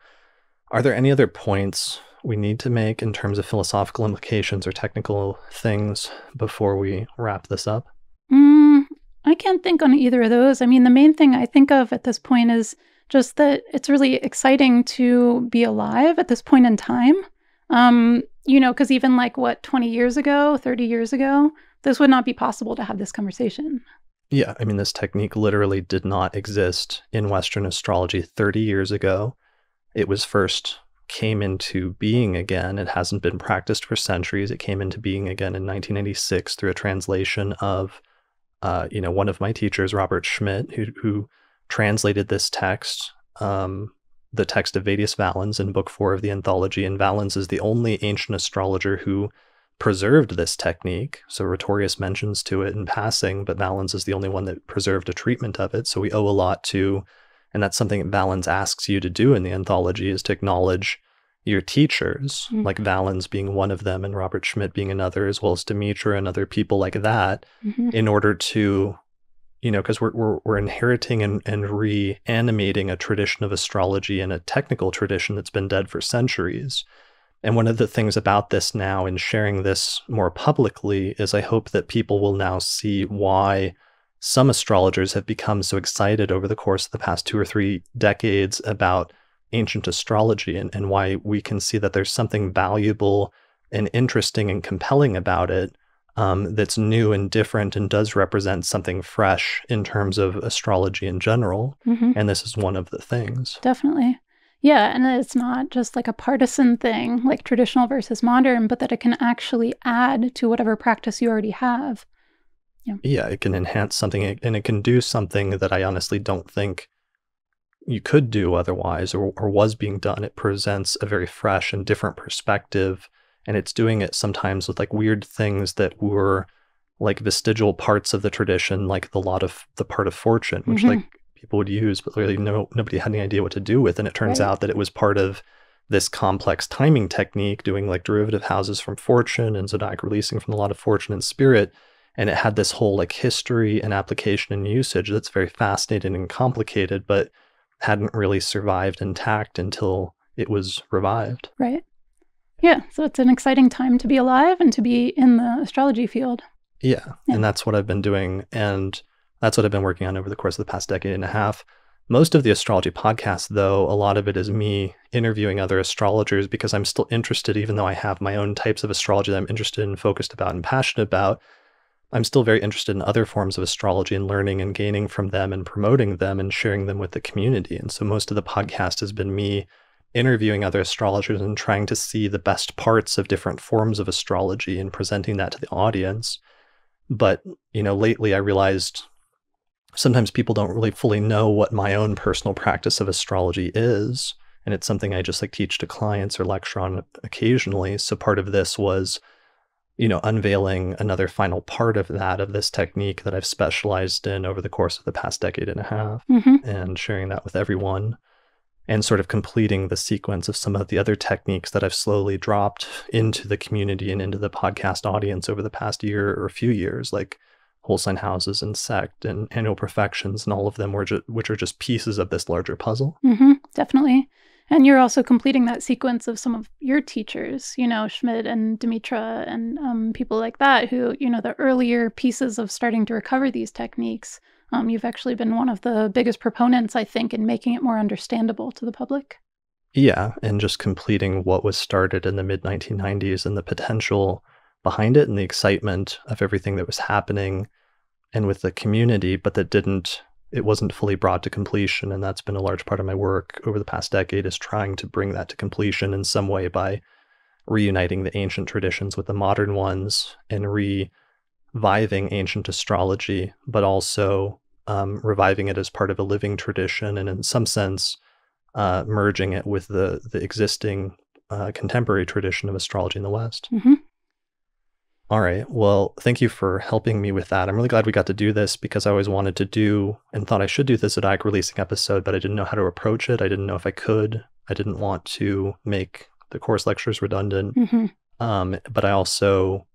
Are there any other points we need to make in terms of philosophical implications or technical things before we wrap this up? I can't think on either of those. I mean, the main thing I think of at this point is just that it's really exciting to be alive at this point in time. Because even 20 years ago, 30 years ago, this would not be possible to have this conversation. Yeah, I mean, this technique literally did not exist in Western astrology 30 years ago. It was first came into being again. It hasn't been practiced for centuries. It came into being again in 1986 through a translation of, one of my teachers, Robert Schmidt, who translated this text, the text of Vettius Valens in Book 4 of the Anthology. And Valens is the only ancient astrologer who preserved this technique. So Rhetorius mentions to it in passing, but Valens is the only one that preserved a treatment of it. So we owe a lot to. And that's something that Valens asks you to do in the anthology, is to acknowledge your teachers, like Valens being one of them and Robert Schmidt being another, as well as Demetra and other people like that, in order to, because we're inheriting and reanimating a tradition of astrology and a technical tradition that's been dead for centuries. And one of the things about this now and sharing this more publicly is I hope that people will now see why some astrologers have become so excited over the course of the past 2 or 3 decades about ancient astrology and why we can see that there's something valuable and interesting and compelling about it that's new and different and does represent something fresh in terms of astrology in general. And this is one of the things. Definitely. Yeah, and it's not just like a partisan thing, like traditional versus modern, but that it can actually add to whatever practice you already have. Yeah, it can enhance something, and it can do something that I honestly don't think you could do otherwise or was being done. It presents a very fresh and different perspective, and it's doing it sometimes with like weird things that were like vestigial parts of the tradition, like the part of fortune, which like people would use, but really nobody had any idea what to do with. And it turns out that it was part of this complex timing technique, doing like derivative houses from fortune and zodiac releasing from the lot of fortune and spirit. And it had this whole like history and application and usage that's very fascinating and complicated, but hadn't really survived intact until it was revived. Right. Yeah. So it's an exciting time to be alive and to be in the astrology field. Yeah. And that's what I've been doing. And that's what I've been working on over the course of the past decade and a half. Most of the astrology podcast, though, a lot of it is me interviewing other astrologers because I'm still interested, even though I have my own types of astrology that I'm interested in, focused about, and passionate about. I'm still very interested in other forms of astrology and learning and gaining from them and promoting them and sharing them with the community. And so most of the podcast has been me interviewing other astrologers and trying to see the best parts of different forms of astrology and presenting that to the audience. But, lately I realized sometimes people don't really fully know what my own personal practice of astrology is. And it's something I just teach to clients or lecture on occasionally. So part of this was, unveiling another final part of this technique that I've specialized in over the course of the past decade and a half, and sharing that with everyone, and sort of completing the sequence of some of the other techniques that I've slowly dropped into the community and into the podcast audience over the past year or a few years, like whole sign houses and sect and annual perfections, and all of them which are just pieces of this larger puzzle. Definitely. And you're also completing that sequence of some of your teachers, Schmidt and Demetra and people like that who, the earlier pieces of starting to recover these techniques. You've actually been one of the biggest proponents, I think, in making it more understandable to the public. Yeah, and just completing what was started in the mid-1990s and the potential behind it and the excitement of everything that was happening and with the community, but it wasn't fully brought to completion. And that's been a large part of my work over the past decade, is trying to bring that to completion in some way by reuniting the ancient traditions with the modern ones and reviving ancient astrology, but also reviving it as part of a living tradition, and in some sense, merging it with the existing contemporary tradition of astrology in the West. All right. Well, thank you for helping me with that. I'm really glad we got to do this because I always wanted to do and thought I should do this zodiac releasing episode, but I didn't know how to approach it. I didn't know if I could. I didn't want to make the course lectures redundant. But I also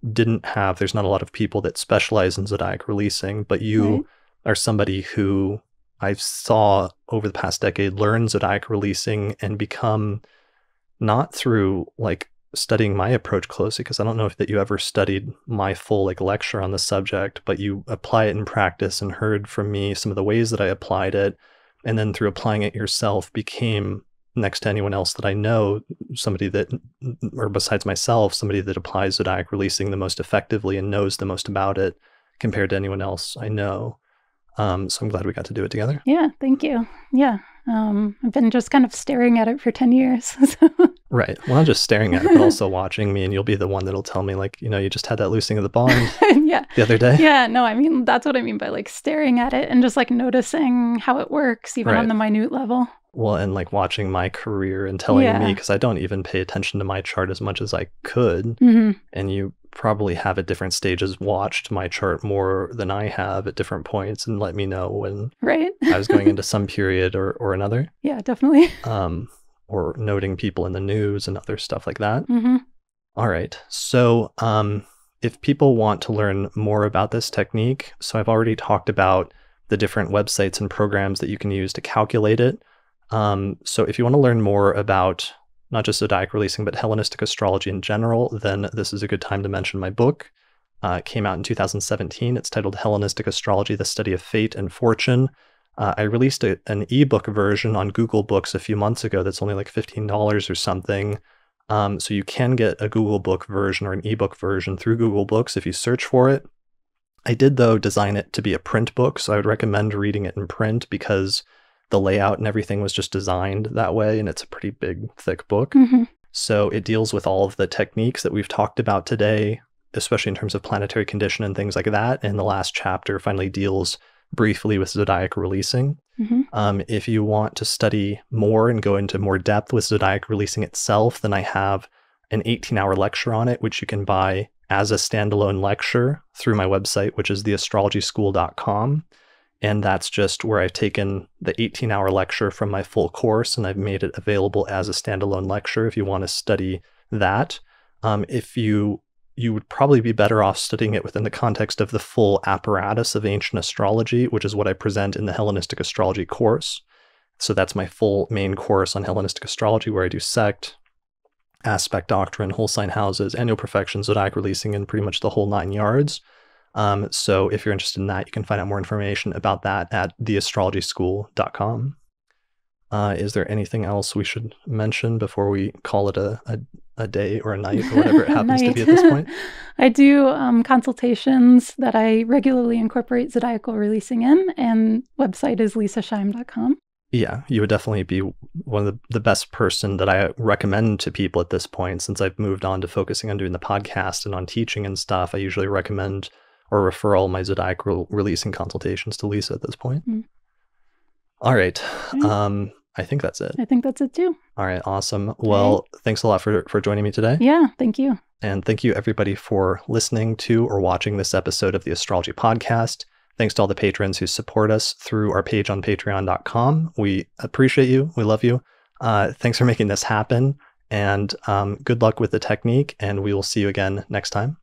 there's not a lot of people that specialize in zodiac releasing, but you are somebody who I saw over the past decade learn zodiac releasing and become, not through studying my approach closely, because I don't know that you ever studied my full lecture on the subject, but you apply it in practice and heard from me some of the ways that I applied it. And then through applying it yourself, became, next to anyone else that I know, somebody that, or besides myself, somebody that applies zodiac releasing the most effectively and knows the most about it compared to anyone else I know. So I'm glad we got to do it together. Yeah, thank you. Yeah. I've been just kind of staring at it for 10 years. Right. Well, not just staring at it, but also watching me, and you'll be the one that'll tell me you just had that loosing of the bond the other day. Yeah, no, I mean, that's what I mean by staring at it and just noticing how it works, even on the minute level. Well, and watching my career and telling me, because I don't even pay attention to my chart as much as I could. And you probably have at different stages watched my chart more than I have at different points and let me know when I was going into some period or another. Yeah, definitely. Or noting people in the news and other stuff like that. All right. So if people want to learn more about this technique, so I've already talked about the different websites and programs that you can use to calculate it. So if you want to learn more about not just zodiac releasing, but Hellenistic astrology in general, then this is a good time to mention my book. It came out in 2017. It's titled Hellenistic Astrology, The Study of Fate and Fortune. I released an ebook version on Google Books a few months ago that's only $15 or something. So you can get a Google Book version or an ebook version through Google Books if you search for it. I did, though, design it to be a print book, so I would recommend reading it in print because the layout and everything was just designed that way, and it's a pretty big, thick book. So it deals with all of the techniques that we've talked about today, especially in terms of planetary condition and things like that. And the last chapter finally deals briefly with zodiac releasing. If you want to study more and go into more depth with zodiac releasing itself, then I have an 18-hour lecture on it, which you can buy as a standalone lecture through my website, which is theastrologyschool.com. And that's just where I've taken the 18-hour lecture from my full course and I've made it available as a standalone lecture if you want to study that. If you would probably be better off studying it within the context of the full apparatus of ancient astrology, which is what I present in the Hellenistic astrology course. So that's my full main course on Hellenistic astrology, where I do sect, aspect doctrine, whole sign houses, annual perfection, zodiac releasing, and pretty much the whole 9 yards. So if you're interested in that, you can find out more information about that at theastrologyschool.com. Is there anything else we should mention before we call it a day or a night or whatever it happens to be at this point? I do consultations that I regularly incorporate zodiacal releasing in, and website is lisasheim.com. Yeah, you would definitely be one of the best person that I recommend to people at this point. Since I've moved on to focusing on doing the podcast and on teaching and stuff, I usually recommend or refer all my zodiacal releasing consultations to Lisa at this point. All right. I think that's it. I think that's it too. All right. Awesome. Well, thanks a lot for joining me today. Yeah, thank you. And thank you everybody for listening to or watching this episode of the Astrology Podcast. Thanks to all the patrons who support us through our page on patreon.com. We appreciate you. We love you. Thanks for making this happen. And good luck with the technique. And we will see you again next time.